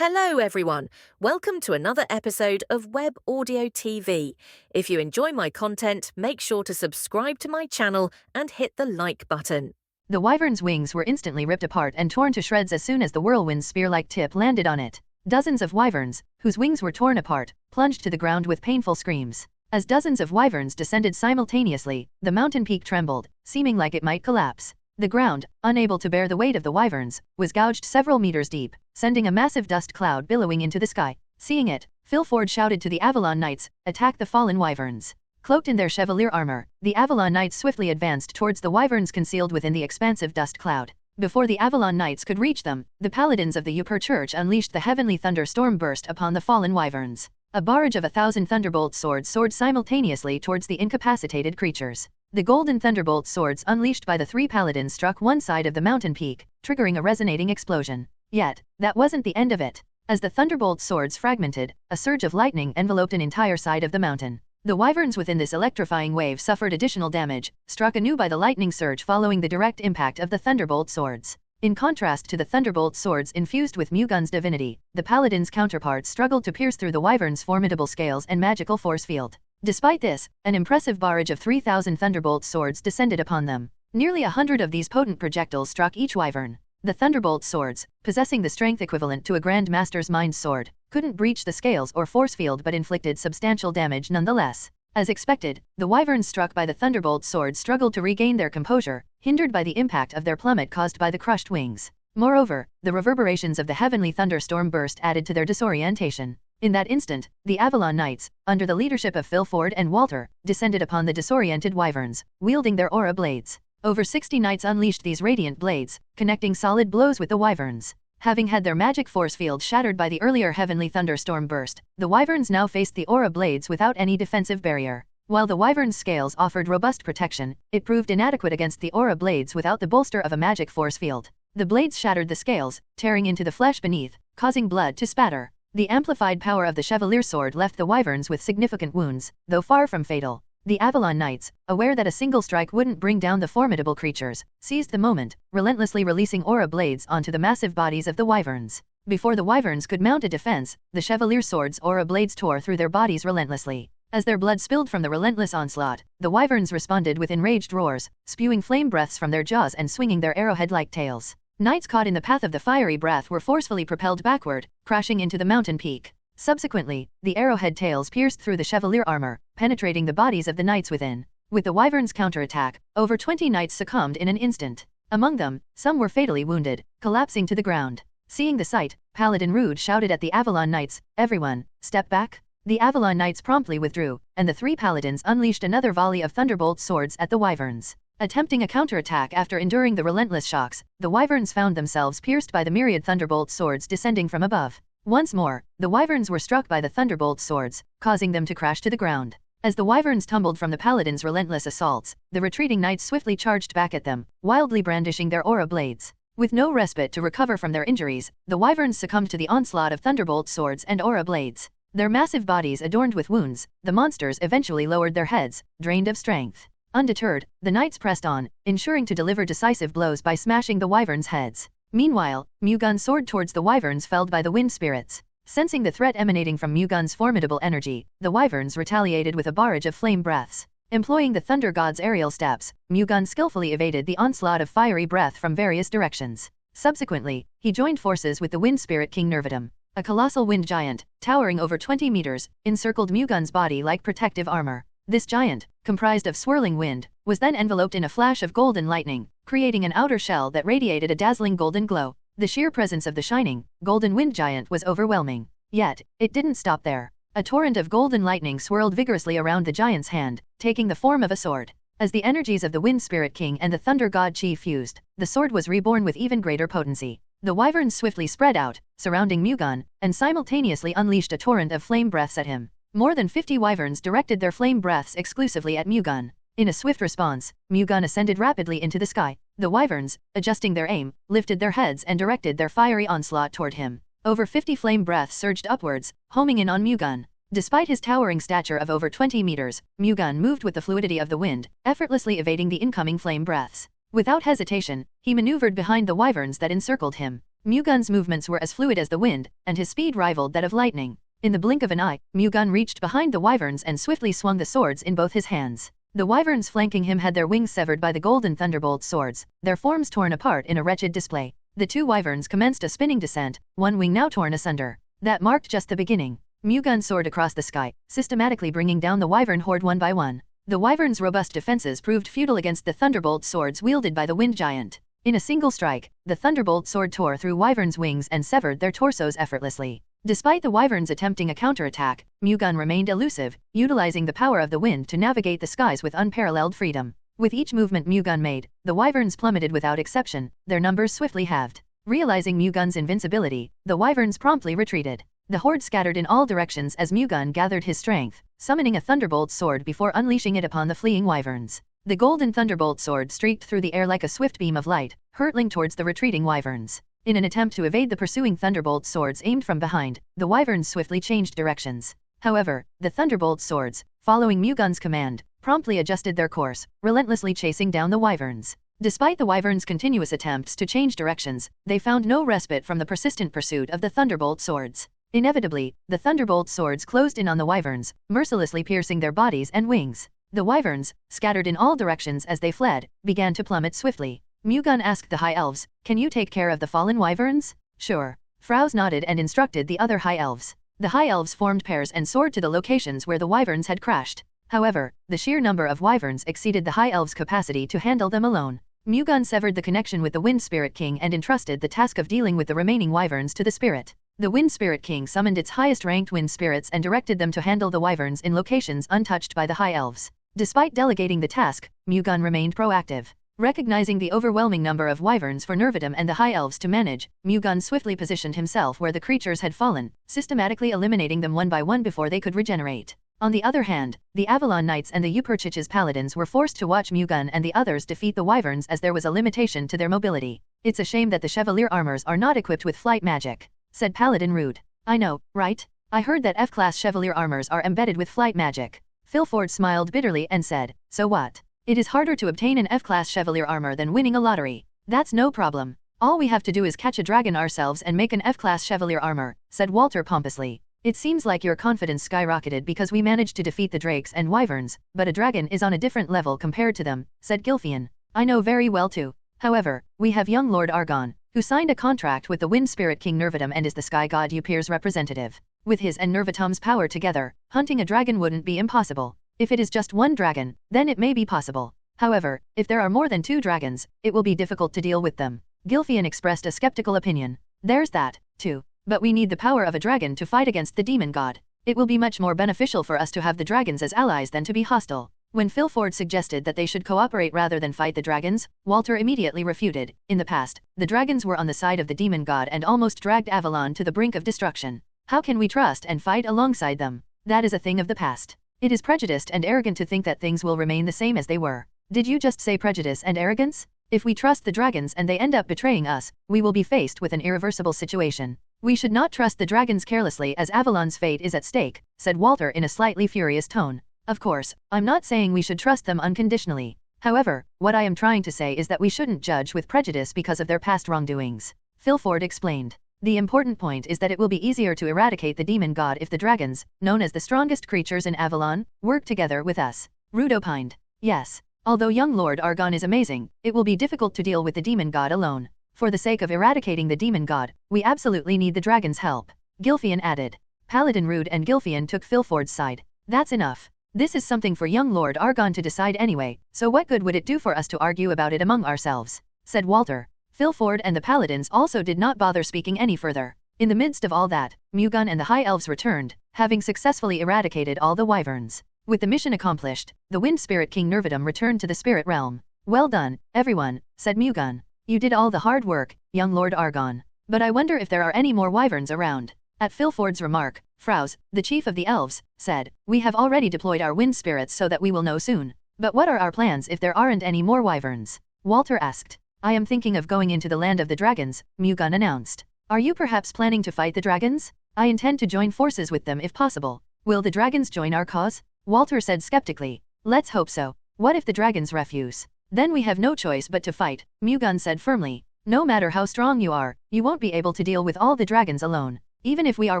Hello, everyone. Welcome to another episode of Web Audio TV. If you enjoy my content, make sure to subscribe to my channel and hit the like button. The wyvern's wings were instantly ripped apart and torn to shreds as soon as the whirlwind's spear-like tip landed on it. Dozens of wyverns, whose wings were torn apart, plunged to the ground with painful screams. As dozens of wyverns descended simultaneously, the mountain peak trembled, seeming like it might collapse. The ground, unable to bear the weight of the wyverns, was gouged several meters deep, sending a massive dust cloud billowing into the sky. Seeing it, Philford shouted to the Avalon Knights, "Attack the fallen wyverns." Cloaked in their chevalier armor, the Avalon Knights swiftly advanced towards the wyverns concealed within the expansive dust cloud. Before the Avalon Knights could reach them, the paladins of the Upper Church unleashed the heavenly thunderstorm burst upon the fallen wyverns. A barrage of 1,000 thunderbolt swords soared simultaneously towards the incapacitated creatures. The golden thunderbolt swords unleashed by the three paladins struck one side of the mountain peak, triggering a resonating explosion. Yet, that wasn't the end of it. As the thunderbolt swords fragmented, a surge of lightning enveloped an entire side of the mountain. The wyverns within this electrifying wave suffered additional damage, struck anew by the lightning surge following the direct impact of the thunderbolt swords. In contrast to the thunderbolt swords infused with Mu-Gun's divinity, the paladins' counterparts struggled to pierce through the wyverns' formidable scales and magical force field. Despite this, an impressive barrage of 3,000 thunderbolt swords descended upon them. Nearly 100 of these potent projectiles struck each wyvern. The thunderbolt swords, possessing the strength equivalent to a Grand Master's mind sword, couldn't breach the scales or force field but inflicted substantial damage nonetheless. As expected, the wyverns struck by the thunderbolt swords struggled to regain their composure, hindered by the impact of their plummet caused by the crushed wings. Moreover, the reverberations of the heavenly thunderstorm burst added to their disorientation. In that instant, the Avalon Knights, under the leadership of Philford and Walter, descended upon the disoriented wyverns, wielding their aura blades. Over 60 knights unleashed these radiant blades, connecting solid blows with the wyverns. Having had their magic force field shattered by the earlier heavenly thunderstorm burst, the wyverns now faced the aura blades without any defensive barrier. While the wyvern's scales offered robust protection, it proved inadequate against the aura blades without the bolster of a magic force field. The blades shattered the scales, tearing into the flesh beneath, causing blood to spatter. The amplified power of the Chevalier sword left the wyverns with significant wounds, though far from fatal. The Avalon Knights, aware that a single strike wouldn't bring down the formidable creatures, seized the moment, relentlessly releasing aura blades onto the massive bodies of the wyverns. Before the wyverns could mount a defense, the Chevalier sword's aura blades tore through their bodies relentlessly. As their blood spilled from the relentless onslaught, the wyverns responded with enraged roars, spewing flame breaths from their jaws and swinging their arrowhead-like tails. Knights caught in the path of the fiery breath were forcefully propelled backward, crashing into the mountain peak. Subsequently, the arrowhead tails pierced through the chevalier armor, penetrating the bodies of the knights within. With the wyverns' counterattack, over 20 knights succumbed in an instant. Among them, some were fatally wounded, collapsing to the ground. Seeing the sight, Paladin Rude shouted at the Avalon Knights, "Everyone, step back." The Avalon Knights promptly withdrew, and the three paladins unleashed another volley of thunderbolt swords at the wyverns. Attempting a counterattack after enduring the relentless shocks, the wyverns found themselves pierced by the myriad thunderbolt swords descending from above. Once more, the wyverns were struck by the thunderbolt swords, causing them to crash to the ground. As the wyverns tumbled from the paladins' relentless assaults, the retreating knights swiftly charged back at them, wildly brandishing their aura blades. With no respite to recover from their injuries, the wyverns succumbed to the onslaught of thunderbolt swords and aura blades. Their massive bodies adorned with wounds, the monsters eventually lowered their heads, drained of strength. Undeterred, the knights pressed on, ensuring to deliver decisive blows by smashing the wyverns' heads. Meanwhile, Mu-Gun soared towards the wyverns felled by the wind spirits. Sensing the threat emanating from Mu-Gun's formidable energy, the wyverns retaliated with a barrage of flame breaths. Employing the thunder god's aerial steps, Mu-Gun skillfully evaded the onslaught of fiery breath from various directions. Subsequently, he joined forces with the wind spirit King Nervidum. A colossal wind giant, towering over 20 meters, encircled Mu-Gun's body like protective armor. This giant, comprised of swirling wind, was then enveloped in a flash of golden lightning, creating an outer shell that radiated a dazzling golden glow. The sheer presence of the shining, golden wind giant was overwhelming. Yet, it didn't stop there. A torrent of golden lightning swirled vigorously around the giant's hand, taking the form of a sword. As the energies of the Wind Spirit King and the Thunder God Chi fused, the sword was reborn with even greater potency. The wyverns swiftly spread out, surrounding Mu-Gun, and simultaneously unleashed a torrent of flame breaths at him. More than 50 wyverns directed their flame breaths exclusively at Mu-Gun. In a swift response, Mu-Gun ascended rapidly into the sky. The wyverns, adjusting their aim, lifted their heads and directed their fiery onslaught toward him. Over 50 flame breaths surged upwards, homing in on Mu-Gun. Despite his towering stature of over 20 meters, Mu-Gun moved with the fluidity of the wind, effortlessly evading the incoming flame breaths. Without hesitation, he maneuvered behind the wyverns that encircled him. Mu-Gun's movements were as fluid as the wind, and his speed rivaled that of lightning. In the blink of an eye, Mu-Gun reached behind the wyverns and swiftly swung the swords in both his hands. The wyverns flanking him had their wings severed by the golden thunderbolt swords, their forms torn apart in a wretched display. The two wyverns commenced a spinning descent, one wing now torn asunder. That marked just the beginning. Mu-Gun soared across the sky, systematically bringing down the wyvern horde one by one. The wyvern's robust defenses proved futile against the thunderbolt swords wielded by the wind giant. In a single strike, the thunderbolt sword tore through wyverns' wings and severed their torsos effortlessly. Despite the wyverns attempting a counterattack, Mu-Gun remained elusive, utilizing the power of the wind to navigate the skies with unparalleled freedom. With each movement Mu-Gun made, the wyverns plummeted without exception, their numbers swiftly halved. Realizing Mu-Gun's invincibility, the wyverns promptly retreated. The horde scattered in all directions as Mu-Gun gathered his strength, summoning a thunderbolt sword before unleashing it upon the fleeing wyverns. The golden thunderbolt sword streaked through the air like a swift beam of light, hurtling towards the retreating wyverns. In an attempt to evade the pursuing thunderbolt swords aimed from behind, the wyverns swiftly changed directions. However, the thunderbolt swords, following Mu-Gun's command, promptly adjusted their course, relentlessly chasing down the wyverns. Despite the wyverns' continuous attempts to change directions, they found no respite from the persistent pursuit of the thunderbolt swords. Inevitably, the thunderbolt swords closed in on the wyverns, mercilessly piercing their bodies and wings. The wyverns, scattered in all directions as they fled, began to plummet swiftly. Mu-Gun asked the High Elves, "Can you take care of the fallen wyverns?" "Sure." Frows nodded and instructed the other High Elves. The High Elves formed pairs and soared to the locations where the wyverns had crashed. However, the sheer number of wyverns exceeded the High Elves' capacity to handle them alone. Mu-Gun severed the connection with the Wind Spirit King and entrusted the task of dealing with the remaining wyverns to the spirit. The Wind Spirit King summoned its highest-ranked wind spirits and directed them to handle the wyverns in locations untouched by the High Elves. Despite delegating the task, Mu-Gun remained proactive. Recognizing the overwhelming number of wyverns for Nervidum and the High Elves to manage, Mu-Gun swiftly positioned himself where the creatures had fallen, systematically eliminating them one by one before they could regenerate. On the other hand, the Avalon Knights and the Uperchich's paladins were forced to watch Mu-Gun and the others defeat the wyverns as there was a limitation to their mobility. "It's a shame that the Chevalier armors are not equipped with flight magic," said Paladin Rude. "I know, right? I heard that F-class Chevalier armors are embedded with flight magic." Philford smiled bitterly and said, "So what? It is harder to obtain an F-class Chevalier armor than winning a lottery. That's no problem. All we have to do is catch a dragon ourselves and make an F-class Chevalier armor," said Walter pompously. "It seems like your confidence skyrocketed because we managed to defeat the drakes and wyverns, but a dragon is on a different level compared to them," said Gilfian. "I know very well too. However, we have young Lord Argon, who signed a contract with the Wind Spirit King Nervidum and is the Sky God Upir's representative. With his and Nervitum's power together, hunting a dragon wouldn't be impossible. If it is just one dragon, then it may be possible. However, if there are more than 2 dragons, it will be difficult to deal with them." Gilfian expressed a skeptical opinion. "There's that, too. But we need the power of a dragon to fight against the demon god. It will be much more beneficial for us to have the dragons as allies than to be hostile." When Philford suggested that they should cooperate rather than fight the dragons, Walter immediately refuted. In the past, the dragons were on the side of the demon god and almost dragged Avalon to the brink of destruction. How can we trust and fight alongside them? That is a thing of the past. It is prejudiced and arrogant to think that things will remain the same as they were. Did you just say prejudice and arrogance? If we trust the dragons and they end up betraying us, we will be faced with an irreversible situation. We should not trust the dragons carelessly as Avalon's fate is at stake, said Walter in a slightly furious tone. Of course, I'm not saying we should trust them unconditionally. However, what I am trying to say is that we shouldn't judge with prejudice because of their past wrongdoings. Philford explained. The important point is that it will be easier to eradicate the demon god if the dragons, known as the strongest creatures in Avalon, work together with us. Rude opined. Yes. Although young Lord Argon is amazing, it will be difficult to deal with the demon god alone. For the sake of eradicating the demon god, we absolutely need the dragon's help. Gilfian added. Paladin Rude and Gilfian took Philford's side. That's enough. This is something for young Lord Argon to decide anyway, so what good would it do for us to argue about it among ourselves? Said Walter. Philford and the paladins also did not bother speaking any further. In the midst of all that, Mu-Gun and the High Elves returned, having successfully eradicated all the wyverns. With the mission accomplished, the Wind Spirit King Nervidum returned to the spirit realm. Well done, everyone, said Mu-Gun. You did all the hard work, young Lord Argon. But I wonder if there are any more wyverns around. At Philford's remark, Frows, the chief of the elves, said, We have already deployed our wind spirits so that we will know soon. But what are our plans if there aren't any more wyverns? Walter asked. I am thinking of going into the land of the dragons, Mu-Gun announced. Are you perhaps planning to fight the dragons? I intend to join forces with them if possible. Will the dragons join our cause? Walter said skeptically. Let's hope so. What if the dragons refuse? Then we have no choice but to fight, Mu-Gun said firmly. No matter how strong you are, you won't be able to deal with all the dragons alone. Even if we are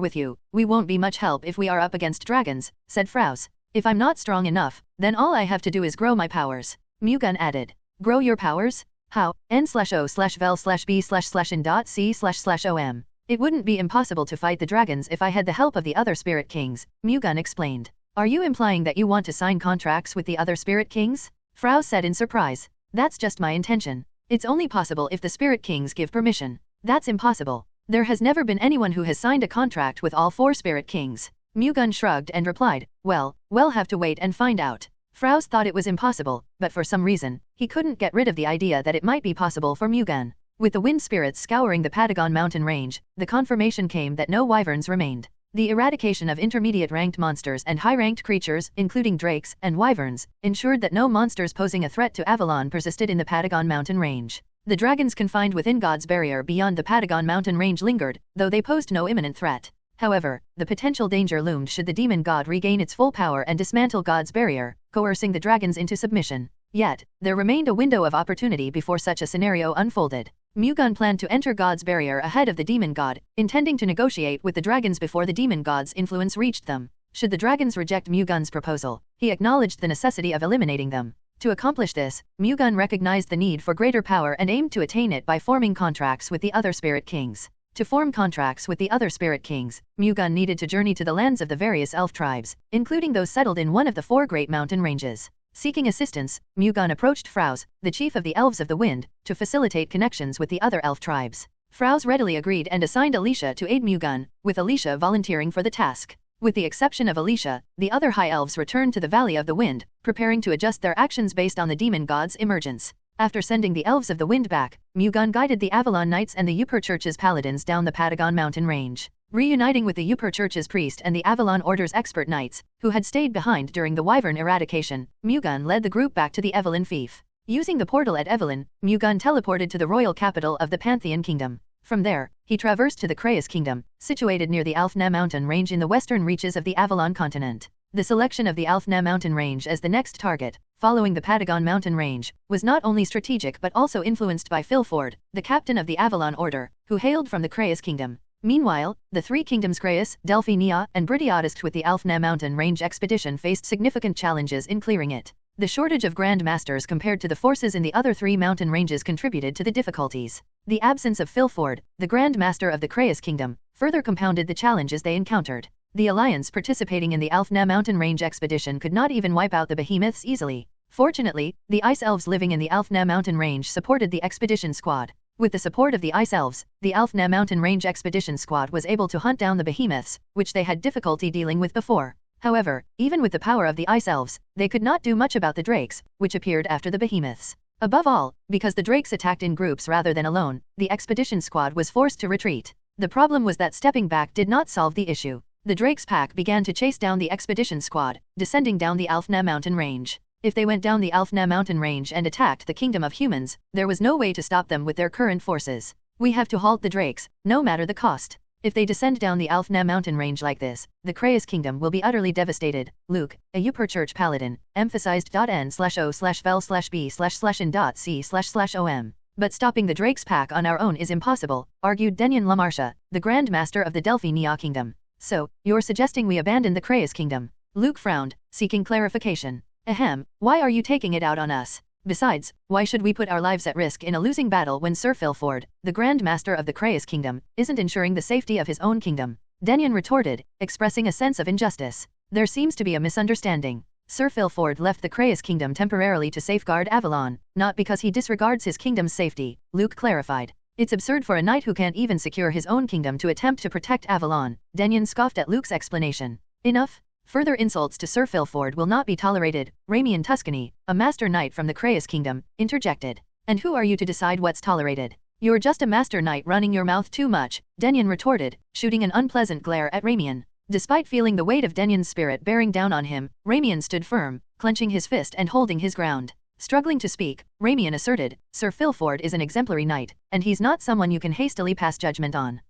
with you, we won't be much help if we are up against dragons, said Fraus. If I'm not strong enough, then all I have to do is grow my powers. Mu-Gun added. Grow your powers? How? n/o/vel/b//in.c//om. It wouldn't be impossible to fight the dragons if I had the help of the other spirit kings, Mu-Gun explained. Are you implying that you want to sign contracts with the other spirit kings? Fraus said in surprise. That's just my intention. It's only possible if the spirit kings give permission. That's impossible. There has never been anyone who has signed a contract with all 4 spirit kings. Mu-Gun shrugged and replied, well, we'll have to wait and find out. Fraus thought it was impossible, but for some reason, he couldn't get rid of the idea that it might be possible for Mu-Gun. With the wind spirits scouring the Patagon mountain range, the confirmation came that no wyverns remained. The eradication of intermediate-ranked monsters and high-ranked creatures, including drakes and wyverns, ensured that no monsters posing a threat to Avalon persisted in the Patagon mountain range. The dragons confined within God's barrier beyond the Patagon mountain range lingered, though they posed no imminent threat. However, the potential danger loomed should the demon god regain its full power and dismantle God's barrier, coercing the dragons into submission. Yet, there remained a window of opportunity before such a scenario unfolded. Mu-Gun planned to enter God's barrier ahead of the demon god, intending to negotiate with the dragons before the demon god's influence reached them. Should the dragons reject Mu-Gun's proposal, he acknowledged the necessity of eliminating them. To accomplish this, Mu-Gun recognized the need for greater power and aimed to attain it by forming contracts with the other spirit kings. To form contracts with the other spirit kings, Mu-Gun needed to journey to the lands of the various elf tribes, including those settled in one of the 4 great mountain ranges. Seeking assistance, Mu-Gun approached Fraus, the chief of the Elves of the Wind, to facilitate connections with the other elf tribes. Fraus readily agreed and assigned Alicia to aid Mu-Gun, with Alicia volunteering for the task. With the exception of Alicia, the other high elves returned to the Valley of the Wind, preparing to adjust their actions based on the demon god's emergence. After sending the Elves of the Wind back, Mu-Gun guided the Avalon Knights and the Yupur Church's paladins down the Patagon mountain range. Reuniting with the Yupur Church's priest and the Avalon Order's expert knights, who had stayed behind during the wyvern eradication, Mu-Gun led the group back to the Evelyn Fief. Using the portal at Evelyn, Mu-Gun teleported to the royal capital of the Pantheon Kingdom. From there, he traversed to the Kraus Kingdom, situated near the Alfna mountain range in the western reaches of the Avalon continent. The selection of the Alfna mountain range as the next target, following the Patagon mountain range, was not only strategic but also influenced by Philford, the captain of the Avalon Order, who hailed from the Kraus Kingdom. Meanwhile, the 3 kingdoms Kraus, Delphi Nia, and Bridiadist with the Alfna mountain range expedition faced significant challenges in clearing it. The shortage of Grand Masters compared to the forces in the other 3 mountain ranges contributed to the difficulties. The absence of Philford, the Grand Master of the Kraus Kingdom, further compounded the challenges they encountered. The alliance participating in the Alfna mountain range expedition could not even wipe out the behemoths easily. Fortunately, the Ice Elves living in the Alfna mountain range supported the expedition squad. With the support of the Ice Elves, the Alfna mountain range expedition squad was able to hunt down the behemoths, which they had difficulty dealing with before. However, even with the power of the Ice Elves, they could not do much about the drakes, which appeared after the behemoths. Above all, because the drakes attacked in groups rather than alone, the expedition squad was forced to retreat. The problem was that stepping back did not solve the issue. The drakes pack began to chase down the expedition squad, descending down the Alfna mountain range. If they went down the Alfna mountain range and attacked the kingdom of humans, there was no way to stop them with their current forces. We have to halt the drakes, no matter the cost. If they descend down the Alfna mountain range like this, the Kraus kingdom will be utterly devastated, Luke, a Yupur Church paladin, emphasized. n/o/vel/b//in.c//om. But stopping the Drake's pack on our own is impossible, argued Denyon Lamartia, the Grand Master of the Delphi Nia kingdom. So, you're suggesting we abandon the Kraus kingdom? Luke frowned, seeking clarification. Ahem, why are you taking it out on us? Besides, why should we put our lives at risk in a losing battle when Sir Philford, the Grand Master of the Kraus Kingdom, isn't ensuring the safety of his own kingdom? Denyon retorted, expressing a sense of injustice. There seems to be a misunderstanding. Sir Philford left the Kraus Kingdom temporarily to safeguard Avalon, not because he disregards his kingdom's safety, Luke clarified. It's absurd for a knight who can't even secure his own kingdom to attempt to protect Avalon, Denyon scoffed at Luke's explanation. Enough. Further insults to Sir Philford will not be tolerated, Ramian Tuscany, a master knight from the Kraus Kingdom, interjected. And who are you to decide what's tolerated? You're just a master knight running your mouth too much, Denyon retorted, shooting an unpleasant glare at Ramian. Despite feeling the weight of Denyon's spirit bearing down on him, Ramian stood firm, clenching his fist and holding his ground. Struggling to speak, Ramian asserted, Sir Philford is an exemplary knight, and he's not someone you can hastily pass judgment on.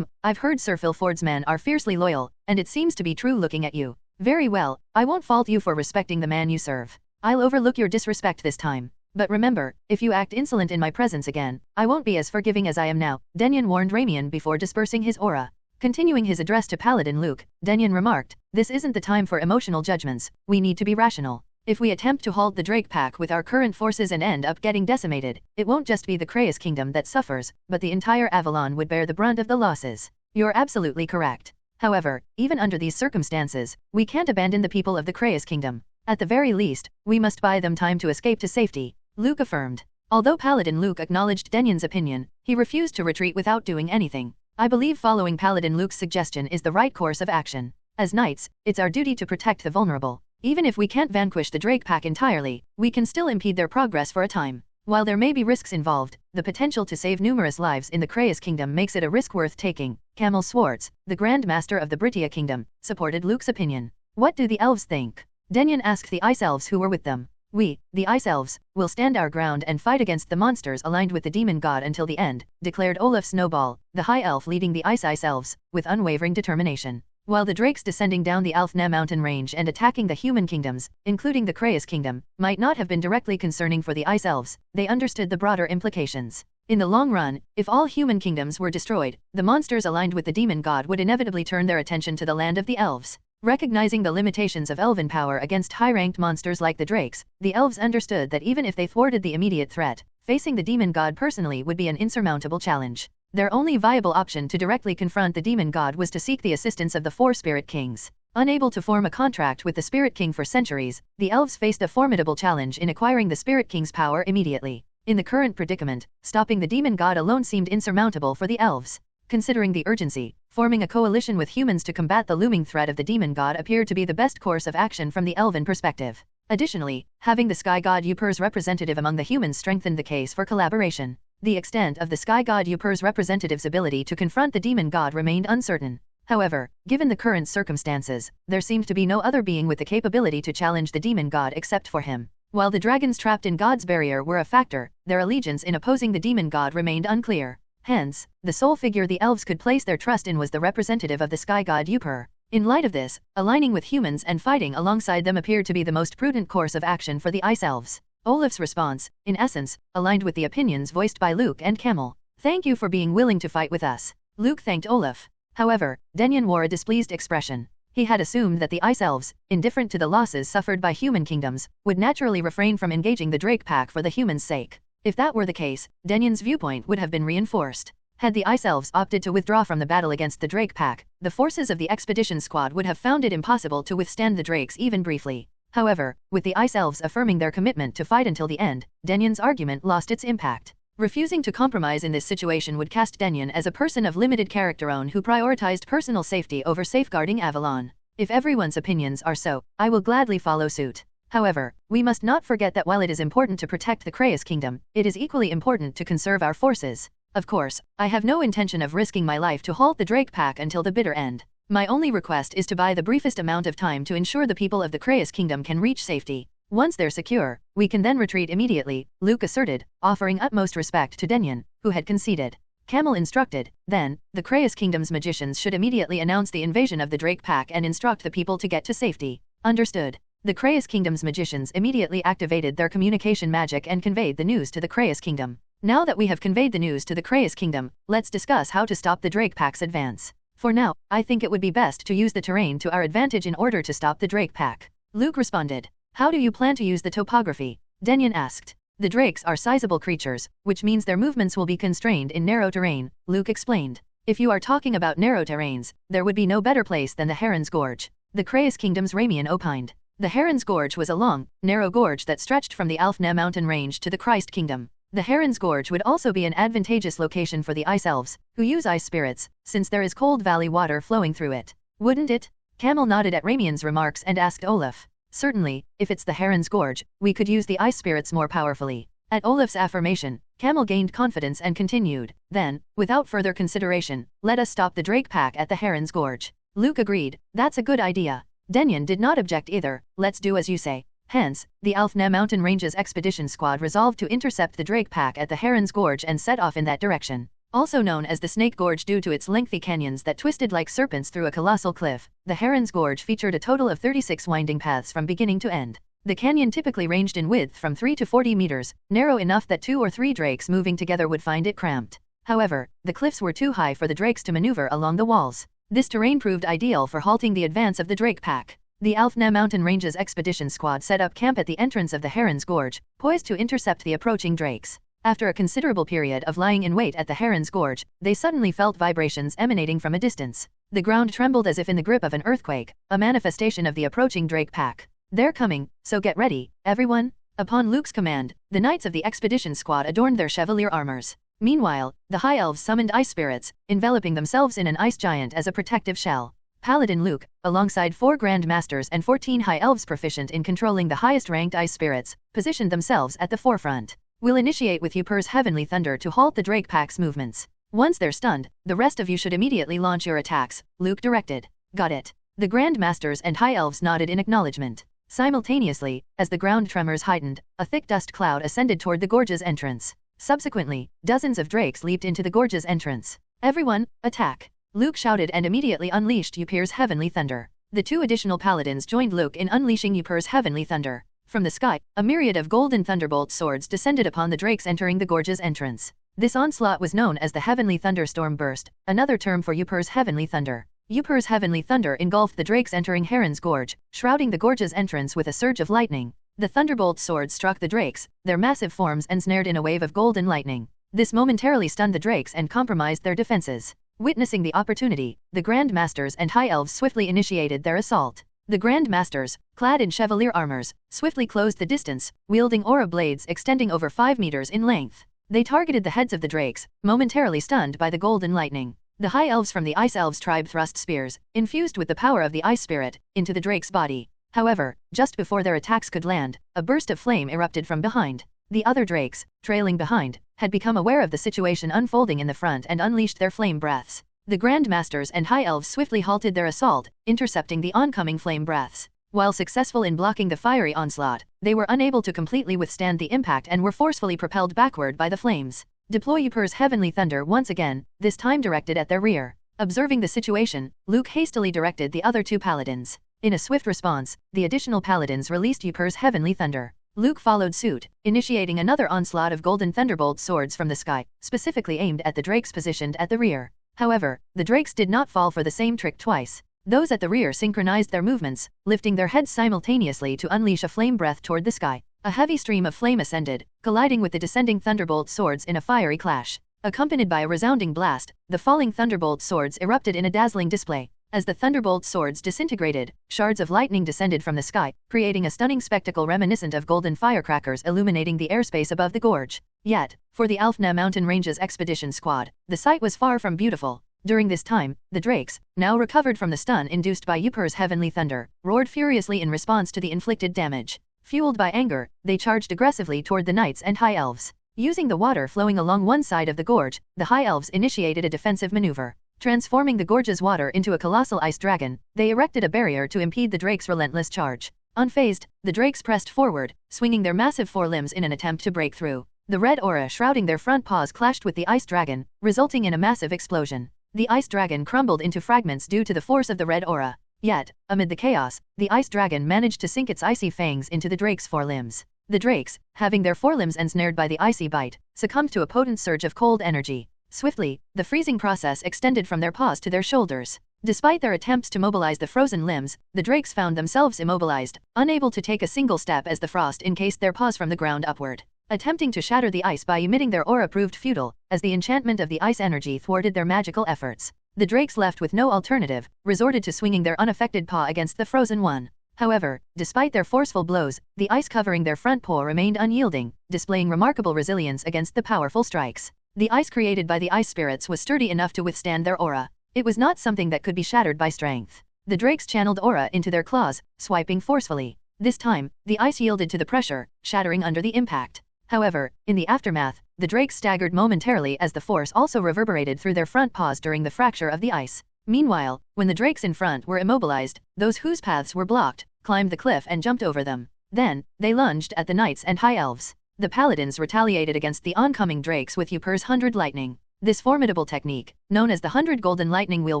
I've heard Sir Philford's men are fiercely loyal, and it seems to be true looking at you. Very well, I won't fault you for respecting the man you serve. I'll overlook your disrespect this time. But remember, if you act insolent in my presence again, I won't be as forgiving as I am now, Denyon warned Ramian before dispersing his aura. Continuing his address to Paladin Luke, Denyon remarked, "This isn't the time for emotional judgments, we need to be rational. If we attempt to halt the Drake Pack with our current forces and end up getting decimated, it won't just be the Kraus kingdom that suffers, but the entire Avalon would bear the brunt of the losses." You're absolutely correct. However, even under these circumstances, we can't abandon the people of the Kraus kingdom. At the very least, we must buy them time to escape to safety, Luke affirmed. Although Paladin Luke acknowledged Denyon's opinion, he refused to retreat without doing anything. "I believe following Paladin Luke's suggestion is the right course of action. As knights, it's our duty to protect the vulnerable. Even if we can't vanquish the Drake Pack entirely, we can still impede their progress for a time. While there may be risks involved, the potential to save numerous lives in the Kraus kingdom makes it a risk worth taking." Camel Swartz, the Grand Master of the Britia kingdom, supported Luke's opinion. "What do the elves think?" Denyon asked the ice elves who were with them. "We, the ice elves, will stand our ground and fight against the monsters aligned with the demon god until the end," declared Olaf Snowball, the high elf leading the ice elves, with unwavering determination. While the drakes descending down the Alfna mountain range and attacking the human kingdoms, including the Kraus kingdom, might not have been directly concerning for the ice elves, they understood the broader implications. In the long run, if all human kingdoms were destroyed, the monsters aligned with the demon god would inevitably turn their attention to the land of the elves. Recognizing the limitations of elven power against high-ranked monsters like the drakes, the elves understood that even if they thwarted the immediate threat, facing the demon god personally would be an insurmountable challenge. Their only viable option to directly confront the demon god was to seek the assistance of the four spirit kings. Unable to form a contract with the spirit king for centuries, the elves faced a formidable challenge in acquiring the spirit king's power immediately. In the current predicament, stopping the demon god alone seemed insurmountable for the elves. Considering the urgency, forming a coalition with humans to combat the looming threat of the demon god appeared to be the best course of action from the elven perspective. Additionally, having the sky god Upur's representative among the humans strengthened the case for collaboration. The extent of the sky god Upur's representative's ability to confront the demon god remained uncertain. However, given the current circumstances, there seemed to be no other being with the capability to challenge the demon god except for him. While the dragons trapped in God's barrier were a factor, their allegiance in opposing the demon god remained unclear. Hence, the sole figure the elves could place their trust in was the representative of the sky god Upur. In light of this, aligning with humans and fighting alongside them appeared to be the most prudent course of action for the ice elves. Olaf's response, in essence, aligned with the opinions voiced by Luke and Camel. "Thank you for being willing to fight with us." Luke thanked Olaf. However, Denyon wore a displeased expression. He had assumed that the ice elves, indifferent to the losses suffered by human kingdoms, would naturally refrain from engaging the Drake Pack for the humans' sake. If that were the case, Denyon's viewpoint would have been reinforced. Had the ice elves opted to withdraw from the battle against the Drake Pack, the forces of the expedition squad would have found it impossible to withstand the Drakes even briefly. However, with the ice elves affirming their commitment to fight until the end, Denyon's argument lost its impact. Refusing to compromise in this situation would cast Denyon as a person of limited character who prioritized personal safety over safeguarding Avalon. If everyone's opinions are so, I will gladly follow suit. However, we must not forget that while it is important to protect the Kraus kingdom, it is equally important to conserve our forces. Of course, I have no intention of risking my life to halt the Drake Pack until the bitter end. My only request is to buy the briefest amount of time to ensure the people of the Kraus kingdom can reach safety. Once they're secure, we can then retreat immediately, Luke asserted, offering utmost respect to Denyon, who had conceded. Camel instructed, then, the Kraus kingdom's magicians should immediately announce the invasion of the Drake Pack and instruct the people to get to safety. Understood. The Kraus kingdom's magicians immediately activated their communication magic and conveyed the news to the Kraus kingdom. Now that we have conveyed the news to the Kraus kingdom, let's discuss how to stop the Drake Pack's advance. For now, I think it would be best to use the terrain to our advantage in order to stop the Drake Pack. Luke responded. How do you plan to use the topography? Denyon asked. The drakes are sizable creatures, which means their movements will be constrained in narrow terrain, Luke explained. If you are talking about narrow terrains, there would be no better place than the Heron's Gorge. The Kraus kingdom's Ramian opined. The Heron's Gorge was a long, narrow gorge that stretched from the Alfna mountain range to the Christ kingdom. The Heron's Gorge would also be an advantageous location for the ice elves, who use ice spirits, since there is cold valley water flowing through it. Wouldn't it? Camel nodded at Ramian's remarks and asked Olaf. Certainly, if it's the Heron's Gorge, we could use the ice spirits more powerfully. At Olaf's affirmation, Camel gained confidence and continued, then, without further consideration, let us stop the Drake Pack at the Heron's Gorge. Luke agreed, that's a good idea. Denyon did not object either, let's do as you say. Hence, the Alfna Mountain Ranges expedition squad resolved to intercept the Drake Pack at the Heron's Gorge and set off in that direction. Also known as the Snake Gorge due to its lengthy canyons that twisted like serpents through a colossal cliff, the Heron's Gorge featured a total of 36 winding paths from beginning to end. The canyon typically ranged in width from 3 to 40 meters, narrow enough that 2 or 3 drakes moving together would find it cramped. However, the cliffs were too high for the drakes to maneuver along the walls. This terrain proved ideal for halting the advance of the drake pack. The Alfna Mountain Ranges expedition squad set up camp at the entrance of the Heron's Gorge, poised to intercept the approaching drakes. After a considerable period of lying in wait at the Heron's Gorge, they suddenly felt vibrations emanating from a distance. The ground trembled as if in the grip of an earthquake, a manifestation of the approaching drake pack. They're coming, so get ready, everyone. Upon Luke's command, the knights of the expedition squad adorned their chevalier armors. Meanwhile, the high elves summoned ice spirits, enveloping themselves in an ice giant as a protective shell. Paladin Luke, alongside 4 Grand Masters and 14 high elves proficient in controlling the highest-ranked ice spirits, positioned themselves at the forefront. We'll initiate with Yupur's Heavenly Thunder to halt the drake pack's movements. Once they're stunned, the rest of you should immediately launch your attacks, Luke directed. Got it. The Grand Masters and high elves nodded in acknowledgement. Simultaneously, as the ground tremors heightened, a thick dust cloud ascended toward the gorge's entrance. Subsequently, dozens of drakes leaped into the gorge's entrance. Everyone, attack! Luke shouted and immediately unleashed Yupur's Heavenly Thunder. The 2 additional paladins joined Luke in unleashing Yupur's Heavenly Thunder. From the sky, a myriad of golden thunderbolt swords descended upon the drakes entering the gorge's entrance. This onslaught was known as the Heavenly Thunderstorm Burst, another term for Yupur's Heavenly Thunder. Yupur's Heavenly Thunder engulfed the drakes entering Heron's Gorge, shrouding the gorge's entrance with a surge of lightning. The thunderbolt swords struck the drakes, their massive forms ensnared in a wave of golden lightning. This momentarily stunned the drakes and compromised their defenses. Witnessing the opportunity, the Grand Masters and High Elves swiftly initiated their assault. The Grand Masters, clad in chevalier armors, swiftly closed the distance, wielding aura blades extending over 5 meters in length. They targeted the heads of the drakes, momentarily stunned by the golden lightning. The High Elves from the Ice Elves tribe thrust spears, infused with the power of the Ice Spirit, into the drake's body. However, just before their attacks could land, a burst of flame erupted from behind. The other drakes, trailing behind, had become aware of the situation unfolding in the front and unleashed their flame breaths. The Grand Masters and High Elves swiftly halted their assault, intercepting the oncoming flame breaths. While successful in blocking the fiery onslaught, they were unable to completely withstand the impact and were forcefully propelled backward by the flames. Deploy Yupur's Heavenly Thunder once again, this time directed at their rear. Observing the situation, Luke hastily directed the other 2 paladins. In a swift response, the additional paladins released Yupur's Heavenly Thunder. Luke followed suit, initiating another onslaught of golden thunderbolt swords from the sky, specifically aimed at the drakes positioned at the rear. However, the drakes did not fall for the same trick twice. Those at the rear synchronized their movements, lifting their heads simultaneously to unleash a flame breath toward the sky. A heavy stream of flame ascended, colliding with the descending thunderbolt swords in a fiery clash. Accompanied by a resounding blast, the falling thunderbolt swords erupted in a dazzling display. As the thunderbolt swords disintegrated, shards of lightning descended from the sky, creating a stunning spectacle reminiscent of golden firecrackers illuminating the airspace above the gorge. Yet, for the Alfna Mountain Ranges expedition squad, the sight was far from beautiful. During this time, the drakes, now recovered from the stun induced by Yupur's Heavenly Thunder, roared furiously in response to the inflicted damage. Fueled by anger, they charged aggressively toward the knights and high elves. Using the water flowing along one side of the gorge, the high elves initiated a defensive maneuver. Transforming the gorge's water into a colossal ice dragon, they erected a barrier to impede the drake's relentless charge. Unfazed, the drakes pressed forward, swinging their massive forelimbs in an attempt to break through. The red aura shrouding their front paws clashed with the ice dragon, resulting in a massive explosion. The ice dragon crumbled into fragments due to the force of the red aura. Yet, amid the chaos, the ice dragon managed to sink its icy fangs into the drake's forelimbs. The drakes, having their forelimbs ensnared by the icy bite, succumbed to a potent surge of cold energy. Swiftly, the freezing process extended from their paws to their shoulders. Despite their attempts to mobilize the frozen limbs, the drakes found themselves immobilized, unable to take a single step as the frost encased their paws from the ground upward. Attempting to shatter the ice by emitting their aura proved futile, as the enchantment of the ice energy thwarted their magical efforts. The drakes, left with no alternative, resorted to swinging their unaffected paw against the frozen one. However, despite their forceful blows, the ice covering their front paw remained unyielding, displaying remarkable resilience against the powerful strikes. The ice created by the ice spirits was sturdy enough to withstand their aura. It was not something that could be shattered by strength. The drakes channeled aura into their claws, swiping forcefully. This time, the ice yielded to the pressure, shattering under the impact. However, in the aftermath, the drakes staggered momentarily as the force also reverberated through their front paws during the fracture of the ice. Meanwhile, when the drakes in front were immobilized, those whose paths were blocked, climbed the cliff and jumped over them. Then, they lunged at the knights and high elves. The paladins retaliated against the oncoming drakes with Yupur's 100 lightning. This formidable technique, known as the 100 golden lightning wheel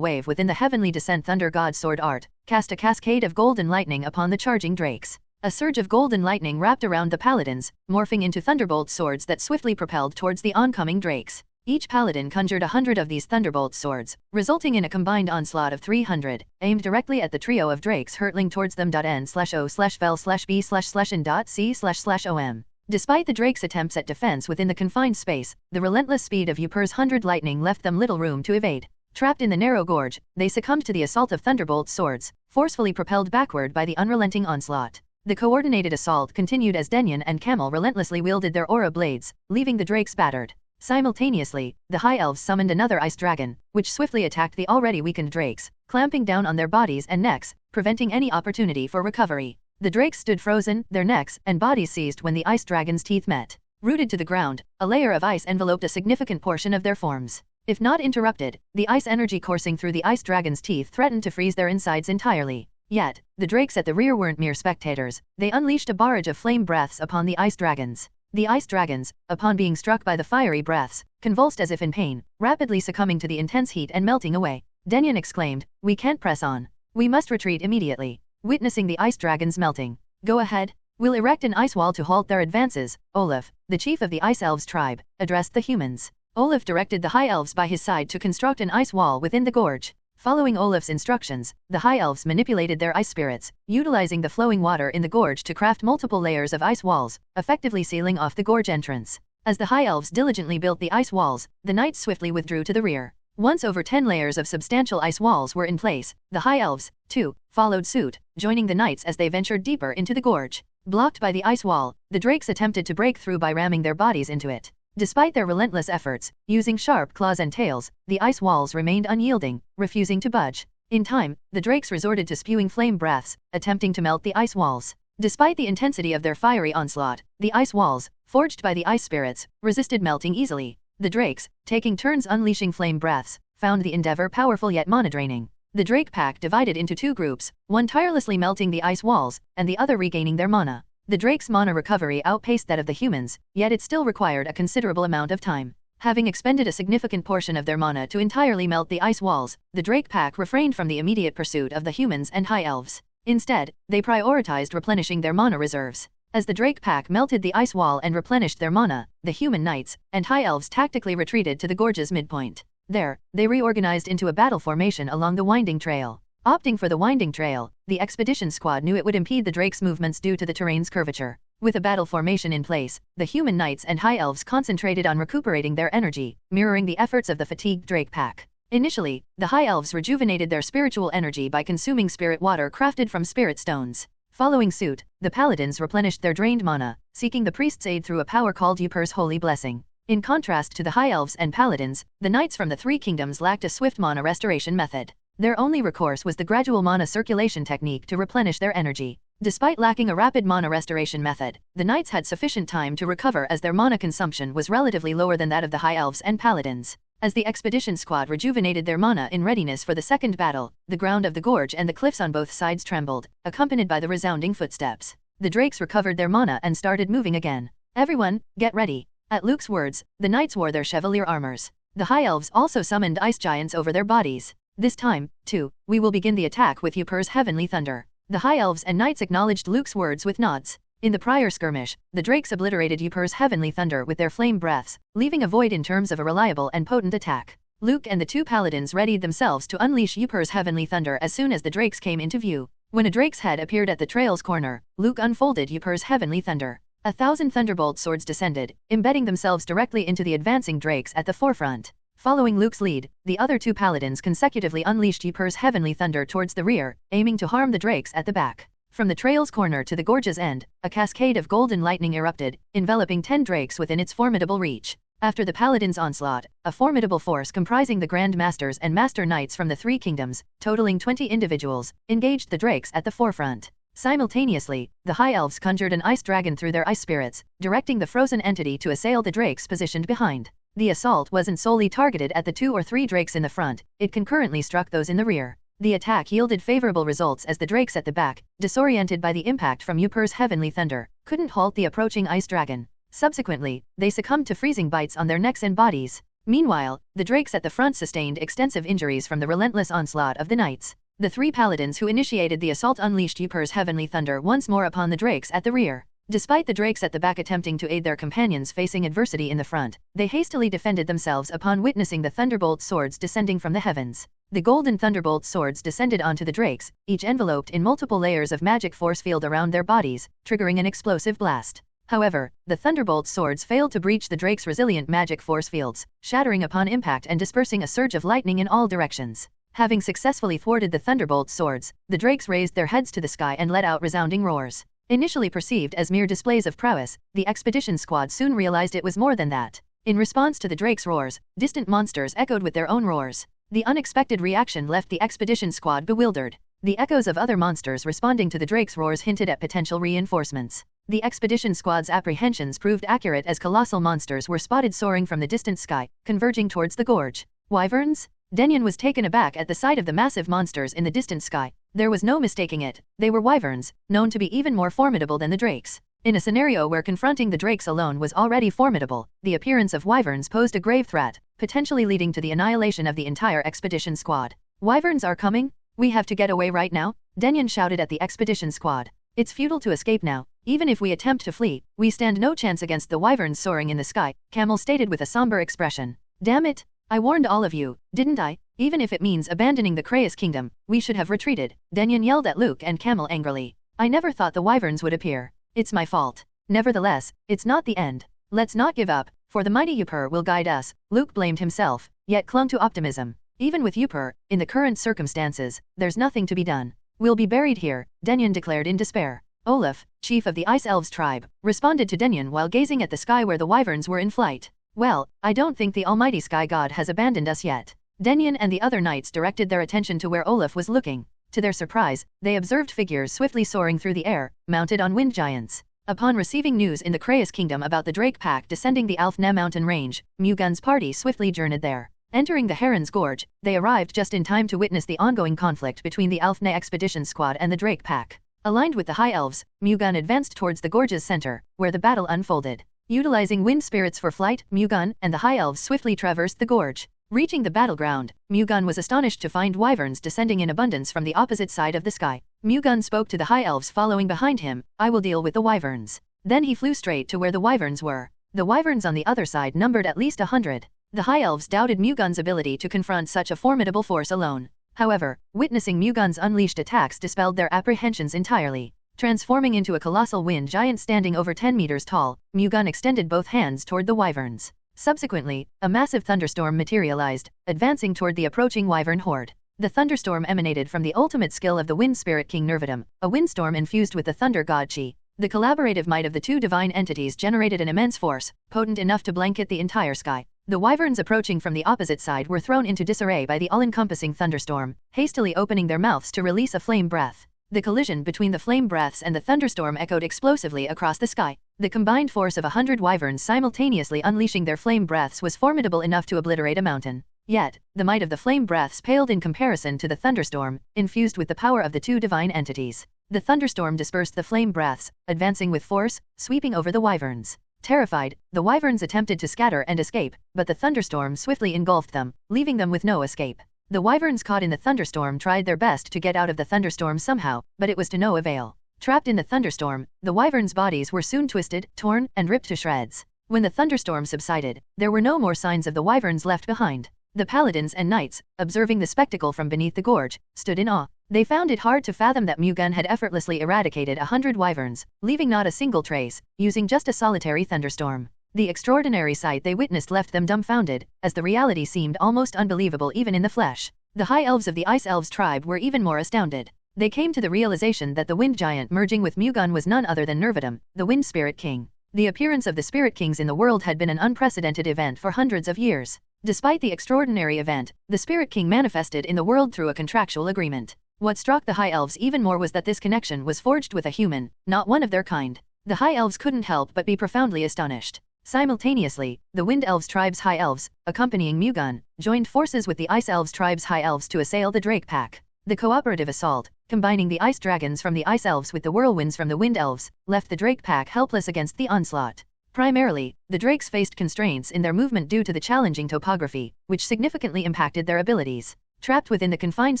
wave within the heavenly descent thunder god sword art, cast a cascade of golden lightning upon the charging drakes. A surge of golden lightning wrapped around the paladins, morphing into thunderbolt swords that swiftly propelled towards the oncoming drakes. Each paladin conjured 100 of these thunderbolt swords, resulting in a combined onslaught of 300, aimed directly at the trio of drakes hurtling towards them. N/O/vel/B/C//OM. Despite the drakes' attempts at defense within the confined space, the relentless speed of Uper's 100 lightning left them little room to evade. Trapped in the narrow gorge, they succumbed to the assault of thunderbolt swords, forcefully propelled backward by the unrelenting onslaught. The coordinated assault continued as Denyon and Camel relentlessly wielded their aura blades, leaving the drakes battered. Simultaneously, the High Elves summoned another ice dragon, which swiftly attacked the already weakened drakes, clamping down on their bodies and necks, preventing any opportunity for recovery. The drakes stood frozen, their necks and bodies seized when the ice dragon's teeth met. Rooted to the ground, a layer of ice enveloped a significant portion of their forms. If not interrupted, the ice energy coursing through the ice dragon's teeth threatened to freeze their insides entirely. Yet, the drakes at the rear weren't mere spectators. They unleashed a barrage of flame breaths upon the ice dragons. The ice dragons, upon being struck by the fiery breaths, convulsed as if in pain, rapidly succumbing to the intense heat and melting away. Denyon exclaimed, "We can't press on. We must retreat immediately." Witnessing the ice dragons melting, "Go ahead. We'll erect an ice wall to halt their advances." Olaf, the chief of the Ice Elves tribe, addressed the humans. Olaf directed the High Elves by his side to construct an ice wall within the gorge. Following Olaf's instructions, the High Elves manipulated their ice spirits, utilizing the flowing water in the gorge to craft multiple layers of ice walls, effectively sealing off the gorge entrance. As the High Elves diligently built the ice walls, the knights swiftly withdrew to the rear. Once over 10 layers of substantial ice walls were in place, the High Elves, too, followed suit, joining the knights as they ventured deeper into the gorge. Blocked by the ice wall, the drakes attempted to break through by ramming their bodies into it. Despite their relentless efforts, using sharp claws and tails, the ice walls remained unyielding, refusing to budge. In time, the drakes resorted to spewing flame breaths, attempting to melt the ice walls. Despite the intensity of their fiery onslaught, the ice walls, forged by the ice spirits, resisted melting easily. The drakes, taking turns unleashing flame breaths, found the endeavor powerful yet mana-draining. The drake pack divided into two groups, one tirelessly melting the ice walls, and the other regaining their mana. The drake's mana recovery outpaced that of the humans, yet it still required a considerable amount of time. Having expended a significant portion of their mana to entirely melt the ice walls, the drake pack refrained from the immediate pursuit of the humans and high elves. Instead, they prioritized replenishing their mana reserves. As the drake pack melted the ice wall and replenished their mana, the human knights and high elves tactically retreated to the gorge's midpoint. There, they reorganized into a battle formation along the winding trail. Opting for the winding trail, the expedition squad knew it would impede the drake's movements due to the terrain's curvature. With a battle formation in place, the human knights and high elves concentrated on recuperating their energy, mirroring the efforts of the fatigued drake pack. Initially, the high elves rejuvenated their spiritual energy by consuming spirit water crafted from spirit stones. Following suit, the paladins replenished their drained mana, seeking the priest's aid through a power called Uper's Holy Blessing. In contrast to the high elves and paladins, the knights from the three kingdoms lacked a swift mana restoration method. Their only recourse was the gradual mana circulation technique to replenish their energy. Despite lacking a rapid mana restoration method, the knights had sufficient time to recover as their mana consumption was relatively lower than that of the high elves and paladins. As the expedition squad rejuvenated their mana in readiness for the second battle, the ground of the gorge and the cliffs on both sides trembled, accompanied by the resounding footsteps. The drakes recovered their mana and started moving again. "Everyone, get ready." At Luke's words, the knights wore their chevalier armors. The high elves also summoned ice giants over their bodies. "This time, too, we will begin the attack with Uper's heavenly thunder." The high elves and knights acknowledged Luke's words with nods. In the prior skirmish, the drakes obliterated Uper's heavenly thunder with their flame breaths, leaving a void in terms of a reliable and potent attack. Luke and the two paladins readied themselves to unleash Uper's heavenly thunder as soon as the drakes came into view. When a drake's head appeared at the trail's corner, Luke unfolded Uper's heavenly thunder. 1,000 thunderbolt swords descended, embedding themselves directly into the advancing drakes at the forefront. Following Luke's lead, the other two paladins consecutively unleashed Uper's heavenly thunder towards the rear, aiming to harm the drakes at the back. From the trail's corner to the gorge's end, a cascade of golden lightning erupted, enveloping 10 drakes within its formidable reach. After the paladins' onslaught, a formidable force comprising the Grand Masters and Master Knights from the three kingdoms, totaling 20 individuals, engaged the drakes at the forefront. Simultaneously, the high elves conjured an ice dragon through their ice spirits, directing the frozen entity to assail the drakes positioned behind. The assault wasn't solely targeted at the 2 or 3 drakes in the front, it concurrently struck those in the rear. The attack yielded favorable results as the drakes at the back, disoriented by the impact from Uper's heavenly thunder, couldn't halt the approaching ice dragon. Subsequently, they succumbed to freezing bites on their necks and bodies. Meanwhile, the drakes at the front sustained extensive injuries from the relentless onslaught of the knights. The three paladins who initiated the assault unleashed Yuper's heavenly thunder once more upon the drakes at the rear. Despite the drakes at the back attempting to aid their companions facing adversity in the front, they hastily defended themselves upon witnessing the thunderbolt swords descending from the heavens. The golden thunderbolt swords descended onto the drakes, each enveloped in multiple layers of magic force field around their bodies, triggering an explosive blast. However, the thunderbolt swords failed to breach the drakes' resilient magic force fields, shattering upon impact and dispersing a surge of lightning in all directions. Having successfully thwarted the thunderbolt swords, the drakes raised their heads to the sky and let out resounding roars. Initially perceived as mere displays of prowess, the expedition squad soon realized it was more than that. In response to the drakes' roars, distant monsters echoed with their own roars. The unexpected reaction left the expedition squad bewildered. The echoes of other monsters responding to the drakes' roars hinted at potential reinforcements. The expedition squad's apprehensions proved accurate as colossal monsters were spotted soaring from the distant sky, converging towards the gorge. Wyverns? Denyon was taken aback at the sight of the massive monsters in the distant sky. There was no mistaking it. They were wyverns, known to be even more formidable than the drakes. In a scenario where confronting the drakes alone was already formidable, the appearance of wyverns posed a grave threat, potentially leading to the annihilation of the entire expedition squad. Wyverns are coming? We have to get away right now? Denyon shouted at the expedition squad. It's futile to escape now. Even if we attempt to flee, we stand no chance against the wyverns soaring in the sky, Camel stated with a somber expression. Damn it! I warned all of you, didn't I? Even if it means abandoning the Kraus kingdom, we should have retreated. Denyon yelled at Luke and Camel angrily. I never thought the wyverns would appear. It's my fault. Nevertheless, it's not the end. Let's not give up, for the mighty Yuper will guide us. Luke blamed himself, yet clung to optimism. Even with Yuper, in the current circumstances, there's nothing to be done. We'll be buried here, Denyon declared in despair. Olaf, chief of the Ice Elves tribe, responded to Denyon while gazing at the sky where the wyverns were in flight. Well, I don't think the almighty sky god has abandoned us yet. Denyon and the other knights directed their attention to where Olaf was looking. To their surprise, they observed figures swiftly soaring through the air, mounted on wind giants. Upon receiving news in the Kraus kingdom about the Drake pack descending the Alfne mountain range, Mu-Gun's party swiftly journeyed there. Entering the Heron's Gorge, they arrived just in time to witness the ongoing conflict between the Alfne expedition squad and the Drake pack. Aligned with the High Elves, Mu-Gun advanced towards the gorge's center, where the battle unfolded. Utilizing wind spirits for flight, Mu-Gun and the High Elves swiftly traversed the gorge. Reaching the battleground, Mu-Gun was astonished to find wyverns descending in abundance from the opposite side of the sky. Mu-Gun spoke to the High Elves following behind him, I will deal with the wyverns. Then he flew straight to where the wyverns were. The wyverns on the other side numbered at least 100. The High Elves doubted Mu-Gun's ability to confront such a formidable force alone. However, witnessing Mu-Gun's unleashed attacks dispelled their apprehensions entirely. Transforming into a colossal wind giant standing over 10 meters tall, Mu-Gun extended both hands toward the wyverns. Subsequently, a massive thunderstorm materialized, advancing toward the approaching wyvern horde. The thunderstorm emanated from the ultimate skill of the wind spirit king Nervidum, a windstorm infused with the thunder god Chi. The collaborative might of the two divine entities generated an immense force, potent enough to blanket the entire sky. The wyverns approaching from the opposite side were thrown into disarray by the all-encompassing thunderstorm, hastily opening their mouths to release a flame breath. The collision between the flame breaths and the thunderstorm echoed explosively across the sky. The combined force of 100 wyverns simultaneously unleashing their flame breaths was formidable enough to obliterate a mountain. Yet, the might of the flame breaths paled in comparison to the thunderstorm, infused with the power of the two divine entities. The thunderstorm dispersed the flame breaths, advancing with force, sweeping over the wyverns. Terrified, the wyverns attempted to scatter and escape, but the thunderstorm swiftly engulfed them, leaving them with no escape. The wyverns caught in the thunderstorm tried their best to get out of the thunderstorm somehow, but it was to no avail. Trapped in the thunderstorm, the wyverns' bodies were soon twisted, torn, and ripped to shreds. When the thunderstorm subsided, there were no more signs of the wyverns left behind. The paladins and knights, observing the spectacle from beneath the gorge, stood in awe. They found it hard to fathom that Mu-Gun had effortlessly eradicated 100 wyverns, leaving not a single trace, using just a solitary thunderstorm. The extraordinary sight they witnessed left them dumbfounded, as the reality seemed almost unbelievable even in the flesh. The High Elves of the Ice Elves tribe were even more astounded. They came to the realization that the wind giant merging with Mu-Gun was none other than Nervidum, the wind spirit king. The appearance of the spirit kings in the world had been an unprecedented event for hundreds of years. Despite the extraordinary event, the spirit king manifested in the world through a contractual agreement. What struck the High Elves even more was that this connection was forged with a human, not one of their kind. The High Elves couldn't help but be profoundly astonished. Simultaneously, the Wind Elves tribe's High Elves, accompanying Mu-Gun, joined forces with the Ice Elves tribe's High Elves to assail the Drake pack. The cooperative assault, combining the Ice Dragons from the Ice Elves with the Whirlwinds from the Wind Elves, left the Drake pack helpless against the onslaught. Primarily, the Drakes faced constraints in their movement due to the challenging topography, which significantly impacted their abilities. Trapped within the confined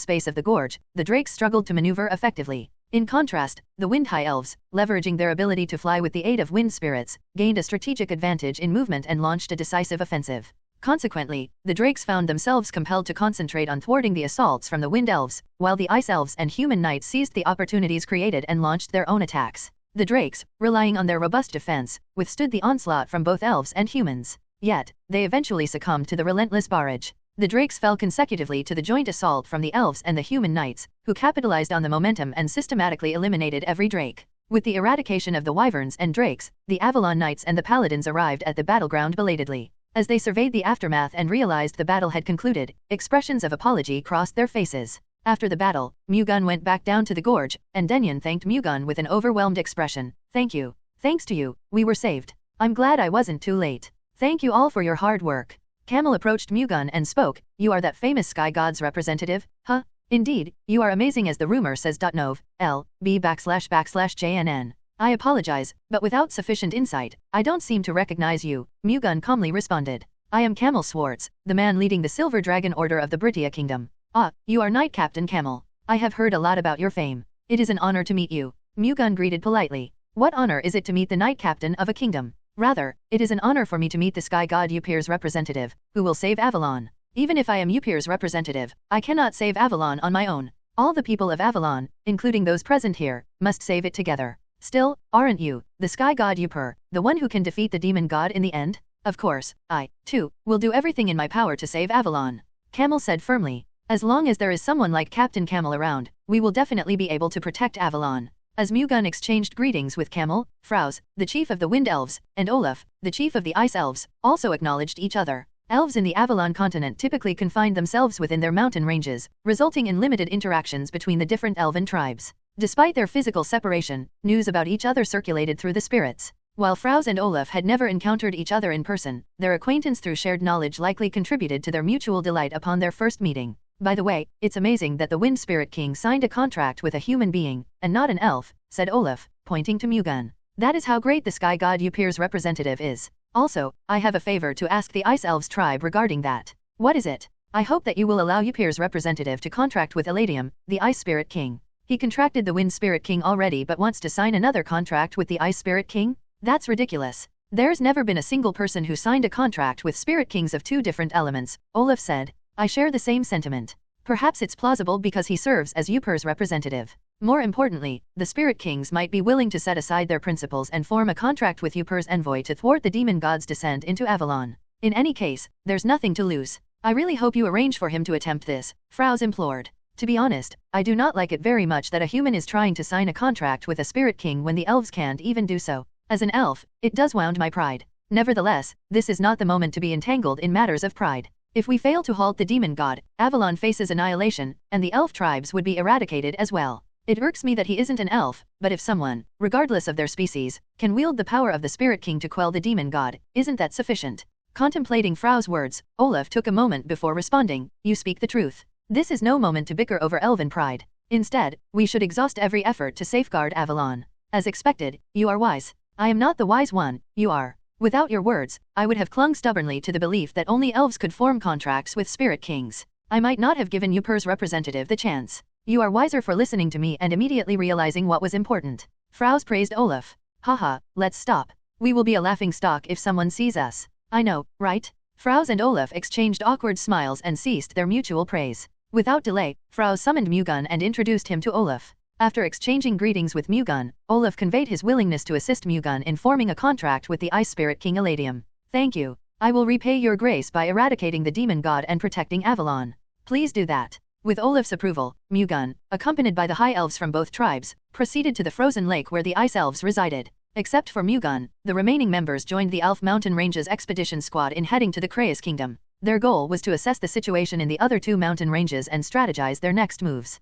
space of the gorge, the drakes struggled to maneuver effectively. In contrast, the Wind High Elves, leveraging their ability to fly with the aid of wind spirits, gained a strategic advantage in movement and launched a decisive offensive. Consequently, the drakes found themselves compelled to concentrate on thwarting the assaults from the Wind Elves, while the Ice Elves and Human Knights seized the opportunities created and launched their own attacks. The drakes, relying on their robust defense, withstood the onslaught from both elves and humans. Yet, they eventually succumbed to the relentless barrage. The drakes fell consecutively to the joint assault from the elves and the human knights, who capitalized on the momentum and systematically eliminated every drake. With the eradication of the wyverns and drakes, the Avalon Knights and the paladins arrived at the battleground belatedly. As they surveyed the aftermath and realized the battle had concluded, expressions of apology crossed their faces. After the battle, Mu-Gun went back down to the gorge, and Denyon thanked Mu-Gun with an overwhelmed expression. "Thank you. Thanks to you, we were saved. I'm glad I wasn't too late. Thank you all for your hard work." Camel approached Mu-Gun and spoke. "You are that famous sky god's representative, huh? Indeed, you are amazing as the rumor says. Nov. L.B//JNN. I apologize, but without sufficient insight, I don't seem to recognize you," Mu-Gun calmly responded. "I am Camel Swartz, the man leading the Silver Dragon Order of the Britia Kingdom." "Ah, you are Knight Captain Camel. I have heard a lot about your fame. It is an honor to meet you," Mu-Gun greeted politely. "What honor is it to meet the Knight Captain of a kingdom? Rather, it is an honor for me to meet the Sky God Upir's representative, who will save Avalon. Even if I am Upir's representative, I cannot save Avalon on my own. All the people of Avalon, including those present here, must save it together. Still, aren't you, the Sky God Upir, the one who can defeat the demon god in the end? Of course, I, too, will do everything in my power to save Avalon," Camel said firmly. "As long as there is someone like Captain Camel around, we will definitely be able to protect Avalon." As Mu-Gun exchanged greetings with Camel, Frows, the chief of the Wind Elves, and Olaf, the chief of the Ice Elves, also acknowledged each other. Elves in the Avalon continent typically confined themselves within their mountain ranges, resulting in limited interactions between the different elven tribes. Despite their physical separation, news about each other circulated through the spirits. While Frows and Olaf had never encountered each other in person, their acquaintance through shared knowledge likely contributed to their mutual delight upon their first meeting. "By the way, it's amazing that the Wind Spirit King signed a contract with a human being, and not an elf," said Olaf, pointing to Mu-Gun. "That is how great the Sky God Upir's representative is. Also, I have a favor to ask the Ice Elves tribe regarding that." "What is it?" "I hope that you will allow Upir's representative to contract with Eladium, the Ice Spirit King. He contracted the Wind Spirit King already but wants to sign another contract with the Ice Spirit King? That's ridiculous. There's never been a single person who signed a contract with Spirit Kings of two different elements," Olaf said. "I share the same sentiment. Perhaps it's plausible because he serves as Upir's representative. More importantly, the Spirit Kings might be willing to set aside their principles and form a contract with Upir's envoy to thwart the demon god's descent into Avalon. In any case, there's nothing to lose. I really hope you arrange for him to attempt this," Frows implored. "To be honest, I do not like it very much that a human is trying to sign a contract with a Spirit King when the elves can't even do so. As an elf, it does wound my pride. Nevertheless, this is not the moment to be entangled in matters of pride. If we fail to halt the demon god, Avalon faces annihilation, and the elf tribes would be eradicated as well. It irks me that he isn't an elf, but if someone, regardless of their species, can wield the power of the Spirit King to quell the demon god, isn't that sufficient?" Contemplating Frau's words, Olaf took a moment before responding. "You speak the truth. This is no moment to bicker over elven pride. Instead, we should exhaust every effort to safeguard Avalon. As expected, you are wise. I am not the wise one, you are. Without your words, I would have clung stubbornly to the belief that only elves could form contracts with Spirit Kings. I might not have given Upir's representative the chance. You are wiser for listening to me and immediately realizing what was important." Frows praised Olaf. "Haha, let's stop. We will be a laughing stock if someone sees us. I know, right?" Frows and Olaf exchanged awkward smiles and ceased their mutual praise. Without delay, Frows summoned Mu-Gun and introduced him to Olaf. After exchanging greetings with Mu-Gun, Olaf conveyed his willingness to assist Mu-Gun in forming a contract with the Ice Spirit King Eladium. "Thank you. I will repay your grace by eradicating the demon god and protecting Avalon." "Please do that." With Olaf's approval, Mu-Gun, accompanied by the High Elves from both tribes, proceeded to the frozen lake where the Ice Elves resided. Except for Mu-Gun, the remaining members joined the Elf Mountain Ranges expedition squad in heading to the Krayas Kingdom. Their goal was to assess the situation in the other two mountain ranges and strategize their next moves.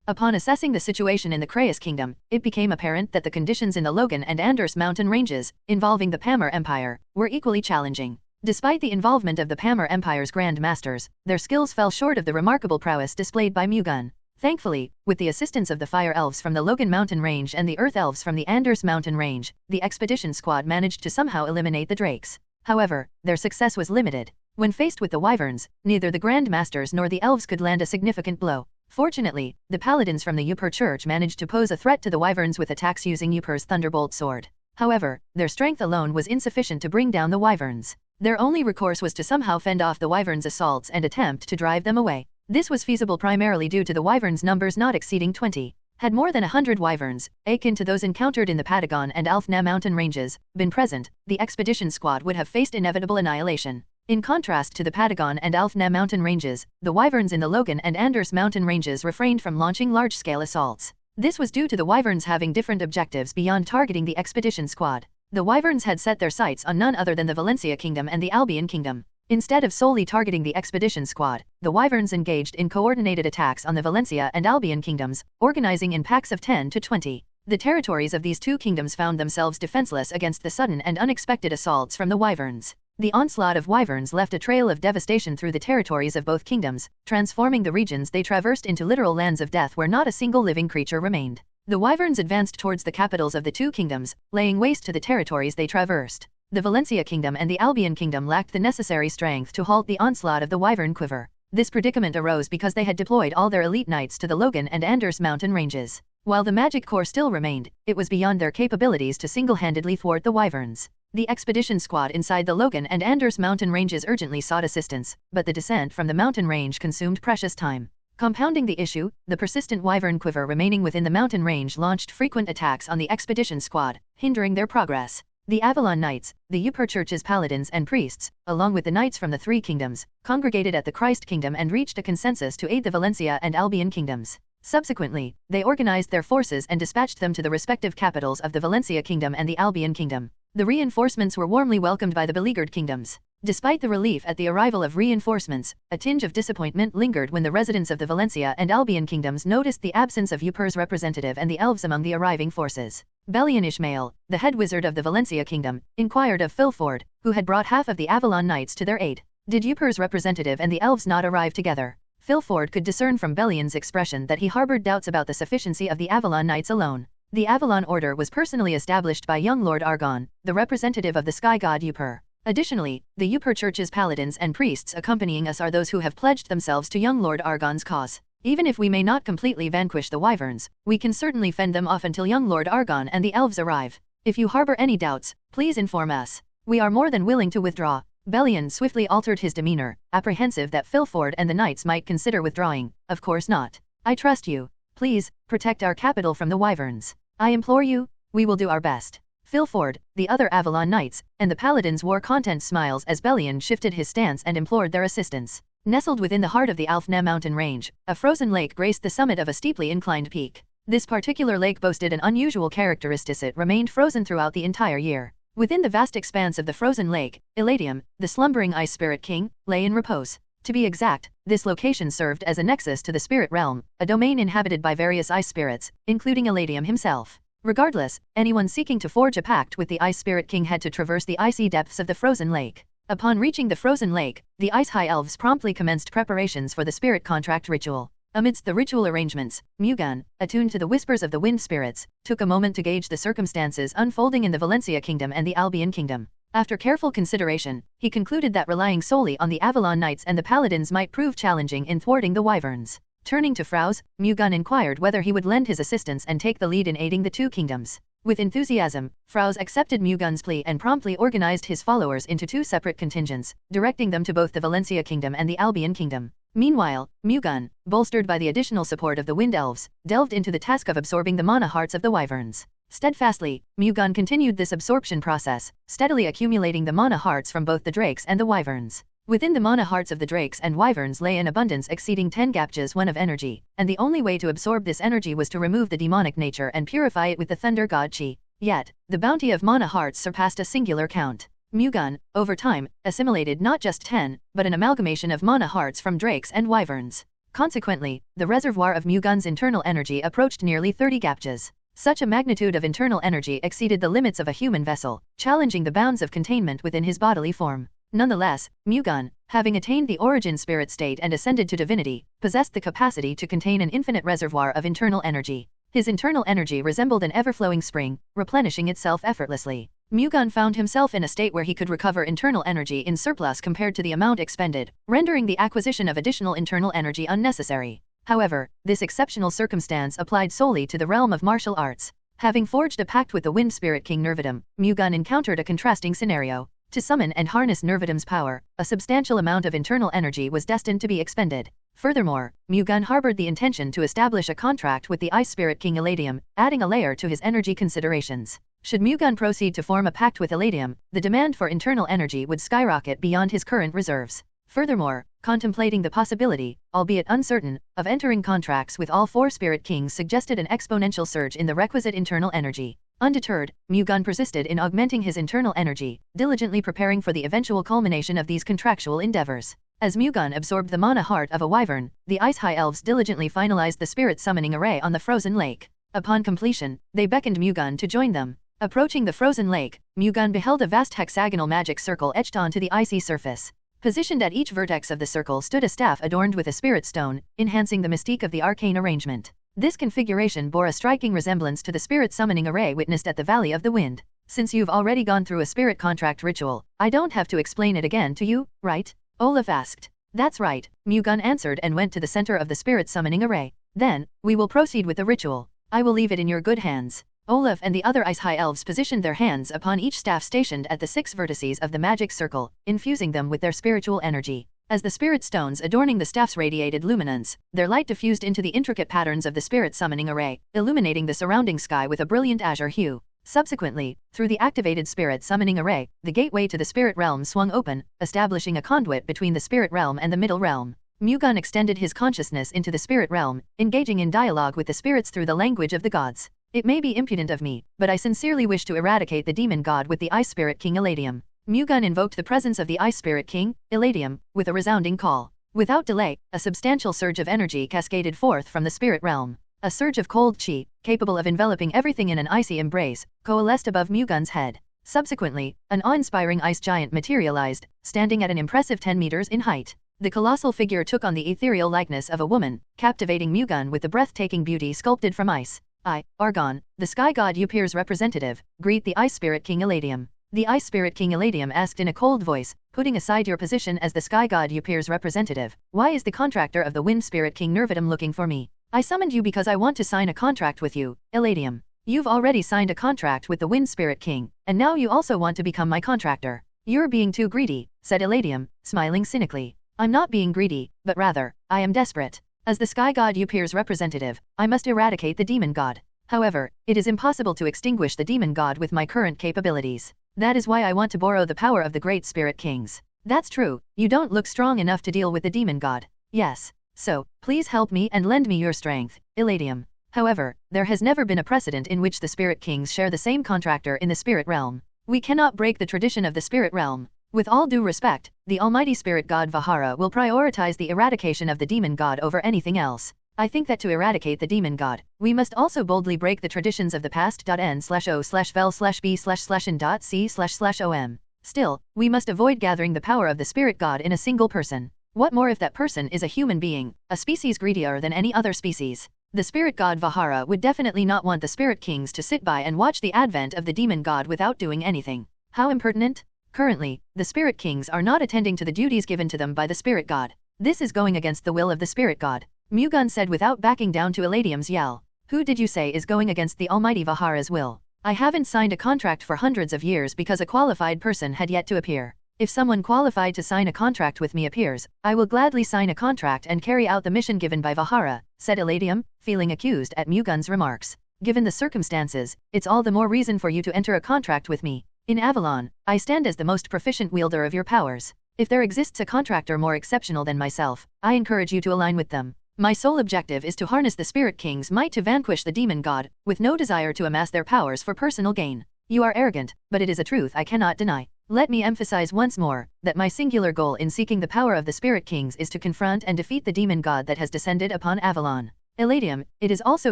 Upon assessing the situation in the Krayas Kingdom, it became apparent that the conditions in the Logan and Anders mountain ranges, involving the Pamir Empire, were equally challenging. Despite the involvement of the Pamir Empire's Grand Masters, their skills fell short of the remarkable prowess displayed by Mu-Gun. Thankfully, with the assistance of the Fire Elves from the Logan Mountain Range and the Earth Elves from the Anders Mountain Range, the expedition squad managed to somehow eliminate the Drakes. However, their success was limited. When faced with the wyverns, neither the Grand Masters nor the elves could land a significant blow. Fortunately, the paladins from the Upper Church managed to pose a threat to the wyverns with attacks using Upper's Thunderbolt sword. However, their strength alone was insufficient to bring down the wyverns. Their only recourse was to somehow fend off the wyverns' assaults and attempt to drive them away. This was feasible primarily due to the wyverns' numbers not exceeding 20. Had more than 100 wyverns, akin to those encountered in the Patagon and Alfna mountain ranges, been present, the expedition squad would have faced inevitable annihilation. In contrast to the Patagon and Alfna mountain ranges, the wyverns in the Logan and Anders mountain ranges refrained from launching large-scale assaults. This was due to the wyverns having different objectives beyond targeting the expedition squad. The wyverns had set their sights on none other than the Valencia Kingdom and the Albion Kingdom. Instead of solely targeting the expedition squad, the wyverns engaged in coordinated attacks on the Valencia and Albion kingdoms, organizing in packs of 10 to 20. The territories of these two kingdoms found themselves defenseless against the sudden and unexpected assaults from the wyverns. The onslaught of wyverns left a trail of devastation through the territories of both kingdoms, transforming the regions they traversed into literal lands of death where not a single living creature remained. The wyverns advanced towards the capitals of the two kingdoms, laying waste to the territories they traversed. The Valencia Kingdom and the Albion Kingdom lacked the necessary strength to halt the onslaught of the wyvern quiver. This predicament arose because they had deployed all their elite knights to the Logan and Anders mountain ranges. While the magic core still remained, it was beyond their capabilities to single-handedly thwart the wyverns. The expedition squad inside the Logan and Anders mountain ranges urgently sought assistance, but the descent from the mountain range consumed precious time. Compounding the issue, the persistent wyvern quiver remaining within the mountain range launched frequent attacks on the expedition squad, hindering their progress. The Avalon Knights, the Upper Church's paladins and priests, along with the knights from the three kingdoms, congregated at the Christ Kingdom and reached a consensus to aid the Valencia and Albion kingdoms. Subsequently, they organized their forces and dispatched them to the respective capitals of the Valencia Kingdom and the Albion Kingdom. The reinforcements were warmly welcomed by the beleaguered kingdoms. Despite the relief at the arrival of reinforcements, a tinge of disappointment lingered when the residents of the Valencia and Albion kingdoms noticed the absence of Upper's representative and the elves among the arriving forces. Belian Ishmael, the head wizard of the Valencia Kingdom, inquired of Philford, who had brought half of the Avalon Knights to their aid. Did Upper's representative and the elves not arrive together? Philford could discern from Belian's expression that he harbored doubts about the sufficiency of the Avalon Knights alone. The Avalon Order was personally established by young Lord Argon, the representative of the sky god Upper. Additionally, the Upper Church's paladins and priests accompanying us are those who have pledged themselves to young Lord Argon's cause. Even if we may not completely vanquish the wyverns, we can certainly fend them off until young Lord Argon and the elves arrive. If you harbor any doubts, please inform us. We are more than willing to withdraw. Belian swiftly altered his demeanor, apprehensive that Philford and the knights might consider withdrawing. Of course not. I trust you. Please, protect our capital from the wyverns. I implore you, we will do our best. Philford, the other Avalon Knights, and the paladins wore content smiles as Belian shifted his stance and implored their assistance. Nestled within the heart of the Alfna mountain range, a frozen lake graced the summit of a steeply inclined peak. This particular lake boasted an unusual characteristic: it remained frozen throughout the entire year. Within the vast expanse of the frozen lake, Eladium, the slumbering ice spirit king, lay in repose. To be exact, this location served as a nexus to the spirit realm, a domain inhabited by various ice spirits, including Eladium himself. Regardless, anyone seeking to forge a pact with the Ice Spirit King had to traverse the icy depths of the frozen lake. Upon reaching the frozen lake, the Ice High Elves promptly commenced preparations for the spirit contract ritual. Amidst the ritual arrangements, Mu-Gun, attuned to the whispers of the wind spirits, took a moment to gauge the circumstances unfolding in the Valencia Kingdom and the Albion Kingdom. After careful consideration, he concluded that relying solely on the Avalon Knights and the Paladins might prove challenging in thwarting the wyverns. Turning to Frouz, Mu-Gun inquired whether he would lend his assistance and take the lead in aiding the two kingdoms. With enthusiasm, Frouz accepted Mu-Gun's plea and promptly organized his followers into two separate contingents, directing them to both the Valencia Kingdom and the Albion Kingdom. Meanwhile, Mu-Gun, bolstered by the additional support of the Wind Elves, delved into the task of absorbing the mana hearts of the wyverns. Steadfastly, Mu-Gun continued this absorption process, steadily accumulating the mana hearts from both the drakes and the wyverns. Within the mana hearts of the drakes and wyverns lay an abundance exceeding 10 gapjas one of energy, and the only way to absorb this energy was to remove the demonic nature and purify it with the thunder god chi. Yet, the bounty of mana hearts surpassed a singular count. Mu-Gun, over time, assimilated not just 10, but an amalgamation of mana hearts from drakes and wyverns. Consequently, the reservoir of Mu-Gun's internal energy approached nearly 30 gapjas. Such a magnitude of internal energy exceeded the limits of a human vessel, challenging the bounds of containment within his bodily form. Nonetheless, Mu-Gun, having attained the origin spirit state and ascended to divinity, possessed the capacity to contain an infinite reservoir of internal energy. His internal energy resembled an ever-flowing spring, replenishing itself effortlessly. Mu-Gun found himself in a state where he could recover internal energy in surplus compared to the amount expended, rendering the acquisition of additional internal energy unnecessary. However, this exceptional circumstance applied solely to the realm of martial arts. Having forged a pact with the Wind Spirit King Nervidum, Mu-Gun encountered a contrasting scenario. To summon and harness Nervidum's power, a substantial amount of internal energy was destined to be expended. Furthermore, Mu-Gun harbored the intention to establish a contract with the Ice Spirit King Eladium, adding a layer to his energy considerations. Should Mu-Gun proceed to form a pact with Eladium, the demand for internal energy would skyrocket beyond his current reserves. Furthermore, contemplating the possibility, albeit uncertain, of entering contracts with all 4 Spirit Kings suggested an exponential surge in the requisite internal energy. Undeterred, Mu-Gun persisted in augmenting his internal energy, diligently preparing for the eventual culmination of these contractual endeavors. As Mu-Gun absorbed the mana heart of a wyvern, the Ice High Elves diligently finalized the spirit summoning array on the frozen lake. Upon completion, they beckoned Mu-Gun to join them. Approaching the frozen lake, Mu-Gun beheld a vast hexagonal magic circle etched onto the icy surface. Positioned at each vertex of the circle stood a staff adorned with a spirit stone, enhancing the mystique of the arcane arrangement. This configuration bore a striking resemblance to the spirit summoning array witnessed at the Valley of the Wind. Since you've already gone through a spirit contract ritual, I don't have to explain it again to you, right? Olaf asked. That's right, Mu-Gun answered and went to the center of the spirit summoning array. Then, we will proceed with the ritual. I will leave it in your good hands. Olaf and the other Ice High Elves positioned their hands upon each staff stationed at the 6 vertices of the magic circle, infusing them with their spiritual energy. As the spirit stones adorning the staffs radiated luminance, their light diffused into the intricate patterns of the spirit summoning array, illuminating the surrounding sky with a brilliant azure hue. Subsequently, through the activated spirit summoning array, the gateway to the spirit realm swung open, establishing a conduit between the spirit realm and the middle realm. Mu-Gun extended his consciousness into the spirit realm, engaging in dialogue with the spirits through the language of the gods. It may be impudent of me, but I sincerely wish to eradicate the demon god with the Ice Spirit King Eladium. Mu-Gun invoked the presence of the Ice Spirit King, Eladium, with a resounding call. Without delay, a substantial surge of energy cascaded forth from the spirit realm. A surge of cold chi, capable of enveloping everything in an icy embrace, coalesced above Mu-Gun's head. Subsequently, an awe-inspiring ice giant materialized, standing at an impressive 10 meters in height. The colossal figure took on the ethereal likeness of a woman, captivating Mu-Gun with the breathtaking beauty sculpted from ice. I, Argon, the Sky God Yupir's representative, greet the Ice Spirit King Eladium. The Ice Spirit King Eladium asked in a cold voice, putting aside your position as the Sky God Yupir's representative, why is the contractor of the Wind Spirit King Nervidum looking for me? I summoned you because I want to sign a contract with you, Eladium. You've already signed a contract with the Wind Spirit King, and now you also want to become my contractor. You're being too greedy, said Eladium, smiling cynically. I'm not being greedy, but rather, I am desperate. As the Sky God Yupir's representative, I must eradicate the demon god. However, it is impossible to extinguish the demon god with my current capabilities. That is why I want to borrow the power of the great spirit kings. That's true, you don't look strong enough to deal with the demon god. Yes. So, please help me and lend me your strength, Eladium. However, there has never been a precedent in which the spirit kings share the same contractor in the spirit realm. We cannot break the tradition of the spirit realm. With all due respect, the almighty spirit god Vahara will prioritize the eradication of the demon god over anything else. I think that to eradicate the demon god, we must also boldly break the traditions of the past. N/O/vel/B//n.C//om. Still, we must avoid gathering the power of the spirit god in a single person. What more if that person is a human being, a species greedier than any other species? The spirit god Vahara would definitely not want the spirit kings to sit by and watch the advent of the demon god without doing anything. How impertinent? Currently, the spirit kings are not attending to the duties given to them by the spirit god. This is going against the will of the spirit god. Mu-Gun said without backing down to Eladium's yell. Who did you say is going against the almighty Vahara's will? I haven't signed a contract for hundreds of years because a qualified person had yet to appear. If someone qualified to sign a contract with me appears, I will gladly sign a contract and carry out the mission given by Vahara, said Eladium, feeling accused at Mu-Gun's remarks. Given the circumstances, it's all the more reason for you to enter a contract with me. In Avalon, I stand as the most proficient wielder of your powers. If there exists a contractor more exceptional than myself, I encourage you to align with them. My sole objective is to harness the Spirit King's might to vanquish the demon god, with no desire to amass their powers for personal gain. You are arrogant, but it is a truth I cannot deny. Let me emphasize once more, that my singular goal in seeking the power of the Spirit Kings is to confront and defeat the demon god that has descended upon Avalon. Eladium, it is also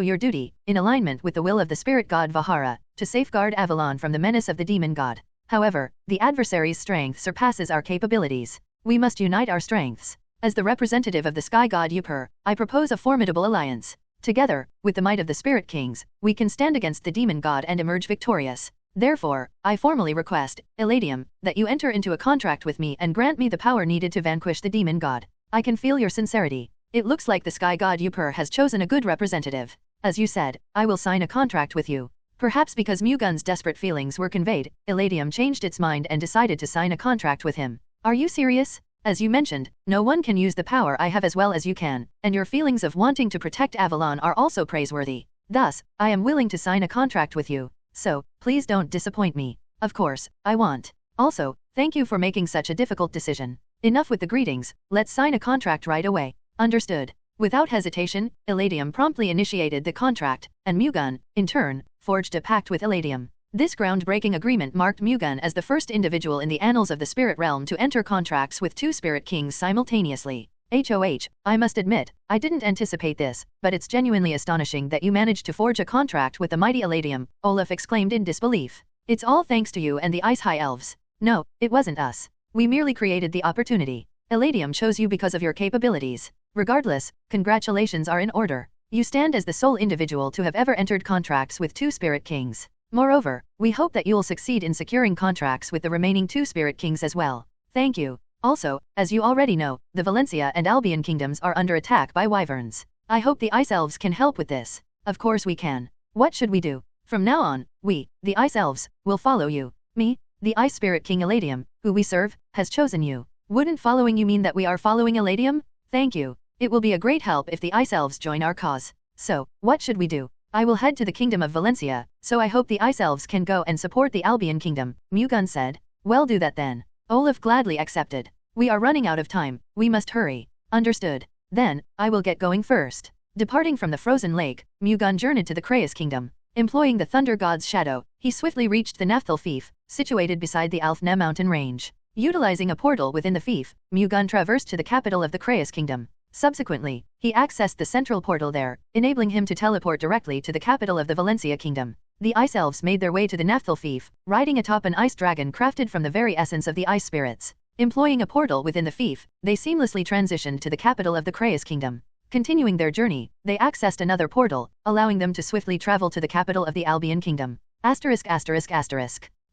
your duty, in alignment with the will of the spirit god Vahara, to safeguard Avalon from the menace of the demon god. However, the adversary's strength surpasses our capabilities. We must unite our strengths. As the representative of the sky god Yupir, I propose a formidable alliance. Together, with the might of the spirit kings, we can stand against the demon god and emerge victorious. Therefore, I formally request, Eladium, that you enter into a contract with me and grant me the power needed to vanquish the demon god. I can feel your sincerity. It looks like the sky god Upur has chosen a good representative. As you said, I will sign a contract with you. Perhaps because Mu-Gun's desperate feelings were conveyed, Eladium changed its mind and decided to sign a contract with him. Are you serious? As you mentioned, no one can use the power I have as well as you can, and your feelings of wanting to protect Avalon are also praiseworthy. Thus, I am willing to sign a contract with you. So, please don't disappoint me. Of course, I won't. Also, thank you for making such a difficult decision. Enough with the greetings, let's sign a contract right away. Understood. Without hesitation, Eladium promptly initiated the contract, and Mu-Gun, in turn, forged a pact with Eladium. This groundbreaking agreement marked Mu-Gun as the first individual in the annals of the spirit realm to enter contracts with two spirit kings simultaneously. HOH, I must admit, I didn't anticipate this, but it's genuinely astonishing that you managed to forge a contract with the mighty Eladium, Olaf exclaimed in disbelief. It's all thanks to you and the Ice High Elves. No, it wasn't us. We merely created the opportunity. Eladium chose you because of your capabilities. Regardless, congratulations are in order. You stand as the sole individual to have ever entered contracts with two spirit kings. Moreover, we hope that you'll succeed in securing contracts with the remaining two spirit kings as well. Thank you. Also, as you already know, the Valencia and Albion kingdoms are under attack by wyverns. I hope the Ice Elves can help with this. Of course we can. What should we do? From now on, we, the Ice Elves, will follow you. Me, the Ice Spirit King Eladium, who we serve, has chosen you. Wouldn't following you mean that we are following Eladium? Thank you. It will be a great help if the Ice Elves join our cause. So, what should we do? I will head to the Kingdom of Valencia, so I hope the Ice Elves can go and support the Albion Kingdom, Mu-Gun said. Well, do that then. Olaf gladly accepted. We are running out of time, we must hurry. Understood. Then, I will get going first. Departing from the frozen lake, Mu-Gun journeyed to the Kraus Kingdom. Employing the Thunder God's shadow, he swiftly reached the Naphthal Fief, situated beside the Alfne mountain range. Utilizing a portal within the fief, Mu-Gun traversed to the capital of the Kraus Kingdom. Subsequently, he accessed the central portal there, enabling him to teleport directly to the capital of the Valencia Kingdom. The Ice Elves made their way to the Naphthal Fief, riding atop an ice dragon crafted from the very essence of the ice spirits. Employing a portal within the fief, they seamlessly transitioned to the capital of the Kraus Kingdom. Continuing their journey, they accessed another portal, allowing them to swiftly travel to the capital of the Albion Kingdom.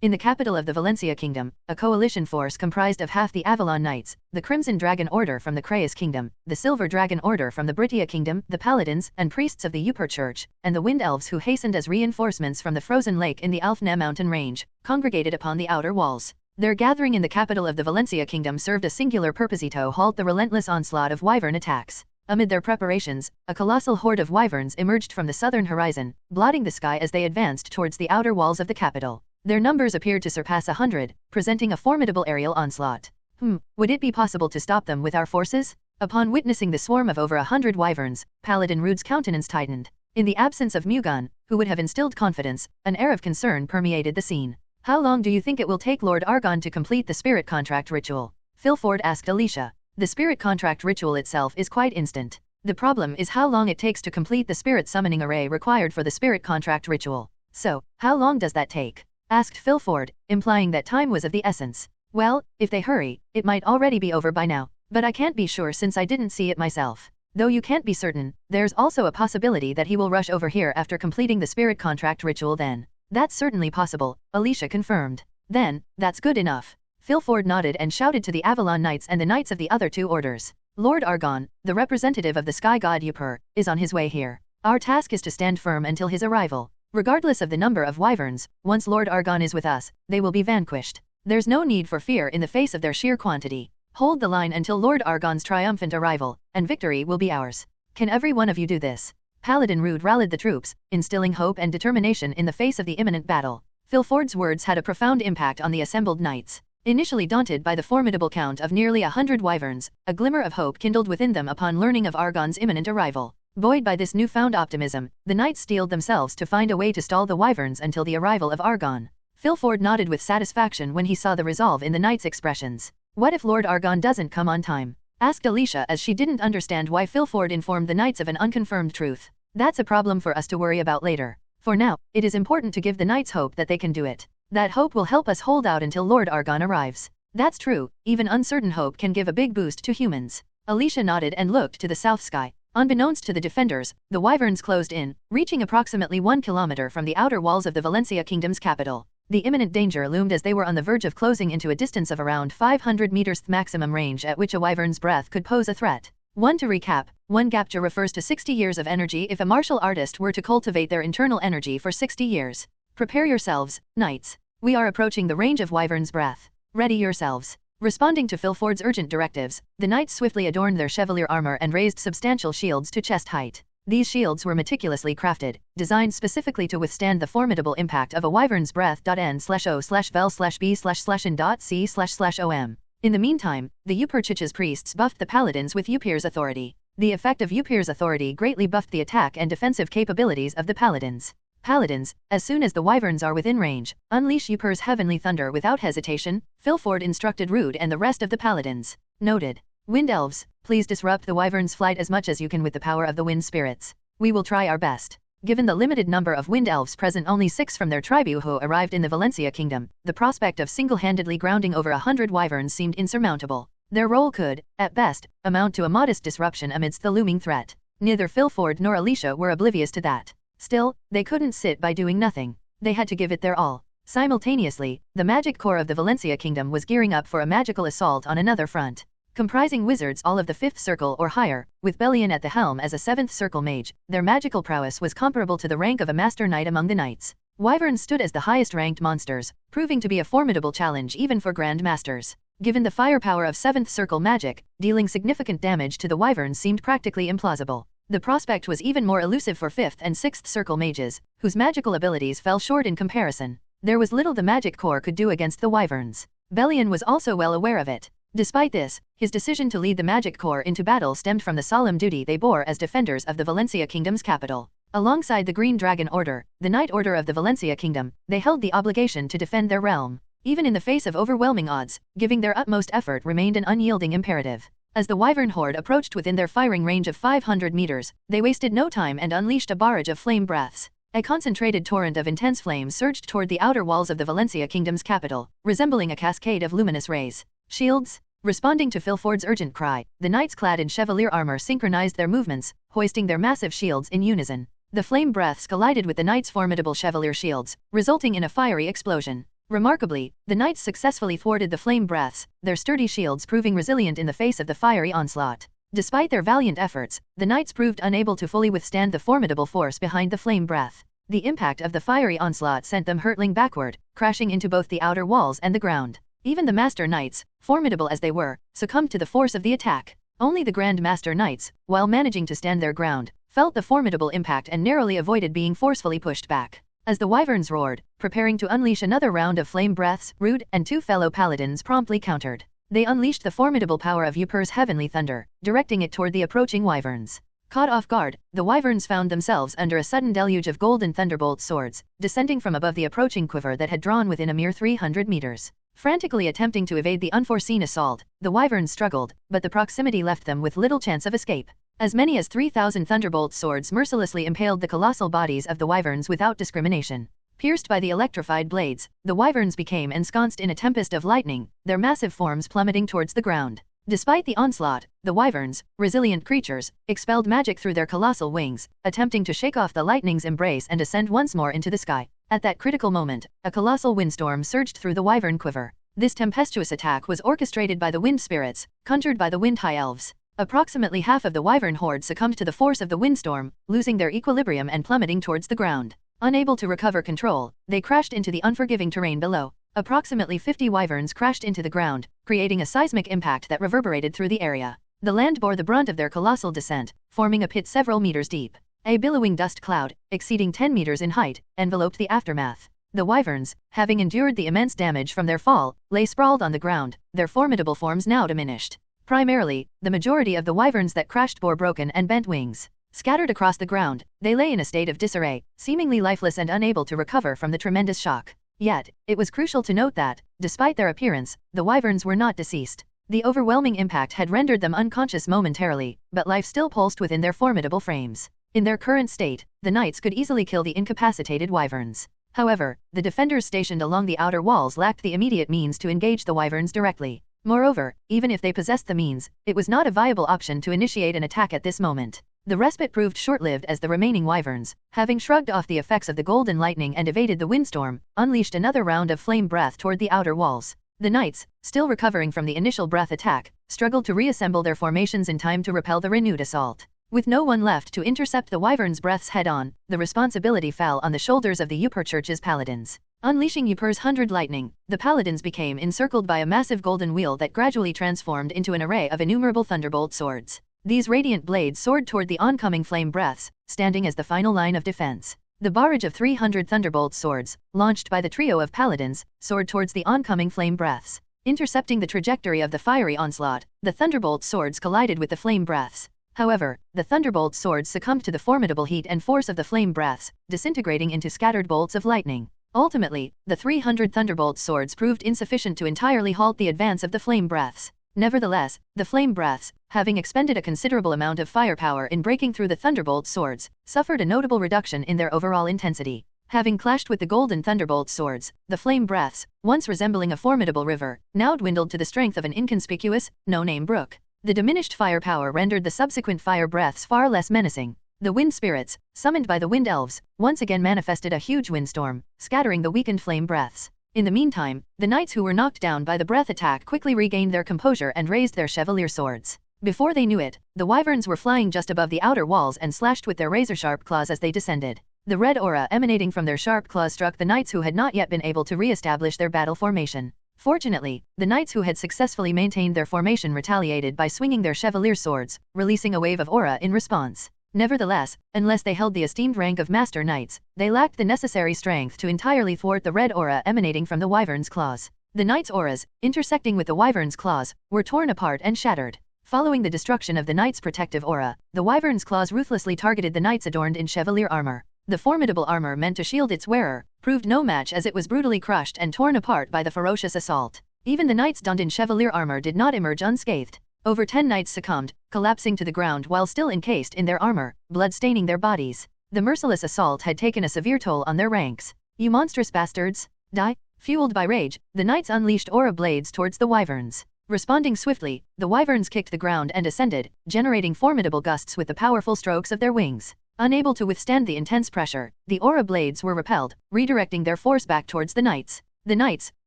In the capital of the Valencia Kingdom, a coalition force comprised of half the Avalon Knights, the Crimson Dragon Order from the Kraus Kingdom, the Silver Dragon Order from the Brittia Kingdom, the Paladins and priests of the Upur Church, and the Wind Elves who hastened as reinforcements from the frozen lake in the Alfne mountain range, congregated upon the outer walls. Their gathering in the capital of the Valencia Kingdom served a singular purpose: to halt the relentless onslaught of wyvern attacks. Amid their preparations, a colossal horde of wyverns emerged from the southern horizon, blotting the sky as they advanced towards the outer walls of the capital. Their numbers appeared to surpass 100, presenting a formidable aerial onslaught. Would it be possible to stop them with our forces? Upon witnessing the swarm of over 100 wyverns, Paladin Rude's countenance tightened. In the absence of Mu-Gun, who would have instilled confidence, an air of concern permeated the scene. How long do you think it will take Lord Argon to complete the spirit contract ritual? Philford asked Alicia. The spirit contract ritual itself is quite instant. The problem is how long it takes to complete the spirit summoning array required for the spirit contract ritual. So, how long does that take? Asked Philford, implying that time was of the essence. Well, if they hurry, it might already be over by now. But I can't be sure since I didn't see it myself. Though you can't be certain, there's also a possibility that he will rush over here after completing the spirit contract ritual then. That's certainly possible, Alicia confirmed. Then, that's good enough. Philford nodded and shouted to the Avalon Knights and the Knights of the other two orders. Lord Argon, the representative of the Sky God Upur, is on his way here. Our task is to stand firm until his arrival. Regardless of the number of wyverns, once Lord Argon is with us, they will be vanquished. There's no need for fear in the face of their sheer quantity. Hold the line until Lord Argon's triumphant arrival, and victory will be ours. Can every one of you do this? Paladin Rude rallied the troops, instilling hope and determination in the face of the imminent battle. Philford's words had a profound impact on the assembled knights. Initially daunted by the formidable count of nearly 100 wyverns, a glimmer of hope kindled within them upon learning of Argon's imminent arrival. Buoyed by this newfound optimism, the knights steeled themselves to find a way to stall the wyverns until the arrival of Argon. Philford nodded with satisfaction when he saw the resolve in the knights' expressions. What if Lord Argon doesn't come on time? Asked Alicia as she didn't understand why Philford informed the knights of an unconfirmed truth. That's a problem for us to worry about later. For now, it is important to give the knights hope that they can do it. That hope will help us hold out until Lord Argon arrives. That's true, even uncertain hope can give a big boost to humans. Alicia nodded and looked to the south sky. Unbeknownst to the defenders, the wyverns closed in, reaching approximately 1 kilometer from the outer walls of the Valencia Kingdom's capital. The imminent danger loomed as they were on the verge of closing into a distance of around 500 meters, the maximum range at which a wyvern's breath could pose a threat. 1. To recap, 1 Gapja refers to 60 years of energy if a martial artist were to cultivate their internal energy for 60 years. Prepare yourselves, knights. We are approaching the range of wyvern's breath. Ready yourselves. Responding to Philford's urgent directives, the knights swiftly adorned their chevalier armor and raised substantial shields to chest height. These shields were meticulously crafted, designed specifically to withstand the formidable impact of a wyvern's breath. N/O/vel/B/in.C//OM. In the meantime, the Upirchich's priests buffed the paladins with Upir's authority. The effect of Upir's authority greatly buffed the attack and defensive capabilities of the paladins. Paladins, as soon as the wyverns are within range, unleash Upir's heavenly thunder without hesitation, Philford instructed Rude and the rest of the paladins. Noted. Wind elves, please disrupt the wyvern's flight as much as you can with the power of the wind spirits. We will try our best. Given the limited number of wind elves present, only 6 from their tribe who arrived in the Valencia kingdom, the prospect of single-handedly grounding over 100 wyverns seemed insurmountable. Their role could, at best, amount to a modest disruption amidst the looming threat. Neither Philford nor Alicia were oblivious to that. Still, they couldn't sit by doing nothing. They had to give it their all. Simultaneously, the magic core of the Valencia kingdom was gearing up for a magical assault on another front. Comprising wizards all of the 5th circle or higher, with Belian at the helm as a 7th circle mage, their magical prowess was comparable to the rank of a master knight among the knights. Wyverns stood as the highest-ranked monsters, proving to be a formidable challenge even for grand masters. Given the firepower of 7th circle magic, dealing significant damage to the wyverns seemed practically implausible. The prospect was even more elusive for 5th and 6th circle mages, whose magical abilities fell short in comparison. There was little the magic core could do against the wyverns. Belian was also well aware of it. Despite this, his decision to lead the magic corps into battle stemmed from the solemn duty they bore as defenders of the Valencia kingdom's capital. Alongside the Green Dragon Order, the Knight Order of the Valencia kingdom, they held the obligation to defend their realm. Even in the face of overwhelming odds, giving their utmost effort remained an unyielding imperative. As the wyvern horde approached within their firing range of 500 meters, they wasted no time and unleashed a barrage of flame breaths. A concentrated torrent of intense flames surged toward the outer walls of the Valencia kingdom's capital, resembling a cascade of luminous rays. Shields? Responding to Philford's urgent cry, the knights clad in chevalier armor synchronized their movements, hoisting their massive shields in unison. The flame breaths collided with the knights' formidable chevalier shields, resulting in a fiery explosion. Remarkably, the knights successfully thwarted the flame breaths, their sturdy shields proving resilient in the face of the fiery onslaught. Despite their valiant efforts, the knights proved unable to fully withstand the formidable force behind the flame breath. The impact of the fiery onslaught sent them hurtling backward, crashing into both the outer walls and the ground. Even the Master Knights, formidable as they were, succumbed to the force of the attack. Only the Grand Master Knights, while managing to stand their ground, felt the formidable impact and narrowly avoided being forcefully pushed back. As the wyverns roared, preparing to unleash another round of flame breaths, Rude and 2 fellow paladins promptly countered. They unleashed the formidable power of Upir's heavenly thunder, directing it toward the approaching wyverns. Caught off guard, the wyverns found themselves under a sudden deluge of golden thunderbolt swords, descending from above the approaching quiver that had drawn within a mere 300 meters. Frantically attempting to evade the unforeseen assault, the wyverns struggled, but the proximity left them with little chance of escape. As many as 3,000 thunderbolt swords mercilessly impaled the colossal bodies of the wyverns without discrimination. Pierced by the electrified blades, the wyverns became ensconced in a tempest of lightning, their massive forms plummeting towards the ground. Despite the onslaught, the wyverns, resilient creatures, expelled magic through their colossal wings, attempting to shake off the lightning's embrace and ascend once more into the sky. At that critical moment, a colossal windstorm surged through the wyvern quiver. This tempestuous attack was orchestrated by the wind spirits, conjured by the wind high elves. Approximately half of the wyvern horde succumbed to the force of the windstorm, losing their equilibrium and plummeting towards the ground. Unable to recover control, they crashed into the unforgiving terrain below. Approximately 50 wyverns crashed into the ground, creating a seismic impact that reverberated through the area. The land bore the brunt of their colossal descent, forming a pit several meters deep. A billowing dust cloud, exceeding 10 meters in height, enveloped the aftermath. The wyverns, having endured the immense damage from their fall, lay sprawled on the ground, their formidable forms now diminished. Primarily, the majority of the wyverns that crashed bore broken and bent wings. Scattered across the ground, they lay in a state of disarray, seemingly lifeless and unable to recover from the tremendous shock. Yet, it was crucial to note that, despite their appearance, the wyverns were not deceased. The overwhelming impact had rendered them unconscious momentarily, but life still pulsed within their formidable frames. In their current state, the knights could easily kill the incapacitated wyverns. However, the defenders stationed along the outer walls lacked the immediate means to engage the wyverns directly. Moreover, even if they possessed the means, it was not a viable option to initiate an attack at this moment. The respite proved short-lived as the remaining wyverns, having shrugged off the effects of the golden lightning and evaded the windstorm, unleashed another round of flame breath toward the outer walls. The knights, still recovering from the initial breath attack, struggled to reassemble their formations in time to repel the renewed assault. With no one left to intercept the wyverns' breaths head-on, the responsibility fell on the shoulders of the Yupur Church's paladins. Unleashing Yupur's 100 lightning, the paladins became encircled by a massive golden wheel that gradually transformed into an array of innumerable thunderbolt swords. These radiant blades soared toward the oncoming flame breaths, standing as the final line of defense. The barrage of 300 thunderbolt swords, launched by the trio of paladins, soared towards the oncoming flame breaths. Intercepting the trajectory of the fiery onslaught, the thunderbolt swords collided with the flame breaths. However, the thunderbolt swords succumbed to the formidable heat and force of the flame breaths, disintegrating into scattered bolts of lightning. Ultimately, the 300 thunderbolt swords proved insufficient to entirely halt the advance of the flame breaths. Nevertheless, the flame breaths, having expended a considerable amount of firepower in breaking through the thunderbolt swords, suffered a notable reduction in their overall intensity. Having clashed with the golden thunderbolt swords, the flame breaths, once resembling a formidable river, now dwindled to the strength of an inconspicuous, no-name brook. The diminished firepower rendered the subsequent fire breaths far less menacing. The wind spirits, summoned by the wind elves, once again manifested a huge windstorm, scattering the weakened flame breaths. In the meantime, the knights who were knocked down by the breath attack quickly regained their composure and raised their chevalier swords. Before they knew it, the wyverns were flying just above the outer walls and slashed with their razor-sharp claws as they descended. The red aura emanating from their sharp claws struck the knights who had not yet been able to re-establish their battle formation. Fortunately, the knights who had successfully maintained their formation retaliated by swinging their chevalier swords, releasing a wave of aura in response. Nevertheless, unless they held the esteemed rank of Master Knights, they lacked the necessary strength to entirely thwart the red aura emanating from the wyvern's claws. The knights' auras, intersecting with the wyvern's claws, were torn apart and shattered. Following the destruction of the knight's protective aura, the wyvern's claws ruthlessly targeted the knights adorned in chevalier armor. The formidable armor meant to shield its wearer proved no match as it was brutally crushed and torn apart by the ferocious assault. Even the knights donned in chevalier armor did not emerge unscathed. Over 10 knights succumbed, collapsing to the ground while still encased in their armor, blood staining their bodies. The merciless assault had taken a severe toll on their ranks. "You monstrous bastards! Die!" Fueled by rage, the knights unleashed aura blades towards the wyverns. Responding swiftly, the wyverns kicked the ground and ascended, generating formidable gusts with the powerful strokes of their wings. Unable to withstand the intense pressure, the aura blades were repelled, redirecting their force back towards the knights. The knights,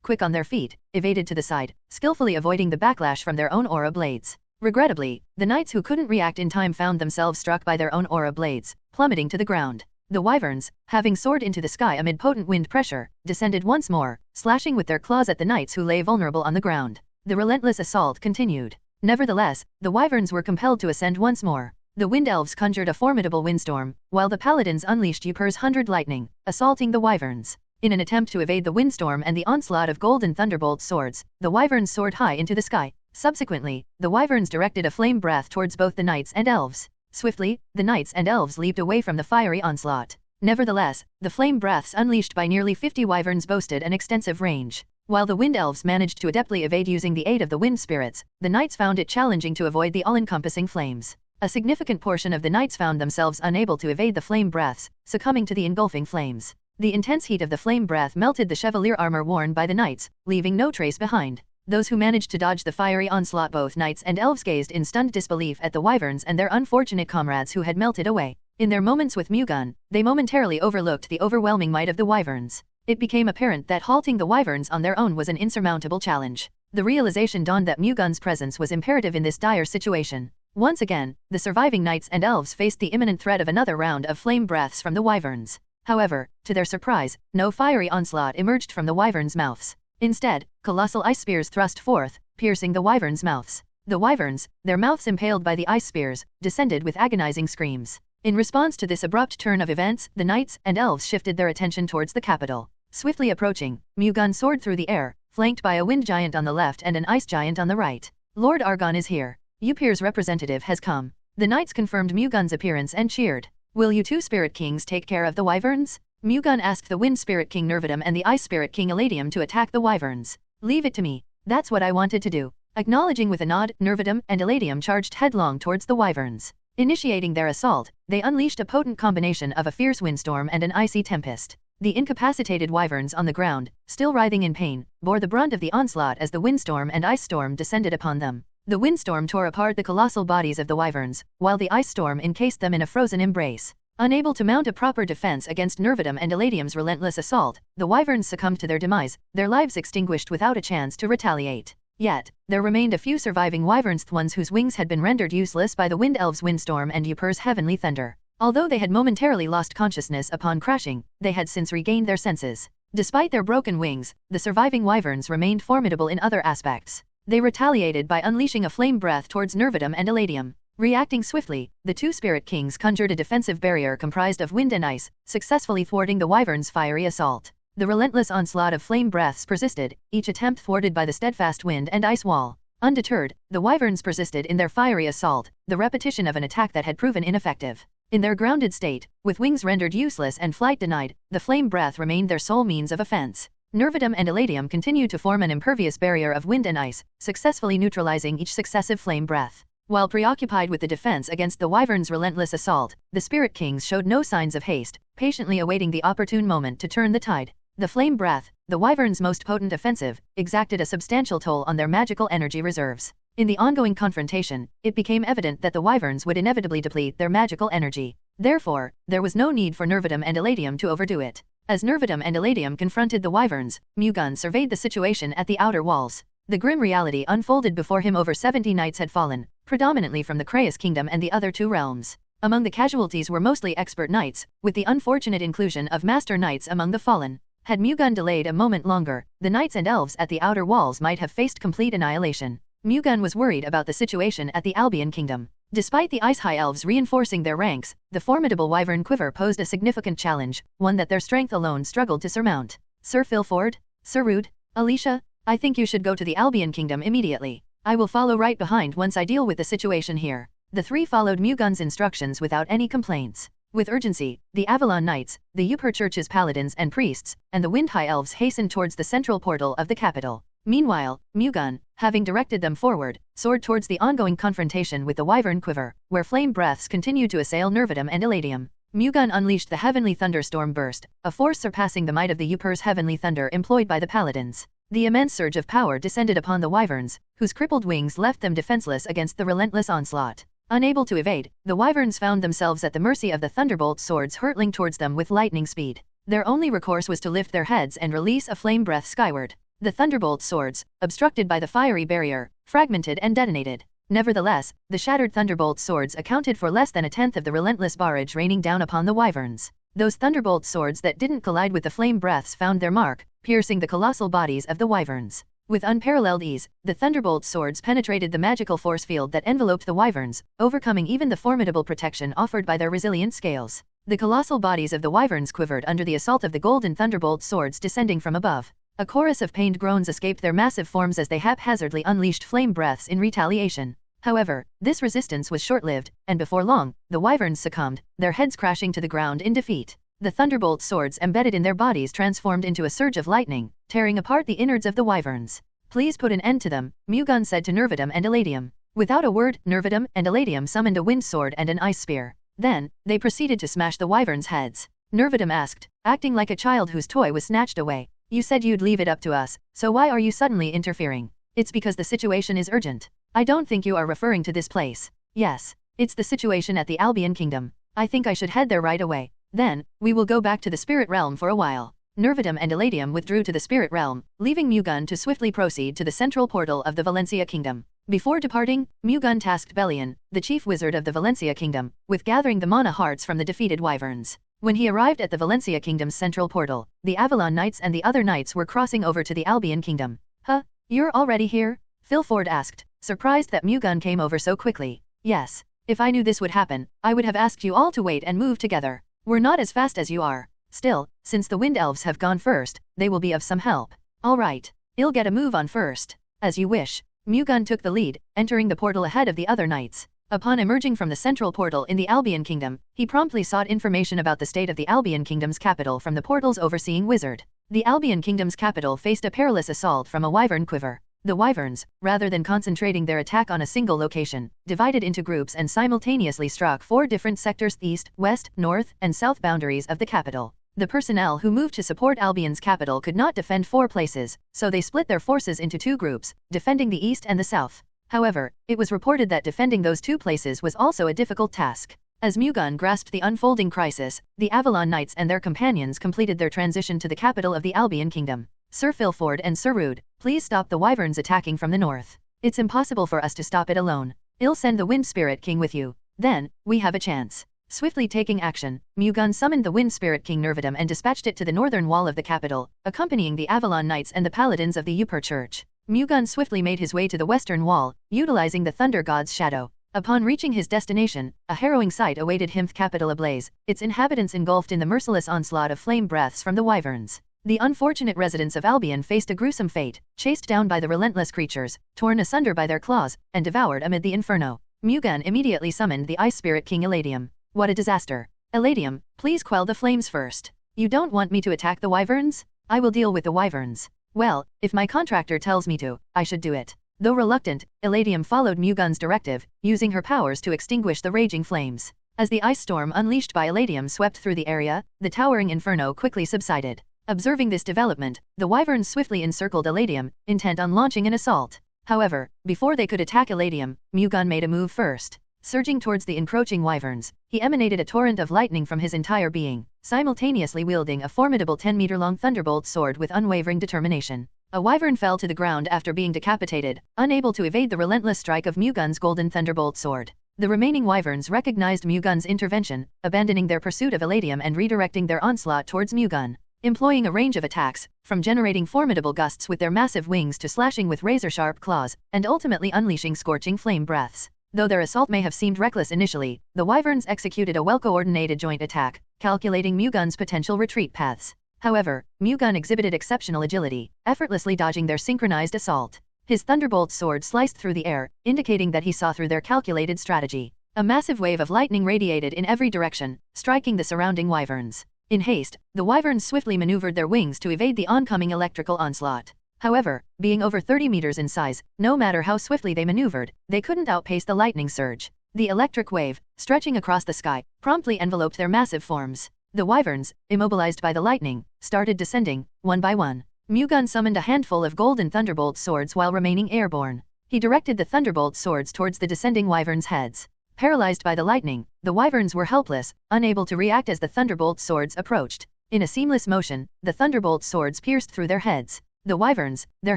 quick on their feet, evaded to the side, skillfully avoiding the backlash from their own aura blades. Regrettably, the knights who couldn't react in time found themselves struck by their own aura blades, plummeting to the ground. The wyverns, having soared into the sky amid potent wind pressure, descended once more, slashing with their claws at the knights who lay vulnerable on the ground. The relentless assault continued. Nevertheless, the wyverns were compelled to ascend once more. The wind elves conjured a formidable windstorm, while the paladins unleashed Yupur's 100 lightning, assaulting the wyverns. In an attempt to evade the windstorm and the onslaught of golden thunderbolt swords, the wyverns soared high into the sky. Subsequently, the wyverns directed a flame breath towards both the knights and elves. Swiftly, the knights and elves leaped away from the fiery onslaught. Nevertheless, the flame breaths unleashed by nearly 50 wyverns boasted an extensive range. While the wind elves managed to adeptly evade using the aid of the wind spirits, the knights found it challenging to avoid the all-encompassing flames. A significant portion of the knights found themselves unable to evade the flame breaths, succumbing to the engulfing flames. The intense heat of the flame breath melted the chevalier armor worn by the knights, leaving no trace behind. Those who managed to dodge the fiery onslaught, both knights and elves, gazed in stunned disbelief at the wyverns and their unfortunate comrades who had melted away. In their moments with Mu-Gun, they momentarily overlooked the overwhelming might of the wyverns. It became apparent that halting the wyverns on their own was an insurmountable challenge. The realization dawned that Mu-Gun's presence was imperative in this dire situation. Once again, the surviving knights and elves faced the imminent threat of another round of flame breaths from the wyverns. However, to their surprise, no fiery onslaught emerged from the wyverns' mouths. Instead, colossal ice spears thrust forth, piercing the wyverns' mouths. The wyverns, their mouths impaled by the ice spears, descended with agonizing screams. In response to this abrupt turn of events, the knights and elves shifted their attention towards the capital. Swiftly approaching, Mu-Gun soared through the air, flanked by a wind giant on the left and an ice giant on the right. "Lord Argon is here. Yupir's representative has come." The knights confirmed Mu-Gun's appearance and cheered. "Will you two Spirit Kings take care of the wyverns?" Mu-Gun asked the Wind Spirit King Nervidum and the Ice Spirit King Eladium to attack the wyverns. "Leave it to me. That's what I wanted to do." Acknowledging with a nod, Nervidum and Eladium charged headlong towards the wyverns. Initiating their assault, they unleashed a potent combination of a fierce windstorm and an icy tempest. The incapacitated wyverns on the ground, still writhing in pain, bore the brunt of the onslaught as the windstorm and ice storm descended upon them. The windstorm tore apart the colossal bodies of the wyverns, while the ice storm encased them in a frozen embrace. Unable to mount a proper defense against Nervidum and Eladium's relentless assault, the wyverns succumbed to their demise, their lives extinguished without a chance to retaliate. Yet, there remained a few surviving wyverns, the ones whose wings had been rendered useless by the Wind Elves' windstorm and Yupur's heavenly thunder. Although they had momentarily lost consciousness upon crashing, they had since regained their senses. Despite their broken wings, the surviving wyverns remained formidable in other aspects. They retaliated by unleashing a flame breath towards Nervidum and Eladium. Reacting swiftly, the two Spirit Kings conjured a defensive barrier comprised of wind and ice, successfully thwarting the wyverns' fiery assault. The relentless onslaught of flame breaths persisted, each attempt thwarted by the steadfast wind and ice wall. Undeterred, the wyverns persisted in their fiery assault, the repetition of an attack that had proven ineffective. In their grounded state, with wings rendered useless and flight denied, the flame breath remained their sole means of offense. Nervidum and Eladium continued to form an impervious barrier of wind and ice, successfully neutralizing each successive flame breath. While preoccupied with the defense against the wyverns' relentless assault, the Spirit Kings showed no signs of haste, patiently awaiting the opportune moment to turn the tide. The flame breath, the wyverns' most potent offensive, exacted a substantial toll on their magical energy reserves. In the ongoing confrontation, it became evident that the wyverns would inevitably deplete their magical energy. Therefore, there was no need for Nervidum and Eladium to overdo it. As Nervidum and Eladium confronted the wyverns, Mu-Gun surveyed the situation at the outer walls. The grim reality unfolded before him. Over 70 knights had fallen, predominantly from the Kraus kingdom and the other two realms. Among the casualties were mostly expert knights, with the unfortunate inclusion of master knights among the fallen. Had Mu-Gun delayed a moment longer, the knights and elves at the outer walls might have faced complete annihilation. Mu-Gun was worried about the situation at the Albion kingdom. Despite the Ice High Elves reinforcing their ranks, the formidable Wyvern Quiver posed a significant challenge, one that their strength alone struggled to surmount. Sir Philford? Sir Rude? Alicia? I think you should go to the Albion kingdom immediately. I will follow right behind once I deal with the situation here. The three followed Mu-Gun's instructions without any complaints. With urgency, the Avalon Knights, the Yupur Church's paladins and priests, and the Wind High Elves hastened towards the central portal of the capital. Meanwhile, Mu-Gun, having directed them forward, soared towards the ongoing confrontation with the Wyvern Quiver, where flame breaths continued to assail Nervidum and Eladium. Mu-Gun unleashed the heavenly thunderstorm burst, a force surpassing the might of the Yupur's heavenly thunder employed by the paladins. The immense surge of power descended upon the wyverns, whose crippled wings left them defenseless against the relentless onslaught. Unable to evade, the wyverns found themselves at the mercy of the thunderbolt swords hurtling towards them with lightning speed. Their only recourse was to lift their heads and release a flame breath skyward. The thunderbolt swords, obstructed by the fiery barrier, fragmented and detonated. Nevertheless, the shattered thunderbolt swords accounted for less than a tenth of the relentless barrage raining down upon the wyverns. Those thunderbolt swords that didn't collide with the flame breaths found their mark, piercing the colossal bodies of the wyverns. With unparalleled ease, the thunderbolt swords penetrated the magical force field that enveloped the wyverns, overcoming even the formidable protection offered by their resilient scales. The colossal bodies of the wyverns quivered under the assault of the golden thunderbolt swords descending from above. A chorus of pained groans escaped their massive forms as they haphazardly unleashed flame breaths in retaliation. However, this resistance was short-lived, and before long, the wyverns succumbed, their heads crashing to the ground in defeat. The thunderbolt swords embedded in their bodies transformed into a surge of lightning, tearing apart the innards of the wyverns. Please put an end to them, Mu-Gun said to Nervidum and Eladium. Without a word, Nervidum and Eladium summoned a wind sword and an ice spear. Then, they proceeded to smash the wyverns' heads. Nervidum asked, acting like a child whose toy was snatched away. You said you'd leave it up to us, so why are you suddenly interfering? It's because the situation is urgent. I don't think you are referring to this place. Yes, it's the situation at the Albion Kingdom. I think I should head there right away. Then, we will go back to the spirit realm for a while. Nervidum and Eladium withdrew to the spirit realm, leaving Mu-Gun to swiftly proceed to the central portal of the Valencia Kingdom. Before departing, Mu-Gun tasked Belian, the chief wizard of the Valencia Kingdom, with gathering the mana hearts from the defeated wyverns. When he arrived at the Valencia Kingdom's central portal, the Avalon Knights and the other knights were crossing over to the Albion Kingdom. Huh? You're already here? Philford asked, surprised that Mu-Gun came over so quickly. Yes. If I knew this would happen, I would have asked you all to wait and move together. We're not as fast as you are. Still, since the Wind Elves have gone first, they will be of some help. All right. I'll get a move on first. As you wish. Mu-Gun took the lead, entering the portal ahead of the other knights. Upon emerging from the central portal in the Albion Kingdom, he promptly sought information about the state of the Albion Kingdom's capital from the portal's overseeing wizard. The Albion Kingdom's capital faced a perilous assault from a wyvern quiver. The wyverns, rather than concentrating their attack on a single location, divided into groups and simultaneously struck 4 different sectors: east, west, north, and south boundaries of the capital. The personnel who moved to support Albion's capital could not defend 4 places, so they split their forces into 2 groups, defending the east and the south. However, it was reported that defending those two places was also a difficult task. As Mu-Gun grasped the unfolding crisis, the Avalon Knights and their companions completed their transition to the capital of the Albion Kingdom. Sir Filford and Sir Rude, please stop the wyverns attacking from the north. It's impossible for us to stop it alone. I'll send the Wind Spirit King with you. Then, we have a chance. Swiftly taking action, Mu-Gun summoned the Wind Spirit King Nervidum and dispatched it to the northern wall of the capital, accompanying the Avalon Knights and the Paladins of the Upper Church. Mu-Gun swiftly made his way to the western wall, utilizing the Thunder God's shadow. Upon reaching his destination, a harrowing sight awaited him, the capital ablaze, its inhabitants engulfed in the merciless onslaught of flame breaths from the wyverns. The unfortunate residents of Albion faced a gruesome fate, chased down by the relentless creatures, torn asunder by their claws, and devoured amid the inferno. Mu-Gun immediately summoned the Ice Spirit King Eladium. What a disaster! Eladium, please quell the flames first. You don't want me to attack the wyverns? I will deal with the wyverns. Well, if my contractor tells me to, I should do it. Though reluctant, Eladium followed Mu-Gun's directive, using her powers to extinguish the raging flames. As the ice storm unleashed by Eladium swept through the area, the towering inferno quickly subsided. Observing this development, the wyverns swiftly encircled Eladium, intent on launching an assault. However, before they could attack Eladium, Mu-Gun made a move first. Surging towards the encroaching wyverns, he emanated a torrent of lightning from his entire being, simultaneously wielding a formidable 10-meter-long thunderbolt sword with unwavering determination. A wyvern fell to the ground after being decapitated, unable to evade the relentless strike of Mu-Gun's golden thunderbolt sword. The remaining wyverns recognized Mu-Gun's intervention, abandoning their pursuit of Eladium and redirecting their onslaught towards Mu-Gun. Employing a range of attacks, from generating formidable gusts with their massive wings to slashing with razor-sharp claws, and ultimately unleashing scorching flame breaths. Though their assault may have seemed reckless initially, the wyverns executed a well-coordinated joint attack, calculating Mu-Gun's potential retreat paths. However, Mu-Gun exhibited exceptional agility, effortlessly dodging their synchronized assault. His thunderbolt sword sliced through the air, indicating that he saw through their calculated strategy. A massive wave of lightning radiated in every direction, striking the surrounding wyverns. In haste, the wyverns swiftly maneuvered their wings to evade the oncoming electrical onslaught. However, being over 30 meters in size, no matter how swiftly they maneuvered, they couldn't outpace the lightning surge. The electric wave, stretching across the sky, promptly enveloped their massive forms. The wyverns, immobilized by the lightning, started descending, one by one. Mu-Gun summoned a handful of golden thunderbolt swords while remaining airborne. He directed the thunderbolt swords towards the descending wyverns' heads. Paralyzed by the lightning, the wyverns were helpless, unable to react as the thunderbolt swords approached. In a seamless motion, the thunderbolt swords pierced through their heads. The wyverns, their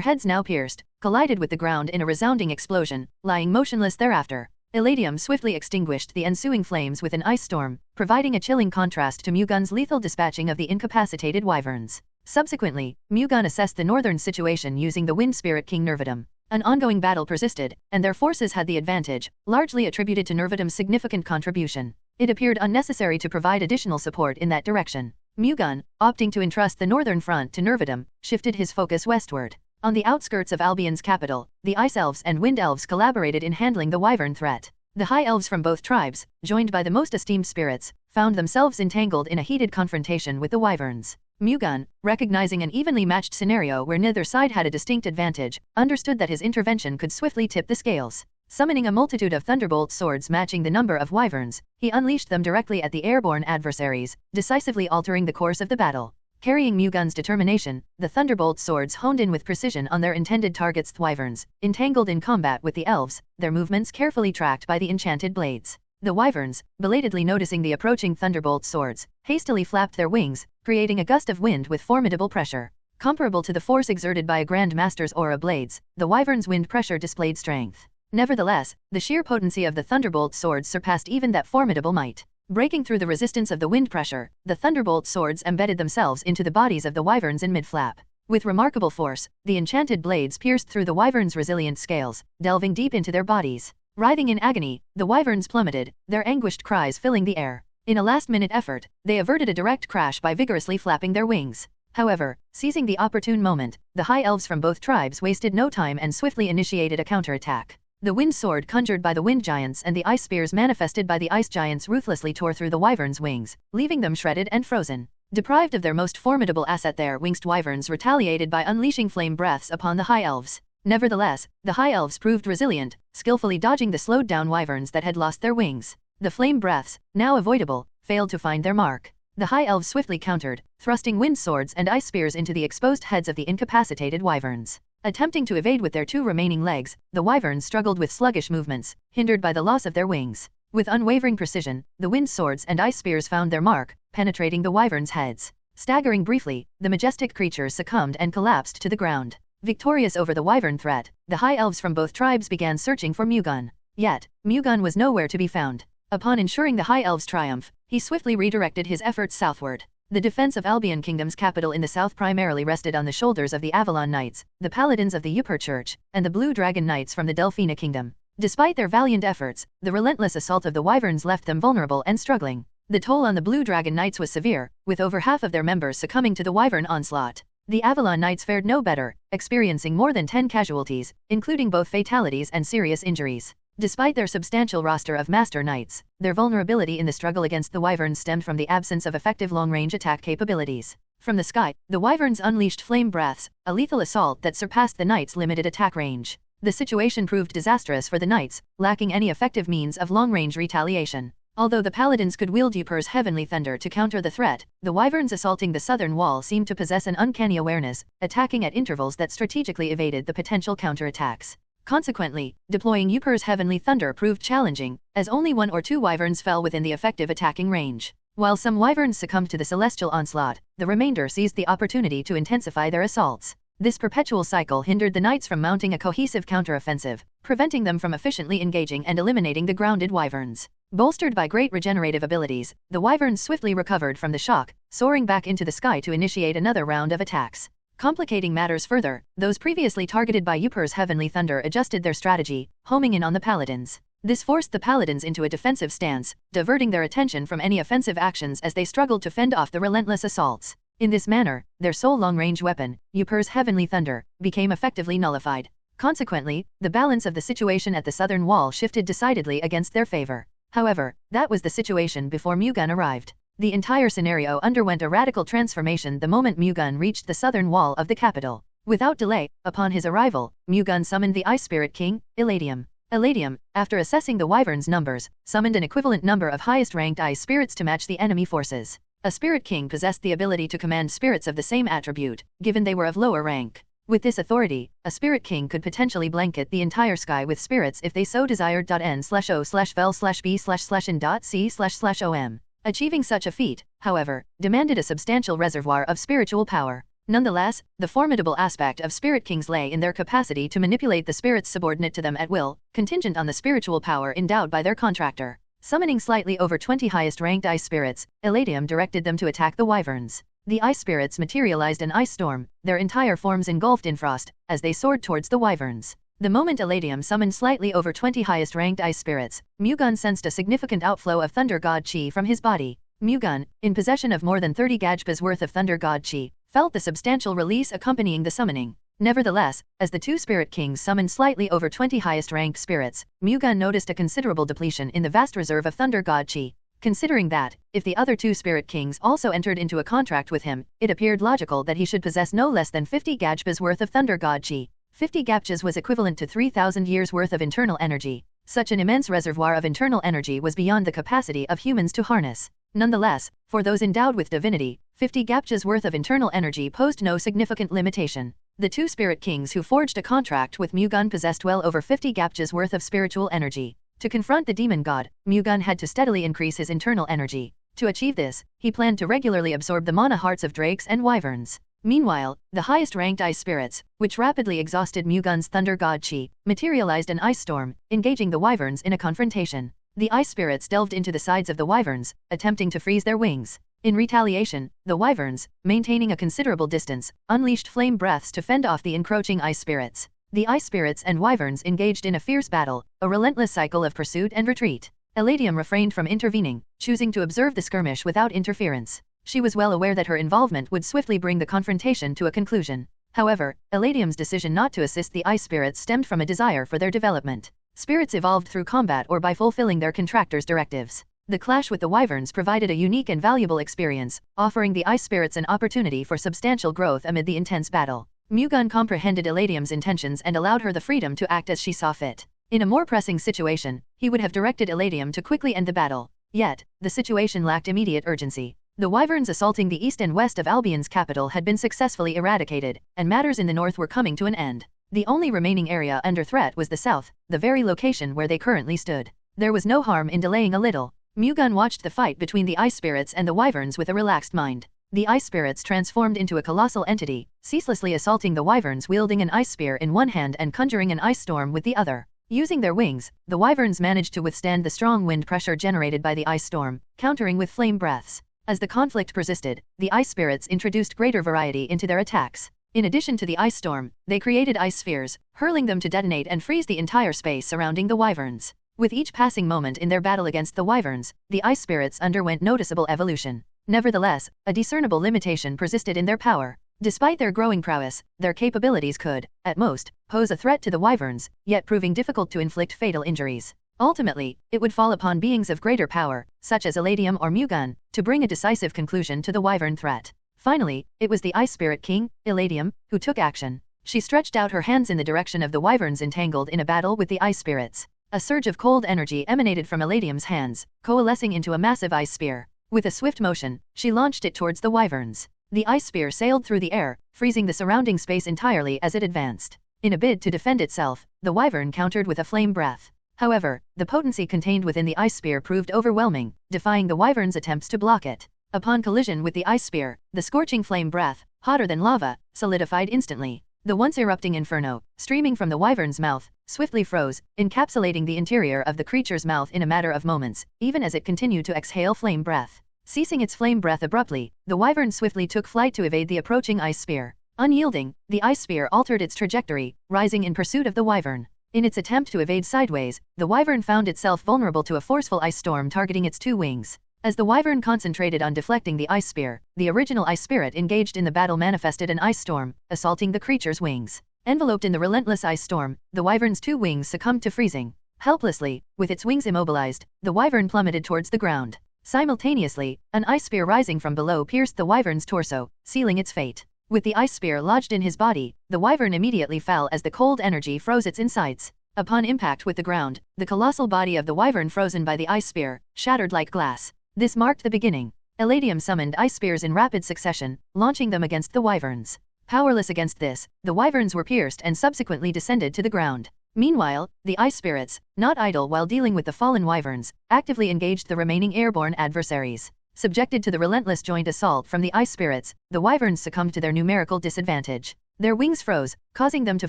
heads now pierced, collided with the ground in a resounding explosion, lying motionless thereafter. Eladium swiftly extinguished the ensuing flames with an ice storm, providing a chilling contrast to Mu-Gun's lethal dispatching of the incapacitated wyverns. Subsequently, Mu-Gun assessed the northern situation using the Wind Spirit King Nervidum. An ongoing battle persisted, and their forces had the advantage, largely attributed to Nervidum's significant contribution. It appeared unnecessary to provide additional support in that direction. Mu-Gun, opting to entrust the northern front to Nervidum, shifted his focus westward. On the outskirts of Albion's capital, the Ice Elves and Wind Elves collaborated in handling the wyvern threat. The High Elves from both tribes, joined by the most esteemed spirits, found themselves entangled in a heated confrontation with the wyverns. Mu-Gun, recognizing an evenly matched scenario where neither side had a distinct advantage, understood that his intervention could swiftly tip the scales. Summoning a multitude of thunderbolt swords matching the number of wyverns, he unleashed them directly at the airborne adversaries, decisively altering the course of the battle. Carrying Mu-Gun's determination, the thunderbolt swords honed in with precision on their intended targets, the wyverns, entangled in combat with the elves, their movements carefully tracked by the enchanted blades. The wyverns, belatedly noticing the approaching thunderbolt swords, hastily flapped their wings, creating a gust of wind with formidable pressure. Comparable to the force exerted by a Grand Master's aura blades, the wyverns' wind pressure displayed strength. Nevertheless, the sheer potency of the thunderbolt swords surpassed even that formidable might. Breaking through the resistance of the wind pressure, the thunderbolt swords embedded themselves into the bodies of the wyverns in mid-flap. With remarkable force, the enchanted blades pierced through the wyverns' resilient scales, delving deep into their bodies. Writhing in agony, the wyverns plummeted, their anguished cries filling the air. In a last-minute effort, they averted a direct crash by vigorously flapping their wings. However, seizing the opportune moment, the High Elves from both tribes wasted no time and swiftly initiated a counterattack. The wind sword conjured by the wind giants and the ice spears manifested by the ice giants ruthlessly tore through the wyverns' wings, leaving them shredded and frozen. Deprived of their most formidable asset, their winged wyverns retaliated by unleashing flame breaths upon the High Elves. Nevertheless, the High Elves proved resilient, skillfully dodging the slowed-down wyverns that had lost their wings. The flame breaths, now avoidable, failed to find their mark. The High Elves swiftly countered, thrusting wind swords and ice spears into the exposed heads of the incapacitated wyverns. Attempting to evade with their 2 remaining legs, the wyverns struggled with sluggish movements, hindered by the loss of their wings. With unwavering precision, the wind swords and ice spears found their mark, penetrating the wyverns' heads. Staggering briefly, the majestic creatures succumbed and collapsed to the ground. Victorious over the wyvern threat, the high elves from both tribes began searching for Mu-Gun. Yet, Mu-Gun was nowhere to be found. Upon ensuring the high elves' triumph, he swiftly redirected his efforts southward. The defense of Albion Kingdom's capital in the south primarily rested on the shoulders of the Avalon Knights, the paladins of the Yupur Church, and the Blue Dragon Knights from the Delphina Kingdom. Despite their valiant efforts, the relentless assault of the wyverns left them vulnerable and struggling. The toll on the Blue Dragon Knights was severe, with over half of their members succumbing to the wyvern onslaught. The Avalon Knights fared no better, experiencing more than 10 casualties, including both fatalities and serious injuries. Despite their substantial roster of Master Knights, their vulnerability in the struggle against the wyverns stemmed from the absence of effective long-range attack capabilities. From the sky, the wyverns unleashed flame breaths, a lethal assault that surpassed the Knights' limited attack range. The situation proved disastrous for the Knights, lacking any effective means of long-range retaliation. Although the paladins could wield Yupur's heavenly thunder to counter the threat, the wyverns assaulting the southern wall seemed to possess an uncanny awareness, attacking at intervals that strategically evaded the potential counterattacks. Consequently, deploying Yupur's heavenly thunder proved challenging, as only 1 or 2 wyverns fell within the effective attacking range. While some wyverns succumbed to the celestial onslaught, the remainder seized the opportunity to intensify their assaults. This perpetual cycle hindered the Knights from mounting a cohesive counteroffensive, preventing them from efficiently engaging and eliminating the grounded wyverns. Bolstered by great regenerative abilities, the wyverns swiftly recovered from the shock, soaring back into the sky to initiate another round of attacks. Complicating matters further, those previously targeted by Yupur's heavenly thunder adjusted their strategy, homing in on the paladins. This forced the paladins into a defensive stance, diverting their attention from any offensive actions as they struggled to fend off the relentless assaults. In this manner, their sole long-range weapon, Yupur's heavenly thunder, became effectively nullified. Consequently, the balance of the situation at the southern wall shifted decidedly against their favor. However, that was the situation before Mu-Gun arrived. The entire scenario underwent a radical transformation the moment Mu-Gun reached the southern wall of the capital. Without delay, upon his arrival, Mu-Gun summoned the Ice Spirit King, Eladium. Eladium, after assessing the wyverns' numbers, summoned an equivalent number of highest-ranked ice spirits to match the enemy forces. A Spirit King possessed the ability to command spirits of the same attribute, given they were of lower rank. With this authority, a Spirit King could potentially blanket the entire sky with spirits if they so desired. N/O/vel/B/in.C//om. Achieving such a feat, however, demanded a substantial reservoir of spiritual power. Nonetheless, the formidable aspect of Spirit Kings lay in their capacity to manipulate the spirits subordinate to them at will, contingent on the spiritual power endowed by their contractor. Summoning slightly over 20 highest-ranked ice spirits, Eladium directed them to attack the wyverns. The ice spirits materialized an ice storm, their entire forms engulfed in frost, as they soared towards the wyverns. The moment Eladium summoned slightly over 20 highest-ranked ice spirits, Mu-Gun sensed a significant outflow of Thunder God Chi from his body. Mu-Gun, in possession of more than 30 Gajpas worth of Thunder God Chi, felt the substantial release accompanying the summoning. Nevertheless, as the 2 Spirit Kings summoned slightly over 20 highest-ranked spirits, Mu-Gun noticed a considerable depletion in the vast reserve of Thunder God Chi. Considering that, if the other 2 Spirit Kings also entered into a contract with him, it appeared logical that he should possess no less than 50 Gajpas worth of Thunder God Chi. 50 Gajpas was equivalent to 3,000 years worth of internal energy. Such an immense reservoir of internal energy was beyond the capacity of humans to harness. Nonetheless, for those endowed with divinity, 50 Gajpas worth of internal energy posed no significant limitation. The 2 Spirit Kings who forged a contract with Mu-Gun possessed well over 50 Gajpas worth of spiritual energy. To confront the demon god, Mu-Gun had to steadily increase his internal energy. To achieve this, he planned to regularly absorb the mana hearts of drakes and wyverns. Meanwhile, the highest-ranked ice spirits, which rapidly exhausted Mu-Gun's Thunder God Chi, materialized an ice storm, engaging the wyverns in a confrontation. The ice spirits delved into the sides of the wyverns, attempting to freeze their wings. In retaliation, the wyverns, maintaining a considerable distance, unleashed flame breaths to fend off the encroaching ice spirits. The ice spirits and wyverns engaged in a fierce battle, a relentless cycle of pursuit and retreat. Eladium refrained from intervening, choosing to observe the skirmish without interference. She was well aware that her involvement would swiftly bring the confrontation to a conclusion. However, Eladium's decision not to assist the ice spirits stemmed from a desire for their development. Spirits evolved through combat or by fulfilling their contractor's directives. The clash with the wyverns provided a unique and valuable experience, offering the ice spirits an opportunity for substantial growth amid the intense battle. Mu-Gun comprehended Eladium's intentions and allowed her the freedom to act as she saw fit. In a more pressing situation, he would have directed Eladium to quickly end the battle. Yet, the situation lacked immediate urgency. The wyverns assaulting the east and west of Albion's capital had been successfully eradicated, and matters in the north were coming to an end. The only remaining area under threat was the south, the very location where they currently stood. There was no harm in delaying a little. Mu-Gun watched the fight between the ice spirits and the wyverns with a relaxed mind. The ice spirits transformed into a colossal entity, ceaselessly assaulting the wyverns wielding an ice spear in one hand and conjuring an ice storm with the other. Using their wings, the wyverns managed to withstand the strong wind pressure generated by the ice storm, countering with flame breaths. As the conflict persisted, the ice spirits introduced greater variety into their attacks. In addition to the ice storm, they created ice spheres, hurling them to detonate and freeze the entire space surrounding the wyverns. With each passing moment in their battle against the wyverns, the ice spirits underwent noticeable evolution. Nevertheless, a discernible limitation persisted in their power. Despite their growing prowess, their capabilities could, at most, pose a threat to the wyverns, yet proving difficult to inflict fatal injuries. Ultimately, it would fall upon beings of greater power, such as Eladium or Mu-Gun, to bring a decisive conclusion to the wyvern threat. Finally, it was the Ice Spirit King, Eladium, who took action. She stretched out her hands in the direction of the wyverns entangled in a battle with the ice spirits. A surge of cold energy emanated from Eladium's hands, coalescing into a massive ice spear. With a swift motion, she launched it towards the wyverns. The ice spear sailed through the air, freezing the surrounding space entirely as it advanced. In a bid to defend itself, the wyvern countered with a flame breath. However, the potency contained within the ice spear proved overwhelming, defying the wyvern's attempts to block it. Upon collision with the ice spear, the scorching flame breath, hotter than lava, solidified instantly. The once erupting inferno, streaming from the wyvern's mouth, swiftly froze, encapsulating the interior of the creature's mouth in a matter of moments, even as it continued to exhale flame breath. Ceasing its flame breath abruptly, the wyvern swiftly took flight to evade the approaching ice spear. Unyielding, the ice spear altered its trajectory, rising in pursuit of the wyvern. In its attempt to evade sideways, the wyvern found itself vulnerable to a forceful ice storm targeting its two wings. As the wyvern concentrated on deflecting the ice spear, the original ice spirit engaged in the battle manifested an ice storm, assaulting the creature's wings. Enveloped in the relentless ice storm, the wyvern's two wings succumbed to freezing. Helplessly, with its wings immobilized, the wyvern plummeted towards the ground. Simultaneously, an ice spear rising from below pierced the wyvern's torso, sealing its fate. With the ice spear lodged in his body, the wyvern immediately fell as the cold energy froze its insides. Upon impact with the ground, the colossal body of the wyvern frozen by the ice spear, shattered like glass. This marked the beginning. Eladium summoned ice spears in rapid succession, launching them against the wyverns. Powerless against this, the wyverns were pierced and subsequently descended to the ground. Meanwhile, the ice spirits, not idle while dealing with the fallen wyverns, actively engaged the remaining airborne adversaries. Subjected to the relentless joint assault from the ice spirits, the wyverns succumbed to their numerical disadvantage. Their wings froze, causing them to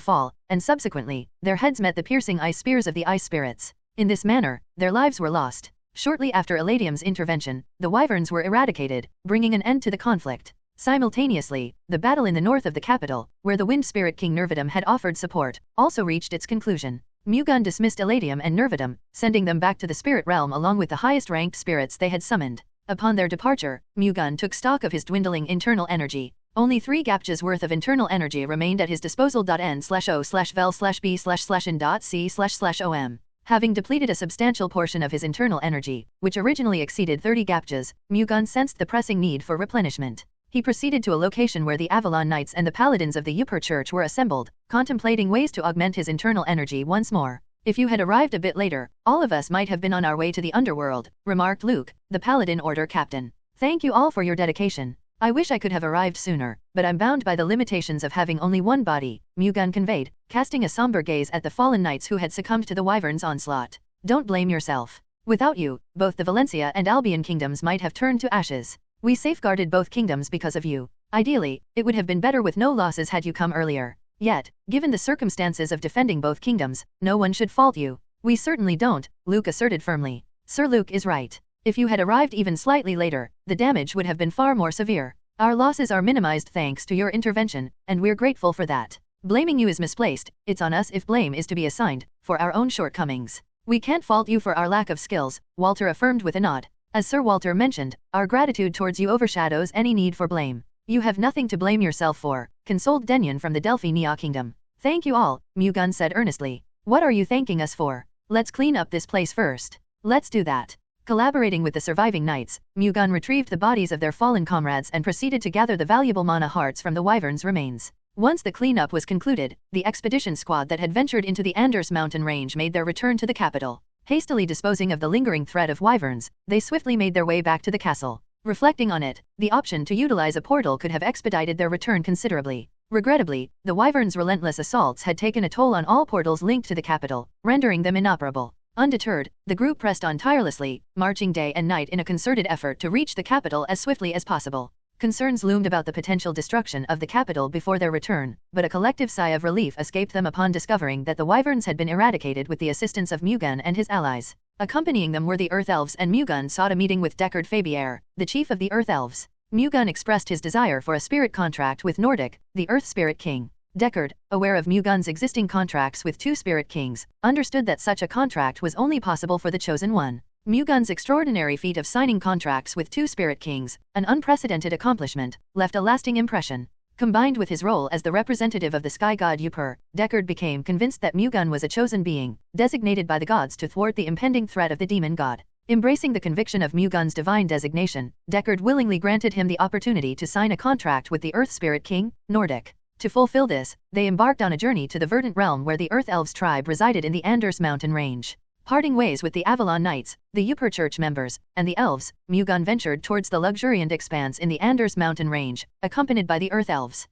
fall, and subsequently, their heads met the piercing ice spears of the ice spirits. In this manner, their lives were lost. Shortly after Eladium's intervention, the wyverns were eradicated, bringing an end to the conflict. Simultaneously, the battle in the north of the capital, where the Wind Spirit King Nervidum had offered support, also reached its conclusion. Mu-Gun dismissed Eladium and Nervidum, sending them back to the spirit realm along with the highest-ranked spirits they had summoned. Upon their departure, Mu-Gun took stock of his dwindling internal energy. Only 3 gapjas worth of internal energy remained at his disposal. N/O/vel/B//in.C//om. Having depleted a substantial portion of his internal energy, which originally exceeded 30 gapjas, Mu-Gun sensed the pressing need for replenishment. He proceeded to a location where the Avalon Knights and the Paladins of the Yupur Church were assembled, contemplating ways to augment his internal energy once more. If you had arrived a bit later, all of us might have been on our way to the underworld, remarked Luke, the Paladin Order captain. Thank you all for your dedication. I wish I could have arrived sooner, but I'm bound by the limitations of having only one body, Mu-Gun conveyed, casting a somber gaze at the fallen knights who had succumbed to the wyvern's onslaught. Don't blame yourself. Without you, both the Valencia and Albion kingdoms might have turned to ashes. We safeguarded both kingdoms because of you. Ideally, it would have been better with no losses had you come earlier. Yet, given the circumstances of defending both kingdoms, no one should fault you. We certainly don't, Luke asserted firmly. Sir Luke is right. If you had arrived even slightly later, the damage would have been far more severe. Our losses are minimized thanks to your intervention, and we're grateful for that. Blaming you is misplaced, it's on us if blame is to be assigned, for our own shortcomings. We can't fault you for our lack of skills, Walter affirmed with a nod. As Sir Walter mentioned, our gratitude towards you overshadows any need for blame. You have nothing to blame yourself for, consoled Denyon from the Delphi Nia Kingdom. Thank you all, Mu-Gun said earnestly. What are you thanking us for? Let's clean up this place first. Let's do that. Collaborating with the surviving knights, Mu-Gun retrieved the bodies of their fallen comrades and proceeded to gather the valuable mana hearts from the wyvern's remains. Once the cleanup was concluded, the expedition squad that had ventured into the Anders mountain range made their return to the capital. Hastily disposing of the lingering threat of wyverns, they swiftly made their way back to the castle. Reflecting on it, the option to utilize a portal could have expedited their return considerably. Regrettably, the Wyvern's relentless assaults had taken a toll on all portals linked to the capital, rendering them inoperable. Undeterred, the group pressed on tirelessly, marching day and night in a concerted effort to reach the capital as swiftly as possible. Concerns loomed about the potential destruction of the capital before their return, but a collective sigh of relief escaped them upon discovering that the Wyverns had been eradicated with the assistance of Mu-Gun and his allies. Accompanying them were the Earth Elves, and Mu-Gun sought a meeting with Deckard Fabier, the chief of the Earth Elves. Mu-Gun expressed his desire for a spirit contract with Nordic, the Earth Spirit King. Deckard, aware of Mu-Gun's existing contracts with 2 Spirit Kings, understood that such a contract was only possible for the Chosen One. Mu-Gun's extraordinary feat of signing contracts with 2 Spirit Kings, an unprecedented accomplishment, left a lasting impression. Combined with his role as the representative of the sky god Upur, Deckard became convinced that Mu-Gun was a chosen being, designated by the gods to thwart the impending threat of the demon god. Embracing the conviction of Mu-Gun's divine designation, Deckard willingly granted him the opportunity to sign a contract with the Earth Spirit King, Nordic. To fulfill this, they embarked on a journey to the Verdant Realm where the Earth Elves tribe resided in the Anders mountain range. Parting ways with the Avalon Knights, the Upur Church members, and the Elves, Mu-Gun ventured towards the luxuriant expanse in the Anders mountain range, accompanied by the Earth Elves.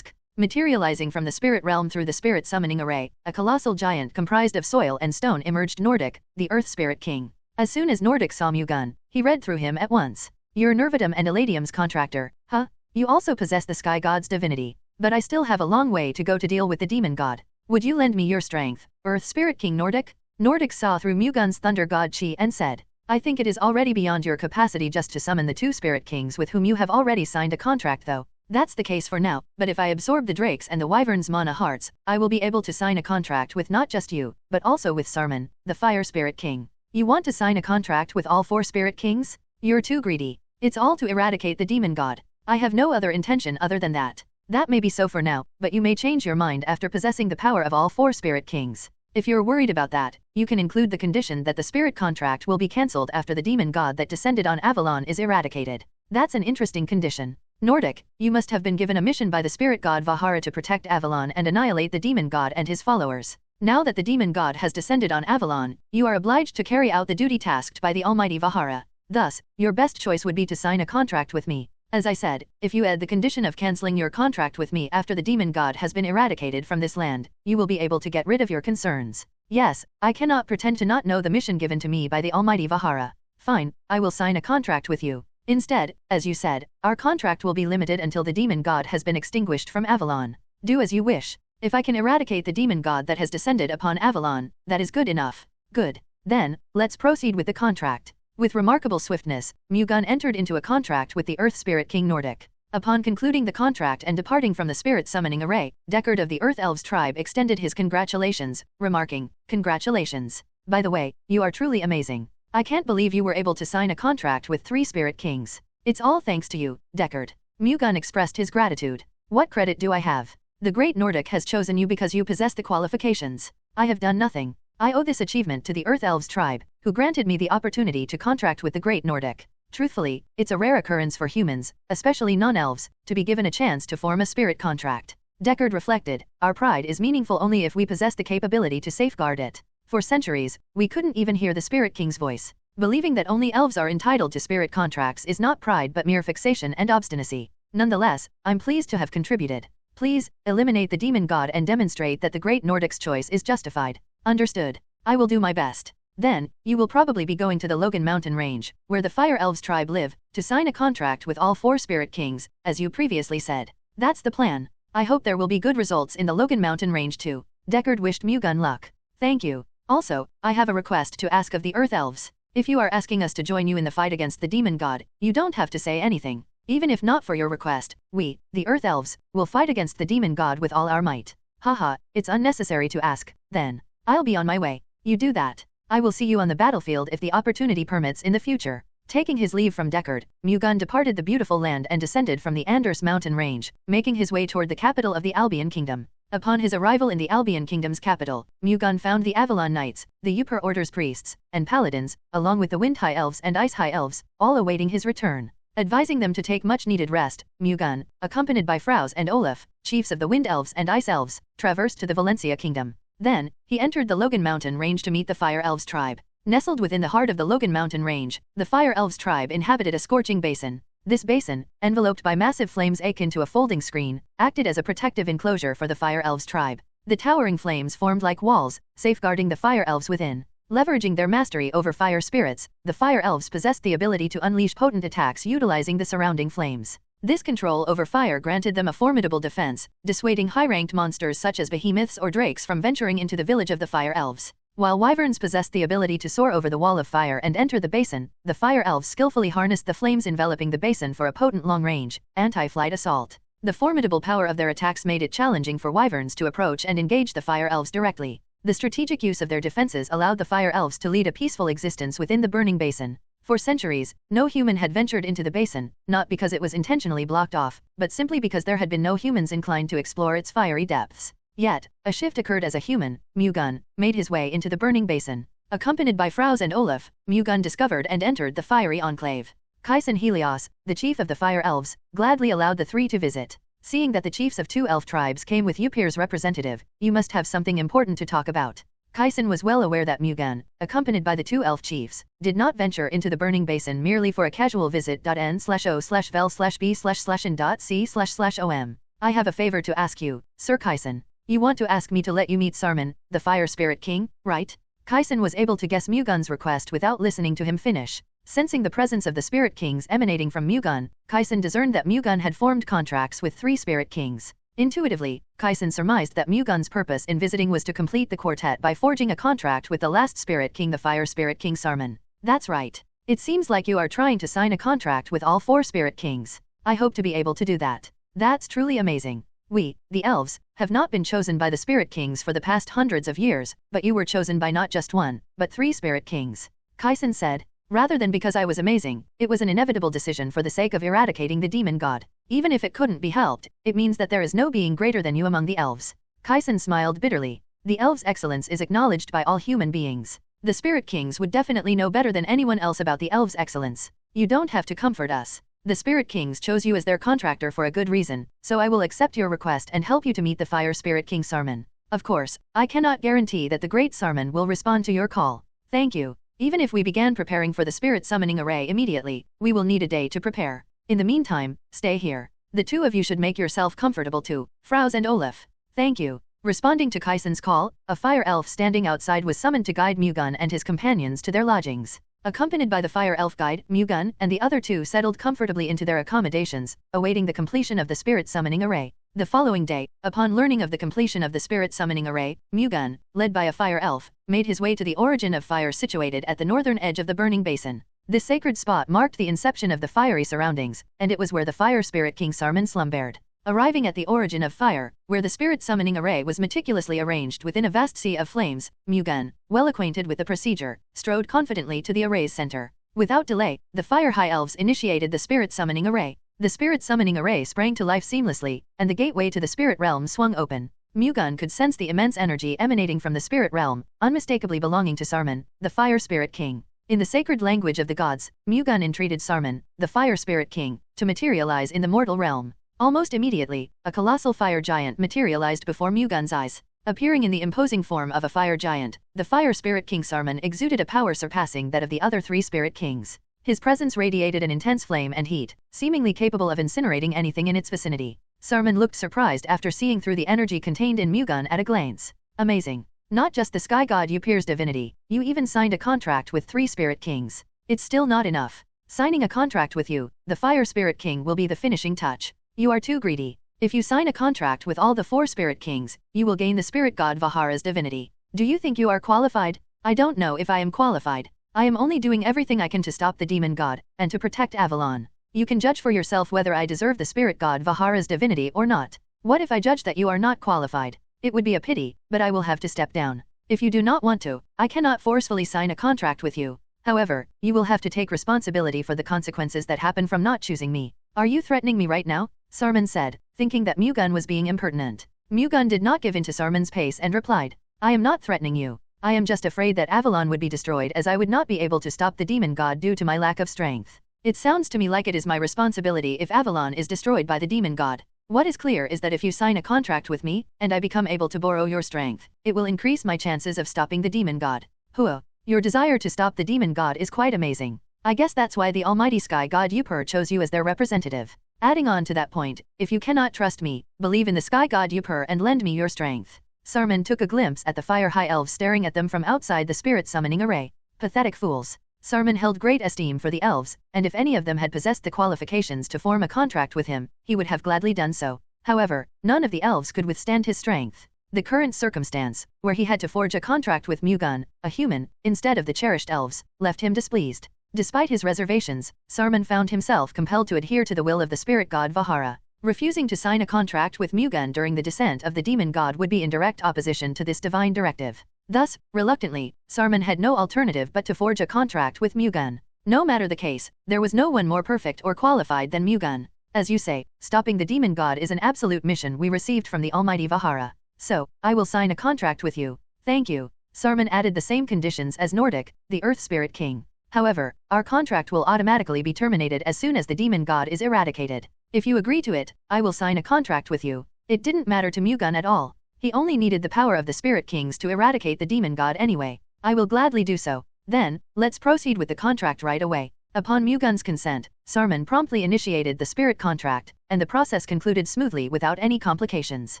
Materializing from the spirit realm through the spirit summoning array, a colossal giant comprised of soil and stone emerged. Nordic, the Earth Spirit King. As soon as Nordic saw Mu-Gun, he read through him at once. "You're Nervidum and Eladium's contractor, huh? You also possess the sky god's divinity. But I still have a long way to go to deal with the demon god. Would you lend me your strength, Earth Spirit King Nordic?" Nordic saw through Mu-Gun's thunder god chi and said, "I think it is already beyond your capacity just to summon the 2 Spirit Kings with whom you have already signed a contract though. That's the case for now, but if I absorb the Drakes and the Wyvern's mana hearts, I will be able to sign a contract with not just you, but also with Sarman, the Fire Spirit King." "You want to sign a contract with all 4 Spirit Kings? You're too greedy. It's all to eradicate the demon god. I have no other intention other than that." "That may be so for now, but you may change your mind after possessing the power of all 4 Spirit Kings. If you're worried about that, you can include the condition that the spirit contract will be cancelled after the demon god that descended on Avalon is eradicated. That's an interesting condition. Nordic, you must have been given a mission by the spirit god Vahara to protect Avalon and annihilate the demon god and his followers. Now that the demon god has descended on Avalon, you are obliged to carry out the duty tasked by the almighty Vahara. Thus, your best choice would be to sign a contract with me. As I said, if you add the condition of cancelling your contract with me after the demon god has been eradicated from this land, you will be able to get rid of your concerns." "Yes, I cannot pretend to not know the mission given to me by the almighty Vahara. Fine, I will sign a contract with you. Instead, as you said, our contract will be limited until the demon god has been extinguished from Avalon. Do as you wish. If I can eradicate the demon god that has descended upon Avalon, that is good enough." "Good. Then, let's proceed with the contract." With remarkable swiftness, Mu-Gun entered into a contract with the Earth Spirit King Nordic. Upon concluding the contract and departing from the spirit summoning array, Deckard of the Earth Elves tribe extended his congratulations, remarking, "Congratulations. By the way, you are truly amazing. I can't believe you were able to sign a contract with 3 Spirit Kings. It's all thanks to you, Deckard." Mu-Gun expressed his gratitude. "What credit do I have? The great Nordic has chosen you because you possess the qualifications. I have done nothing. I owe this achievement to the Earth Elves tribe, who granted me the opportunity to contract with the great Nordic. Truthfully, it's a rare occurrence for humans, especially non-elves, to be given a chance to form a spirit contract." Deckard reflected, "Our pride is meaningful only if we possess the capability to safeguard it. For centuries, we couldn't even hear the Spirit King's voice. Believing that only elves are entitled to spirit contracts is not pride but mere fixation and obstinacy. Nonetheless, I'm pleased to have contributed. Please, eliminate the demon god and demonstrate that the great Nordic's choice is justified." "Understood. I will do my best." "Then, you will probably be going to the Logan Mountain Range, where the Fire Elves tribe live, to sign a contract with all 4 Spirit Kings, as you previously said." "That's the plan. I hope there will be good results in the Logan Mountain Range too." Deckard wished Mu-Gun luck. "Thank you. Also, I have a request to ask of the Earth Elves. If you are asking us to join you in the fight against the demon god, you don't have to say anything. Even if not for your request, we, the Earth Elves, will fight against the demon god with all our might." "Haha, it's unnecessary to ask, then. I'll be on my way. You do that. I will see you on the battlefield if the opportunity permits in the future." Taking his leave from Deckard, Mu-Gun departed the beautiful land and descended from the Anders mountain range, making his way toward the capital of the Albion Kingdom. Upon his arrival in the Albion Kingdom's capital, Mu-Gun found the Avalon Knights, the Upur Order's priests, and paladins, along with the Wind High Elves and Ice High Elves, all awaiting his return. Advising them to take much-needed rest, Mu-Gun, accompanied by Frouz and Olaf, chiefs of the Wind Elves and Ice Elves, traversed to the Valencia Kingdom. Then, he entered the Logan Mountain Range to meet the Fire Elves tribe. Nestled within the heart of the Logan mountain range, the Fire Elves tribe inhabited a scorching basin. This basin, enveloped by massive flames akin to a folding screen, acted as a protective enclosure for the Fire Elves tribe. The towering flames formed like walls, safeguarding the Fire Elves within. Leveraging their mastery over fire spirits, the Fire Elves possessed the ability to unleash potent attacks utilizing the surrounding flames. This control over fire granted them a formidable defense, dissuading high-ranked monsters such as behemoths or drakes from venturing into the village of the Fire Elves. While wyverns possessed the ability to soar over the wall of fire and enter the basin, the Fire Elves skillfully harnessed the flames enveloping the basin for a potent long-range, anti-flight assault. The formidable power of their attacks made it challenging for wyverns to approach and engage the Fire Elves directly. The strategic use of their defenses allowed the Fire Elves to lead a peaceful existence within the burning basin. For centuries, no human had ventured into the basin, not because it was intentionally blocked off, but simply because there had been no humans inclined to explore its fiery depths. Yet, a shift occurred as a human, Mu-Gun, made his way into the burning basin. Accompanied by Frouz and Olaf, Mu-Gun discovered and entered the fiery enclave. Kaisen Helios, the chief of the Fire Elves, gladly allowed the three to visit. Seeing that the chiefs of two elf tribes came with Upir's representative, you must have something important to talk about. Kaisen was well aware that Mu-Gun, accompanied by the two elf chiefs, did not venture into the burning basin merely for a casual visit. N/O/vel/b/n.c//om. I have a favor to ask you, Sir Kaisen. You want to ask me to let you meet Sarman, the Fire Spirit King, right? Kaisen was able to guess Mu-Gun's request without listening to him finish. Sensing the presence of the Spirit Kings emanating from Mu-Gun, Kaisen discerned that Mu-Gun had formed contracts with 3 Spirit Kings. Intuitively, Kaisen surmised that Mu-Gun's purpose in visiting was to complete the quartet by forging a contract with the last Spirit King, the Fire Spirit King Sarman. That's right. It seems like you are trying to sign a contract with all 4 Spirit Kings. I hope to be able to do that. That's truly amazing. We, the elves, have not been chosen by the Spirit Kings for the past hundreds of years, but you were chosen by not just 1, but 3 Spirit Kings. Kaisen said. Rather than because I was amazing, it was an inevitable decision for the sake of eradicating the demon god. Even if it couldn't be helped, it means that there is no being greater than you among the elves. Kaisen smiled bitterly. The elves' excellence is acknowledged by all human beings. The Spirit Kings would definitely know better than anyone else about the elves' excellence. You don't have to comfort us. The Spirit Kings chose you as their contractor for a good reason, so I will accept your request and help you to meet the Fire Spirit King Sarman. Of course, I cannot guarantee that the Great Sarman will respond to your call. Thank you. Even if we began preparing for the Spirit Summoning Array immediately, we will need a day to prepare. In the meantime, stay here. The two of you should make yourself comfortable too, Frouz and Olaf. Thank you. Responding to Kaisen's call, a fire elf standing outside was summoned to guide Mu-Gun and his companions to their lodgings. Accompanied by the fire elf guide, Mu-Gun and the other two settled comfortably into their accommodations, awaiting the completion of the Spirit Summoning Array. The following day, upon learning of the completion of the Spirit Summoning Array, Mu-Gun, led by a fire elf, made his way to the origin of fire situated at the northern edge of the burning basin. This sacred spot marked the inception of the fiery surroundings, and it was where the Fire Spirit King Sarman slumbered. Arriving at the origin of fire, where the Spirit Summoning Array was meticulously arranged within a vast sea of flames, Mu-Gun, well acquainted with the procedure, strode confidently to the array's center. Without delay, the Fire High Elves initiated the Spirit Summoning Array. The Spirit Summoning Array sprang to life seamlessly, and the gateway to the Spirit Realm swung open. Mu-Gun could sense the immense energy emanating from the Spirit Realm, unmistakably belonging to Sarman, the Fire Spirit King. In the sacred language of the gods, Mu-Gun entreated Sarman, the Fire Spirit King, to materialize in the mortal realm. Almost immediately, a colossal fire giant materialized before Mu-Gun's eyes. Appearing in the imposing form of a fire giant, the Fire Spirit King Sarman exuded a power surpassing that of the other 3 Spirit Kings. His presence radiated an intense flame and heat, seemingly capable of incinerating anything in its vicinity. Sarman looked surprised after seeing through the energy contained in Mu-Gun at a glance. Amazing. Not just the sky god Upir's divinity, you even signed a contract with 3 Spirit Kings. It's still not enough. Signing a contract with you, the Fire Spirit King, will be the finishing touch. You are too greedy. If you sign a contract with all the 4 Spirit Kings, you will gain the Spirit God Vahara's divinity. Do you think you are qualified? I don't know if I am qualified. I am only doing everything I can to stop the demon god, and to protect Avalon. You can judge for yourself whether I deserve the Spirit God Vahara's divinity or not. What if I judge that you are not qualified? It would be a pity, but I will have to step down. If you do not want to, I cannot forcefully sign a contract with you. However, you will have to take responsibility for the consequences that happen from not choosing me. Are you threatening me right now? Sarman said, thinking that Mu-Gun was being impertinent. Mu-Gun did not give in to Sarman's pace and replied, I am not threatening you. I am just afraid that Avalon would be destroyed, as I would not be able to stop the demon god due to my lack of strength. It sounds to me like it is my responsibility if Avalon is destroyed by the demon god. What is clear is that if you sign a contract with me, and I become able to borrow your strength, it will increase my chances of stopping the demon god. Huh. Your desire to stop the demon god is quite amazing. I guess that's why the almighty sky god Upur chose you as their representative. Adding on to that point, if you cannot trust me, believe in the sky god Upur and lend me your strength. Sarman took a glimpse at the fire high elves staring at them from outside the spirit summoning array. Pathetic fools. Sarman held great esteem for the elves, and if any of them had possessed the qualifications to form a contract with him, he would have gladly done so. However, none of the elves could withstand his strength. The current circumstance, where he had to forge a contract with Mu-Gun, a human, instead of the cherished elves, left him displeased. Despite his reservations, Sarman found himself compelled to adhere to the will of the spirit god Vahara. Refusing to sign a contract with Mu-Gun during the descent of the demon god would be in direct opposition to this divine directive. Thus, reluctantly, Sarman had no alternative but to forge a contract with Mu-Gun. No matter the case, there was no one more perfect or qualified than Mu-Gun. As you say, stopping the demon god is an absolute mission we received from the almighty Vahara. So, I will sign a contract with you. Thank you. Sarman added the same conditions as Nordic, the Earth Spirit King. However, our contract will automatically be terminated as soon as the demon god is eradicated. If you agree to it, I will sign a contract with you. It didn't matter to Mu-Gun at all. He only needed the power of the Spirit Kings to eradicate the demon god anyway. I will gladly do so. Then, let's proceed with the contract right away. Upon Mu-Gun's consent, Sarman promptly initiated the spirit contract, and the process concluded smoothly without any complications.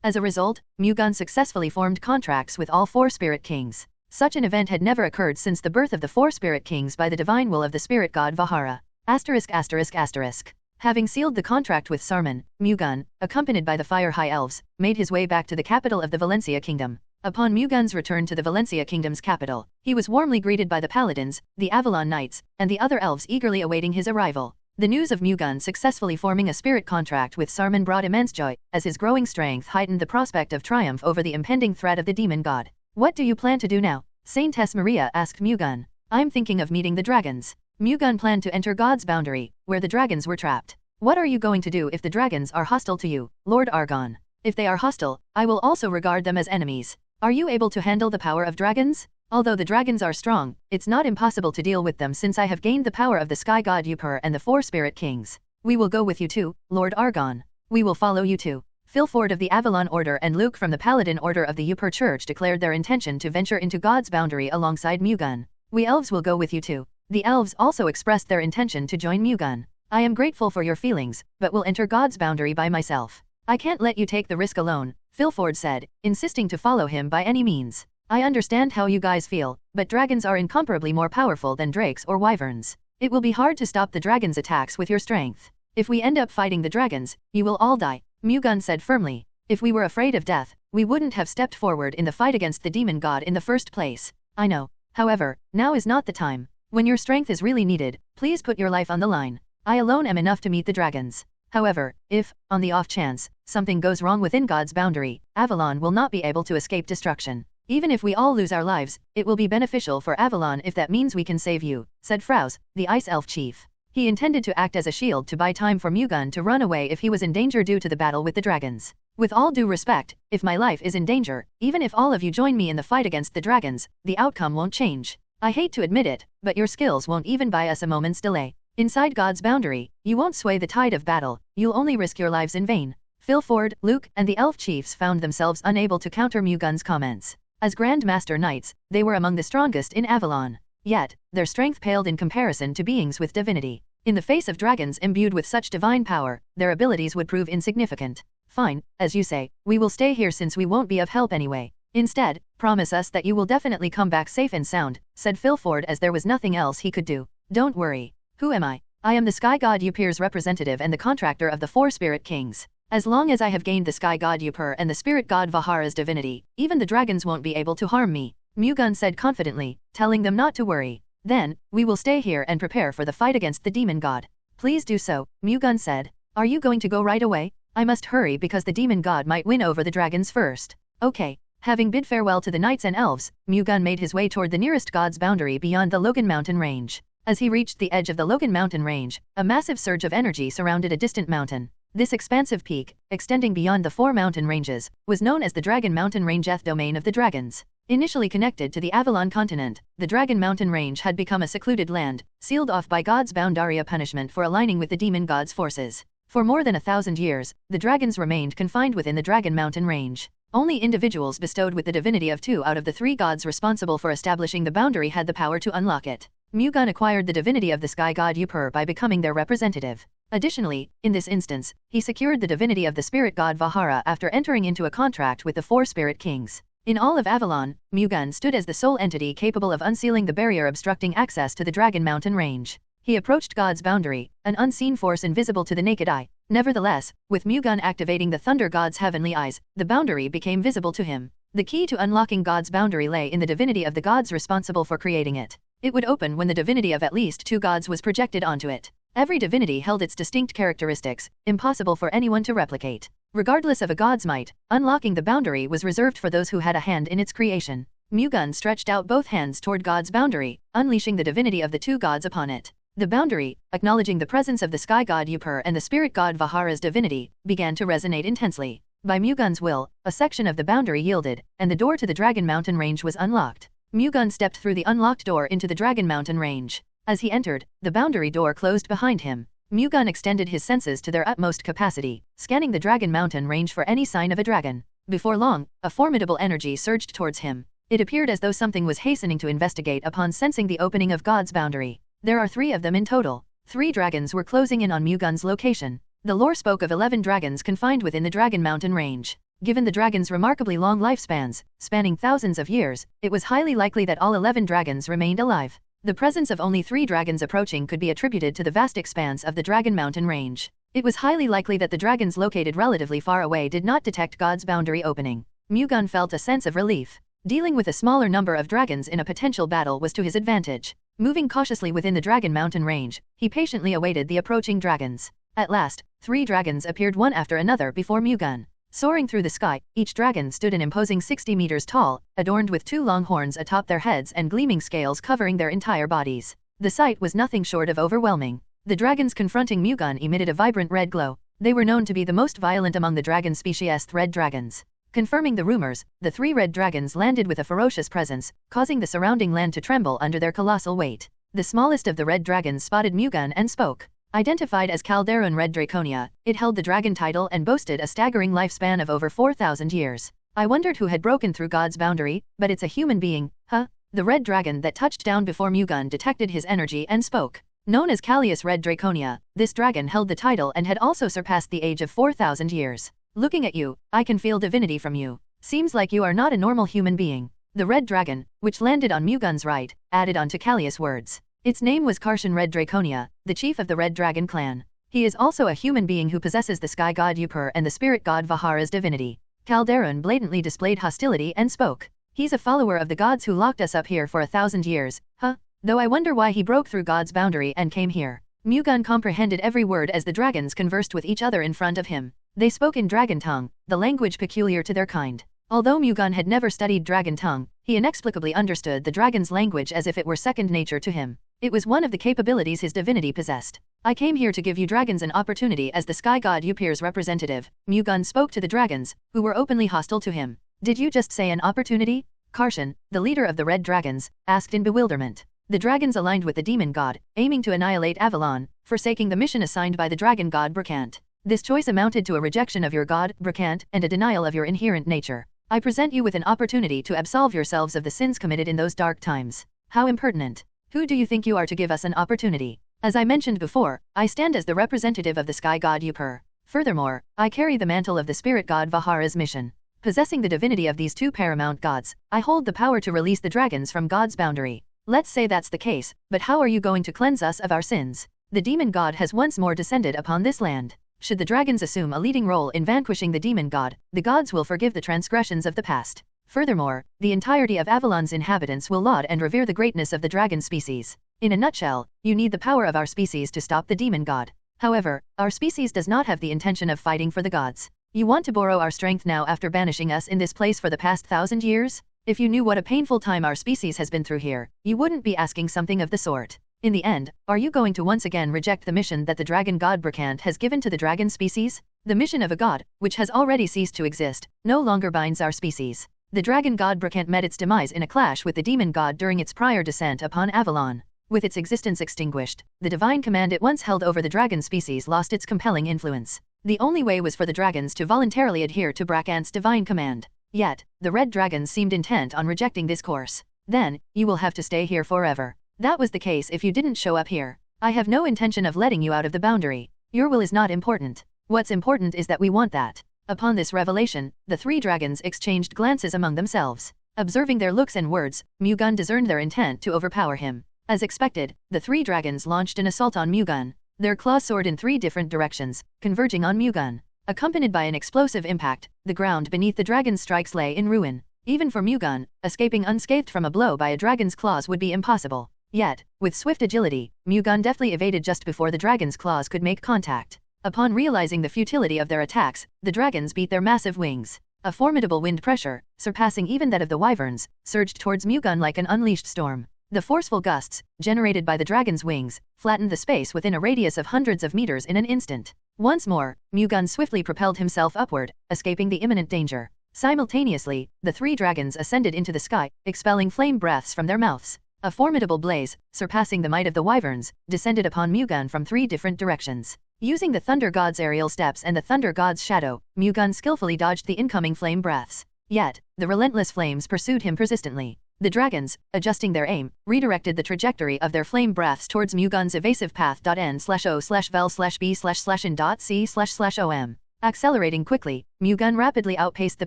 As a result, Mu-Gun successfully formed contracts with all 4 Spirit Kings. Such an event had never occurred since the birth of the 4 Spirit Kings by the divine will of the spirit god Vahara. *****. Having sealed the contract with Sarman, Mu-Gun, accompanied by the Fire High Elves, made his way back to the capital of the Valencia Kingdom. Upon Mu-Gun's return to the Valencia Kingdom's capital, he was warmly greeted by the Paladins, the Avalon Knights, and the other elves eagerly awaiting his arrival. The news of Mu-Gun successfully forming a spirit contract with Sarman brought immense joy, as his growing strength heightened the prospect of triumph over the impending threat of the demon god. What do you plan to do now? Saintess Maria asked Mu-Gun. I'm thinking of meeting the dragons. Mu-Gun planned to enter God's boundary, where the dragons were trapped. What are you going to do if the dragons are hostile to you, Lord Argon? If they are hostile, I will also regard them as enemies. Are you able to handle the power of dragons? Although the dragons are strong, it's not impossible to deal with them since I have gained the power of the sky god Upur and the 4 spirit kings. We will go with you too, Lord Argon. We will follow you too. Philford of the Avalon Order and Luke from the Paladin Order of the Upur Church declared their intention to venture into God's boundary alongside Mu-Gun. We elves will go with you too. The elves also expressed their intention to join Mu-Gun. I am grateful for your feelings, but will enter God's boundary by myself. I can't let you take the risk alone, Philford said, insisting to follow him by any means. I understand how you guys feel, but dragons are incomparably more powerful than drakes or wyverns. It will be hard to stop the dragons' attacks with your strength. If we end up fighting the dragons, you will all die, Mu-Gun said firmly. If we were afraid of death, we wouldn't have stepped forward in the fight against the demon god in the first place. I know. However, now is not the time. When your strength is really needed, please put your life on the line. I alone am enough to meet the dragons. However, if, on the off chance, something goes wrong within God's boundary, Avalon will not be able to escape destruction. Even if we all lose our lives, it will be beneficial for Avalon if that means we can save you, said Frouz, the Ice Elf chief. He intended to act as a shield to buy time for Mu-Gun to run away if he was in danger due to the battle with the dragons. With all due respect, if my life is in danger, even if all of you join me in the fight against the dragons, the outcome won't change. I hate to admit it, but your skills won't even buy us a moment's delay. Inside God's boundary, you won't sway the tide of battle, you'll only risk your lives in vain. Philford, Luke, and the elf chiefs found themselves unable to counter Mu-Gun's comments. As Grand Master Knights, they were among the strongest in Avalon. Yet, their strength paled in comparison to beings with divinity. In the face of dragons imbued with such divine power, their abilities would prove insignificant. Fine, as you say, we will stay here since we won't be of help anyway. Instead, promise us that you will definitely come back safe and sound, said Philford as there was nothing else he could do. Don't worry. Who am I? I am the Sky God Upur's representative and the contractor of the 4 Spirit Kings. As long as I have gained the Sky God Upur and the Spirit God Vahara's divinity, even the dragons won't be able to harm me, Mu-Gun said confidently, telling them not to worry. Then, we will stay here and prepare for the fight against the demon god. Please do so, Mu-Gun said. Are you going to go right away? I must hurry because the demon god might win over the dragons first. Okay. Having bid farewell to the knights and elves, Mu-Gun made his way toward the nearest god's boundary beyond the Logan Mountain Range. As he reached the edge of the Logan Mountain Range, a massive surge of energy surrounded a distant mountain. This expansive peak, extending beyond the 4 mountain ranges, was known as the Dragon Mountain Range, domain of the dragons. Initially connected to the Avalon continent, the Dragon Mountain Range had become a secluded land, sealed off by God's boundaria punishment for aligning with the demon god's forces. For more than 1,000 years, the dragons remained confined within the Dragon Mountain Range. Only individuals bestowed with the divinity of 2 out of the 3 gods responsible for establishing the boundary had the power to unlock it. Mu-Gun acquired the divinity of the sky god Upur by becoming their representative. Additionally, in this instance, he secured the divinity of the spirit god Vahara after entering into a contract with the 4 spirit kings. In all of Avalon, Mu-Gun stood as the sole entity capable of unsealing the barrier obstructing access to the Dragon Mountain range. He approached God's boundary, an unseen force invisible to the naked eye. Nevertheless, with Mu-Gun activating the Thunder God's heavenly eyes, the boundary became visible to him. The key to unlocking God's boundary lay in the divinity of the gods responsible for creating it. It would open when the divinity of at least 2 gods was projected onto it. Every divinity held its distinct characteristics, impossible for anyone to replicate. Regardless of a god's might, unlocking the boundary was reserved for those who had a hand in its creation. Mu-Gun stretched out both hands toward God's boundary, unleashing the divinity of the 2 gods upon it. The boundary, acknowledging the presence of the sky god Upur and the spirit god Vahara's divinity, began to resonate intensely. By Mu-Gun's will, a section of the boundary yielded, and the door to the Dragon Mountain range was unlocked. Mu-Gun stepped through the unlocked door into the Dragon Mountain range. As he entered, the boundary door closed behind him. Mu-Gun extended his senses to their utmost capacity, scanning the Dragon Mountain range for any sign of a dragon. Before long, a formidable energy surged towards him. It appeared as though something was hastening to investigate upon sensing the opening of God's boundary. There are 3 of them in total. 3 dragons were closing in on Mu-Gun's location. The lore spoke of 11 dragons confined within the Dragon Mountain range. Given the dragons' remarkably long lifespans, spanning thousands of years, it was highly likely that all 11 dragons remained alive. The presence of only 3 dragons approaching could be attributed to the vast expanse of the Dragon Mountain range. It was highly likely that the dragons located relatively far away did not detect God's boundary opening. Mu-Gun felt a sense of relief. Dealing with a smaller number of dragons in a potential battle was to his advantage. Moving cautiously within the Dragon Mountain range, he patiently awaited the approaching dragons. At last, 3 dragons appeared one after another before Mu-Gun. Soaring through the sky, each dragon stood an imposing 60 meters tall, adorned with 2 long horns atop their heads and gleaming scales covering their entire bodies. The sight was nothing short of overwhelming. The dragons confronting Mu-Gun emitted a vibrant red glow. They were known to be the most violent among the dragon species, red dragons. Confirming the rumors, the 3 red dragons landed with a ferocious presence, causing the surrounding land to tremble under their colossal weight. The smallest of the red dragons spotted Mu-Gun and spoke. Identified as Calderon Red Draconia, it held the dragon title and boasted a staggering lifespan of over 4,000 years. I wondered who had broken through God's boundary, but it's a human being, huh? The red dragon that touched down before Mu-Gun detected his energy and spoke. Known as Callius Red Draconia, this dragon held the title and had also surpassed the age of 4,000 years. Looking at you, I can feel divinity from you. Seems like you are not a normal human being. The red dragon, which landed on Mu-Gun's right, added on to Callius' words. Its name was Karshan Red Draconia, the chief of the Red Dragon clan. He is also a human being who possesses the sky god Upur and the spirit god Vahara's divinity. Calderon blatantly displayed hostility and spoke. He's a follower of the gods who locked us up here for 1,000 years, huh? Though I wonder why he broke through God's boundary and came here. Mu-Gun comprehended every word as the dragons conversed with each other in front of him. They spoke in dragon tongue, the language peculiar to their kind. Although Mu-Gun had never studied dragon tongue, he inexplicably understood the dragon's language as if it were second nature to him. It was one of the capabilities his divinity possessed. I came here to give you dragons an opportunity as the sky god Upur's representative. Mu-Gun spoke to the dragons, who were openly hostile to him. Did you just say an opportunity? Karshan, the leader of the red dragons, asked in bewilderment. The dragons aligned with the demon god, aiming to annihilate Avalon, forsaking the mission assigned by the dragon god Bracant. This choice amounted to a rejection of your god, Bracant, and a denial of your inherent nature. I present you with an opportunity to absolve yourselves of the sins committed in those dark times. How impertinent. Who do you think you are to give us an opportunity? As I mentioned before, I stand as the representative of the sky god Upur. Furthermore, I carry the mantle of the spirit god Vahara's mission. Possessing the divinity of these 2 paramount gods, I hold the power to release the dragons from God's boundary. Let's say that's the case, but how are you going to cleanse us of our sins? The demon god has once more descended upon this land. Should the dragons assume a leading role in vanquishing the demon god, the gods will forgive the transgressions of the past. Furthermore, the entirety of Avalon's inhabitants will laud and revere the greatness of the dragon species. In a nutshell, you need the power of our species to stop the demon god. However, our species does not have the intention of fighting for the gods. You want to borrow our strength now after banishing us in this place for the past 1,000 years? If you knew what a painful time our species has been through here, you wouldn't be asking something of the sort. In the end, are you going to once again reject the mission that the dragon god Bracant has given to the dragon species? The mission of a god, which has already ceased to exist, no longer binds our species. The dragon god Bracant met its demise in a clash with the demon god during its prior descent upon Avalon. With its existence extinguished, the divine command it once held over the dragon species lost its compelling influence. The only way was for the dragons to voluntarily adhere to Bracant's divine command. Yet, the red dragons seemed intent on rejecting this course. Then, you will have to stay here forever. That was the case if you didn't show up here. I have no intention of letting you out of the boundary. Your will is not important. What's important is that we want that. Upon this revelation, the three dragons exchanged glances among themselves. Observing their looks and words, Mu-Gun discerned their intent to overpower him. As expected, the three dragons launched an assault on Mu-Gun. Their claws soared in three different directions, converging on Mu-Gun. Accompanied by an explosive impact, the ground beneath the dragon's strikes lay in ruin. Even for Mu-Gun, escaping unscathed from a blow by a dragon's claws would be impossible. Yet, with swift agility, Mu-Gun deftly evaded just before the dragon's claws could make contact. Upon realizing the futility of their attacks, the dragons beat their massive wings. A formidable wind pressure, surpassing even that of the wyverns, surged towards Mu-Gun like an unleashed storm. The forceful gusts, generated by the dragon's wings, flattened the space within a radius of hundreds of meters in an instant. Once more, Mu-Gun swiftly propelled himself upward, escaping the imminent danger. Simultaneously, the three dragons ascended into the sky, expelling flame breaths from their mouths. A formidable blaze, surpassing the might of the wyverns, descended upon Mu-Gun from three different directions. Using the Thunder God's aerial steps and the Thunder God's shadow, Mu-Gun skillfully dodged the incoming flame breaths. Yet, the relentless flames pursued him persistently. The dragons, adjusting their aim, redirected the trajectory of their flame breaths towards Mu-Gun's evasive path. N/O/vel/B/in.C//in.C//om. Accelerating quickly, Mu-Gun rapidly outpaced the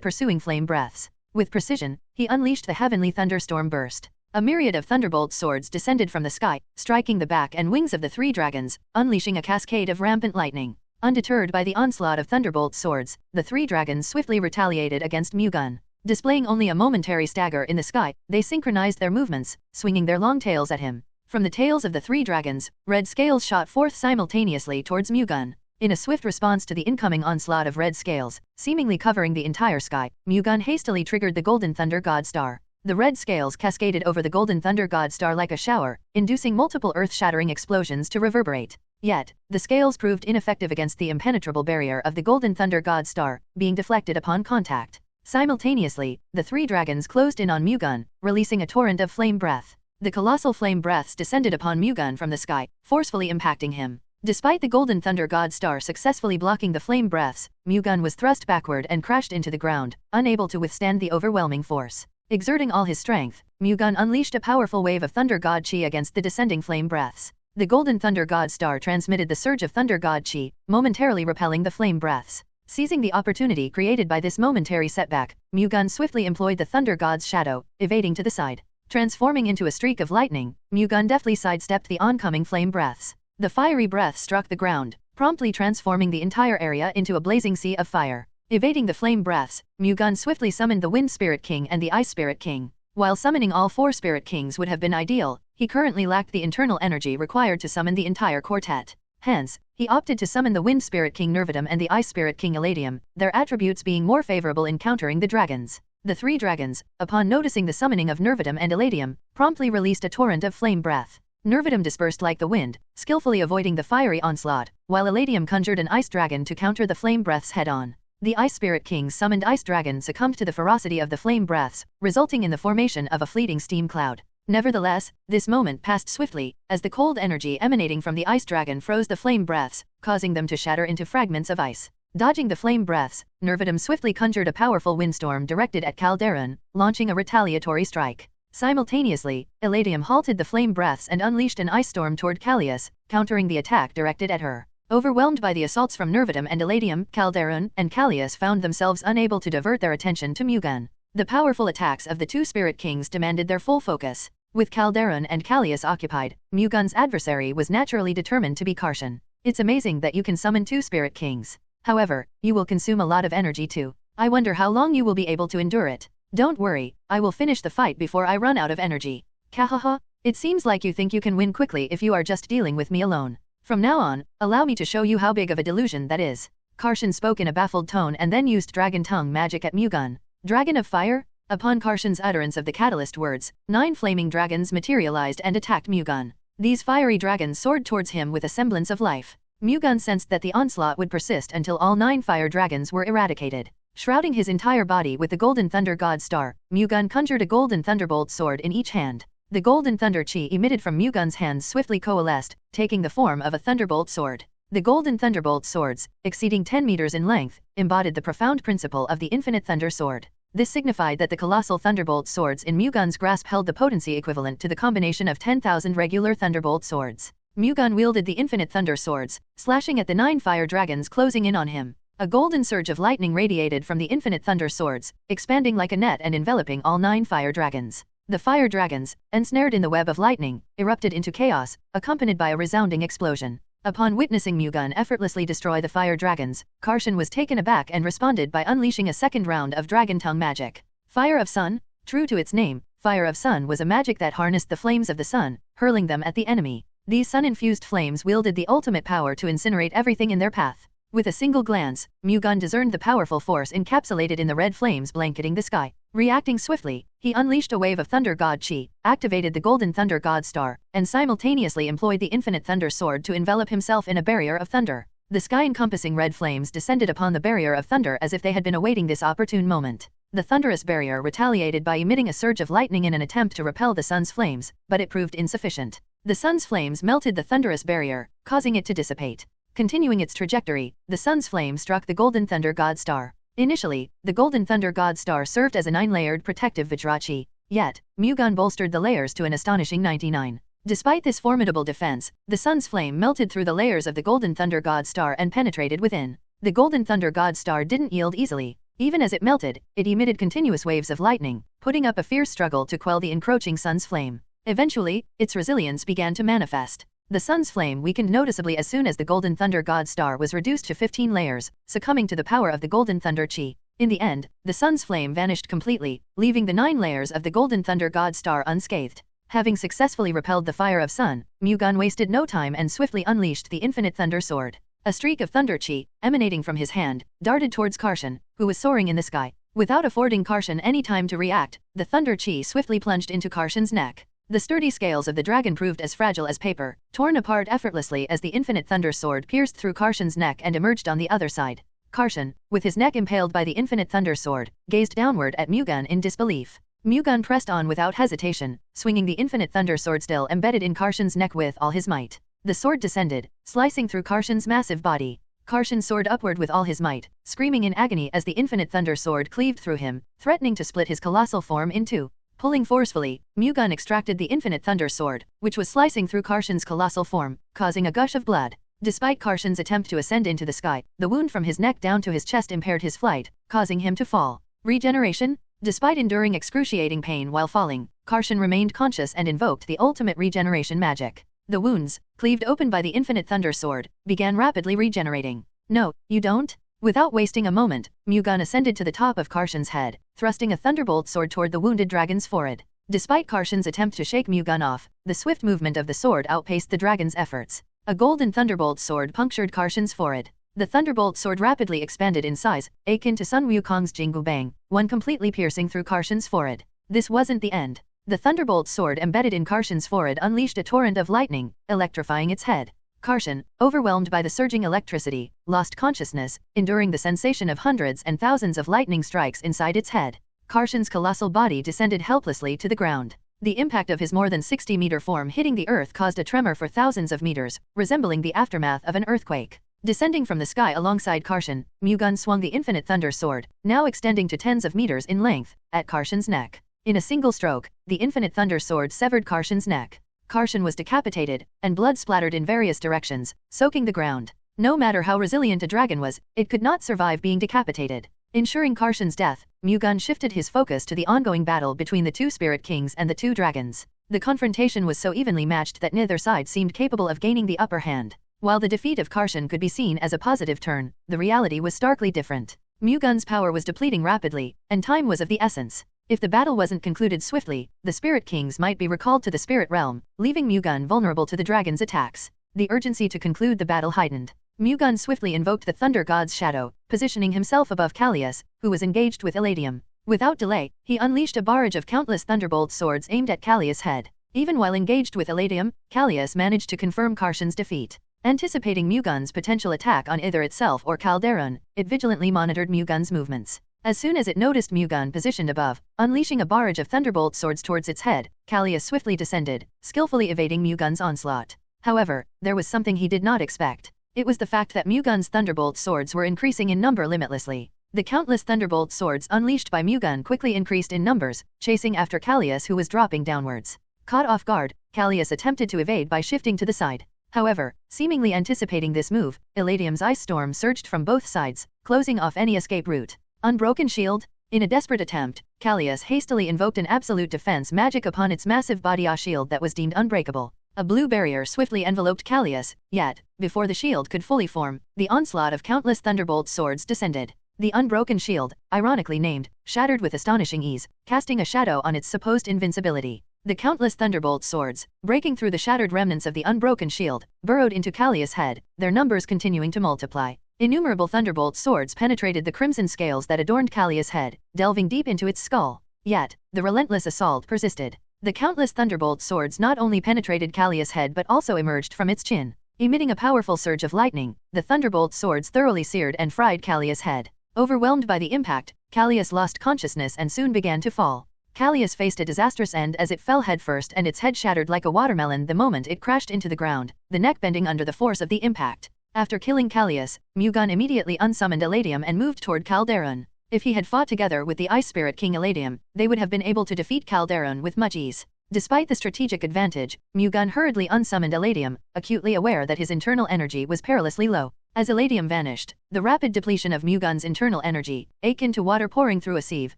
pursuing flame breaths. With precision, he unleashed the heavenly thunderstorm burst. A myriad of thunderbolt swords descended from the sky, striking the back and wings of the three dragons, unleashing a cascade of rampant lightning. Undeterred by the onslaught of thunderbolt swords, the three dragons swiftly retaliated against Mu-Gun. Displaying only a momentary stagger in the sky, they synchronized their movements, swinging their long tails at him. From the tails of the three dragons, red scales shot forth simultaneously towards Mu-Gun. In a swift response to the incoming onslaught of red scales, seemingly covering the entire sky, Mu-Gun hastily triggered the Golden Thunder God Star. The red scales cascaded over the Golden Thunder God Star like a shower, inducing multiple earth-shattering explosions to reverberate. Yet, the scales proved ineffective against the impenetrable barrier of the Golden Thunder God Star, being deflected upon contact. Simultaneously, the three dragons closed in on Mu-Gun, releasing a torrent of flame breath. The colossal flame breaths descended upon Mu-Gun from the sky, forcefully impacting him. Despite the Golden Thunder God Star successfully blocking the flame breaths, Mu-Gun was thrust backward and crashed into the ground, unable to withstand the overwhelming force. Exerting all his strength, Mu-Gun unleashed a powerful wave of Thunder God Chi against the descending flame breaths. The Golden Thunder God Star transmitted the surge of Thunder God Chi, momentarily repelling the flame breaths. Seizing the opportunity created by this momentary setback, Mu-Gun swiftly employed the Thunder God's shadow, evading to the side. Transforming into a streak of lightning, Mu-Gun deftly sidestepped the oncoming flame breaths. The fiery breath struck the ground, promptly transforming the entire area into a blazing sea of fire. Evading the flame breaths, Mu-Gun swiftly summoned the Wind Spirit King and the Ice Spirit King. While summoning all four Spirit Kings would have been ideal, he currently lacked the internal energy required to summon the entire quartet. Hence, he opted to summon the Wind Spirit King Nervidum and the Ice Spirit King Eladium, their attributes being more favorable in countering the dragons. The three dragons, upon noticing the summoning of Nervidum and Eladium, promptly released a torrent of flame breath. Nervidum dispersed like the wind, skillfully avoiding the fiery onslaught, while Eladium conjured an ice dragon to counter the flame breaths head-on. The Ice Spirit King's summoned ice dragon succumbed to the ferocity of the flame breaths, resulting in the formation of a fleeting steam cloud. Nevertheless, this moment passed swiftly, as the cold energy emanating from the ice dragon froze the flame breaths, causing them to shatter into fragments of ice. Dodging the flame breaths, Nervidum swiftly conjured a powerful windstorm directed at Calderon, launching a retaliatory strike. Simultaneously, Eladium halted the flame breaths and unleashed an ice storm toward Callias, countering the attack directed at her. Overwhelmed by the assaults from Nervidum and Eladium, Calderon and Callias found themselves unable to divert their attention to Mu-Gun. The powerful attacks of the two Spirit Kings demanded their full focus. With Calderon and Callias occupied, Mu-Gun's adversary was naturally determined to be Karshan. It's amazing that you can summon two Spirit Kings. However, you will consume a lot of energy too. I wonder how long you will be able to endure it. Don't worry, I will finish the fight before I run out of energy. Kahaha, it seems like you think you can win quickly if you are just dealing with me alone. From now on, allow me to show you how big of a delusion that is. Karshan spoke in a baffled tone and then used dragon tongue magic at Mu-Gun. Dragon of fire? Upon Karshan's utterance of the catalyst words, 9 flaming dragons materialized and attacked Mu-Gun. These fiery dragons soared towards him with a semblance of life. Mu-Gun sensed that the onslaught would persist until all 9 fire dragons were eradicated. Shrouding his entire body with the Golden Thunder God Star, Mu-Gun conjured a golden thunderbolt sword in each hand. The golden thunder chi emitted from Mu-Gun's hands swiftly coalesced, taking the form of a thunderbolt sword. The golden thunderbolt swords, exceeding 10 meters in length, embodied the profound principle of the infinite thunder sword. This signified that the colossal thunderbolt swords in Mu-Gun's grasp held the potency equivalent to the combination of 10,000 regular thunderbolt swords. Mu-Gun wielded the infinite thunder swords, slashing at the 9 fire dragons closing in on him. A golden surge of lightning radiated from the infinite thunder swords, expanding like a net and enveloping all 9 fire dragons. The fire dragons, ensnared in the web of lightning, erupted into chaos, accompanied by a resounding explosion. Upon witnessing Mu-Gun effortlessly destroy the fire dragons, Karshan was taken aback and responded by unleashing a second round of Dragon Tongue magic. Fire of Sun? True to its name, Fire of Sun was a magic that harnessed the flames of the sun, hurling them at the enemy. These sun-infused flames wielded the ultimate power to incinerate everything in their path. With a single glance, Mu-Gun discerned the powerful force encapsulated in the red flames blanketing the sky. Reacting swiftly, he unleashed a wave of Thunder God Chi, activated the Golden Thunder God Star, and simultaneously employed the Infinite Thunder Sword to envelop himself in a barrier of thunder. The sky-encompassing red flames descended upon the barrier of thunder as if they had been awaiting this opportune moment. The thunderous barrier retaliated by emitting a surge of lightning in an attempt to repel the sun's flames, but it proved insufficient. The sun's flames melted the thunderous barrier, causing it to dissipate. Continuing its trajectory, the sun's flame struck the Golden Thunder God Star. Initially, the Golden Thunder God Star served as a 9-layered protective Vajrachi, yet, Mu-Gun bolstered the layers to an astonishing 99. Despite this formidable defense, the sun's flame melted through the layers of the Golden Thunder God Star and penetrated within. The Golden Thunder God Star didn't yield easily. Even as it melted, it emitted continuous waves of lightning, putting up a fierce struggle to quell the encroaching sun's flame. Eventually, its resilience began to manifest. The sun's flame weakened noticeably as soon as the Golden Thunder God Star was reduced to 15 layers, succumbing to the power of the Golden Thunder Chi. In the end, the sun's flame vanished completely, leaving the 9 layers of the Golden Thunder God Star unscathed. Having successfully repelled the fire of sun, Mu-Gun wasted no time and swiftly unleashed the Infinite Thunder Sword. A streak of thunder chi, emanating from his hand, darted towards Karshan, who was soaring in the sky. Without affording Karshan any time to react, the thunder chi swiftly plunged into Karshan's neck. The sturdy scales of the dragon proved as fragile as paper, torn apart effortlessly as the Infinite Thunder Sword pierced through Karshan's neck and emerged on the other side. Karshan, with his neck impaled by the Infinite Thunder Sword, gazed downward at Mu-Gun in disbelief. Mu-Gun pressed on without hesitation, swinging the Infinite Thunder Sword still embedded in Karshan's neck with all his might. The sword descended, slicing through Karshan's massive body. Karshan soared upward with all his might, screaming in agony as the Infinite Thunder Sword cleaved through him, threatening to split his colossal form in two. Pulling forcefully, Mu-Gun extracted the Infinite Thunder Sword, which was slicing through Karshan's colossal form, causing a gush of blood. Despite Karshan's attempt to ascend into the sky, the wound from his neck down to his chest impaired his flight, causing him to fall. Regeneration? Despite enduring excruciating pain while falling, Karshan remained conscious and invoked the ultimate regeneration magic. The wounds, cleaved open by the Infinite Thunder Sword, began rapidly regenerating. No, you don't? Without wasting a moment, Mu-Gun ascended to the top of Karshan's head, thrusting a thunderbolt sword toward the wounded dragon's forehead. Despite Karshan's attempt to shake Mu-Gun off, the swift movement of the sword outpaced the dragon's efforts. A golden thunderbolt sword punctured Karshan's forehead. The thunderbolt sword rapidly expanded in size, akin to Sun Wukong's Jingu Bang, one completely piercing through Karshan's forehead. This wasn't the end. The thunderbolt sword embedded in Karshan's forehead unleashed a torrent of lightning, electrifying its head. Karshan, overwhelmed by the surging electricity, lost consciousness, enduring the sensation of hundreds and thousands of lightning strikes inside its head. Karshan's colossal body descended helplessly to the ground. The impact of his more than 60-meter form hitting the earth caused a tremor for thousands of meters, resembling the aftermath of an earthquake. Descending from the sky alongside Karshan, Mu-Gun swung the Infinite Thunder Sword, now extending to tens of meters in length, at Karshan's neck. In a single stroke, the Infinite Thunder Sword severed Karshan's neck. Karshan was decapitated, and blood splattered in various directions, soaking the ground. No matter how resilient a dragon was, it could not survive being decapitated. Ensuring Karshan's death, Mu-Gun shifted his focus to the ongoing battle between the 2 spirit kings and the 2 dragons. The confrontation was so evenly matched that neither side seemed capable of gaining the upper hand. While the defeat of Karshan could be seen as a positive turn, the reality was starkly different. Mu-Gun's power was depleting rapidly, and time was of the essence. If the battle wasn't concluded swiftly, the Spirit Kings might be recalled to the Spirit Realm, leaving Mu-Gun vulnerable to the dragon's attacks. The urgency to conclude the battle heightened. Mu-Gun swiftly invoked the Thunder God's shadow, positioning himself above Callias, who was engaged with Eladium. Without delay, he unleashed a barrage of countless thunderbolt swords aimed at Callias' head. Even while engaged with Eladium, Callias managed to confirm Karshan's defeat. Anticipating Mu-Gun's potential attack on either itself or Calderon, it vigilantly monitored Mu-Gun's movements. As soon as it noticed Mu-Gun positioned above, unleashing a barrage of thunderbolt swords towards its head, Callias swiftly descended, skillfully evading Mu-Gun's onslaught. However, there was something he did not expect. It was the fact that Mu-Gun's thunderbolt swords were increasing in number limitlessly. The countless thunderbolt swords unleashed by Mu-Gun quickly increased in numbers, chasing after Callias, who was dropping downwards. Caught off guard, Callias attempted to evade by shifting to the side. However, seemingly anticipating this move, Eladium's ice storm surged from both sides, closing off any escape route. Unbroken shield? In a desperate attempt, Callias hastily invoked an absolute defense magic upon its massive body shield that was deemed unbreakable. A blue barrier swiftly enveloped Callias, yet, before the shield could fully form, the onslaught of countless thunderbolt swords descended. The unbroken shield, ironically named, shattered with astonishing ease, casting a shadow on its supposed invincibility. The countless thunderbolt swords, breaking through the shattered remnants of the unbroken shield, burrowed into Callias' head, their numbers continuing to multiply. Innumerable thunderbolt swords penetrated the crimson scales that adorned Callias' head, delving deep into its skull. Yet, the relentless assault persisted. The countless thunderbolt swords not only penetrated Callias' head but also emerged from its chin. Emitting a powerful surge of lightning, the thunderbolt swords thoroughly seared and fried Callias' head. Overwhelmed by the impact, Callias lost consciousness and soon began to fall. Callias faced a disastrous end as it fell headfirst and its head shattered like a watermelon the moment it crashed into the ground, the neck bending under the force of the impact. After killing Callias, Mu-Gun immediately unsummoned Eladium and moved toward Calderon. If he had fought together with the Ice Spirit King Eladium, they would have been able to defeat Calderon with much ease. Despite the strategic advantage, Mu-Gun hurriedly unsummoned Eladium, acutely aware that his internal energy was perilously low. As Eladium vanished, the rapid depletion of Mu-Gun's internal energy, akin to water pouring through a sieve,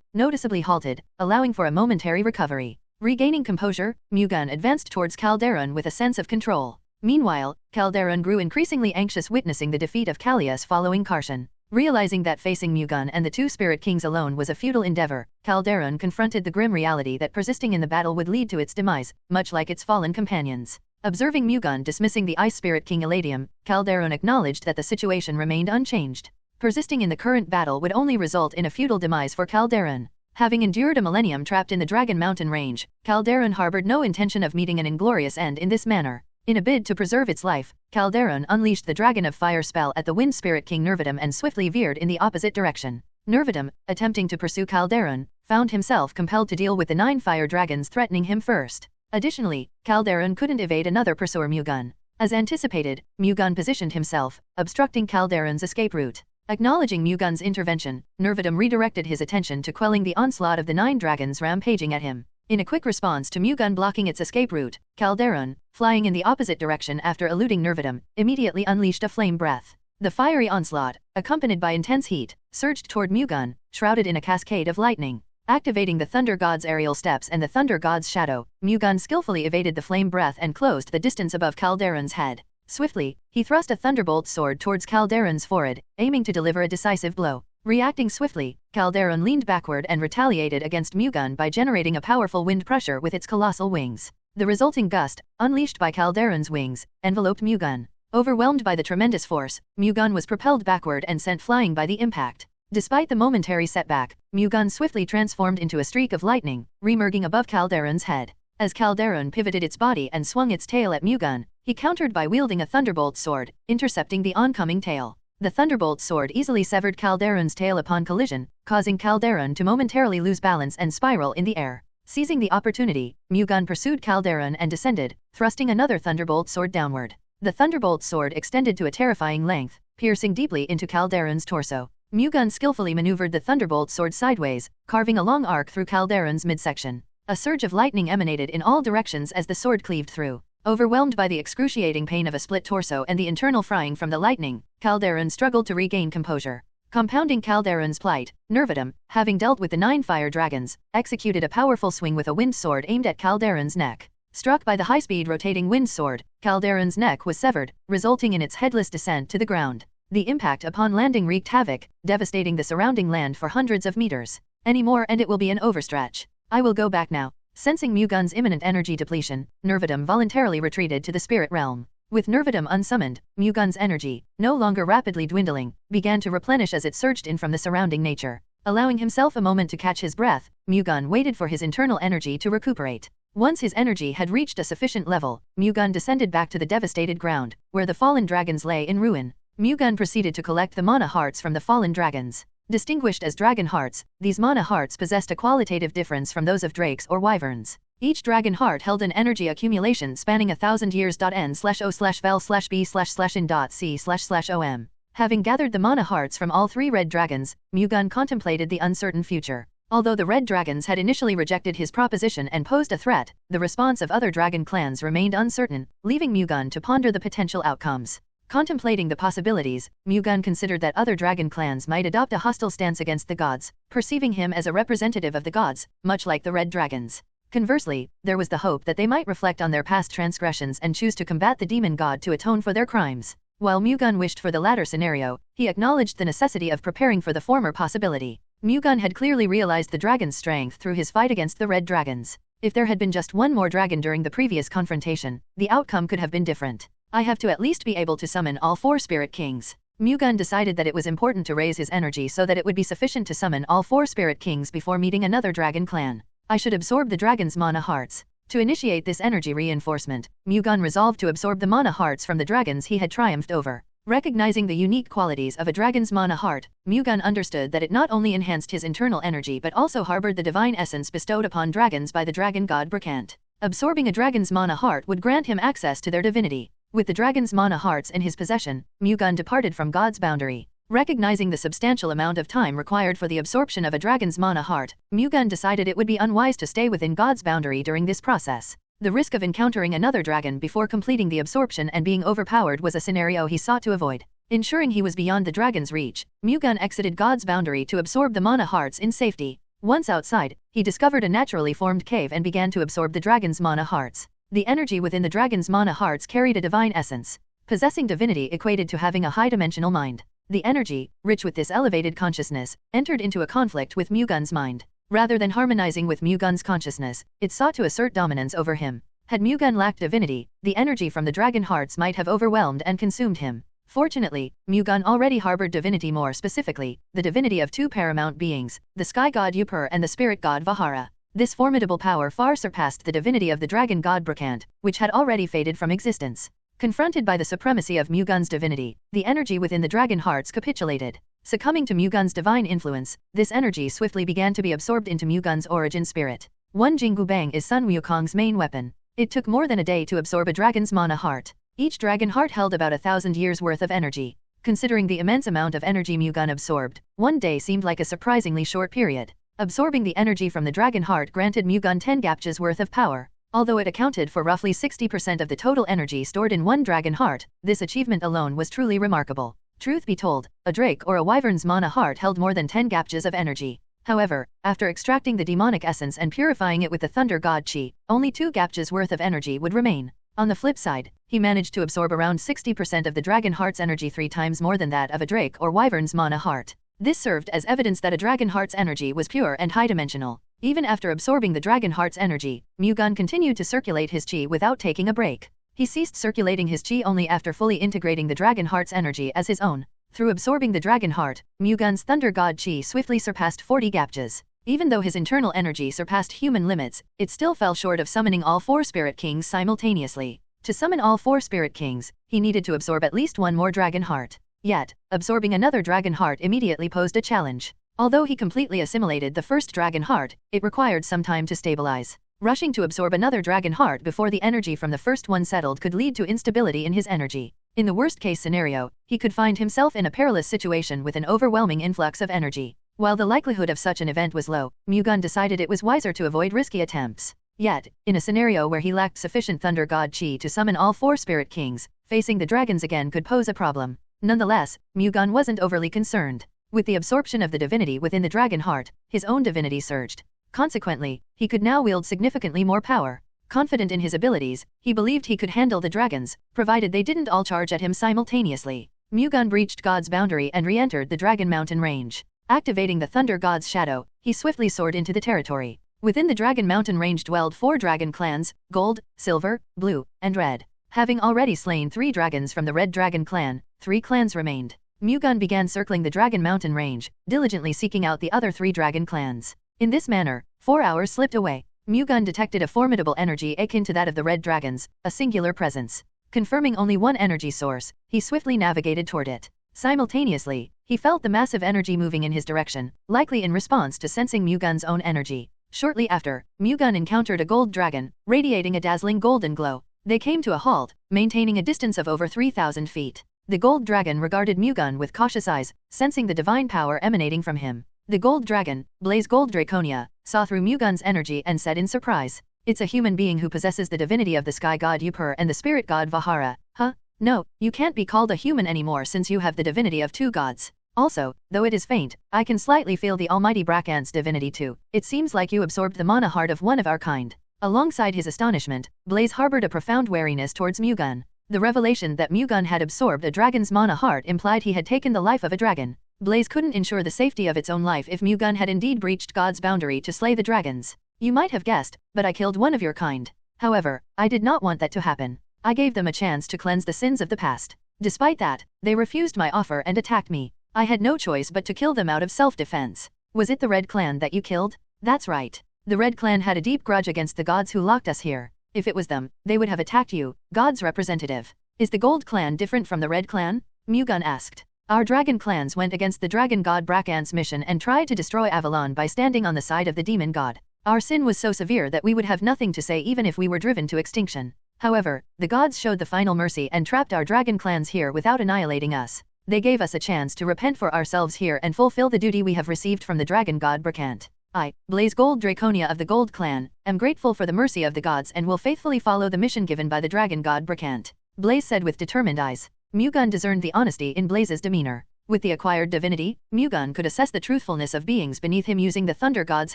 noticeably halted, allowing for a momentary recovery. Regaining composure, Mu-Gun advanced towards Calderon with a sense of control. Meanwhile, Calderon grew increasingly anxious, witnessing the defeat of Callias following Karshan. Realizing that facing Mu-Gun and the two Spirit Kings alone was a futile endeavor, Calderon confronted the grim reality that persisting in the battle would lead to its demise, much like its fallen companions. Observing Mu-Gun dismissing the Ice Spirit King Eladium, Calderon acknowledged that the situation remained unchanged. Persisting in the current battle would only result in a futile demise for Calderon. Having endured a millennium trapped in the Dragon Mountain range, Calderon harbored no intention of meeting an inglorious end in this manner. In a bid to preserve its life, Calderon unleashed the Dragon of Fire spell at the Wind Spirit King Nervidum and swiftly veered in the opposite direction. Nervidum, attempting to pursue Calderon, found himself compelled to deal with the 9 fire dragons threatening him first. Additionally, Calderon couldn't evade another pursuer, Mu-Gun. As anticipated, Mu-Gun positioned himself, obstructing Calderon's escape route. Acknowledging Mu-Gun's intervention, Nervidum redirected his attention to quelling the onslaught of the 9 dragons rampaging at him. In a quick response to Mu-Gun blocking its escape route, Calderon, flying in the opposite direction after eluding Nervidum, immediately unleashed a flame breath. The fiery onslaught, accompanied by intense heat, surged toward Mu-Gun, shrouded in a cascade of lightning. Activating the Thunder God's aerial steps and the Thunder God's shadow, Mu-Gun skillfully evaded the flame breath and closed the distance above Calderon's head. Swiftly, he thrust a thunderbolt sword towards Calderon's forehead, aiming to deliver a decisive blow. Reacting swiftly, Calderon leaned backward and retaliated against Mu-Gun by generating a powerful wind pressure with its colossal wings. The resulting gust, unleashed by Calderon's wings, enveloped Mu-Gun. Overwhelmed by the tremendous force, Mu-Gun was propelled backward and sent flying by the impact. Despite the momentary setback, Mu-Gun swiftly transformed into a streak of lightning, remerging above Calderon's head. As Calderon pivoted its body and swung its tail at Mu-Gun, he countered by wielding a thunderbolt sword, intercepting the oncoming tail. The thunderbolt sword easily severed Calderon's tail upon collision, causing Calderon to momentarily lose balance and spiral in the air. Seizing the opportunity, Mu-Gun pursued Calderon and descended, thrusting another thunderbolt sword downward. The thunderbolt sword extended to a terrifying length, piercing deeply into Calderon's torso. Mu-Gun skillfully maneuvered the thunderbolt sword sideways, carving a long arc through Calderon's midsection. A surge of lightning emanated in all directions as the sword cleaved through. Overwhelmed by the excruciating pain of a split torso and the internal frying from the lightning, Calderon struggled to regain composure. Compounding Calderon's plight, Nervidum, having dealt with the 9 fire dragons, executed a powerful swing with a wind sword aimed at Calderon's neck. Struck by the high-speed rotating wind sword, Calderon's neck was severed, resulting in its headless descent to the ground. The impact upon landing wreaked havoc, devastating the surrounding land for hundreds of meters. Any more and it will be an overstretch. I will go back now. Sensing Mu-Gun's imminent energy depletion, Nervidum voluntarily retreated to the spirit realm. With Nervidum unsummoned, Mu-Gun's energy, no longer rapidly dwindling, began to replenish as it surged in from the surrounding nature. Allowing himself a moment to catch his breath, Mu-Gun waited for his internal energy to recuperate. Once his energy had reached a sufficient level, Mu-Gun descended back to the devastated ground, where the fallen dragons lay in ruin. Mu-Gun proceeded to collect the mana hearts from the fallen dragons. Distinguished as dragon hearts, these mana hearts possessed a qualitative difference from those of drakes or wyverns. Each dragon heart held an energy accumulation spanning 1,000 years. N/O/vel/b/in.c//om. Having gathered the mana hearts from all 3 red dragons, Mu-Gun contemplated the uncertain future. Although the red dragons had initially rejected his proposition and posed a threat, the response of other dragon clans remained uncertain, leaving Mu-Gun to ponder the potential outcomes. Contemplating the possibilities, Mu-Gun considered that other dragon clans might adopt a hostile stance against the gods, perceiving him as a representative of the gods, much like the red dragons. Conversely, there was the hope that they might reflect on their past transgressions and choose to combat the demon god to atone for their crimes. While Mu-Gun wished for the latter scenario, he acknowledged the necessity of preparing for the former possibility. Mu-Gun had clearly realized the dragon's strength through his fight against the red dragons. If there had been just one more dragon during the previous confrontation, the outcome could have been different. I have to at least be able to summon all 4 spirit kings. Mu-Gun decided that it was important to raise his energy so that it would be sufficient to summon all 4 spirit kings before meeting another dragon clan. I should absorb the dragon's mana hearts. To initiate this energy reinforcement, Mu-Gun resolved to absorb the mana hearts from the dragons he had triumphed over. Recognizing the unique qualities of a dragon's mana heart, Mu-Gun understood that it not only enhanced his internal energy but also harbored the divine essence bestowed upon dragons by the dragon god Baek. Absorbing a dragon's mana heart would grant him access to their divinity. With the dragon's mana hearts in his possession, Mu-Gun departed from God's boundary. Recognizing the substantial amount of time required for the absorption of a dragon's mana heart, Mu-Gun decided it would be unwise to stay within God's boundary during this process. The risk of encountering another dragon before completing the absorption and being overpowered was a scenario he sought to avoid. Ensuring he was beyond the dragon's reach, Mu-Gun exited God's boundary to absorb the mana hearts in safety. Once outside, he discovered a naturally formed cave and began to absorb the dragon's mana hearts. The energy within the dragon's mana hearts carried a divine essence. Possessing divinity equated to having a high-dimensional mind. The energy, rich with this elevated consciousness, entered into a conflict with Mu-Gun's mind. Rather than harmonizing with Mu-Gun's consciousness, it sought to assert dominance over him. Had Mu-Gun lacked divinity, the energy from the dragon hearts might have overwhelmed and consumed him. Fortunately, Mu-Gun already harbored divinity, more specifically, the divinity of 2 paramount beings, the sky god Upur and the spirit god Vahara. This formidable power far surpassed the divinity of the dragon god Baek, which had already faded from existence. Confronted by the supremacy of Mu-Gun's divinity, the energy within the dragon hearts capitulated. Succumbing to Mu-Gun's divine influence, this energy swiftly began to be absorbed into Mu-Gun's origin spirit. One Jingu Bang is Sun Wukong's main weapon. It took more than a day to absorb a dragon's mana heart. Each dragon heart held about 1,000 years worth of energy. Considering the immense amount of energy Mu-Gun absorbed, one day seemed like a surprisingly short period. Absorbing the energy from the dragon heart granted Mu-Gun 10 gapjas worth of power. Although it accounted for roughly 60% of the total energy stored in one dragon heart, this achievement alone was truly remarkable. Truth be told, a drake or a wyvern's mana heart held more than 10 gapjas of energy. However, after extracting the demonic essence and purifying it with the thunder god chi, only 2 gapjas worth of energy would remain. On the flip side, he managed to absorb around 60% of the dragon heart's energy, 3 times more than that of a drake or wyvern's mana heart. This served as evidence that a dragon heart's energy was pure and high-dimensional. Even after absorbing the dragon heart's energy, Mu-Gun continued to circulate his chi without taking a break. He ceased circulating his chi only after fully integrating the dragon heart's energy as his own. Through absorbing the dragon heart, Mu-Gun's thunder god chi swiftly surpassed 40 gapjas. Even though his internal energy surpassed human limits, it still fell short of summoning all 4 spirit kings simultaneously. To summon all 4 spirit kings, he needed to absorb at least one more dragon heart. Yet, absorbing another dragon heart immediately posed a challenge. Although he completely assimilated the first dragon heart, it required some time to stabilize. Rushing to absorb another dragon heart before the energy from the first one settled could lead to instability in his energy. In the worst-case scenario, he could find himself in a perilous situation with an overwhelming influx of energy. While the likelihood of such an event was low, Mu-Gun decided it was wiser to avoid risky attempts. Yet, in a scenario where he lacked sufficient thunder god chi to summon all 4 spirit kings, facing the dragons again could pose a problem. Nonetheless, Mu-Gun wasn't overly concerned. With the absorption of the divinity within the dragon heart, his own divinity surged. Consequently, he could now wield significantly more power. Confident in his abilities, he believed he could handle the dragons, provided they didn't all charge at him simultaneously. Mu-Gun breached God's boundary and re-entered the Dragon Mountain range. Activating the Thunder God's shadow, he swiftly soared into the territory. Within the Dragon Mountain range dwelled 4 dragon clans, Gold, Silver, Blue, and Red. Having already slain 3 dragons from the Red Dragon clan, 3 clans remained. Mu-Gun began circling the Dragon Mountain range, diligently seeking out the other 3 dragon clans. In this manner, 4 hours slipped away. Mu-Gun detected a formidable energy akin to that of the Red Dragons, a singular presence. Confirming only one energy source, he swiftly navigated toward it. Simultaneously, he felt the massive energy moving in his direction, likely in response to sensing Mu-Gun's own energy. Shortly after, Mu-Gun encountered a gold dragon, radiating a dazzling golden glow. They came to a halt, maintaining a distance of over 3,000 feet. The gold dragon regarded Mu-Gun with cautious eyes, sensing the divine power emanating from him. The gold dragon, Blaze Gold Draconia, saw through Mu-Gun's energy and said in surprise, "It's a human being who possesses the divinity of the sky god Upur and the spirit god Vahara, huh? No, you can't be called a human anymore since you have the divinity of two gods. Also, though it is faint, I can slightly feel the almighty Brakant's divinity too. It seems like you absorbed the mana heart of one of our kind." Alongside his astonishment, Blaze harbored a profound wariness towards Mu-Gun. The revelation that Mu-Gun had absorbed a dragon's mana heart implied he had taken the life of a dragon. Blaze couldn't ensure the safety of its own life if Mu-Gun had indeed breached God's boundary to slay the dragons. "You might have guessed, but I killed one of your kind. However, I did not want that to happen. I gave them a chance to cleanse the sins of the past. Despite that, they refused my offer and attacked me. I had no choice but to kill them out of self-defense." "Was it the Red Clan that you killed?" "That's right. The Red Clan had a deep grudge against the gods who locked us here. If it was them, they would have attacked you, God's representative." "Is the Gold Clan different from the Red Clan?" Mu-Gun asked. "Our dragon clans went against the dragon god Brakant's mission and tried to destroy Avalon by standing on the side of the demon god. Our sin was so severe that we would have nothing to say even if we were driven to extinction. However, the gods showed the final mercy and trapped our dragon clans here without annihilating us. They gave us a chance to repent for ourselves here and fulfill the duty we have received from the dragon god Brakant. I, Blaze Gold Draconia of the Gold Clan, am grateful for the mercy of the gods and will faithfully follow the mission given by the dragon god Brakant," Blaze said with determined eyes. Mu-Gun discerned the honesty in Blaze's demeanor. With the acquired divinity, Mu-Gun could assess the truthfulness of beings beneath him using the thunder god's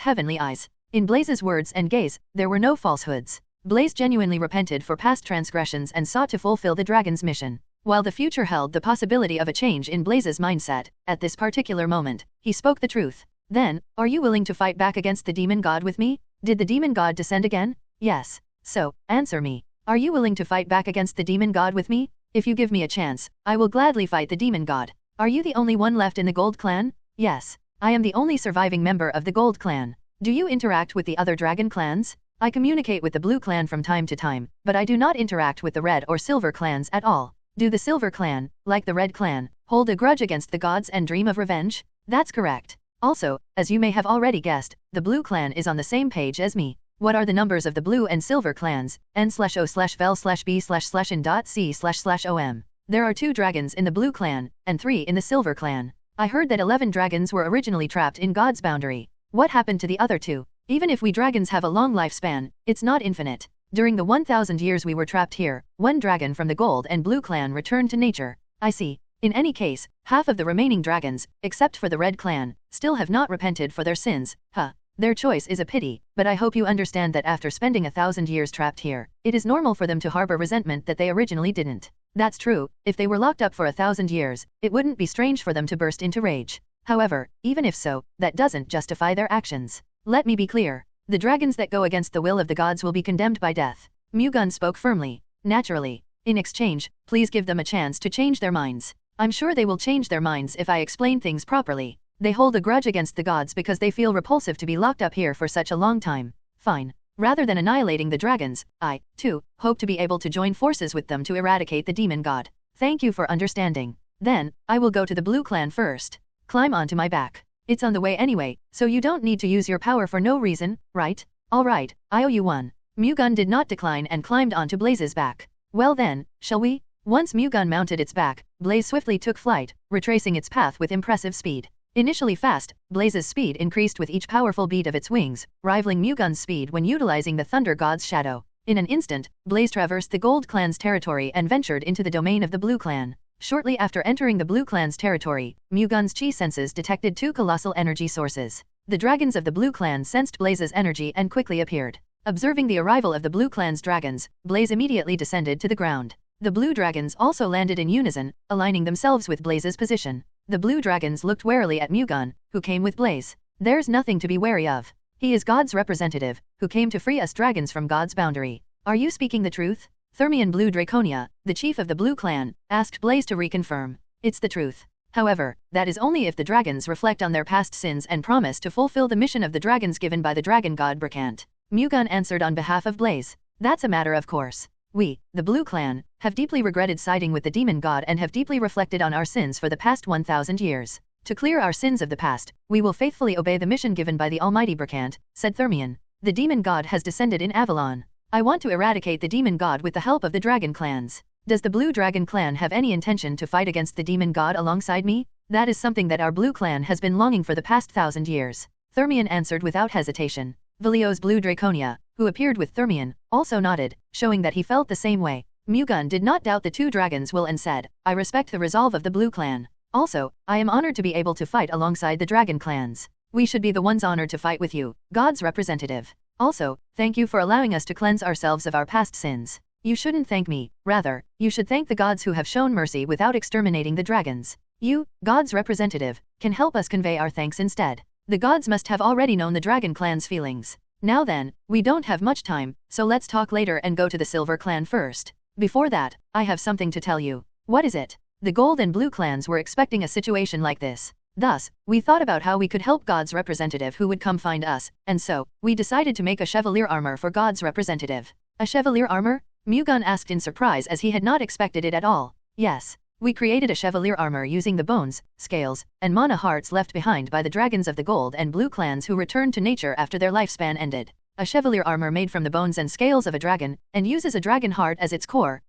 heavenly eyes. In Blaze's words and gaze, there were no falsehoods. Blaze genuinely repented for past transgressions and sought to fulfill the dragon's mission. While the future held the possibility of a change in Blaze's mindset, at this particular moment, he spoke the truth. "Then, are you willing to fight back against the demon god with me? Did the demon god descend again?" "Yes. So, answer me. Are you willing to fight back against the demon god with me? If you give me a chance, I will gladly fight the demon god." "Are you the only one left in the Gold Clan?" "Yes. I am the only surviving member of the Gold Clan." "Do you interact with the other dragon clans?" "I communicate with the Blue Clan from time to time, but I do not interact with the Red or Silver clans at all." "Do the Silver Clan, like the Red Clan, hold a grudge against the gods and dream of revenge?" "That's correct. Also, as you may have already guessed, the Blue Clan is on the same page as me." "What are the numbers of the Blue and Silver clans? N/O/Vel/B//in.C//om." "There are 2 dragons in the Blue Clan, and 3 in the Silver Clan. I heard that 11 dragons were originally trapped in God's boundary. What happened to the other 2? Even if we dragons have a long lifespan, it's not infinite. During the 1,000 years we were trapped here, 1 dragon from the Gold and Blue Clan returned to nature." "I see. In any case, half of the remaining dragons, except for the Red Clan, still have not repented for their sins. Their choice is a pity, but I hope you understand that after spending 1,000 years trapped here, it is normal for them to harbor resentment that they originally didn't." "That's true. If they were locked up for 1,000 years, it wouldn't be strange for them to burst into rage. However, even if so, that doesn't justify their actions. Let me be clear. The dragons that go against the will of the gods will be condemned by death." Mu-Gun spoke firmly. "Naturally. In exchange, please give them a chance to change their minds. I'm sure they will change their minds if I explain things properly. They hold a grudge against the gods because they feel repulsive to be locked up here for such a long time. Fine. Rather than annihilating the dragons, I, too, hope to be able to join forces with them to eradicate the demon god. Thank you for understanding. Then, I will go to the Blue Clan first. Climb onto my back. It's on the way anyway, so you don't need to use your power for no reason, right? Alright, I owe you one." Mu-Gun did not decline and climbed onto Blaze's back. "Well then, shall we?" Once Mu-Gun mounted its back, Blaze swiftly took flight, retracing its path with impressive speed. Initially fast, Blaze's speed increased with each powerful beat of its wings, rivaling Mu-Gun's speed when utilizing the Thunder God's shadow. In an instant, Blaze traversed the Gold Clan's territory and ventured into the domain of the Blue Clan. Shortly after entering the Blue Clan's territory, Mu-Gun's chi senses detected 2 colossal energy sources. The dragons of the Blue Clan sensed Blaze's energy and quickly appeared. Observing the arrival of the Blue Clan's dragons, Blaze immediately descended to the ground. The blue dragons also landed in unison, aligning themselves with Blaze's position. The blue dragons looked warily at Mu-Gun, who came with Blaze. "There's nothing to be wary of. He is God's representative, who came to free us dragons from God's boundary. Are you speaking the truth?" Thermion Blue Draconia, the chief of the Blue Clan, asked Blaze to reconfirm. "It's the truth. However, that is only if the dragons reflect on their past sins and promise to fulfill the mission of the dragons given by the dragon god Brakant." Mu-Gun answered on behalf of Blaze. "That's a matter of course. We, the Blue Clan, have deeply regretted siding with the demon god and have deeply reflected on our sins for the past 1,000 years. To clear our sins of the past, we will faithfully obey the mission given by the almighty Brakant," said Thermion. "The demon god has descended in Avalon. I want to eradicate the demon god with the help of the dragon clans. Does the Blue Dragon clan have any intention to fight against the demon god alongside me? That is something that our Blue clan has been longing for the past 1,000 years. Thermion answered without hesitation. Valios Blue Draconia, who appeared with Thermion, also nodded, showing that he felt the same way. Mu-Gun did not doubt the two dragons' will and said, I respect the resolve of the Blue clan. Also, I am honored to be able to fight alongside the dragon clans. We should be the ones honored to fight with you, God's representative. Also, thank you for allowing us to cleanse ourselves of our past sins. You shouldn't thank me, rather, you should thank the gods who have shown mercy without exterminating the dragons. You, God's representative, can help us convey our thanks instead. The gods must have already known the dragon clan's feelings. Now then, we don't have much time, so let's talk later and go to the Silver clan first. Before that, I have something to tell you. What is it? The Gold and Blue clans were expecting a situation like this. Thus, we thought about how we could help God's representative who would come find us, and so, we decided to make a chevalier armor for God's representative. A chevalier armor? Mu-Gun asked in surprise as he had not expected it at all. Yes. We created a chevalier armor using the bones, scales, and mana hearts left behind by the dragons of the Gold and Blue clans who returned to nature after their lifespan ended. A chevalier armor made from the bones and scales of a dragon, and uses a dragon heart as its core,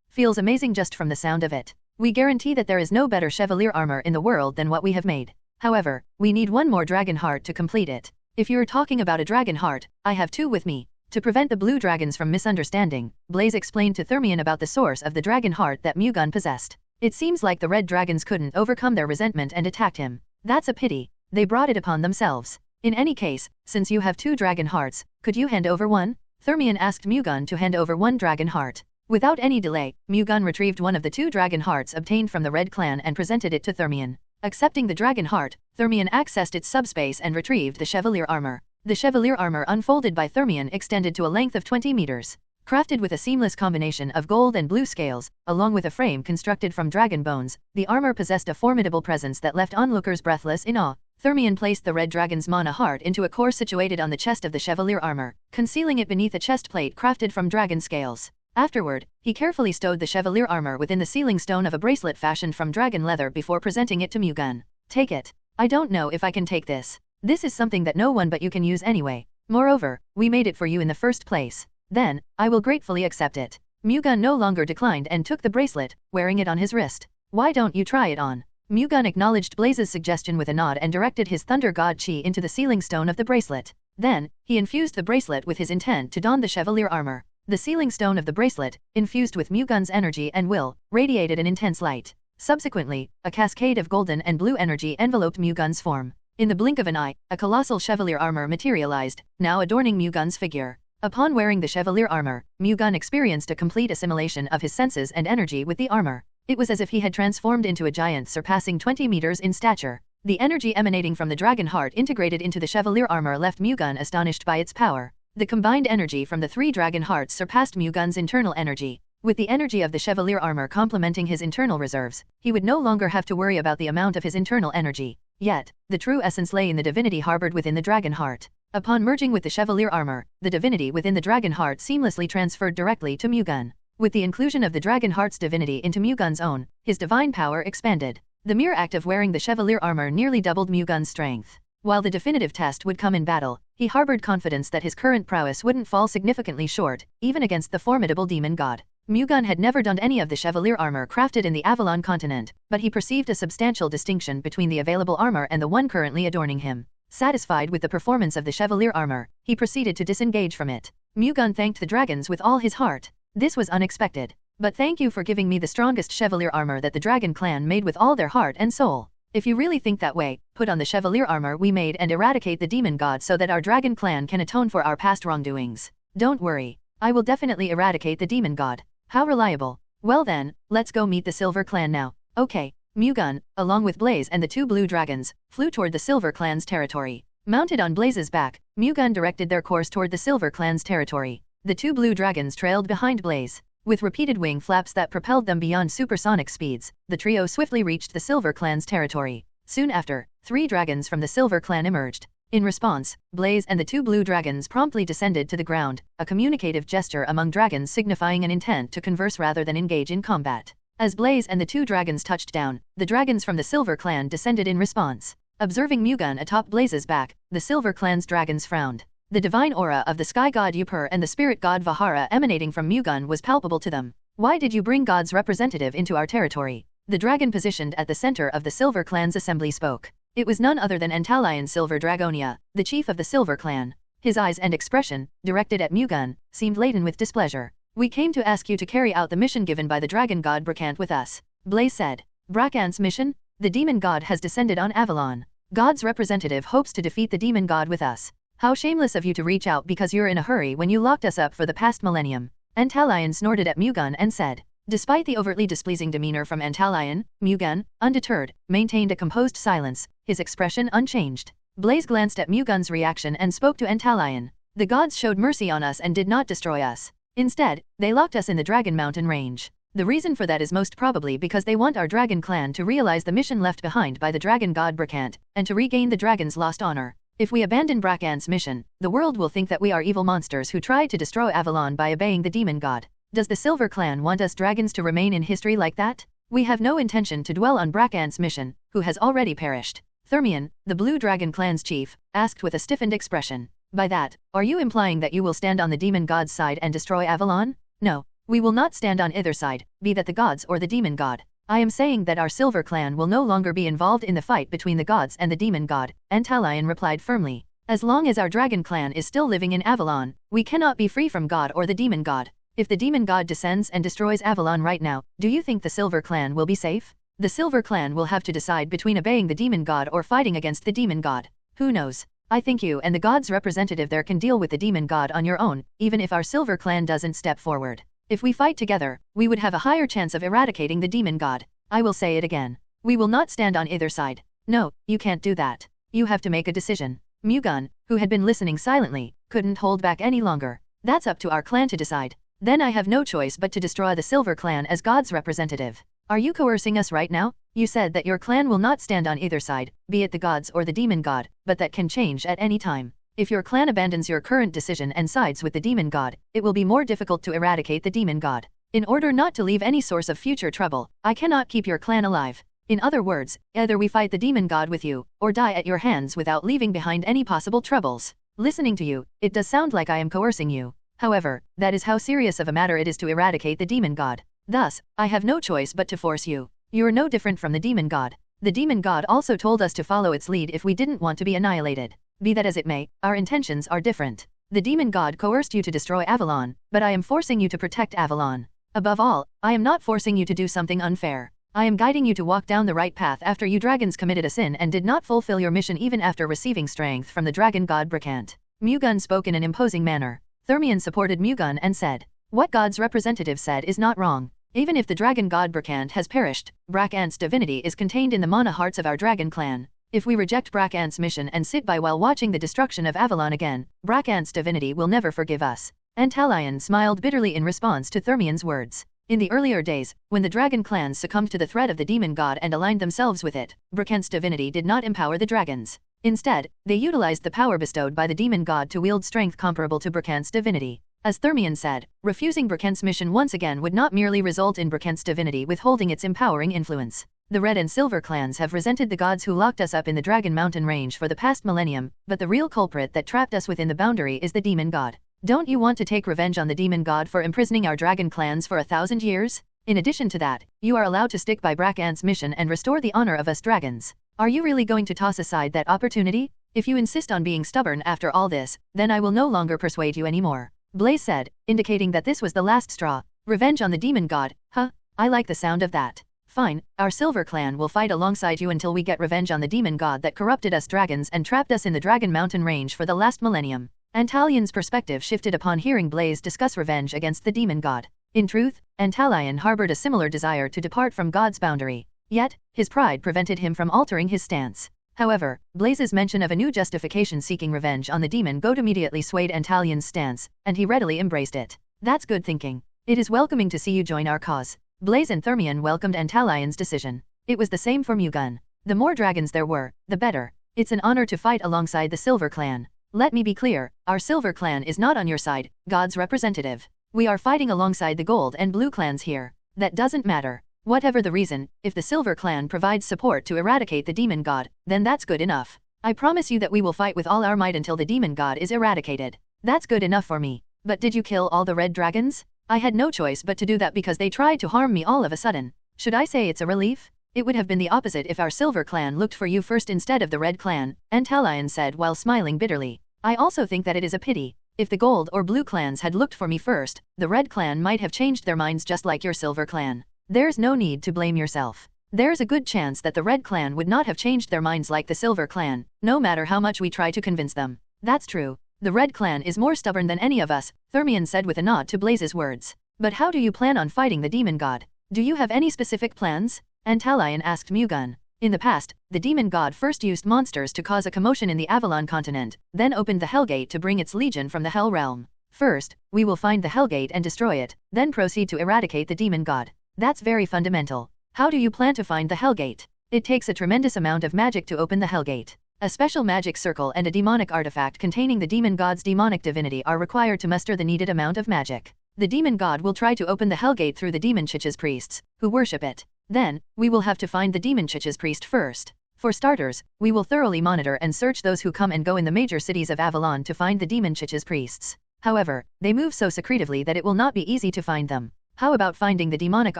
feels amazing just from the sound of it. We guarantee that there is no better chevalier armor in the world than what we have made. However, we need one more dragon heart to complete it. If you're talking about a dragon heart, I have two with me. To prevent the blue dragons from misunderstanding, Blaze explained to Thermion about the source of the dragon heart that Mu-Gun possessed. It seems like the red dragons couldn't overcome their resentment and attacked him. That's a pity. They brought it upon themselves. In any case, since you have two dragon hearts, could you hand over one? Thermion asked Mu-Gun to hand over one dragon heart. Without any delay, Mu-Gun retrieved one of the two dragon hearts obtained from the Red clan and presented it to Thermion. Accepting the dragon heart, Thermion accessed its subspace and retrieved the chevalier armor. The chevalier armor unfolded by Thermion extended to a length of 20 meters. Crafted with a seamless combination of gold and blue scales, along with a frame constructed from dragon bones, the armor possessed a formidable presence that left onlookers breathless in awe. Thermion placed the red dragon's mana heart into a core situated on the chest of the chevalier armor, concealing it beneath a chest plate crafted from dragon scales. Afterward, he carefully stowed the chevalier armor within the sealing stone of a bracelet fashioned from dragon leather before presenting it to Mu-Gun. Take it. I don't know if I can take this. This is something that no one but you can use anyway. Moreover, we made it for you in the first place. Then, I will gratefully accept it. Mu-Gun no longer declined and took the bracelet, wearing it on his wrist. Why don't you try it on? Mu-Gun acknowledged Blaze's suggestion with a nod and directed his thunder god chi into the sealing stone of the bracelet. Then, he infused the bracelet with his intent to don the chevalier armor. The sealing stone of the bracelet, infused with Mu-Gun's energy and will, radiated an intense light. Subsequently, a cascade of golden and blue energy enveloped Mu-Gun's form. In the blink of an eye, a colossal chevalier armor materialized, now adorning Mu-Gun's figure. Upon wearing the chevalier armor, Mu-Gun experienced a complete assimilation of his senses and energy with the armor. It was as if he had transformed into a giant surpassing 20 meters in stature. The energy emanating from the dragon heart integrated into the chevalier armor left Mu-Gun astonished by its power. The combined energy from the three dragon hearts surpassed Mu-Gun's internal energy. With the energy of the chevalier armor complementing his internal reserves, he would no longer have to worry about the amount of his internal energy. Yet, the true essence lay in the divinity harbored within the dragon heart. Upon merging with the chevalier armor, the divinity within the dragon heart seamlessly transferred directly to Mu-Gun. With the inclusion of the dragon heart's divinity into Mu-Gun's own, his divine power expanded. The mere act of wearing the chevalier armor nearly doubled Mu-Gun's strength. While the definitive test would come in battle, he harbored confidence that his current prowess wouldn't fall significantly short, even against the formidable demon god. Mu-Gun had never donned any of the chevalier armor crafted in the Avalon continent, but he perceived a substantial distinction between the available armor and the one currently adorning him. Satisfied with the performance of the chevalier armor, he proceeded to disengage from it. Mu-Gun thanked the dragons with all his heart. This was unexpected. But thank you for giving me the strongest chevalier armor that the dragon clan made with all their heart and soul. If you really think that way, put on the chevalier armor we made and eradicate the demon god so that our dragon clan can atone for our past wrongdoings. Don't worry. I will definitely eradicate the demon god. How reliable. Well then, let's go meet the Silver clan now. Okay. Mu-Gun, along with Blaze and the two blue dragons, flew toward the Silver clan's territory. Mounted on Blaze's back, Mu-Gun directed their course toward the Silver clan's territory. The two blue dragons trailed behind Blaze. With repeated wing flaps that propelled them beyond supersonic speeds, the trio swiftly reached the Silver clan's territory. Soon after, 3 dragons from the Silver clan emerged. In response, Blaze and the two blue dragons promptly descended to the ground, a communicative gesture among dragons signifying an intent to converse rather than engage in combat. As Blaze and the two dragons touched down, the dragons from the Silver clan descended in response. Observing Mu-Gun atop Blaze's back, the Silver clan's dragons frowned. The divine aura of the sky god Upur and the spirit god Vahara emanating from Mu-Gun was palpable to them. Why did you bring God's representative into our territory? The dragon positioned at the center of the Silver Clan's assembly spoke. It was none other than Antalion Silver Dragonia, the chief of the Silver Clan. His eyes and expression, directed at Mu-Gun, seemed laden with displeasure. We came to ask you to carry out the mission given by the dragon god Brakant with us. Blaze said. Brakant's mission? The demon god has descended on Avalon. God's representative hopes to defeat the demon god with us. How shameless of you to reach out because you're in a hurry when you locked us up for the past millennium. Antalion snorted at Mu-Gun and said. Despite the overtly displeasing demeanor from Antalion, Mu-Gun, undeterred, maintained a composed silence, his expression unchanged. Blaze glanced at Mu-Gun's reaction and spoke to Antalion. The gods showed mercy on us and did not destroy us. Instead, they locked us in the Dragon Mountain range. The reason for that is most probably because they want our dragon clan to realize the mission left behind by the dragon god Brakant, and to regain the dragon's lost honor. If we abandon Brakant's mission, the world will think that we are evil monsters who tried to destroy Avalon by obeying the demon god. Does the Silver Clan want us dragons to remain in history like that? We have no intention to dwell on Brakant's mission, who has already perished. Thermion, the Blue Dragon Clan's chief, asked with a stiffened expression. By that, are you implying that you will stand on the demon god's side and destroy Avalon? No, we will not stand on either side, be that the gods or the demon god. I am saying that our Silver Clan will no longer be involved in the fight between the gods and the demon god, Antalion replied firmly. As long as our dragon clan is still living in Avalon, we cannot be free from God or the demon god. If the demon god descends and destroys Avalon right now, do you think the Silver Clan will be safe? The Silver Clan will have to decide between obeying the demon god or fighting against the demon god. Who knows? I think you and the god's representative there can deal with the demon god on your own, even if our Silver Clan doesn't step forward. If we fight together, we would have a higher chance of eradicating the demon god. I will say it again. We will not stand on either side. No, you can't do that. You have to make a decision. Mu-Gun, who had been listening silently, couldn't hold back any longer. That's up to our clan to decide. Then I have no choice but to destroy the Silver Clan as God's representative. Are you coercing us right now? You said that your clan will not stand on either side, be it the gods or the demon god, but that can change at any time. If your clan abandons your current decision and sides with the demon god, it will be more difficult to eradicate the demon god. In order not to leave any source of future trouble, I cannot keep your clan alive. In other words, either we fight the demon god with you, or die at your hands without leaving behind any possible troubles. Listening to you, it does sound like I am coercing you. However, that is how serious of a matter it is to eradicate the demon god. Thus, I have no choice but to force you. You're no different from the demon god. The demon god also told us to follow its lead if we didn't want to be annihilated. Be that as it may, our intentions are different. The demon god coerced you to destroy Avalon, but I am forcing you to protect Avalon. Above all, I am not forcing you to do something unfair. I am guiding you to walk down the right path after you dragons committed a sin and did not fulfill your mission even after receiving strength from the dragon god Brakant. Mu-Gun spoke in an imposing manner. Thermion supported Mu-Gun and said, what God's representative said is not wrong. Even if the dragon god Brakant has perished, Brakant's divinity is contained in the mana hearts of our dragon clan. If we reject Brakant's mission and sit by while watching the destruction of Avalon again, Brakant's divinity will never forgive us. Antalion smiled bitterly in response to Thermion's words. In the earlier days, when the dragon clans succumbed to the threat of the demon god and aligned themselves with it, Brakant's divinity did not empower the dragons. Instead, they utilized the power bestowed by the demon god to wield strength comparable to Brakant's divinity. As Thermion said, refusing Brakant's mission once again would not merely result in Brakant's divinity withholding its empowering influence. The Red and Silver clans have resented the gods who locked us up in the Dragon Mountain range for the past millennium, but the real culprit that trapped us within the boundary is the demon god. Don't you want to take revenge on the demon god for imprisoning our dragon clans for 1,000 years? In addition to that, you are allowed to stick by Brakant's mission and restore the honor of us dragons. Are you really going to toss aside that opportunity? If you insist on being stubborn after all this, then I will no longer persuade you anymore. Blaze said, indicating that this was the last straw. Revenge on the demon god, huh? I like the sound of that. Fine, our Silver Clan will fight alongside you until we get revenge on the demon god that corrupted us dragons and trapped us in the Dragon Mountain range for the last millennium. Antalion's perspective shifted upon hearing Blaze discuss revenge against the demon god. In truth, Antalion harbored a similar desire to depart from God's boundary. Yet, his pride prevented him from altering his stance. However, Blaze's mention of a new justification seeking revenge on the demon god immediately swayed Antalion's stance, and he readily embraced it. That's good thinking. It is welcoming to see you join our cause. Blaze and Thermion welcomed Antalion's decision. It was the same for Mu-Gun. The more dragons there were, the better. It's an honor to fight alongside the Silver Clan. Let me be clear, our Silver Clan is not on your side, God's representative. We are fighting alongside the Gold and Blue clans here. That doesn't matter. Whatever the reason, if the Silver Clan provides support to eradicate the demon god, then that's good enough. I promise you that we will fight with all our might until the demon god is eradicated. That's good enough for me. But did you kill all the red dragons? I had no choice but to do that because they tried to harm me all of a sudden. Should I say it's a relief? It would have been the opposite if our silver clan looked for you first instead of the red clan, Antalion said while smiling bitterly. I also think that it is a pity. If the gold or blue clans had looked for me first, the red clan might have changed their minds just like your silver clan. There's no need to blame yourself. There's a good chance that the red clan would not have changed their minds like the silver clan, no matter how much we try to convince them. That's true. The red clan is more stubborn than any of us, Thermion said with a nod to Blaze's words. But how do you plan on fighting the demon god? Do you have any specific plans? Antalion asked Mu-Gun. In the past, the demon god first used monsters to cause a commotion in the Avalon continent, then opened the Hellgate to bring its legion from the Hell realm. First, we will find the Hellgate and destroy it, then proceed to eradicate the demon god. That's very fundamental. How do you plan to find the Hellgate? It takes a tremendous amount of magic to open the Hellgate. A special magic circle and a demonic artifact containing the demon god's demonic divinity are required to muster the needed amount of magic. The demon god will try to open the Hellgate through the demon chich's priests, who worship it. Then, we will have to find the demon chich's priest first. For starters, we will thoroughly monitor and search those who come and go in the major cities of Avalon to find the demon chich's priests. However, they move so secretively that it will not be easy to find them. How about finding the demonic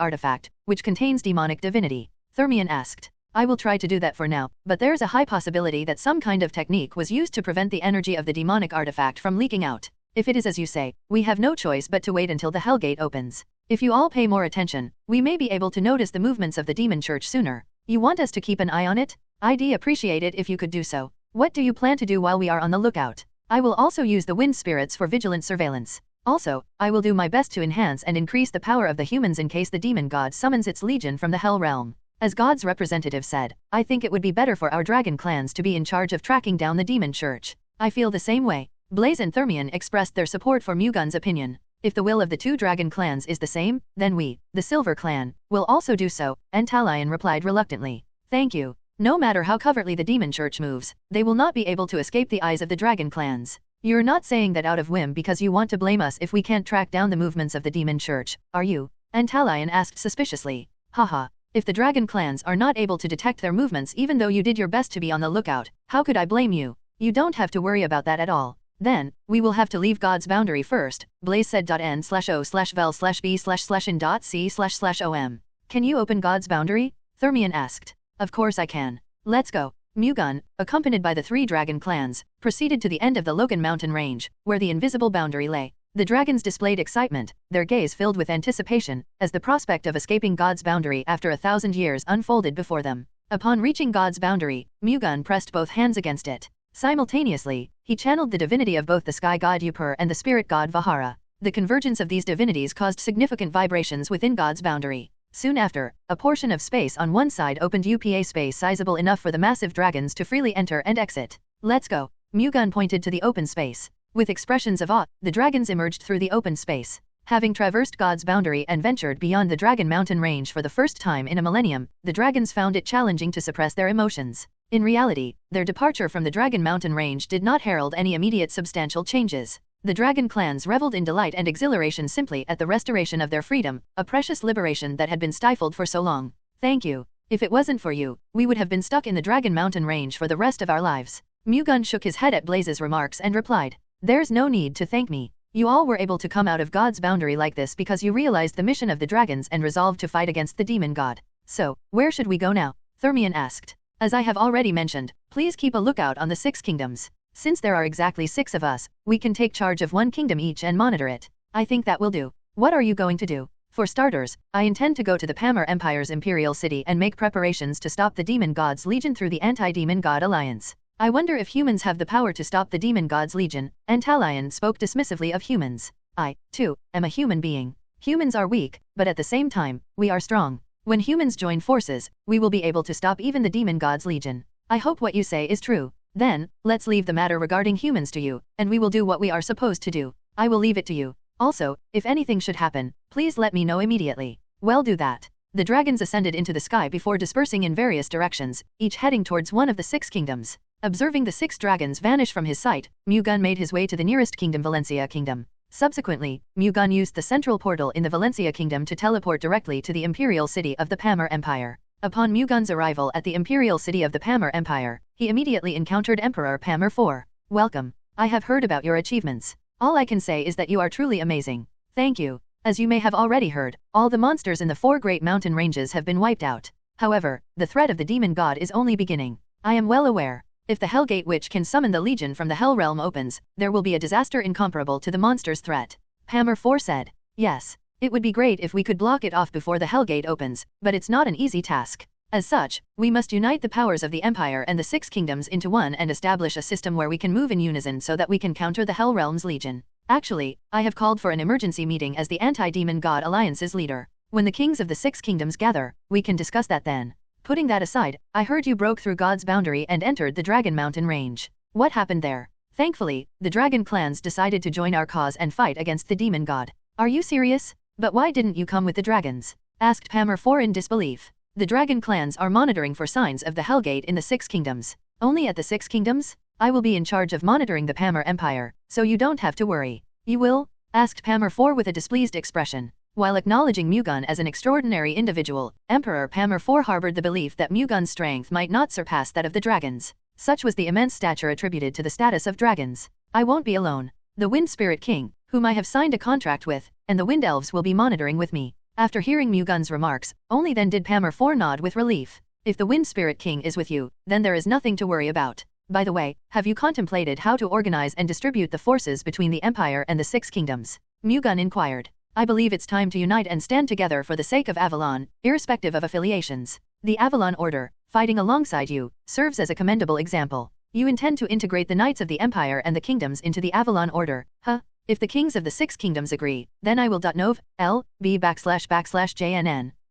artifact, which contains demonic divinity? Thermion asked. I will try to do that for now, but there's a high possibility that some kind of technique was used to prevent the energy of the demonic artifact from leaking out. If it is as you say, we have no choice but to wait until the Hellgate opens. If you all pay more attention, we may be able to notice the movements of the demon church sooner. You want us to keep an eye on it? I'd appreciate it if you could do so. What do you plan to do while we are on the lookout? I will also use the wind spirits for vigilant surveillance. Also, I will do my best to enhance and increase the power of the humans in case the demon god summons its legion from the Hell realm. As God's representative said, I think it would be better for our dragon clans to be in charge of tracking down the demon church. I feel the same way. Blaze and Thermion expressed their support for Mu-Gun's opinion. If the will of the two dragon clans is the same, then we, the Silver Clan, will also do so, Antalion replied reluctantly. Thank you. No matter how covertly the demon church moves, they will not be able to escape the eyes of the dragon clans. You're not saying that out of whim because you want to blame us if we can't track down the movements of the demon church, are you? Antalion asked suspiciously. Haha. If the dragon clans are not able to detect their movements even though you did your best to be on the lookout, how could I blame you? You don't have to worry about that at all. Then, we will have to leave God's boundary first, Blaze said. N/O/vel/b/in.c//om. Can you open God's boundary? Thermion asked. Of course I can. Let's go. Mu-Gun, accompanied by the three dragon clans, proceeded to the end of the Logan mountain range, where the invisible boundary lay. The dragons displayed excitement, their gaze filled with anticipation, as the prospect of escaping God's boundary after 1,000 years unfolded before them. Upon reaching God's boundary, Mu-Gun pressed both hands against it. Simultaneously, he channeled the divinity of both the sky god Upur and the spirit god Vahara. The convergence of these divinities caused significant vibrations within God's boundary. Soon after, a portion of space on one side opened UPA space sizable enough for the massive dragons to freely enter and exit. Let's go. Mu-Gun pointed to the open space. With expressions of awe, the dragons emerged through the open space. Having traversed God's boundary and ventured beyond the Dragon Mountain range for the first time in a millennium, the dragons found it challenging to suppress their emotions. In reality, their departure from the Dragon Mountain range did not herald any immediate substantial changes. The dragon clans reveled in delight and exhilaration simply at the restoration of their freedom, a precious liberation that had been stifled for so long. Thank you. If it wasn't for you, we would have been stuck in the Dragon Mountain range for the rest of our lives. Mu-Gun shook his head at Blaze's remarks and replied. There's no need to thank me. You all were able to come out of God's boundary like this because you realized the mission of the dragons and resolved to fight against the demon god. So, where should we go now? Thermion asked. As I have already mentioned, please keep a lookout on the 6 kingdoms. Since there are exactly 6 of us, we can take charge of 1 kingdom each and monitor it. I think that will do. What are you going to do? For starters, I intend to go to the Pamir Empire's imperial city and make preparations to stop the demon god's legion through the anti-demon god alliance. I wonder if humans have the power to stop the demon god's legion. Antalion spoke dismissively of humans. I, too, am a human being. Humans are weak, but at the same time, we are strong. When humans join forces, we will be able to stop even the demon god's legion. I hope what you say is true. Then, let's leave the matter regarding humans to you, and we will do what we are supposed to do. I will leave it to you. Also, if anything should happen, please let me know immediately. Well, do that. The dragons ascended into the sky before dispersing in various directions, each heading towards one of the 6 kingdoms. Observing the 6 dragons vanish from his sight, Mu-Gun made his way to the nearest kingdom, Valencia Kingdom. Subsequently, Mu-Gun used the central portal in the Valencia Kingdom to teleport directly to the imperial city of the Pamir Empire. Upon Mu-Gun's arrival at the imperial city of the Pamir Empire, he immediately encountered Emperor Pamir IV. Welcome. I have heard about your achievements. All I can say is that you are truly amazing. Thank you. As you may have already heard, all the monsters in the 4 great mountain ranges have been wiped out. However, the threat of the demon god is only beginning. I am well aware. If the Hellgate Witch can summon the Legion from the Hell Realm opens, there will be a disaster incomparable to the monster's threat. Hammer 4 said. Yes. It would be great if we could block it off before the Hellgate opens, but it's not an easy task. As such, we must unite the powers of the Empire and the 6 kingdoms into one and establish a system where we can move in unison so that we can counter the Hell Realm's Legion. Actually, I have called for an emergency meeting as the Anti-Demon God Alliance's leader. When the kings of the 6 kingdoms gather, we can discuss that then. Putting that aside, I heard you broke through God's boundary and entered the Dragon Mountain range. What happened there? Thankfully, the dragon clans decided to join our cause and fight against the demon god. Are you serious? But why didn't you come with the dragons? Asked Hammer 4 in disbelief. The dragon clans are monitoring for signs of the Hellgate in the 6 kingdoms. Only at the 6 kingdoms? I will be in charge of monitoring the Pammer Empire, so you don't have to worry. You will? Asked Hammer 4 with a displeased expression. While acknowledging Mu-Gun as an extraordinary individual, Emperor Pammer 4 harbored the belief that Mu-Gun's strength might not surpass that of the dragons. Such was the immense stature attributed to the status of dragons. I won't be alone. The Wind Spirit King, whom I have signed a contract with, and the Wind Elves will be monitoring with me. After hearing Mu-Gun's remarks, only then did Pammer 4 nod with relief. If the Wind Spirit King is with you, then there is nothing to worry about. By the way, have you contemplated how to organize and distribute the forces between the Empire and the 6 kingdoms? Mu-Gun inquired. I believe it's time to unite and stand together for the sake of Avalon, irrespective of affiliations. The Avalon Order, fighting alongside you, serves as a commendable example. You intend to integrate the Knights of the Empire and the Kingdoms into the Avalon Order, huh? If the kings of the 6 kingdoms agree, then I will .nov.l.b//jnn.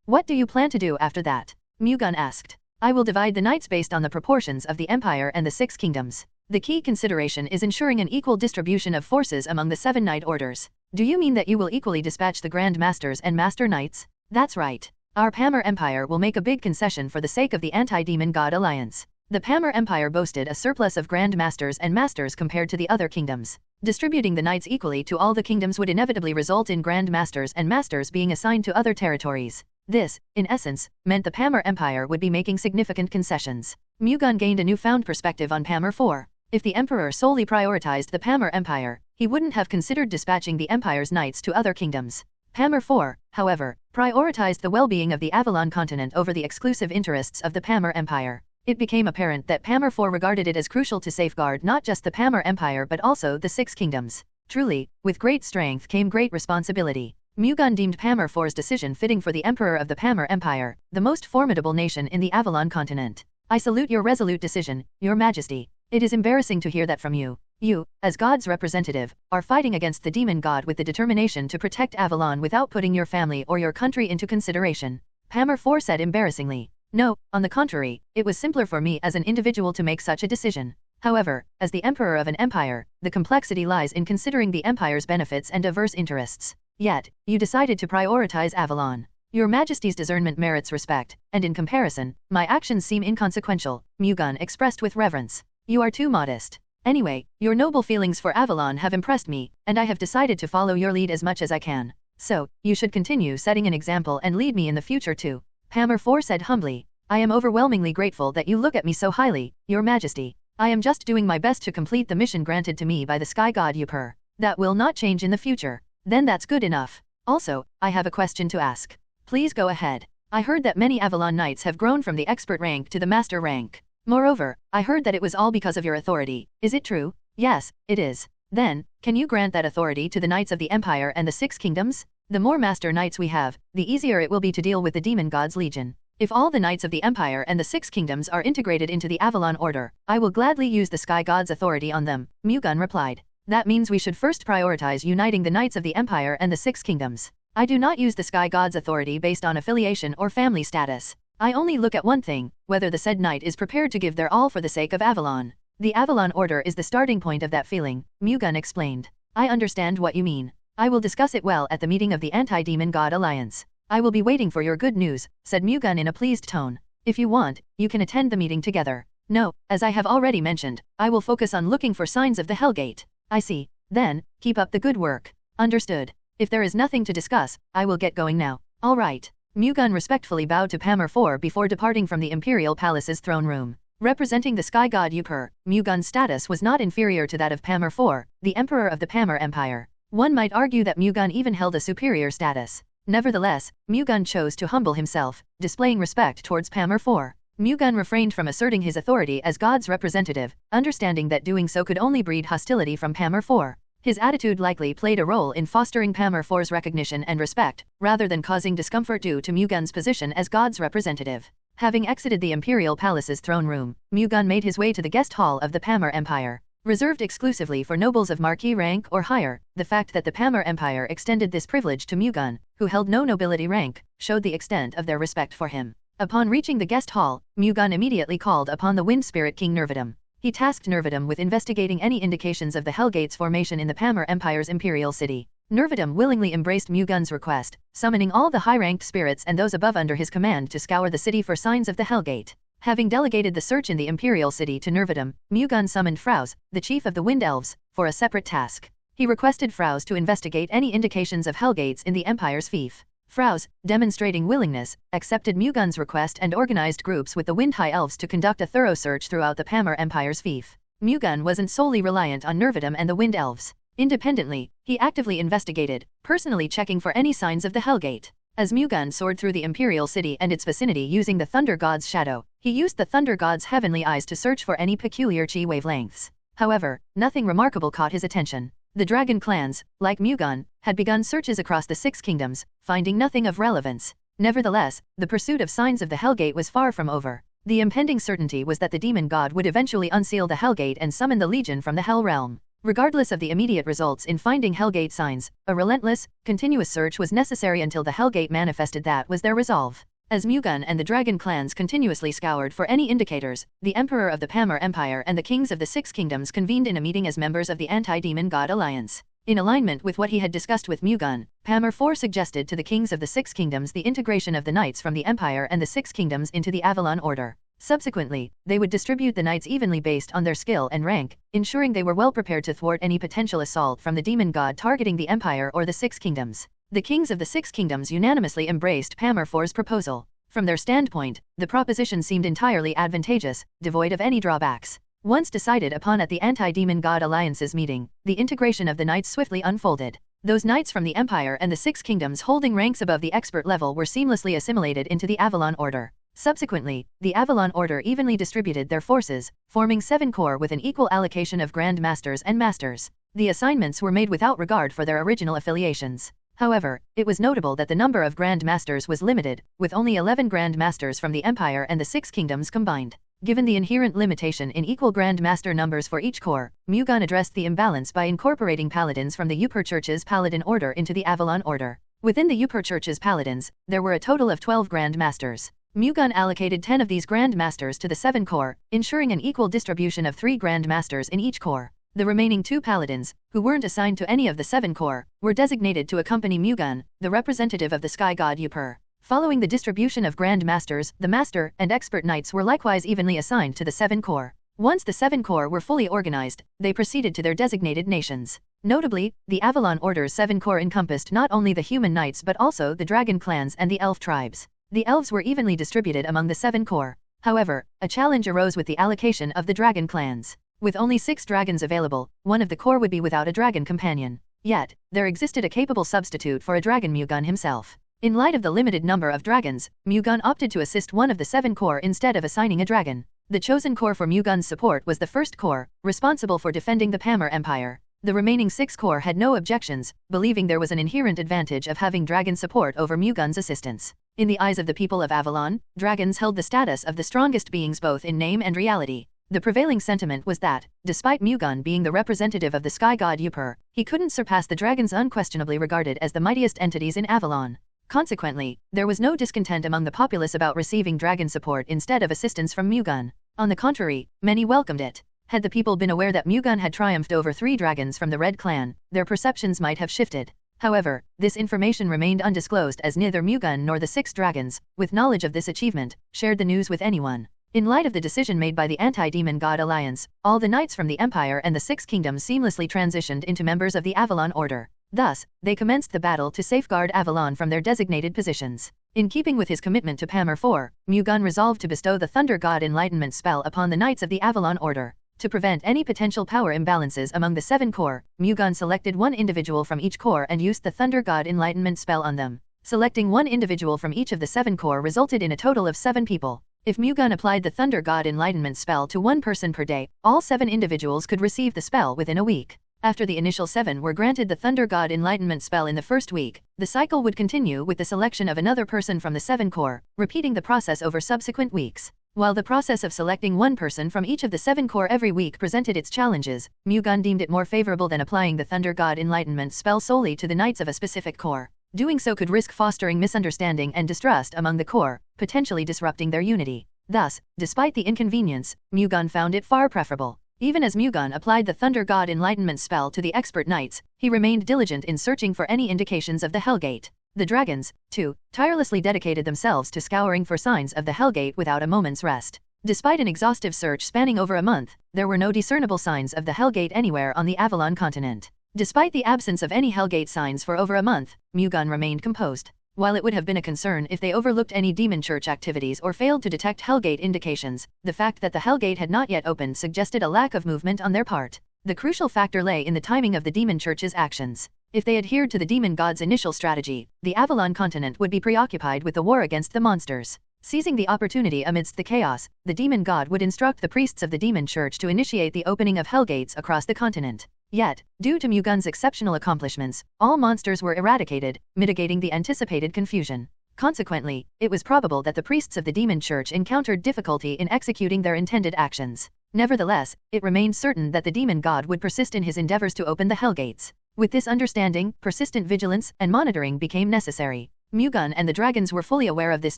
What do you plan to do after that? Mu-Gun asked. I will divide the knights based on the proportions of the Empire and the 6 kingdoms. The key consideration is ensuring an equal distribution of forces among the 7 knight orders. Do you mean that you will equally dispatch the Grand Masters and Master Knights? That's right. Our Pammer Empire will make a big concession for the sake of the Anti-Demon God Alliance. The Pammer Empire boasted a surplus of Grand Masters and Masters compared to the other kingdoms. Distributing the knights equally to all the kingdoms would inevitably result in Grand Masters and Masters being assigned to other territories. This, in essence, meant the Pammer Empire would be making significant concessions. Mu-Gun gained a newfound perspective on Pammer 4. If the Emperor solely prioritized the Pammer Empire, he wouldn't have considered dispatching the Empire's knights to other kingdoms. Pammer 4, however, prioritized the well-being of the Avalon continent over the exclusive interests of the Pammer Empire. It became apparent that Pammer 4 regarded it as crucial to safeguard not just the Pammer Empire but also the 6 kingdoms. Truly, with great strength came great responsibility. Mu-Gun deemed Pammer 4's decision fitting for the Emperor of the Pammer Empire, the most formidable nation in the Avalon continent. I salute your resolute decision, Your Majesty. It is embarrassing to hear that from you. You, as God's representative, are fighting against the demon god with the determination to protect Avalon without putting your family or your country into consideration. Pammer 4 said embarrassingly. No, on the contrary, it was simpler for me as an individual to make such a decision. However, as the emperor of an empire, the complexity lies in considering the empire's benefits and diverse interests. Yet, you decided to prioritize Avalon. Your Majesty's discernment merits respect, and in comparison, my actions seem inconsequential, Mu-Gun expressed with reverence. You are too modest. Anyway, your noble feelings for Avalon have impressed me, and I have decided to follow your lead as much as I can. So, you should continue setting an example and lead me in the future too. Pammer 4 said humbly. I am overwhelmingly grateful that you look at me so highly, Your Majesty. I am just doing my best to complete the mission granted to me by the Sky God Upur. That will not change in the future. Then that's good enough. Also, I have a question to ask. Please go ahead. I heard that many Avalon Knights have grown from the expert rank to the master rank. Moreover, I heard that it was all because of your authority. Is it true? Yes, it is. Then, can you grant that authority to the Knights of the Empire and the 6 kingdoms? The more Master Knights we have, the easier it will be to deal with the Demon God's Legion. If all the Knights of the Empire and the 6 kingdoms are integrated into the Avalon Order, I will gladly use the Sky God's authority on them, Mu-Gun replied. That means we should first prioritize uniting the Knights of the Empire and the 6 kingdoms. I do not use the Sky God's authority based on affiliation or family status. I only look at one thing, whether the said knight is prepared to give their all for the sake of Avalon. The Avalon Order is the starting point of that feeling, Mu-Gun explained. I understand what you mean. I will discuss it well at the meeting of the Anti-Demon God Alliance. I will be waiting for your good news, said Mu-Gun in a pleased tone. If you want, you can attend the meeting together. No, as I have already mentioned, I will focus on looking for signs of the Hellgate. I see. Then, keep up the good work. Understood. If there is nothing to discuss, I will get going now. All right. Mu-Gun respectfully bowed to Pammer 4 before departing from the Imperial Palace's throne room. Representing the Sky God Upur, Mu-Gun's status was not inferior to that of Pammer 4, the Emperor of the Pammer Empire. One might argue that Mu-Gun even held a superior status. Nevertheless, Mu-Gun chose to humble himself, displaying respect towards Pamir IV. Mu-Gun refrained from asserting his authority as God's representative, understanding that doing so could only breed hostility from Pamir IV. His attitude likely played a role in fostering Pamir IV's recognition and respect, rather than causing discomfort due to Mu-Gun's position as God's representative. Having exited the imperial palace's throne room, Mu-Gun made his way to the guest hall of the Pamir Empire. Reserved exclusively for nobles of marquis rank or higher, the fact that the Pamir Empire extended this privilege to Mu-Gun, who held no nobility rank, showed the extent of their respect for him. Upon reaching the guest hall, Mu-Gun immediately called upon the Wind Spirit King Nervidum. He tasked Nervidum with investigating any indications of the Hellgate's formation in the Pamir Empire's imperial city. Nervidum willingly embraced Mu-Gun's request, summoning all the high-ranked spirits and those above under his command to scour the city for signs of the Hellgate. Having delegated the search in the imperial city to Nervidum, Mu-Gun summoned Frows, the chief of the Wind Elves, for a separate task. He requested Frows to investigate any indications of Hellgates in the Empire's fief. Frows, demonstrating willingness, accepted Mu-Gun's request and organized groups with the Wind High Elves to conduct a thorough search throughout the Pamir Empire's fief. Mu-Gun wasn't solely reliant on Nervidum and the Wind Elves. Independently, he actively investigated, personally checking for any signs of the Hellgate. As Mu-Gun soared through the imperial city and its vicinity using the Thunder God's shadow, he used the Thunder God's heavenly eyes to search for any peculiar chi wavelengths. However, nothing remarkable caught his attention. The dragon clans, like Mu-Gun, had begun searches across the Six Kingdoms, finding nothing of relevance. Nevertheless, the pursuit of signs of the Hellgate was far from over. The impending certainty was that the demon god would eventually unseal the Hellgate and summon the Legion from the Hell Realm. Regardless of the immediate results in finding Hellgate signs, a relentless, continuous search was necessary until the Hellgate manifested. That was their resolve. As Mu-Gun and the dragon clans continuously scoured for any indicators, the Emperor of the Pamir Empire and the Kings of the Six Kingdoms convened in a meeting as members of the Anti-Demon God Alliance. In alignment with what he had discussed with Mu-Gun, Pamir IV suggested to the Kings of the Six Kingdoms the integration of the Knights from the Empire and the Six Kingdoms into the Avalon Order. Subsequently, they would distribute the knights evenly based on their skill and rank, ensuring they were well prepared to thwart any potential assault from the demon god targeting the Empire or the Six Kingdoms. The Kings of the Six Kingdoms unanimously embraced Pamir IV's proposal. From their standpoint, the proposition seemed entirely advantageous, devoid of any drawbacks. Once decided upon at the Anti-Demon God Alliance's meeting, the integration of the knights swiftly unfolded. Those knights from the Empire and the Six Kingdoms holding ranks above the expert level were seamlessly assimilated into the Avalon Order. Subsequently, the Avalon Order evenly distributed their forces, forming 7 corps with an equal allocation of Grand Masters and Masters. The assignments were made without regard for their original affiliations. However, it was notable that the number of Grand Masters was limited, with only 11 Grand Masters from the Empire and the Six Kingdoms combined. Given the inherent limitation in equal Grand Master numbers for each corps, Mu-Gun addressed the imbalance by incorporating paladins from the Uperchurch's Paladin Order into the Avalon Order. Within the Uperchurch's Paladins, there were a total of 12 Grand Masters. Mu-Gun allocated 10 of these Grand Masters to the 7 corps, ensuring an equal distribution of 3 Grand Masters in each corps. The remaining 2 paladins, who weren't assigned to any of the 7 corps, were designated to accompany Mu-Gun, the representative of the Sky God Upur. Following the distribution of Grand Masters, the Master and Expert Knights were likewise evenly assigned to the 7 corps. Once the 7 corps were fully organized, they proceeded to their designated nations. Notably, the Avalon Order's 7 corps encompassed not only the human knights but also the dragon clans and the elf tribes. The elves were evenly distributed among the 7 corps. However, a challenge arose with the allocation of the dragon clans. With only 6 dragons available, one of the corps would be without a dragon companion. Yet, there existed a capable substitute for a dragon, Mu-Gun himself. In light of the limited number of dragons, Mu-Gun opted to assist one of the 7 corps instead of assigning a dragon. The chosen corps for Mu-Gun's support was the 1st Corps, responsible for defending the Pamir Empire. The remaining 6 corps had no objections, believing there was an inherent advantage of having dragon support over Mu-Gun's assistance. In the eyes of the people of Avalon, dragons held the status of the strongest beings both in name and reality. The prevailing sentiment was that, despite Mu-Gun being the representative of the Sky God Upur, he couldn't surpass the dragons unquestionably regarded as the mightiest entities in Avalon. Consequently, there was no discontent among the populace about receiving dragon support instead of assistance from Mu-Gun. On the contrary, many welcomed it. Had the people been aware that Mu-Gun had triumphed over 3 dragons from the Red Clan, their perceptions might have shifted. However, this information remained undisclosed as neither Mu-Gun nor the 6 dragons, with knowledge of this achievement, shared the news with anyone. In light of the decision made by the Anti-Demon God Alliance, all the knights from the Empire and the Six Kingdoms seamlessly transitioned into members of the Avalon Order. Thus, they commenced the battle to safeguard Avalon from their designated positions. In keeping with his commitment to Pamir IV, Mu-Gun resolved to bestow the Thunder God Enlightenment spell upon the knights of the Avalon Order. To prevent any potential power imbalances among the 7 corps, Mu-Gun selected one individual from each corps and used the Thunder God Enlightenment spell on them. Selecting one individual from each of the 7 corps resulted in a total of 7 people. If Mu-Gun applied the Thunder God Enlightenment spell to one person per day, all 7 individuals could receive the spell within a week. After the initial 7 were granted the Thunder God Enlightenment spell in the first week, the cycle would continue with the selection of another person from the 7 corps, repeating the process over subsequent weeks. While the process of selecting one person from each of the 7 corps every week presented its challenges, Mu-Gun deemed it more favorable than applying the Thunder God Enlightenment spell solely to the knights of a specific corps. Doing so could risk fostering misunderstanding and distrust among the corps, potentially disrupting their unity. Thus, despite the inconvenience, Mu-Gun found it far preferable. Even as Mu-Gun applied the Thunder God Enlightenment spell to the expert knights, he remained diligent in searching for any indications of the Hellgate. The dragons, too, tirelessly dedicated themselves to scouring for signs of the Hellgate without a moment's rest. Despite an exhaustive search spanning over a month, there were no discernible signs of the Hellgate anywhere on the Avalon continent. Despite the absence of any Hellgate signs for over a month, Mu-Gun remained composed. While it would have been a concern if they overlooked any demon church activities or failed to detect Hellgate indications, the fact that the Hellgate had not yet opened suggested a lack of movement on their part. The crucial factor lay in the timing of the demon church's actions. If they adhered to the demon god's initial strategy, the Avalon continent would be preoccupied with the war against the monsters. Seizing the opportunity amidst the chaos, the demon god would instruct the priests of the demon church to initiate the opening of Hellgates across the continent. Yet, due to Mu-Gun's exceptional accomplishments, all monsters were eradicated, mitigating the anticipated confusion. Consequently, it was probable that the priests of the demon church encountered difficulty in executing their intended actions. Nevertheless, it remained certain that the demon god would persist in his endeavors to open the Hellgates. With this understanding, persistent vigilance and monitoring became necessary. Mu-Gun and the dragons were fully aware of this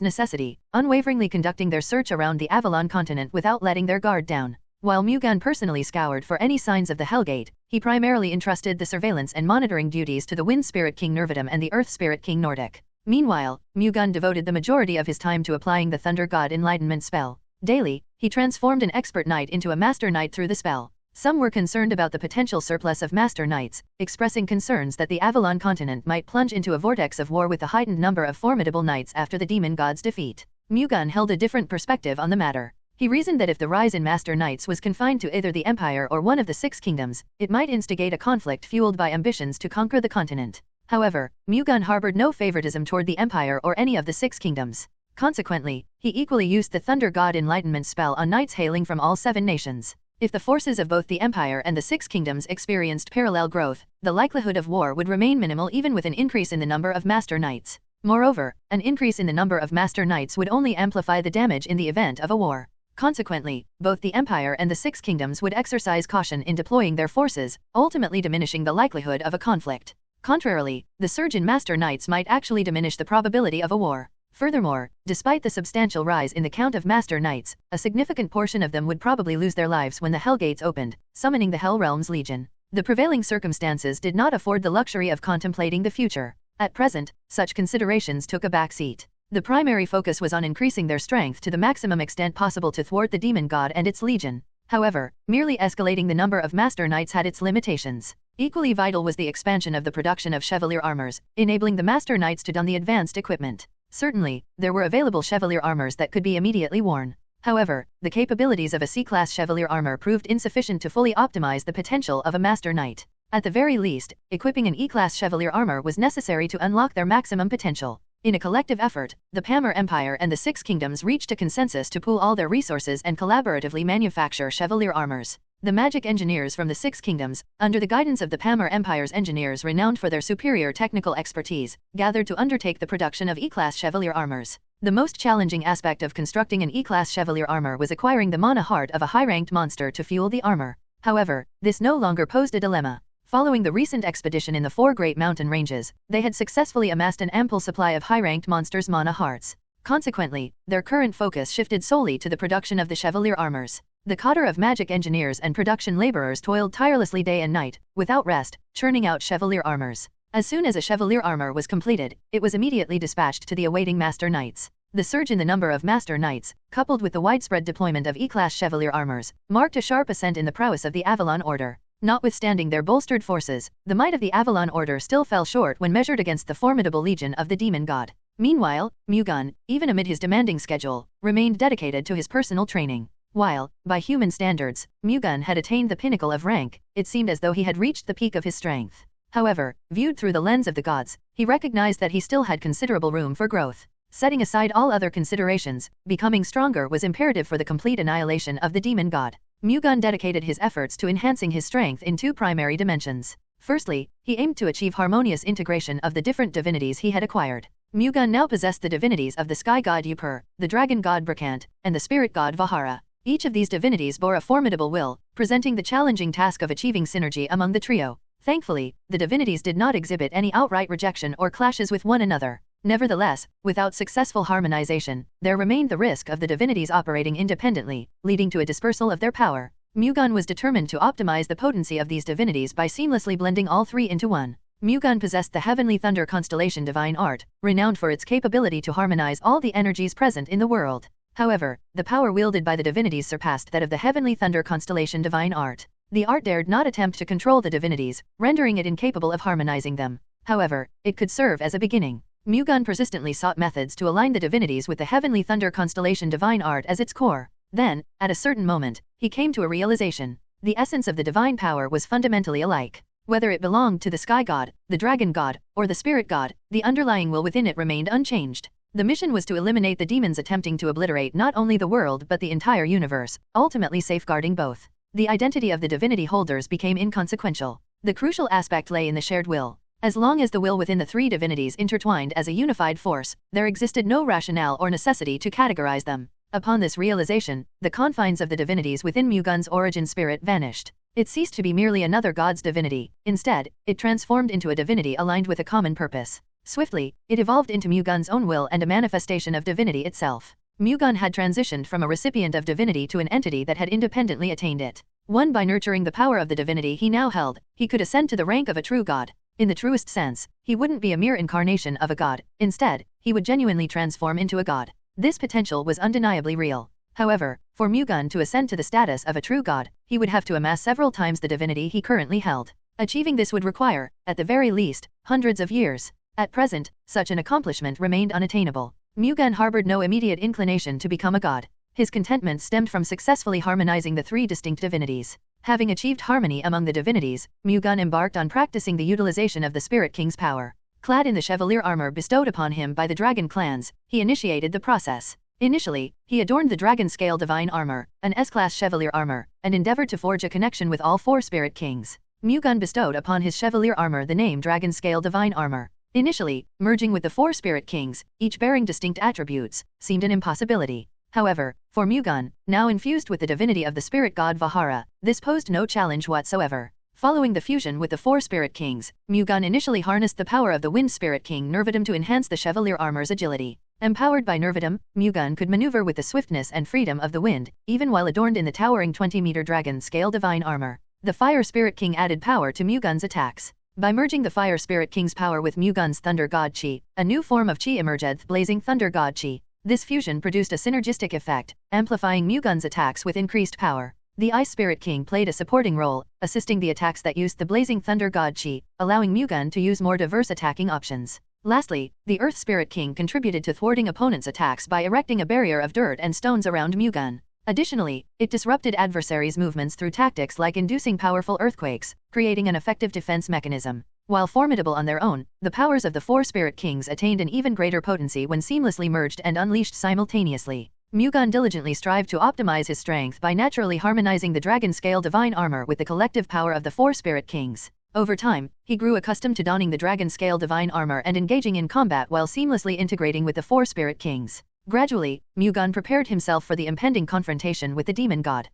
necessity, unwaveringly conducting their search around the Avalon continent without letting their guard down. While Mu-Gun personally scoured for any signs of the Hellgate, he primarily entrusted the surveillance and monitoring duties to the Wind Spirit King Nervidum and the Earth Spirit King Nordic. Meanwhile, Mu-Gun devoted the majority of his time to applying the Thunder God Enlightenment spell. Daily, he transformed an expert knight into a master knight through the spell. Some were concerned about the potential surplus of master knights, expressing concerns that the Avalon continent might plunge into a vortex of war with a heightened number of formidable knights after the demon god's defeat. Mu-Gun held a different perspective on the matter. He reasoned that if the rise in master knights was confined to either the Empire or one of the 6 kingdoms, it might instigate a conflict fueled by ambitions to conquer the continent. However, Mu-Gun harbored no favoritism toward the Empire or any of the 6 kingdoms. Consequently, he equally used the Thunder God Enlightenment spell on knights hailing from all 7 nations. If the forces of both the Empire and the 6 kingdoms experienced parallel growth, the likelihood of war would remain minimal even with an increase in the number of master knights. Moreover, an increase in the number of master knights would only amplify the damage in the event of a war. Consequently, both the Empire and the 6 kingdoms would exercise caution in deploying their forces, ultimately diminishing the likelihood of a conflict. Contrarily, the surge in master knights might actually diminish the probability of a war. Furthermore, despite the substantial rise in the count of master knights, a significant portion of them would probably lose their lives when the Hellgates opened, summoning the Hell Realm's Legion. The prevailing circumstances did not afford the luxury of contemplating the future. At present, such considerations took a back seat. The primary focus was on increasing their strength to the maximum extent possible to thwart the demon god and its legion. However, merely escalating the number of master knights had its limitations. Equally vital was the expansion of the production of chevalier armors, enabling the master knights to don the advanced equipment. Certainly, there were available chevalier armors that could be immediately worn. However, the capabilities of a C-class chevalier armor proved insufficient to fully optimize the potential of a master knight. At the very least, equipping an E-class chevalier armor was necessary to unlock their maximum potential. In a collective effort, the Pamir Empire and the 6 kingdoms reached a consensus to pool all their resources and collaboratively manufacture chevalier armors. The magic engineers from the 6 kingdoms, under the guidance of the Pamir Empire's engineers renowned for their superior technical expertise, gathered to undertake the production of E-class chevalier armors. The most challenging aspect of constructing an E-class chevalier armor was acquiring the mana heart of a high-ranked monster to fuel the armor. However, this no longer posed a dilemma. Following the recent expedition in the 4 great mountain ranges, they had successfully amassed an ample supply of high-ranked monsters' mana hearts. Consequently, their current focus shifted solely to the production of the chevalier armors. The cadre of magic engineers and production laborers toiled tirelessly day and night, without rest, churning out chevalier armors. As soon as a chevalier armor was completed, it was immediately dispatched to the awaiting master knights. The surge in the number of master knights, coupled with the widespread deployment of E-class chevalier armors, marked a sharp ascent in the prowess of the Avalon Order. Notwithstanding their bolstered forces, the might of the Avalon Order still fell short when measured against the formidable legion of the demon god. Meanwhile, Mu-Gun, even amid his demanding schedule, remained dedicated to his personal training. While, by human standards, Mu-Gun had attained the pinnacle of rank, it seemed as though he had reached the peak of his strength. However, viewed through the lens of the gods, he recognized that he still had considerable room for growth. Setting aside all other considerations, becoming stronger was imperative for the complete annihilation of the demon god. Mu-Gun dedicated his efforts to enhancing his strength in two primary dimensions. Firstly, he aimed to achieve harmonious integration of the different divinities he had acquired. Mu-Gun now possessed the divinities of the sky god Upur, the dragon god Brakant, and the spirit god Vahara. Each of these divinities bore a formidable will, presenting the challenging task of achieving synergy among the trio. Thankfully, the divinities did not exhibit any outright rejection or clashes with one another. Nevertheless, without successful harmonization, there remained the risk of the divinities operating independently, leading to a dispersal of their power. Mu-Gun was determined to optimize the potency of these divinities by seamlessly blending all three into one. Mu-Gun possessed the Heavenly Thunder Constellation divine art, renowned for its capability to harmonize all the energies present in the world. However, the power wielded by the divinities surpassed that of the Heavenly Thunder Constellation divine art. The art dared not attempt to control the divinities, rendering it incapable of harmonizing them. However, it could serve as a beginning. Mu-Gun persistently sought methods to align the divinities with the Heavenly Thunder Constellation divine art as its core. Then, at a certain moment, he came to a realization. The essence of the divine power was fundamentally alike. Whether it belonged to the sky god, the dragon god, or the spirit god, the underlying will within it remained unchanged. The mission was to eliminate the demons attempting to obliterate not only the world but the entire universe, ultimately safeguarding both. The identity of the divinity holders became inconsequential. The crucial aspect lay in the shared will. As long as the will within the three divinities intertwined as a unified force, there existed no rationale or necessity to categorize them. Upon this realization, the confines of the divinities within Mu-Gun's origin spirit vanished. It ceased to be merely another god's divinity. Instead, it transformed into a divinity aligned with a common purpose. Swiftly, it evolved into Mu-Gun's own will and a manifestation of divinity itself. Mu-Gun had transitioned from a recipient of divinity to an entity that had independently attained it. One by nurturing the power of the divinity he now held, he could ascend to the rank of a true god. In the truest sense, he wouldn't be a mere incarnation of a god. Instead, he would genuinely transform into a god. This potential was undeniably real. However, for Mu-Gun to ascend to the status of a true god, he would have to amass several times the divinity he currently held. Achieving this would require, at the very least, hundreds of years. At present, such an accomplishment remained unattainable. Mu-Gun harbored no immediate inclination to become a god. His contentment stemmed from successfully harmonizing the three distinct divinities. Having achieved harmony among the divinities, Mu-Gun embarked on practicing the utilization of the Spirit King's power. Clad in the Chevalier armor bestowed upon him by the dragon clans, he initiated the process. Initially, he adorned the dragon scale divine armor, an S-class Chevalier armor, and endeavored to forge a connection with all four Spirit Kings. Mu-Gun bestowed upon his Chevalier armor the name Dragon Scale Divine Armor. Initially, merging with the four Spirit Kings, each bearing distinct attributes, seemed an impossibility. However, for Mu-Gun, now infused with the divinity of the spirit god Vahara, this posed no challenge whatsoever. Following the fusion with the four Spirit Kings, Mu-Gun initially harnessed the power of the Wind Spirit King Nervidum to enhance the Chevalier armor's agility. Empowered by Nervidum, Mu-Gun could maneuver with the swiftness and freedom of the wind, even while adorned in the towering 20-meter dragon scale divine armor. The Fire Spirit King added power to Mu-Gun's attacks. By merging the Fire Spirit King's power with Mu-Gun's Thunder God Chi, a new form of Chi emerged, Blazing Thunder God Chi. This fusion produced a synergistic effect, amplifying Mu-Gun's attacks with increased power. The Ice Spirit King played a supporting role, assisting the attacks that used the Blazing Thunder God Chi, allowing Mu-Gun to use more diverse attacking options. Lastly, the Earth Spirit King contributed to thwarting opponents' attacks by erecting a barrier of dirt and stones around Mu-Gun. Additionally, it disrupted adversaries' movements through tactics like inducing powerful earthquakes, creating an effective defense mechanism. While formidable on their own, the powers of the four Spirit Kings attained an even greater potency when seamlessly merged and unleashed simultaneously. Mu-Gun diligently strived to optimize his strength by naturally harmonizing the dragon scale divine armor with the collective power of the four Spirit Kings. Over time, he grew accustomed to donning the dragon scale divine armor and engaging in combat while seamlessly integrating with the four Spirit Kings. Gradually, Mu-Gun prepared himself for the impending confrontation with the demon god.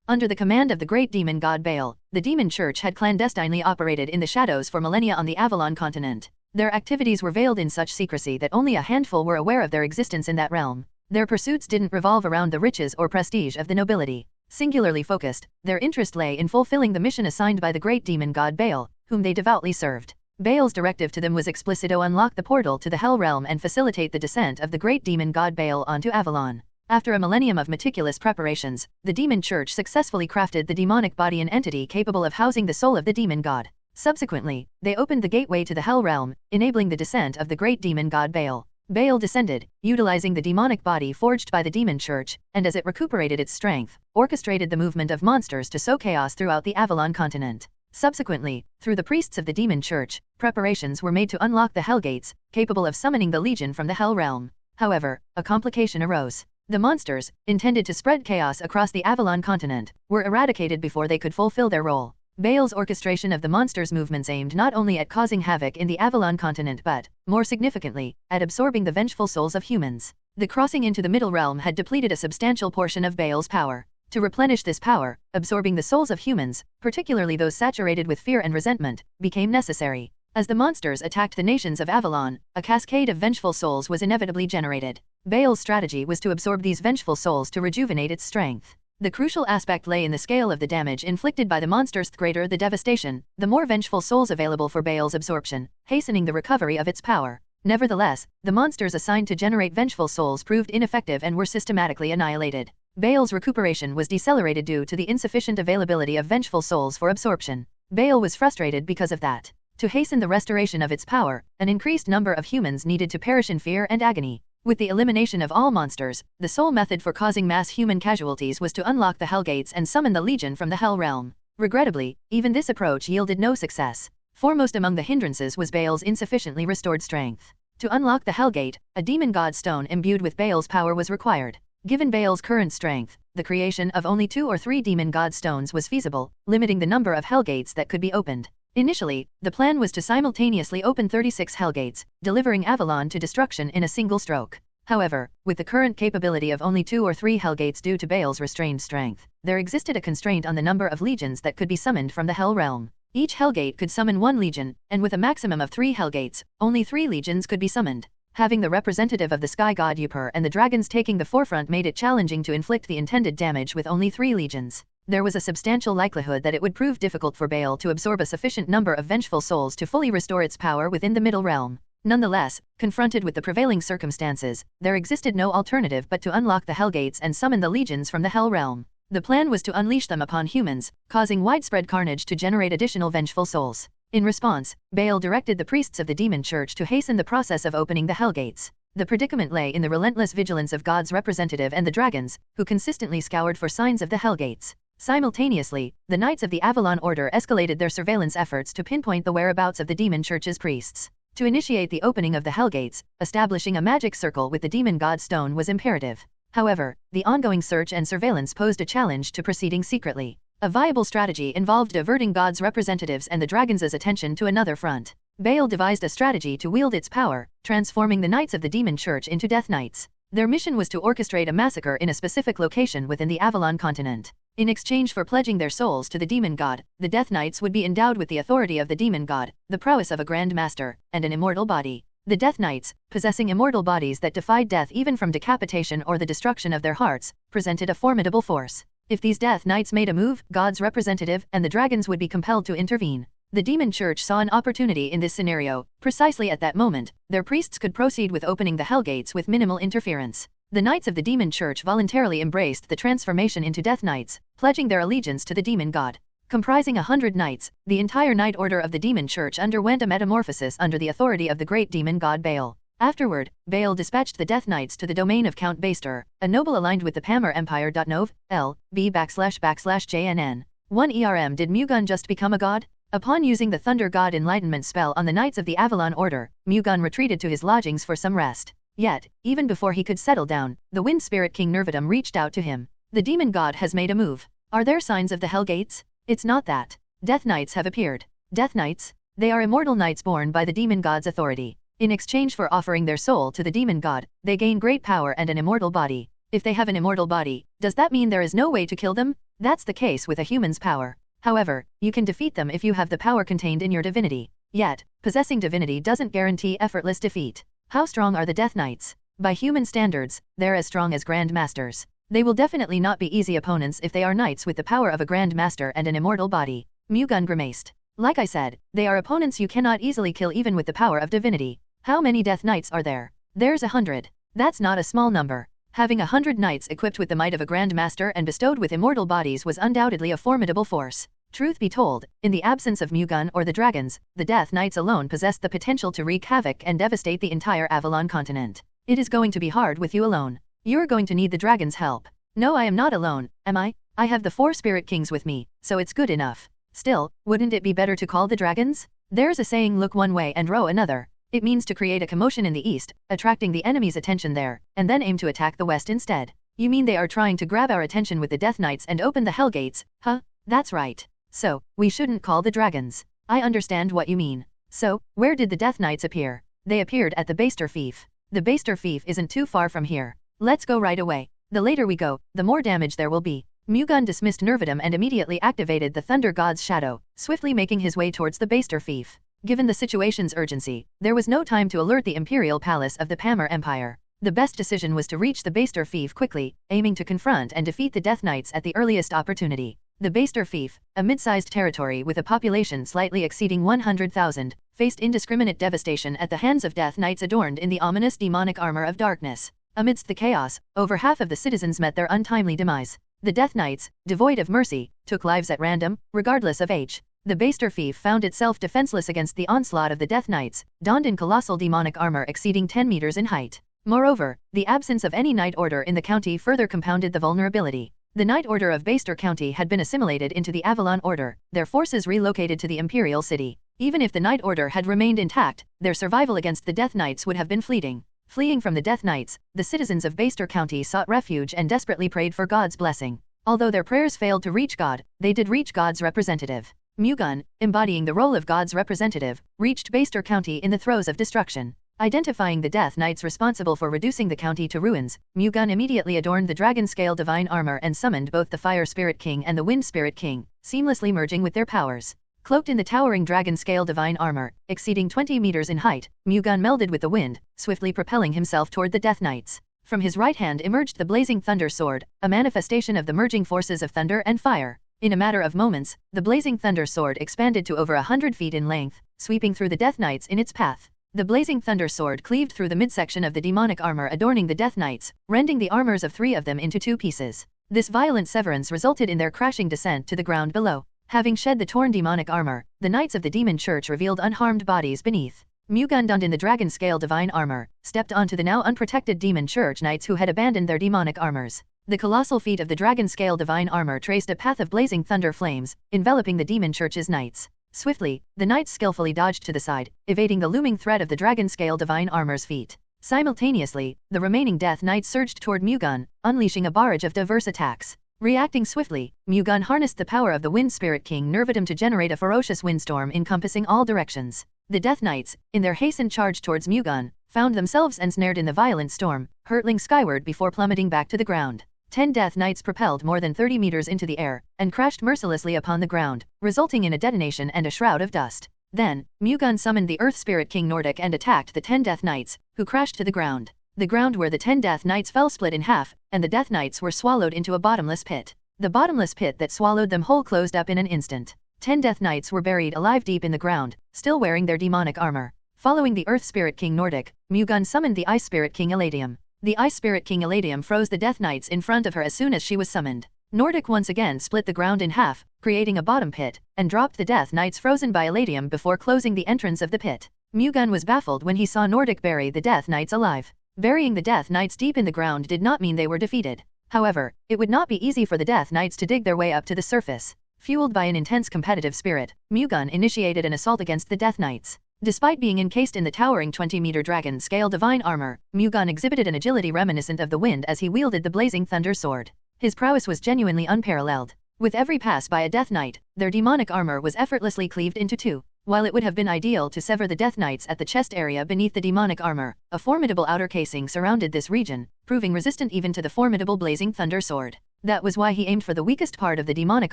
Under the command of the great demon god Baal, the demon church had clandestinely operated in the shadows for millennia on the Avalon continent. Their activities were veiled in such secrecy that only a handful were aware of their existence in that realm. Their pursuits didn't revolve around the riches or prestige of the nobility. Singularly focused, their interest lay in fulfilling the mission assigned by the great demon god Baal, whom they devoutly served. Baal's directive to them was explicit: to unlock the portal to the Hell Realm and facilitate the descent of the great demon god Baal onto Avalon. After a millennium of meticulous preparations, the demon church successfully crafted the demonic body, an entity capable of housing the soul of the demon god. Subsequently, they opened the gateway to the Hell Realm, enabling the descent of the great demon god Baal. Baal descended, utilizing the demonic body forged by the demon church, and as it recuperated its strength, orchestrated the movement of monsters to sow chaos throughout the Avalon continent. Subsequently, through the priests of the demon church, preparations were made to unlock the Hell Gates, capable of summoning the Legion from the Hell Realm. However, a complication arose. The monsters, intended to spread chaos across the Avalon continent, were eradicated before they could fulfill their role. Baal's orchestration of the monsters' movements aimed not only at causing havoc in the Avalon continent but, more significantly, at absorbing the vengeful souls of humans. The crossing into the Middle Realm had depleted a substantial portion of Baal's power. To replenish this power, absorbing the souls of humans, particularly those saturated with fear and resentment, became necessary. As the monsters attacked the nations of Avalon, a cascade of vengeful souls was inevitably generated. Baal's strategy was to absorb these vengeful souls to rejuvenate its strength. The crucial aspect lay in the scale of the damage inflicted by the monsters. The greater the devastation, the more vengeful souls available for Baal's absorption, hastening the recovery of its power. Nevertheless, the monsters assigned to generate vengeful souls proved ineffective and were systematically annihilated. Baal's recuperation was decelerated due to the insufficient availability of vengeful souls for absorption. Baal was frustrated because of that. To hasten the restoration of its power, an increased number of humans needed to perish in fear and agony. With the elimination of all monsters, the sole method for causing mass human casualties was to unlock the Hell Gates and summon the Legion from the Hell Realm. Regrettably, even this approach yielded no success. Foremost among the hindrances was Baal's insufficiently restored strength. To unlock the Hell Gate, a demon god stone imbued with Baal's power was required. Given Baal's current strength, the creation of only 2 or 3 demon god stones was feasible, limiting the number of Hell Gates that could be opened. Initially, the plan was to simultaneously open 36 Hell Gates, delivering Avalon to destruction in a single stroke. However, with the current capability of only 2 or 3 Hell Gates due to Baal's restrained strength, there existed a constraint on the number of legions that could be summoned from the Hell Realm. Each Hell Gate could summon 1 legion, and with a maximum of 3 Hell Gates, only 3 legions could be summoned. Having the representative of the sky god Upur and the dragons taking the forefront made it challenging to inflict the intended damage with only 3 legions. There was a substantial likelihood that it would prove difficult for Baal to absorb a sufficient number of vengeful souls to fully restore its power within the Middle Realm. Nonetheless, confronted with the prevailing circumstances, there existed no alternative but to unlock the Hell Gates and summon the legions from the Hell Realm. The plan was to unleash them upon humans, causing widespread carnage to generate additional vengeful souls. In response, Baal directed the priests of the demon church to hasten the process of opening the Hell Gates. The predicament lay in the relentless vigilance of God's representative and the dragons, who consistently scoured for signs of the Hell Gates. Simultaneously, the Knights of the Avalon Order escalated their surveillance efforts to pinpoint the whereabouts of the demon church's priests. To initiate the opening of the Hell Gates, establishing a magic circle with the demon god stone was imperative. However, the ongoing search and surveillance posed a challenge to proceeding secretly. A viable strategy involved diverting God's representatives and the dragons' attention to another front. Baal devised a strategy to wield its power, transforming the Knights of the Demon Church into Death Knights. Their mission was to orchestrate a massacre in a specific location within the Avalon continent. In exchange for pledging their souls to the demon god, the Death Knights would be endowed with the authority of the demon god, the prowess of a grand master, and an immortal body. The Death Knights, possessing immortal bodies that defied death even from decapitation or the destruction of their hearts, presented a formidable force. If these Death Knights made a move, God's representative and the dragons would be compelled to intervene. The Demon Church saw an opportunity in this scenario. Precisely at that moment, their priests could proceed with opening the Hell Gates with minimal interference. The Knights of the Demon Church voluntarily embraced the transformation into Death Knights, pledging their allegiance to the demon god. Comprising 100 knights, the entire Knight Order of the Demon Church underwent a metamorphosis under the authority of the great demon god Baal. Afterward, Baal dispatched the Death Knights to the domain of Count Baster, a noble aligned with the Pamir Empire. Nov.L.B/JNN. 1 Did Mu-Gun just become a god? Upon using the Thunder God Enlightenment spell on the Knights of the Avalon Order, Mu-Gun retreated to his lodgings for some rest. Yet, even before he could settle down, the Wind Spirit King Nervadum reached out to him. The demon god has made a move. Are there signs of the Hell Gates? It's not that. Death Knights have appeared. Death Knights? They are immortal knights born by the demon god's authority. In exchange for offering their soul to the demon god, they gain great power and an immortal body. If they have an immortal body, does that mean there is no way to kill them? That's the case with a human's power. However, you can defeat them if you have the power contained in your divinity. Yet, possessing divinity doesn't guarantee effortless defeat. How strong are the Death Knights? By human standards, they're as strong as Grand Masters. They will definitely not be easy opponents if they are knights with the power of a Grand Master and an immortal body. Mu-Gun grimaced. Like I said, they are opponents you cannot easily kill even with the power of divinity. How many Death Knights are there? There's 100. That's not a small number. Having 100 knights equipped with the might of a Grand Master and bestowed with immortal bodies was undoubtedly a formidable force. Truth be told, in the absence of Mu-Gun or the dragons, the Death Knights alone possessed the potential to wreak havoc and devastate the entire Avalon continent. It is going to be hard with you alone. You're going to need the dragons' help. No, I am not alone, am I? I have the 4 Spirit Kings with me, so it's good enough. Still, wouldn't it be better to call the dragons? There's a saying, look one way and row another. It means to create a commotion in the east, attracting the enemy's attention there, and then aim to attack the west instead. You mean they are trying to grab our attention with the Death Knights and open the Hell Gates, huh? That's right. So, we shouldn't call the dragons. I understand what you mean. So, where did the Death Knights appear? They appeared at the Baster Fief. The Baster Fief isn't too far from here. Let's go right away. The later we go, the more damage there will be. Mu-Gun dismissed Nervidum and immediately activated the Thunder God's shadow, swiftly making his way towards the Baster Fief. Given the situation's urgency, there was no time to alert the Imperial Palace of the Pamir Empire. The best decision was to reach the Baster Fief quickly, aiming to confront and defeat the Death Knights at the earliest opportunity. The Baster Fief, a mid-sized territory with a population slightly exceeding 100,000, faced indiscriminate devastation at the hands of Death Knights adorned in the ominous demonic armor of darkness. Amidst the chaos, over half of the citizens met their untimely demise. The Death Knights, devoid of mercy, took lives at random, regardless of age. The Baster Fief found itself defenseless against the onslaught of the Death Knights, donned in colossal demonic armor exceeding 10 meters in height. Moreover, the absence of any Knight Order in the county further compounded the vulnerability. The Knight Order of Baster County had been assimilated into the Avalon Order, their forces relocated to the Imperial City. Even if the Knight Order had remained intact, their survival against the Death Knights would have been fleeting. Fleeing from the Death Knights, the citizens of Baster County sought refuge and desperately prayed for God's blessing. Although their prayers failed to reach God, they did reach God's representative. Mu-Gun, embodying the role of God's representative, reached Baster County in the throes of destruction. Identifying the Death Knights responsible for reducing the county to ruins, Mu-Gun immediately adorned the dragon-scale divine armor and summoned both the Fire Spirit King and the Wind Spirit King, seamlessly merging with their powers. Cloaked in the towering dragon-scale divine armor, exceeding 20 meters in height, Mu-Gun melded with the wind, swiftly propelling himself toward the Death Knights. From his right hand emerged the blazing thunder sword, a manifestation of the merging forces of thunder and fire. In a matter of moments, the blazing thunder sword expanded to over 100 feet in length, sweeping through the Death Knights in its path. The blazing thunder sword cleaved through the midsection of the demonic armor adorning the Death Knights, rending the armors of 3 of them into 2 pieces. This violent severance resulted in their crashing descent to the ground below. Having shed the torn demonic armor, the Knights of the Demon Church revealed unharmed bodies beneath. Mu-Gun, donned in the dragon-scale divine armor, stepped onto the now unprotected Demon Church Knights who had abandoned their demonic armors. The colossal feet of the dragon-scale divine armor traced a path of blazing thunder flames, enveloping the Demon Church's Knights. Swiftly, the Knights skillfully dodged to the side, evading the looming threat of the dragon-scale divine armor's feet. Simultaneously, the remaining Death Knights surged toward Mu-Gun, unleashing a barrage of diverse attacks. Reacting swiftly, Mu-Gun harnessed the power of the Wind Spirit King Nervidum to generate a ferocious windstorm encompassing all directions. The Death Knights, in their hastened charge towards Mu-Gun, found themselves ensnared in the violent storm, hurtling skyward before plummeting back to the ground. 10 Death Knights propelled more than 30 meters into the air, and crashed mercilessly upon the ground, resulting in a detonation and a shroud of dust. Then, Mu-Gun summoned the Earth Spirit King Nordic and attacked the 10 Death Knights, who crashed to the ground. The ground where the 10 Death Knights fell split in half, and the Death Knights were swallowed into a bottomless pit. The bottomless pit that swallowed them whole closed up in an instant. 10 Death Knights were buried alive deep in the ground, still wearing their demonic armor. Following the Earth Spirit King Nordic, Mu-Gun summoned the Ice Spirit King Eladium. The Ice Spirit King Eladium froze the Death Knights in front of her as soon as she was summoned. Nordic once again split the ground in half, creating a bottom pit, and dropped the Death Knights frozen by Eladium before closing the entrance of the pit. Mu-Gun was baffled when he saw Nordic bury the Death Knights alive. Burying the Death Knights deep in the ground did not mean they were defeated. However, it would not be easy for the Death Knights to dig their way up to the surface. Fueled by an intense competitive spirit, Mu-Gun initiated an assault against the Death Knights. Despite being encased in the towering 20-meter dragon-scale divine armor, Mu-Gun exhibited an agility reminiscent of the wind as he wielded the blazing thunder sword. His prowess was genuinely unparalleled. With every pass by a Death Knight, their demonic armor was effortlessly cleaved into 2. While it would have been ideal to sever the Death Knights at the chest area beneath the demonic armor, a formidable outer casing surrounded this region, proving resistant even to the formidable blazing thunder sword. That was why he aimed for the weakest part of the demonic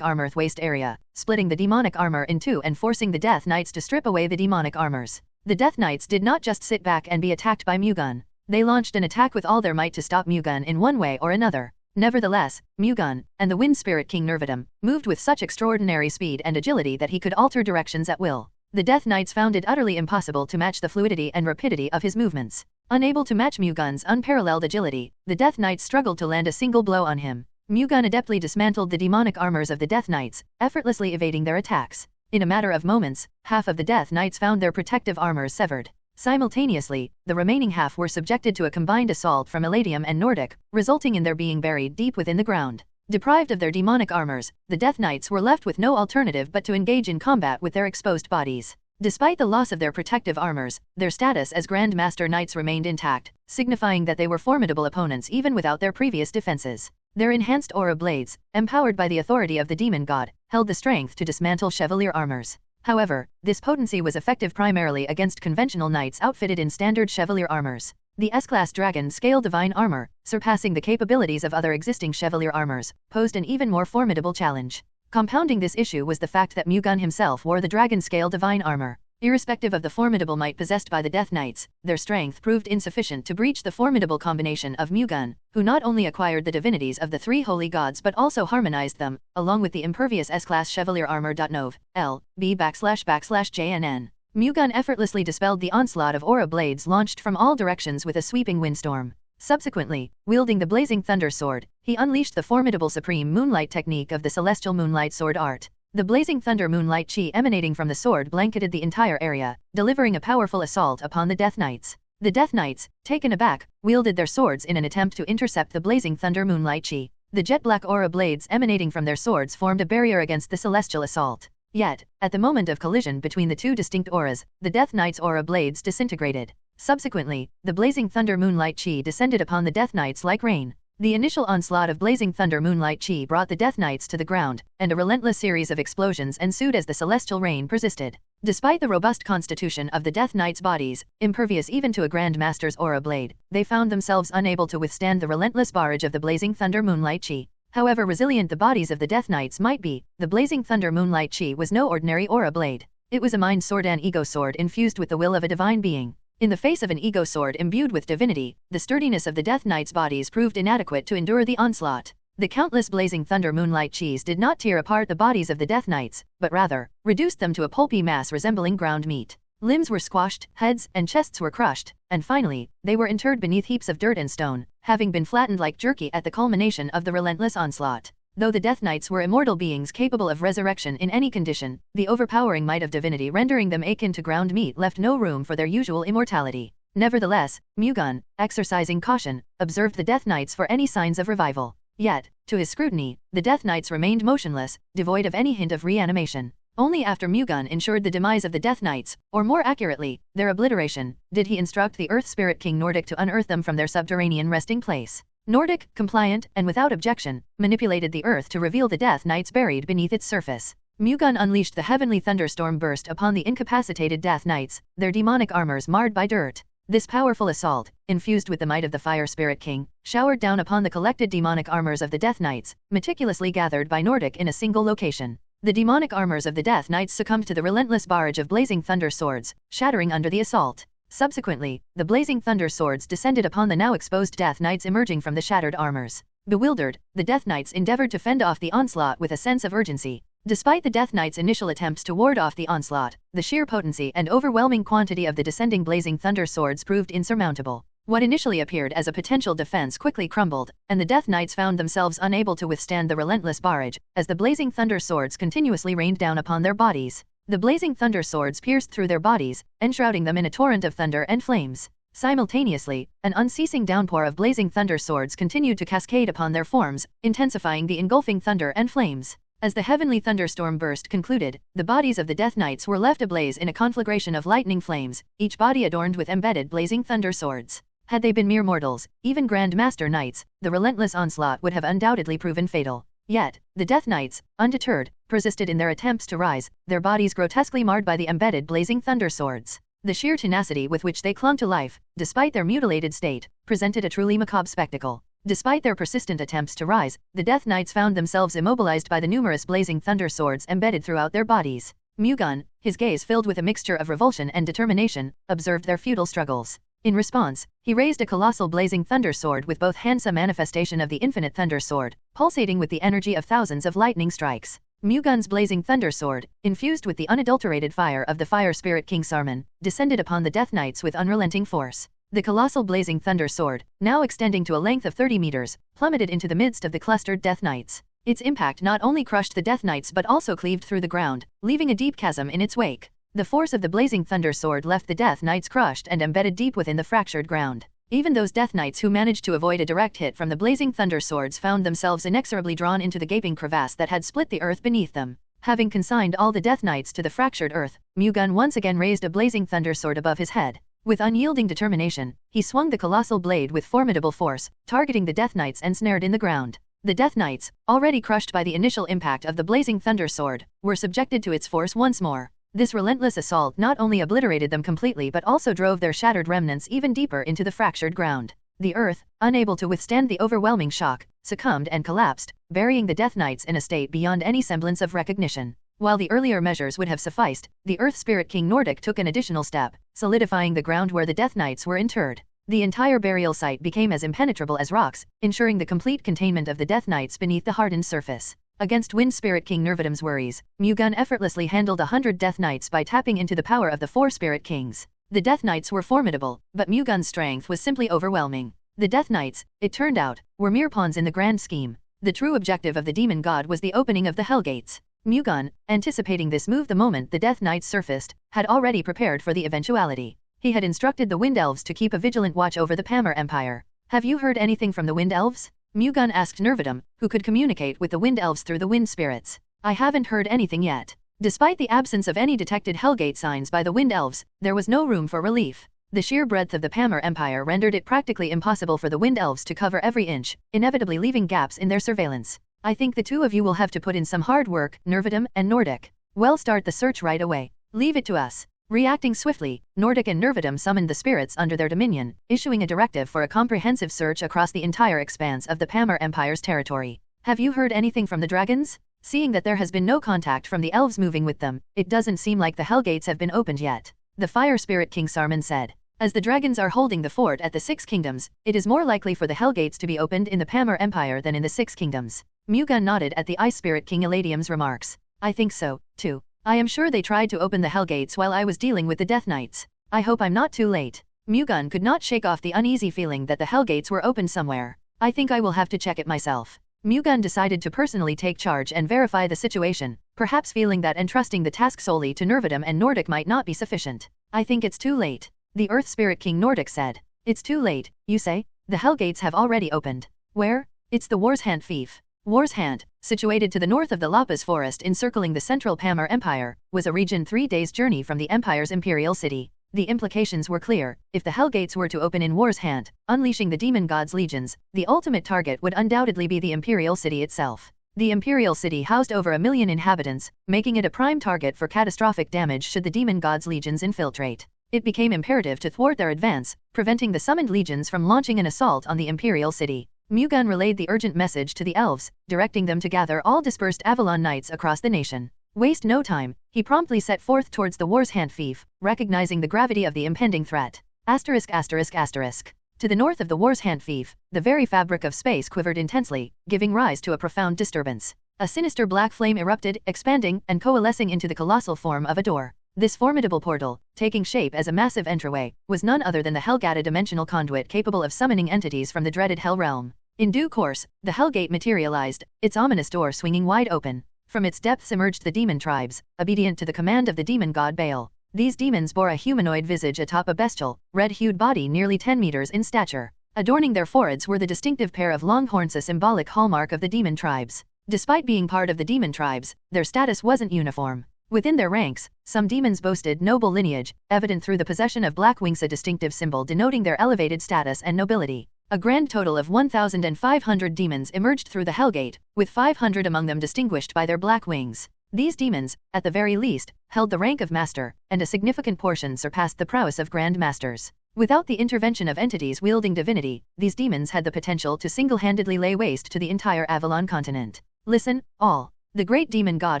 armor's waist area, splitting the demonic armor in 2 and forcing the Death Knights to strip away the demonic armors. The Death Knights did not just sit back and be attacked by Mu-Gun. They launched an attack with all their might to stop Mu-Gun in one way or another. Nevertheless, Mu-Gun, and the Wind Spirit King Nervidum, moved with such extraordinary speed and agility that he could alter directions at will. The Death Knights found it utterly impossible to match the fluidity and rapidity of his movements. Unable to match Mu-Gun's unparalleled agility, the Death Knights struggled to land a single blow on him. Mu-Gun adeptly dismantled the demonic armors of the Death Knights, effortlessly evading their attacks. In a matter of moments, half of the Death Knights found their protective armors severed. Simultaneously, the remaining half were subjected to a combined assault from Eladium and Nordic, resulting in their being buried deep within the ground. Deprived of their demonic armors, the Death Knights were left with no alternative but to engage in combat with their exposed bodies. Despite the loss of their protective armors, their status as Grand Master Knights remained intact, signifying that they were formidable opponents even without their previous defenses. Their enhanced aura blades, empowered by the authority of the demon god, held the strength to dismantle Chevalier armors. However, this potency was effective primarily against conventional knights outfitted in standard Chevalier armors. The S-Class Dragon Scale Divine Armor, surpassing the capabilities of other existing Chevalier armors, posed an even more formidable challenge. Compounding this issue was the fact that Mu-Gun himself wore the Dragon Scale Divine Armor. Irrespective of the formidable might possessed by the Death Knights, their strength proved insufficient to breach the formidable combination of Mu-Gun, who not only acquired the divinities of the three holy gods but also harmonized them, along with the impervious S-Class Chevalier Armor. Nov. L. B//JNN. Mu-Gun effortlessly dispelled the onslaught of aura blades launched from all directions with a sweeping windstorm. Subsequently, wielding the blazing thunder sword, he unleashed the formidable supreme moonlight technique of the celestial moonlight sword art. The blazing thunder moonlight chi emanating from the sword blanketed the entire area, delivering a powerful assault upon the Death Knights. The Death Knights, taken aback, wielded their swords in an attempt to intercept the blazing thunder moonlight chi. The jet black aura blades emanating from their swords formed a barrier against the celestial assault. Yet, at the moment of collision between the two distinct auras, the Death Knights' aura blades disintegrated. Subsequently, the blazing thunder moonlight chi descended upon the Death Knights like rain. The initial onslaught of blazing thunder moonlight chi brought the Death Knights to the ground, and a relentless series of explosions ensued as the celestial rain persisted. Despite the robust constitution of the Death Knights' bodies, impervious even to a Grand Master's aura blade, they found themselves unable to withstand the relentless barrage of the blazing thunder moonlight chi. However resilient the bodies of the Death Knights might be, the blazing thunder moonlight chi was no ordinary aura blade. It was a mind sword, an ego sword infused with the will of a divine being. In the face of an ego sword imbued with divinity, the sturdiness of the Death Knights' bodies proved inadequate to endure the onslaught. The countless blazing thunder moonlight chis did not tear apart the bodies of the Death Knights, but rather, reduced them to a pulpy mass resembling ground meat. Limbs were squashed, heads and chests were crushed, and finally, they were interred beneath heaps of dirt and stone, having been flattened like jerky at the culmination of the relentless onslaught. Though the Death Knights were immortal beings capable of resurrection in any condition, the overpowering might of divinity rendering them akin to ground meat left no room for their usual immortality. Nevertheless, Mu-Gun, exercising caution, observed the Death Knights for any signs of revival. Yet, to his scrutiny, the Death Knights remained motionless, devoid of any hint of reanimation. Only after Mu-Gun ensured the demise of the Death Knights, or more accurately, their obliteration, did he instruct the Earth Spirit King Nordic to unearth them from their subterranean resting place. Nordic, compliant, and without objection, manipulated the earth to reveal the Death Knights buried beneath its surface. Mu-Gun unleashed the heavenly thunderstorm burst upon the incapacitated Death Knights, their demonic armors marred by dirt. This powerful assault, infused with the might of the Fire Spirit King, showered down upon the collected demonic armors of the Death Knights, meticulously gathered by Nordic in a single location. The demonic armors of the Death Knights succumbed to the relentless barrage of blazing thunder swords, shattering under the assault. Subsequently, the blazing thunder swords descended upon the now exposed Death Knights emerging from the shattered armors. Bewildered, the Death Knights endeavored to fend off the onslaught with a sense of urgency. Despite the Death Knights' initial attempts to ward off the onslaught, the sheer potency and overwhelming quantity of the descending blazing thunder swords proved insurmountable. What initially appeared as a potential defense quickly crumbled, and the Death Knights found themselves unable to withstand the relentless barrage, as the blazing thunder swords continuously rained down upon their bodies. The blazing thunder swords pierced through their bodies, enshrouding them in a torrent of thunder and flames. Simultaneously, an unceasing downpour of blazing thunder swords continued to cascade upon their forms, intensifying the engulfing thunder and flames. As the heavenly thunderstorm burst concluded, the bodies of the Death Knights were left ablaze in a conflagration of lightning flames, each body adorned with embedded blazing thunder swords. Had they been mere mortals, even Grand Master Knights, the relentless onslaught would have undoubtedly proven fatal. Yet, the Death Knights, undeterred, persisted in their attempts to rise, their bodies grotesquely marred by the embedded blazing thunder swords. The sheer tenacity with which they clung to life, despite their mutilated state, presented a truly macabre spectacle. Despite their persistent attempts to rise, the Death Knights found themselves immobilized by the numerous blazing thunder swords embedded throughout their bodies. Mu-Gun, his gaze filled with a mixture of revulsion and determination, observed their futile struggles. In response, he raised a colossal blazing thunder sword with both hands, a manifestation of the infinite thunder sword, pulsating with the energy of thousands of lightning strikes. Mu-Gun's blazing thunder sword, infused with the unadulterated fire of the Fire Spirit King Sarman, descended upon the Death Knights with unrelenting force. The colossal blazing thunder sword, now extending to a length of 30 meters, plummeted into the midst of the clustered Death Knights. Its impact not only crushed the Death Knights but also cleaved through the ground, leaving a deep chasm in its wake. The force of the blazing thunder sword left the Death Knights crushed and embedded deep within the fractured ground. Even those Death Knights who managed to avoid a direct hit from the blazing thunder swords found themselves inexorably drawn into the gaping crevasse that had split the earth beneath them. Having consigned all the Death Knights to the fractured earth, Mu-Gun once again raised a blazing thunder sword above his head. With unyielding determination, he swung the colossal blade with formidable force, targeting the Death Knights ensnared in the ground. The Death Knights, already crushed by the initial impact of the blazing thunder sword, were subjected to its force once more. This relentless assault not only obliterated them completely but also drove their shattered remnants even deeper into the fractured ground. The earth, unable to withstand the overwhelming shock, succumbed and collapsed, burying the Death Knights in a state beyond any semblance of recognition. While the earlier measures would have sufficed, the Earth Spirit King Nordic took an additional step, solidifying the ground where the Death Knights were interred. The entire burial site became as impenetrable as rocks, ensuring the complete containment of the Death Knights beneath the hardened surface. Against Wind Spirit King Nervidum's worries, Mu-Gun effortlessly handled 100 Death Knights by tapping into the power of the 4 Spirit Kings. The Death Knights were formidable, but Mu-Gun's strength was simply overwhelming. The Death Knights, it turned out, were mere pawns in the grand scheme. The true objective of the demon god was the opening of the Hell Gates. Mu-Gun, anticipating this move the moment the Death Knights surfaced, had already prepared for the eventuality. He had instructed the Wind Elves to keep a vigilant watch over the Pamir Empire. "Have you heard anything from the Wind Elves?" Mu-Gun asked Nervidum, who could communicate with the Wind Elves through the Wind Spirits. "I haven't heard anything yet." Despite the absence of any detected Hellgate signs by the Wind Elves, there was no room for relief. The sheer breadth of the Pamir Empire rendered it practically impossible for the Wind Elves to cover every inch, inevitably leaving gaps in their surveillance. "I think the two of you will have to put in some hard work, Nervidum and Nordic. Well, start the search right away. Leave it to us." Reacting swiftly, Nordic and Nervidum summoned the spirits under their dominion, issuing a directive for a comprehensive search across the entire expanse of the Pamir Empire's territory. "Have you heard anything from the dragons?" Seeing that there has been no contact from the elves moving with them, it doesn't seem like the Hellgates have been opened yet. The Fire Spirit King Sarman said. "As the dragons are holding the fort at the Six Kingdoms, it is more likely for the Hellgates to be opened in the Pamir Empire than in the Six Kingdoms." Mu-Gun nodded at the Ice Spirit King Eladium's remarks. "I think so, too. I am sure they tried to open the Hellgates while I was dealing with the Death Knights. I hope I'm not too late." Mu-Gun could not shake off the uneasy feeling that the Hellgates were open somewhere. "I think I will have to check it myself." Mu-Gun decided to personally take charge and verify the situation, perhaps feeling that entrusting the task solely to Nervidum and Nordic might not be sufficient. "I think it's too late," the Earth Spirit King Nordic said. "It's too late, you say? The Hellgates have already opened." "Where?" "It's the Warshant Fief." Warshant, situated to the north of the Lapis Forest encircling the central Pamir Empire, was a region 3 days' journey from the Empire's imperial city. The implications were clear. If the Hellgates were to open in Warshant, unleashing the demon god's legions, the ultimate target would undoubtedly be the imperial city itself. The imperial city housed over 1 million inhabitants, making it a prime target for catastrophic damage should the demon god's legions infiltrate. It became imperative to thwart their advance, preventing the summoned legions from launching an assault on the imperial city. Mu-Gun relayed the urgent message to the elves, directing them to gather all dispersed Avalon Knights across the nation. Waste no time, he promptly set forth towards the Warshant Fief, recognizing the gravity of the impending threat. ******. To the north of the Warshant Fief, the very fabric of space quivered intensely, giving rise to a profound disturbance. A sinister black flame erupted, expanding and coalescing into the colossal form of a door. This formidable portal, taking shape as a massive entryway, was none other than the Hellgate dimensional conduit capable of summoning entities from the dreaded Hell Realm. In due course, the Hellgate materialized, its ominous door swinging wide open. From its depths emerged the demon tribes, obedient to the command of the demon god Baal. These demons bore a humanoid visage atop a bestial, red-hued body nearly 10 meters in stature. Adorning their foreheads were the distinctive pair of long horns, a symbolic hallmark of the demon tribes. Despite being part of the demon tribes, their status wasn't uniform. Within their ranks, some demons boasted noble lineage, evident through the possession of black wings, a distinctive symbol denoting their elevated status and nobility. A grand total of 1,500 demons emerged through the Hellgate, with 500 among them distinguished by their black wings. These demons, at the very least, held the rank of master, and a significant portion surpassed the prowess of grand masters. Without the intervention of entities wielding divinity, these demons had the potential to single-handedly lay waste to the entire Avalon continent. Listen, all. The great demon god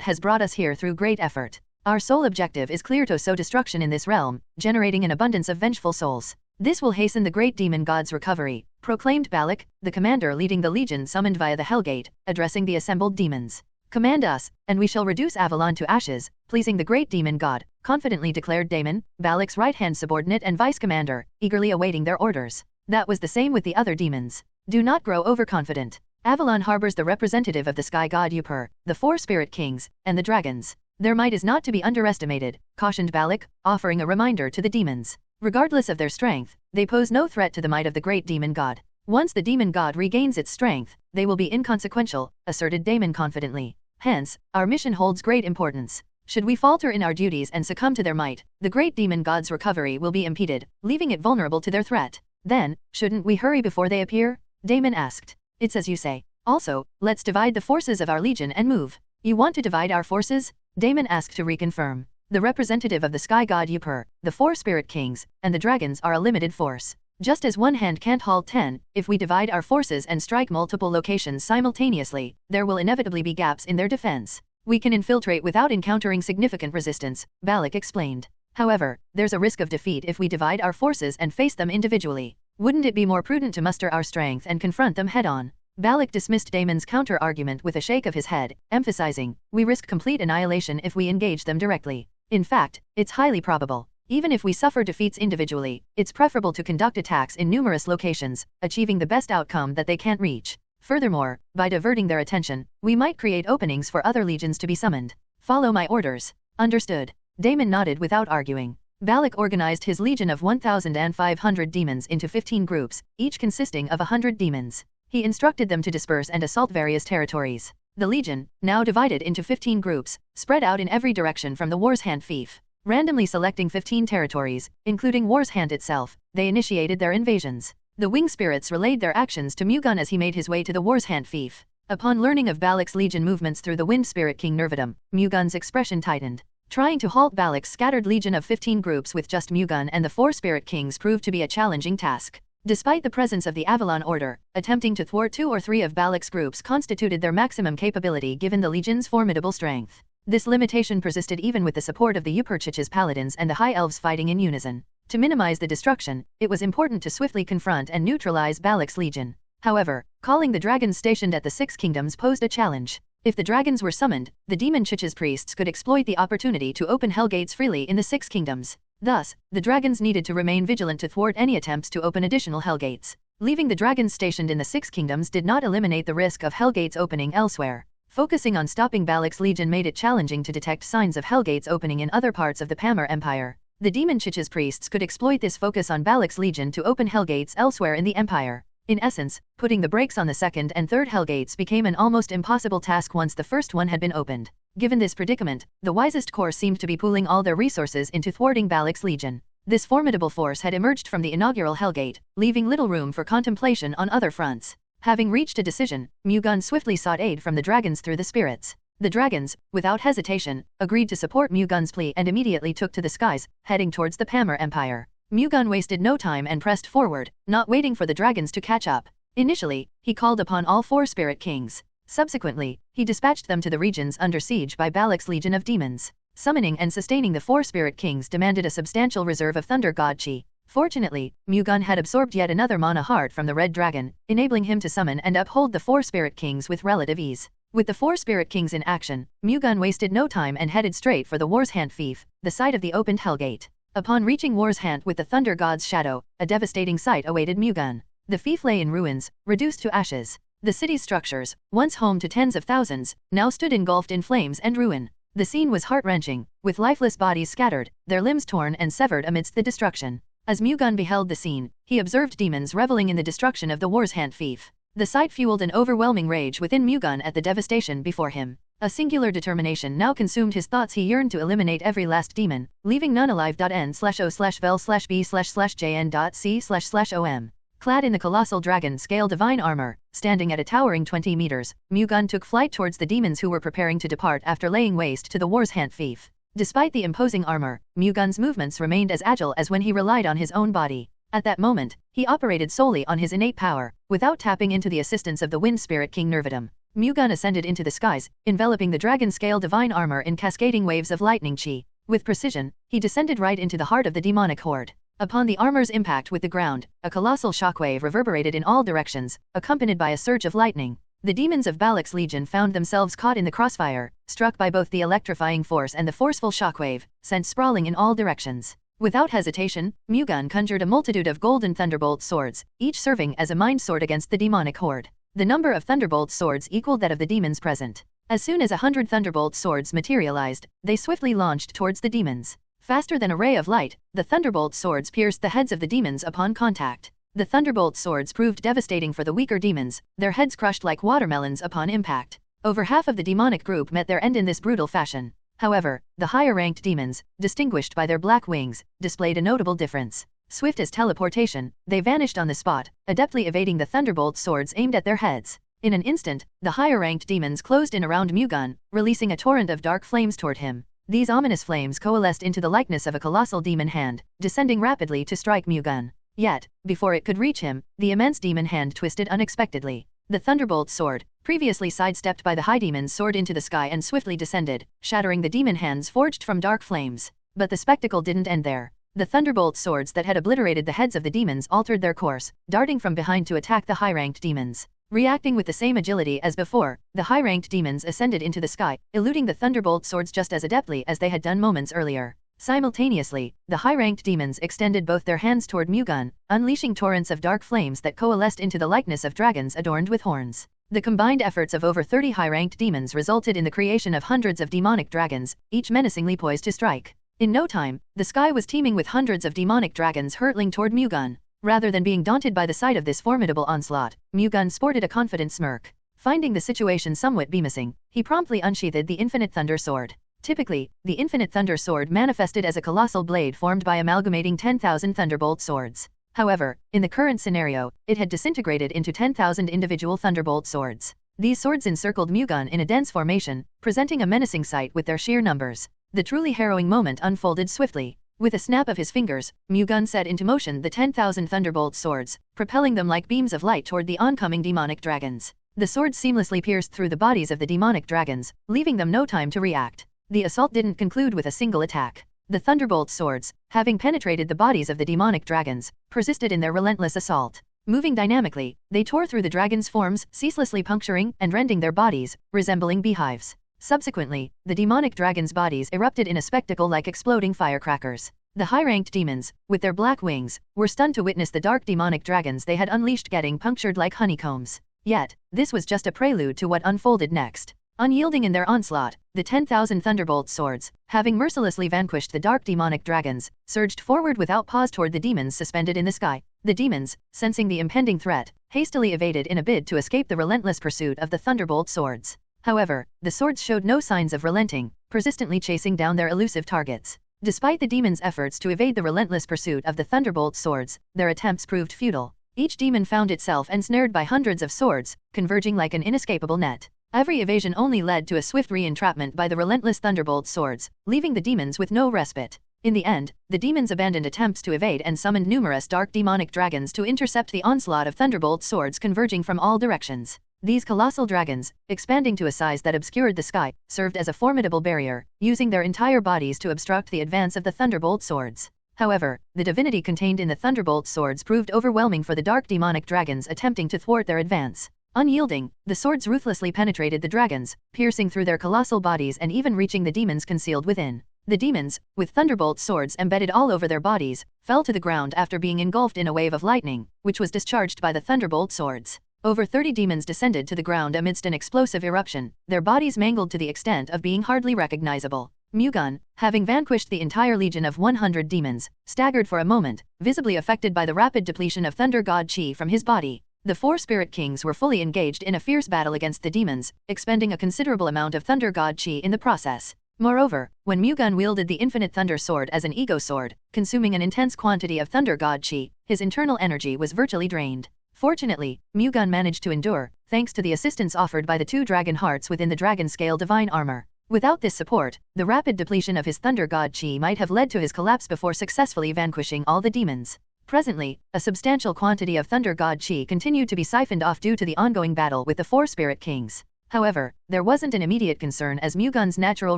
has brought us here through great effort. Our sole objective is clear: to sow destruction in this realm, generating an abundance of vengeful souls. This will hasten the great demon god's recovery, proclaimed Baek, the commander leading the legion summoned via the Hellgate, addressing the assembled demons. Command us, and we shall reduce Avalon to ashes, pleasing the great demon god, confidently declared Damon, Balak's right-hand subordinate and vice-commander, eagerly awaiting their orders. That was the same with the other demons. Do not grow overconfident. Avalon harbors the representative of the sky god Upur, the 4 spirit kings, and the dragons. Their might is not to be underestimated, cautioned Balak, offering a reminder to the demons. Regardless of their strength, they pose no threat to the might of the great demon god. Once the demon god regains its strength, they will be inconsequential, asserted Damon confidently. Hence, our mission holds great importance. Should we falter in our duties and succumb to their might, the great demon god's recovery will be impeded, leaving it vulnerable to their threat. Then, shouldn't we hurry before they appear? Damon asked. It's as you say. Also, let's divide the forces of our legion and move. You want to divide our forces? Damon asked to reconfirm. The representative of the sky god Upur, the 4 spirit kings, and the dragons are a limited force. Just as one hand can't hold 10, if we divide our forces and strike multiple locations simultaneously, there will inevitably be gaps in their defense. We can infiltrate without encountering significant resistance, Balak explained. However, there's a risk of defeat if we divide our forces and face them individually. Wouldn't it be more prudent to muster our strength and confront them head-on? Balak dismissed Damon's counter-argument with a shake of his head, emphasizing, we risk complete annihilation if we engage them directly. In fact, it's highly probable. Even if we suffer defeats individually, it's preferable to conduct attacks in numerous locations, achieving the best outcome that they can't reach. Furthermore, by diverting their attention, we might create openings for other legions to be summoned. Follow my orders. Understood. Damon nodded without arguing. Balak organized his legion of 1,500 demons into 15 groups, each consisting of 100 demons. He instructed them to disperse and assault various territories. The legion, now divided into 15 groups, spread out in every direction from the War's Hand fief. Randomly selecting 15 territories, including War's Hand itself, they initiated their invasions. The wing spirits relayed their actions to Mu-Gun as he made his way to the War's Hand fief. Upon learning of Balak's legion movements through the Wind Spirit King Nervidum, Mu-Gun's expression tightened. Trying to halt Balak's scattered legion of 15 groups with just Mu-Gun and the 4 spirit kings proved to be a challenging task. Despite the presence of the Avalon Order, attempting to thwart 2 or 3 of Balak's groups constituted their maximum capability given the legion's formidable strength. This limitation persisted even with the support of the Upurchich's paladins and the High Elves fighting in unison. To minimize the destruction, it was important to swiftly confront and neutralize Balak's legion. However, calling the dragons stationed at the 6 kingdoms posed a challenge. If the dragons were summoned, the demon Chich's priests could exploit the opportunity to open hellgates freely in the 6 kingdoms. Thus, the dragons needed to remain vigilant to thwart any attempts to open additional hellgates. Leaving the dragons stationed in the 6 kingdoms did not eliminate the risk of hellgates opening elsewhere. Focusing on stopping Balak's legion made it challenging to detect signs of hellgates opening in other parts of the Pamir Empire. The demon Chich's priests could exploit this focus on Balak's legion to open hellgates elsewhere in the empire. In essence, putting the brakes on the 2nd and 3rd hellgates became an almost impossible task once the first one had been opened. Given this predicament, the wisest course seemed to be pooling all their resources into thwarting Balak's legion. This formidable force had emerged from the inaugural hellgate, leaving little room for contemplation on other fronts. Having reached a decision, Mu-Gun swiftly sought aid from the dragons through the spirits. The dragons, without hesitation, agreed to support Mu-Gun's plea and immediately took to the skies, heading towards the Pamir Empire. Mu-Gun wasted no time and pressed forward, not waiting for the dragons to catch up. Initially, he called upon all 4 spirit kings. Subsequently, he dispatched them to the regions under siege by Balak's legion of demons. Summoning and sustaining the 4 spirit kings demanded a substantial reserve of thunder god chi. Fortunately, Mu-Gun had absorbed yet another mana heart from the red dragon, enabling him to summon and uphold the 4 spirit kings with relative ease. With the 4 spirit kings in action, Mu-Gun wasted no time and headed straight for the War's Hand fief, the site of the opened hellgate. Upon reaching War's Hand with the thunder god's shadow, a devastating sight awaited Mu-Gun. The fief lay in ruins, reduced to ashes. The city's structures, once home to tens of thousands, now stood engulfed in flames and ruin. The scene was heart-wrenching, with lifeless bodies scattered, their limbs torn and severed amidst the destruction. As Mu-Gun beheld the scene, he observed demons reveling in the destruction of the War's Hand fief. The sight fueled an overwhelming rage within Mu-Gun at the devastation before him. A singular determination now consumed his thoughts. He yearned to eliminate every last demon, leaving none alive. N/O/vel/B/jn.C//OM. Clad in the colossal dragon-scale divine armor, standing at a towering 20 meters, Mu-Gun took flight towards the demons who were preparing to depart after laying waste to the War's Hand fief. Despite the imposing armor, Mu-Gun's movements remained as agile as when he relied on his own body. At that moment, he operated solely on his innate power, without tapping into the assistance of the Wind Spirit King Nervidum. Mu-Gun ascended into the skies, enveloping the dragon-scale divine armor in cascading waves of lightning chi. With precision, he descended right into the heart of the demonic horde. Upon the armor's impact with the ground, a colossal shockwave reverberated in all directions, accompanied by a surge of lightning. The demons of Balak's legion found themselves caught in the crossfire, struck by both the electrifying force and the forceful shockwave, sent sprawling in all directions. Without hesitation, Mu-Gun conjured a multitude of golden thunderbolt swords, each serving as a mind sword against the demonic horde. The number of thunderbolt swords equaled that of the demons present. As soon as 100 thunderbolt swords materialized, they swiftly launched towards the demons. Faster than a ray of light, the thunderbolt swords pierced the heads of the demons upon contact. The thunderbolt swords proved devastating for the weaker demons, their heads crushed like watermelons upon impact. Over half of the demonic group met their end in this brutal fashion. However, the higher-ranked demons, distinguished by their black wings, displayed a notable difference. Swift as teleportation, they vanished on the spot, adeptly evading the thunderbolt swords aimed at their heads. In an instant, the higher-ranked demons closed in around Mu-Gun, releasing a torrent of dark flames toward him. These ominous flames coalesced into the likeness of a colossal demon hand, descending rapidly to strike Mu-Gun. Yet, before it could reach him, the immense demon hand twisted unexpectedly. The thunderbolt sword, previously sidestepped by the high demons, soared into the sky and swiftly descended, shattering the demon hands forged from dark flames. But the spectacle didn't end there. The thunderbolt swords that had obliterated the heads of the demons altered their course, darting from behind to attack the high-ranked demons. Reacting with the same agility as before, the high-ranked demons ascended into the sky, eluding the thunderbolt swords just as adeptly as they had done moments earlier. Simultaneously, the high-ranked demons extended both their hands toward Mu-Gun, unleashing torrents of dark flames that coalesced into the likeness of dragons adorned with horns. The combined efforts of over 30 high-ranked demons resulted in the creation of hundreds of demonic dragons, each menacingly poised to strike. In no time, the sky was teeming with hundreds of demonic dragons hurtling toward Mu-Gun. Rather than being daunted by the sight of this formidable onslaught, Mu-Gun sported a confident smirk. Finding the situation somewhat bemusing, he promptly unsheathed the Infinite Thunder Sword. Typically, the Infinite Thunder Sword manifested as a colossal blade formed by amalgamating 10,000 thunderbolt swords. However, in the current scenario, it had disintegrated into 10,000 individual thunderbolt swords. These swords encircled Mu-Gun in a dense formation, presenting a menacing sight with their sheer numbers. The truly harrowing moment unfolded swiftly. With a snap of his fingers, Mu-Gun set into motion the 10,000 thunderbolt swords, propelling them like beams of light toward the oncoming demonic dragons. The swords seamlessly pierced through the bodies of the demonic dragons, leaving them no time to react. The assault didn't conclude with a single attack. The thunderbolt swords, having penetrated the bodies of the demonic dragons, persisted in their relentless assault. Moving dynamically, they tore through the dragons' forms, ceaselessly puncturing and rending their bodies, resembling beehives. Subsequently, the demonic dragons' bodies erupted in a spectacle like exploding firecrackers. The high-ranked demons, with their black wings, were stunned to witness the dark demonic dragons they had unleashed getting punctured like honeycombs. Yet, this was just a prelude to what unfolded next. Unyielding in their onslaught, the 10,000 thunderbolt swords, having mercilessly vanquished the dark demonic dragons, surged forward without pause toward the demons suspended in the sky. The demons, sensing the impending threat, hastily evaded in a bid to escape the relentless pursuit of the thunderbolt swords. However, the swords showed no signs of relenting, persistently chasing down their elusive targets. Despite the demons' efforts to evade the relentless pursuit of the thunderbolt swords, their attempts proved futile. Each demon found itself ensnared by hundreds of swords, converging like an inescapable net. Every evasion only led to a swift re-entrapment by the relentless thunderbolt swords, leaving the demons with no respite. In the end, the demons abandoned attempts to evade and summoned numerous dark demonic dragons to intercept the onslaught of thunderbolt swords converging from all directions. These colossal dragons, expanding to a size that obscured the sky, served as a formidable barrier, using their entire bodies to obstruct the advance of the thunderbolt swords. However, the divinity contained in the thunderbolt swords proved overwhelming for the dark demonic dragons attempting to thwart their advance. Unyielding, the swords ruthlessly penetrated the dragons, piercing through their colossal bodies and even reaching the demons concealed within. The demons, with thunderbolt swords embedded all over their bodies, fell to the ground after being engulfed in a wave of lightning, which was discharged by the thunderbolt swords. Over 30 demons descended to the ground amidst an explosive eruption, their bodies mangled to the extent of being hardly recognizable. Mu-Gun, having vanquished the entire legion of 100 demons, staggered for a moment, visibly affected by the rapid depletion of Thunder God Chi from his body. The 4 Spirit Kings were fully engaged in a fierce battle against the demons, expending a considerable amount of Thunder God Chi in the process. Moreover, when Mu-Gun wielded the Infinite Thunder Sword as an ego sword, consuming an intense quantity of Thunder God Chi, his internal energy was virtually drained. Fortunately, Mu-Gun managed to endure, thanks to the assistance offered by the 2 dragon hearts within the dragon scale divine armor. Without this support, the rapid depletion of his Thunder God Chi might have led to his collapse before successfully vanquishing all the demons. Presently, a substantial quantity of Thunder God Chi continued to be siphoned off due to the ongoing battle with the 4 Spirit Kings. However, there wasn't an immediate concern as Mu-Gun's natural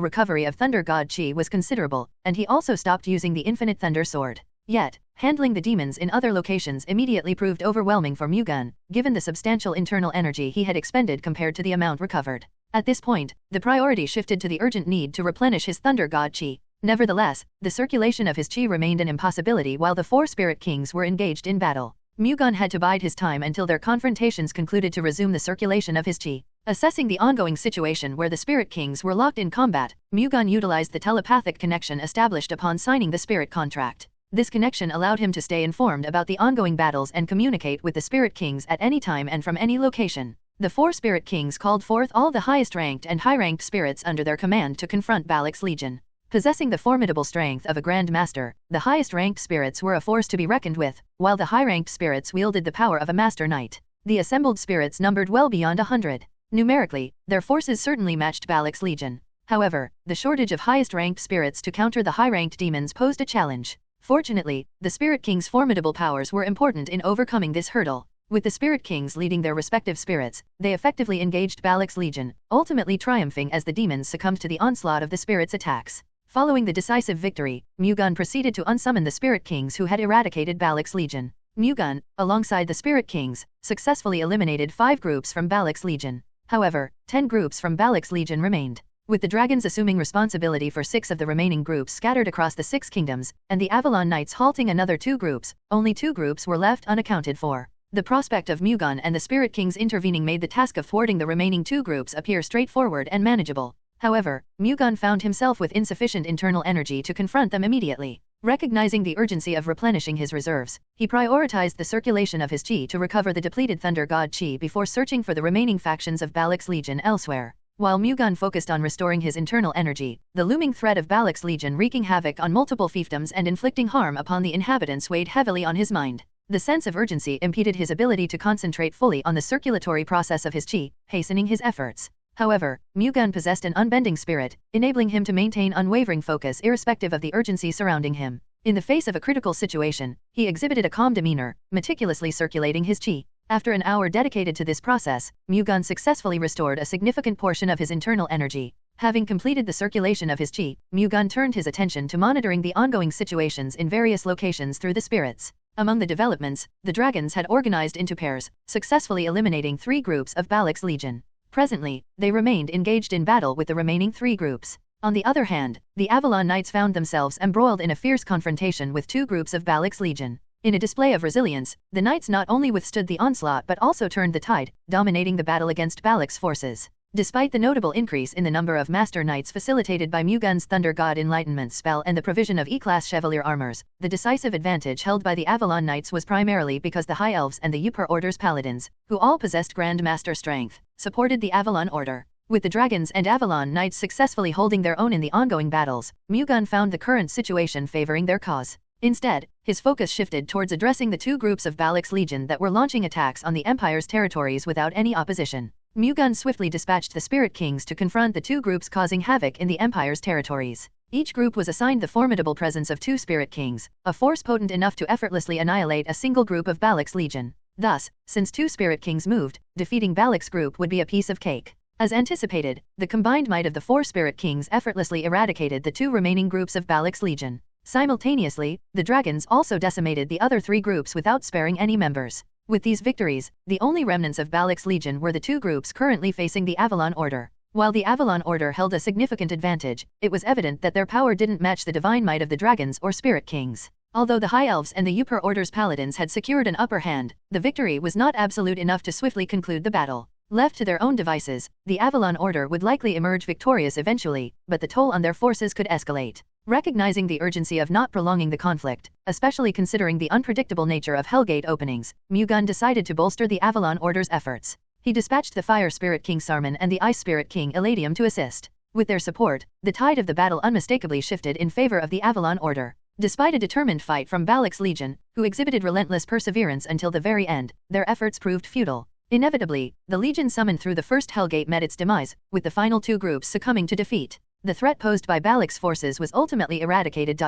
recovery of Thunder God Chi was considerable, and he also stopped using the Infinite Thunder Sword. Yet, handling the demons in other locations immediately proved overwhelming for Mu-Gun, given the substantial internal energy he had expended compared to the amount recovered. At this point, the priority shifted to the urgent need to replenish his Thunder God Chi. Nevertheless, the circulation of his Chi remained an impossibility while the 4 Spirit Kings were engaged in battle. Mu-Gun had to bide his time until their confrontations concluded to resume the circulation of his Chi. Assessing the ongoing situation where the Spirit Kings were locked in combat, Mu-Gun utilized the telepathic connection established upon signing the Spirit Contract. This connection allowed him to stay informed about the ongoing battles and communicate with the Spirit Kings at any time and from any location. The 4 Spirit Kings called forth all the highest-ranked and high-ranked spirits under their command to confront Baek's legion. Possessing the formidable strength of a Grand Master, the highest-ranked spirits were a force to be reckoned with, while the high-ranked spirits wielded the power of a Master Knight. The assembled spirits numbered well beyond 100. Numerically, their forces certainly matched Baek's legion. However, the shortage of highest-ranked spirits to counter the high-ranked demons posed a challenge. Fortunately, the Spirit King's formidable powers were important in overcoming this hurdle. With the Spirit Kings leading their respective spirits, they effectively engaged Baek's legion, ultimately triumphing as the demons succumbed to the onslaught of the spirits' attacks. Following the decisive victory, Mu-Gun proceeded to unsummon the Spirit Kings who had eradicated Baek's legion. Mu-Gun, alongside the Spirit Kings, successfully eliminated 5 groups from Baek's legion. However, 10 groups from Baek's legion remained, with the dragons assuming responsibility for 6 of the remaining groups scattered across the 6 kingdoms, and the Avalon Knights halting another 2 groups. Only 2 groups were left unaccounted for. The prospect of Mu-Gun and the Spirit Kings intervening made the task of thwarting the remaining 2 groups appear straightforward and manageable. However, Mu-Gun found himself with insufficient internal energy to confront them immediately. Recognizing the urgency of replenishing his reserves, he prioritized the circulation of his Chi to recover the depleted Thunder God Chi before searching for the remaining factions of Baek's legion elsewhere. While Mu-Gun focused on restoring his internal energy, the looming threat of Baek's legion wreaking havoc on multiple fiefdoms and inflicting harm upon the inhabitants weighed heavily on his mind. The sense of urgency impeded his ability to concentrate fully on the circulatory process of his Chi, hastening his efforts. However, Mu-Gun possessed an unbending spirit, enabling him to maintain unwavering focus irrespective of the urgency surrounding him. In the face of a critical situation, he exhibited a calm demeanor, meticulously circulating his Chi. After an hour dedicated to this process, Mu-Gun successfully restored a significant portion of his internal energy. Having completed the circulation of his Chi, Mu-Gun turned his attention to monitoring the ongoing situations in various locations through the spirits. Among the developments, the dragons had organized into pairs, successfully eliminating 3 groups of Baek's legion. Presently, they remained engaged in battle with the remaining 3 groups. On the other hand, the Avalon Knights found themselves embroiled in a fierce confrontation with 2 groups of Baek's legion. In a display of resilience, the Knights not only withstood the onslaught but also turned the tide, dominating the battle against Baek's forces. Despite the notable increase in the number of Master Knights facilitated by Mu-Gun's Thunder God Enlightenment spell and the provision of E-class Chevalier armors, the decisive advantage held by the Avalon Knights was primarily because the High Elves and the Upper Order's Paladins, who all possessed Grand Master strength, supported the Avalon Order. With the Dragons and Avalon Knights successfully holding their own in the ongoing battles, Mu-Gun found the current situation favoring their cause. Instead, his focus shifted towards addressing the 2 groups of Baek's legion that were launching attacks on the Empire's territories without any opposition. Mu-Gun swiftly dispatched the Spirit Kings to confront the 2 groups causing havoc in the Empire's territories. Each group was assigned the formidable presence of 2 Spirit Kings, a force potent enough to effortlessly annihilate a single group of Baek's legion. Thus, since 2 Spirit Kings moved, defeating Baek's group would be a piece of cake. As anticipated, the combined might of the 4 Spirit Kings effortlessly eradicated the 2 remaining groups of Baek's legion. Simultaneously, the dragons also decimated the other 3 groups without sparing any members. With these victories, the only remnants of Baek's legion were the 2 groups currently facing the Avalon Order. While the Avalon Order held a significant advantage, it was evident that their power didn't match the divine might of the dragons or Spirit Kings. Although the High Elves and the Upper Order's Paladins had secured an upper hand, the victory was not absolute enough to swiftly conclude the battle. Left to their own devices, the Avalon Order would likely emerge victorious eventually, but the toll on their forces could escalate. Recognizing the urgency of not prolonging the conflict, especially considering the unpredictable nature of Hellgate openings, Mu-Gun decided to bolster the Avalon Order's efforts. He dispatched the Fire Spirit King Sarman and the Ice Spirit King Eladium to assist. With their support, the tide of the battle unmistakably shifted in favor of the Avalon Order. Despite a determined fight from Baek's legion, who exhibited relentless perseverance until the very end, their efforts proved futile. Inevitably, the legion summoned through the first Hellgate met its demise, with the final 2 groups succumbing to defeat. The threat posed by Baek's forces was ultimately eradicated.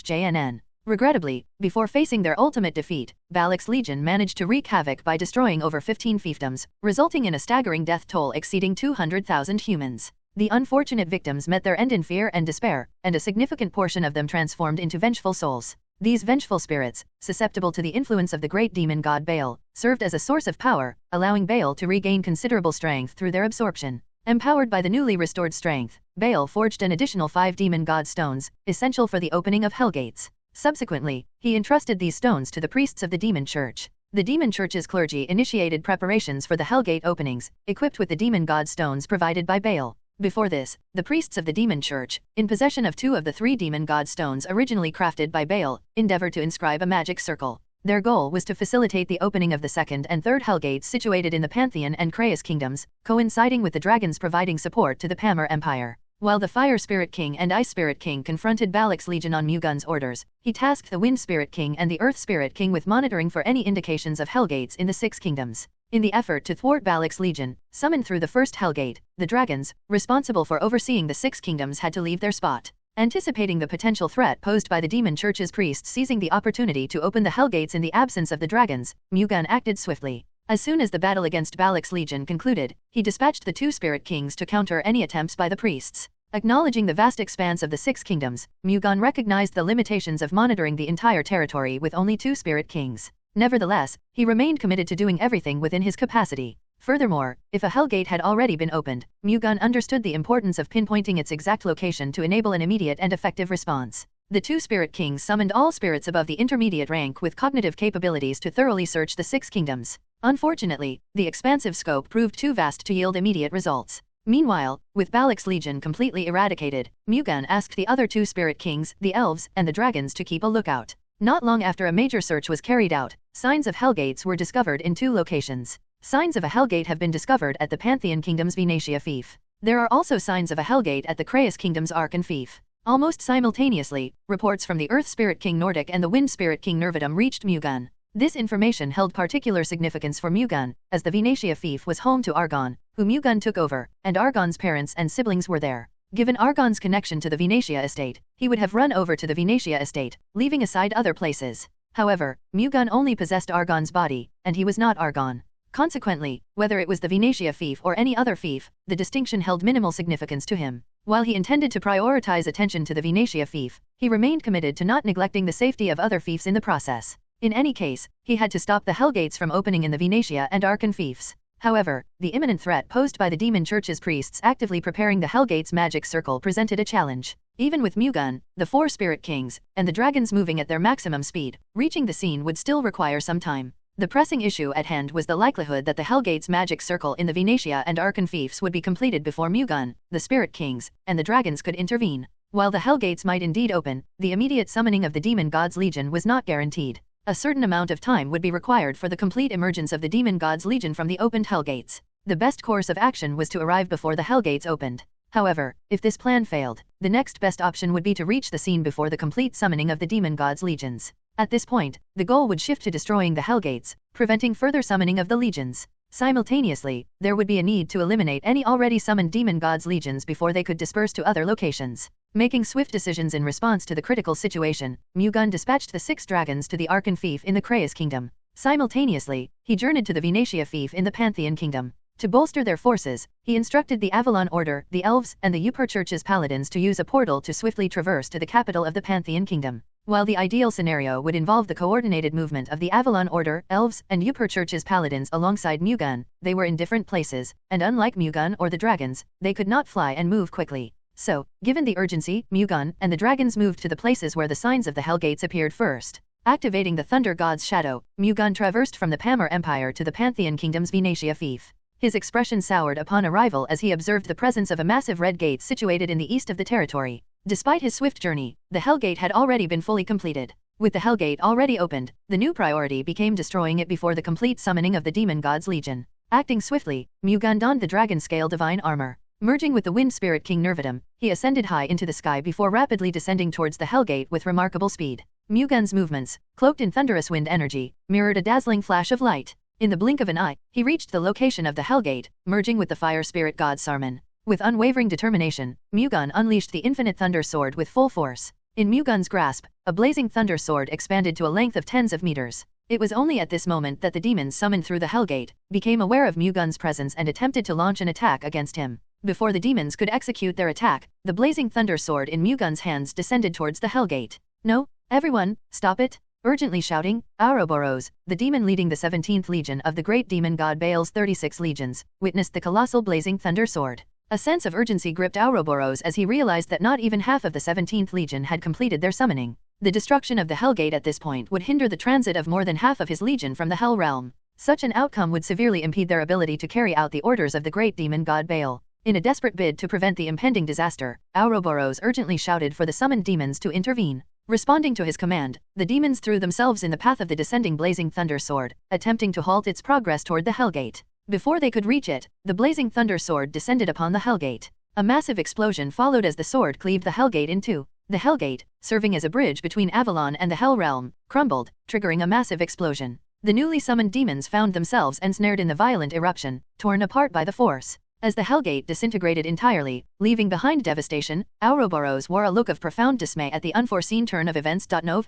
JNN. Regrettably, before facing their ultimate defeat, Baek's legion managed to wreak havoc by destroying over 15 fiefdoms, resulting in a staggering death toll exceeding 200,000 humans. The unfortunate victims met their end in fear and despair, and a significant portion of them transformed into vengeful souls. These vengeful spirits, susceptible to the influence of the great demon god Baal, served as a source of power, allowing Baal to regain considerable strength through their absorption. Empowered by the newly restored strength, Baal forged an additional 5 demon god stones, essential for the opening of Hellgates. Subsequently, he entrusted these stones to the priests of the demon church. The demon church's clergy initiated preparations for the Hellgate openings, equipped with the demon god stones provided by Baal. Before this, the priests of the demon church, in possession of 2 of the 3 demon god stones originally crafted by Baal, endeavored to inscribe a magic circle. Their goal was to facilitate the opening of the second and third Hellgates situated in the Pantheon and Kraus kingdoms, coinciding with the dragons providing support to the Pamir Empire. While the Fire Spirit King and Ice Spirit King confronted Balak's Legion on Mu-Gun's orders, he tasked the Wind Spirit King and the Earth Spirit King with monitoring for any indications of Hellgates in the 6 kingdoms. In the effort to thwart Balak's Legion, summoned through the first Hellgate, the dragons, responsible for overseeing the 6 kingdoms, had to leave their spot. Anticipating the potential threat posed by the demon church's priests seizing the opportunity to open the Hellgates in the absence of the dragons, Mu-Gun acted swiftly. As soon as the battle against Balak's Legion concluded, he dispatched the 2 Spirit Kings to counter any attempts by the priests. Acknowledging the vast expanse of the 6 kingdoms, Mu-Gun recognized the limitations of monitoring the entire territory with only 2 Spirit Kings. Nevertheless, he remained committed to doing everything within his capacity. Furthermore, if a Hellgate had already been opened, Mu-Gun understood the importance of pinpointing its exact location to enable an immediate and effective response. The 2 Spirit Kings summoned all spirits above the intermediate rank with cognitive capabilities to thoroughly search the 6 kingdoms. Unfortunately, the expansive scope proved too vast to yield immediate results. Meanwhile, with Balak's Legion completely eradicated, Mu-Gun asked the other 2 Spirit Kings, the Elves, and the Dragons to keep a lookout. Not long after a major search was carried out, signs of Hellgates were discovered in 2 locations. Signs of a Hellgate have been discovered at the Pantheon Kingdom's Venetia Fief. There are also signs of a Hellgate at the Kraus Kingdom's Ark and Fief. Almost simultaneously, reports from the Earth Spirit King Nordic and the Wind Spirit King Nervidum reached Mu-Gun. This information held particular significance for Mu-Gun, as the Venetia Fief was home to Argon, who Mu-Gun took over, and Argon's parents and siblings were there. Given Argon's connection to the Venetia estate, he would have run over to the Venetia estate, leaving aside other places. However, Mu-Gun only possessed Argon's body, and he was not Argon. Consequently, whether it was the Venetia Fief or any other fief, the distinction held minimal significance to him. While he intended to prioritize attention to the Venetia Fief, he remained committed to not neglecting the safety of other fiefs in the process. In any case, he had to stop the Hellgates from opening in the Venetia and Arkan fiefs. However, the imminent threat posed by the demon church's priests actively preparing the Hellgate's magic circle presented a challenge. Even with Mu-Gun, the 4 Spirit Kings, and the dragons moving at their maximum speed, reaching the scene would still require some time. The pressing issue at hand was the likelihood that the Hellgate's magic circle in the Venetia and Arkan fiefs would be completed before Mu-Gun, the Spirit Kings, and the dragons could intervene. While the Hellgates might indeed open, the immediate summoning of the Demon God's Legion was not guaranteed. A certain amount of time would be required for the complete emergence of the Demon God's Legion from the opened Hellgates. The best course of action was to arrive before the Hellgates opened. However, if this plan failed, the next best option would be to reach the scene before the complete summoning of the Demon God's Legions. At this point, the goal would shift to destroying the Hellgates, preventing further summoning of the legions. Simultaneously, there would be a need to eliminate any already summoned Demon God's Legions before they could disperse to other locations. Making swift decisions in response to the critical situation, Mu-Gun dispatched the 6 dragons to the Arkan fief in the Kraus kingdom. Simultaneously, he journeyed to the Venetia fief in the Pantheon kingdom. To bolster their forces, he instructed the Avalon Order, the Elves, and the Upper Church's paladins to use a portal to swiftly traverse to the capital of the Pantheon kingdom. While the ideal scenario would involve the coordinated movement of the Avalon Order, Elves, and Upper Church's paladins alongside Mu-Gun, they were in different places, and unlike Mu-Gun or the dragons, they could not fly and move quickly. So, given the urgency, Mu-Gun and the dragons moved to the places where the signs of the Hellgates appeared first. Activating the Thunder God's shadow, Mu-Gun traversed from the Pamir Empire to the Pantheon Kingdom's Venetia fief. His expression soured upon arrival as he observed the presence of a massive red gate situated in the east of the territory. Despite his swift journey, the Hellgate had already been fully completed. With the Hellgate already opened, the new priority became destroying it before the complete summoning of the Demon God's Legion. Acting swiftly, Mu-Gun donned the dragon-scale divine armor. Merging with the Wind Spirit King Nervidum, he ascended high into the sky before rapidly descending towards the Hellgate with remarkable speed. Mu-Gun's movements, cloaked in thunderous wind energy, mirrored a dazzling flash of light. In the blink of an eye, he reached the location of the Hellgate, merging with the fire spirit god Sarman. With unwavering determination, Mu-Gun unleashed the infinite thunder sword with full force. In Mu-Gun's grasp, a blazing thunder sword expanded to a length of tens of meters. It was only at this moment that the demons summoned through the Hellgate became aware of Mu-Gun's presence and attempted to launch an attack against him. Before the demons could execute their attack, the blazing thunder sword in Mu-Gun's hands descended towards the Hellgate. "No, everyone, stop it!" Urgently shouting, Ouroboros, the demon leading the 17th legion of the great demon god Baal's 36 legions, witnessed the colossal blazing thunder sword. A sense of urgency gripped Ouroboros as he realized that not even half of the 17th legion had completed their summoning. The destruction of the Hellgate at this point would hinder the transit of more than half of his legion from the Hell realm. Such an outcome would severely impede their ability to carry out the orders of the great demon god Baal. In a desperate bid to prevent the impending disaster, Ouroboros urgently shouted for the summoned demons to intervene. Responding to his command, the demons threw themselves in the path of the descending blazing thunder sword, attempting to halt its progress toward the Hellgate. Before they could reach it, the blazing thunder sword descended upon the Hellgate. A massive explosion followed as the sword cleaved the Hellgate in two. The Hellgate, serving as a bridge between Avalon and the Hell realm, crumbled, triggering a massive explosion. The newly summoned demons found themselves ensnared in the violent eruption, torn apart by the force. As the Hellgate disintegrated entirely, leaving behind devastation, Ouroboros wore a look of profound dismay at the unforeseen turn of events. JNN.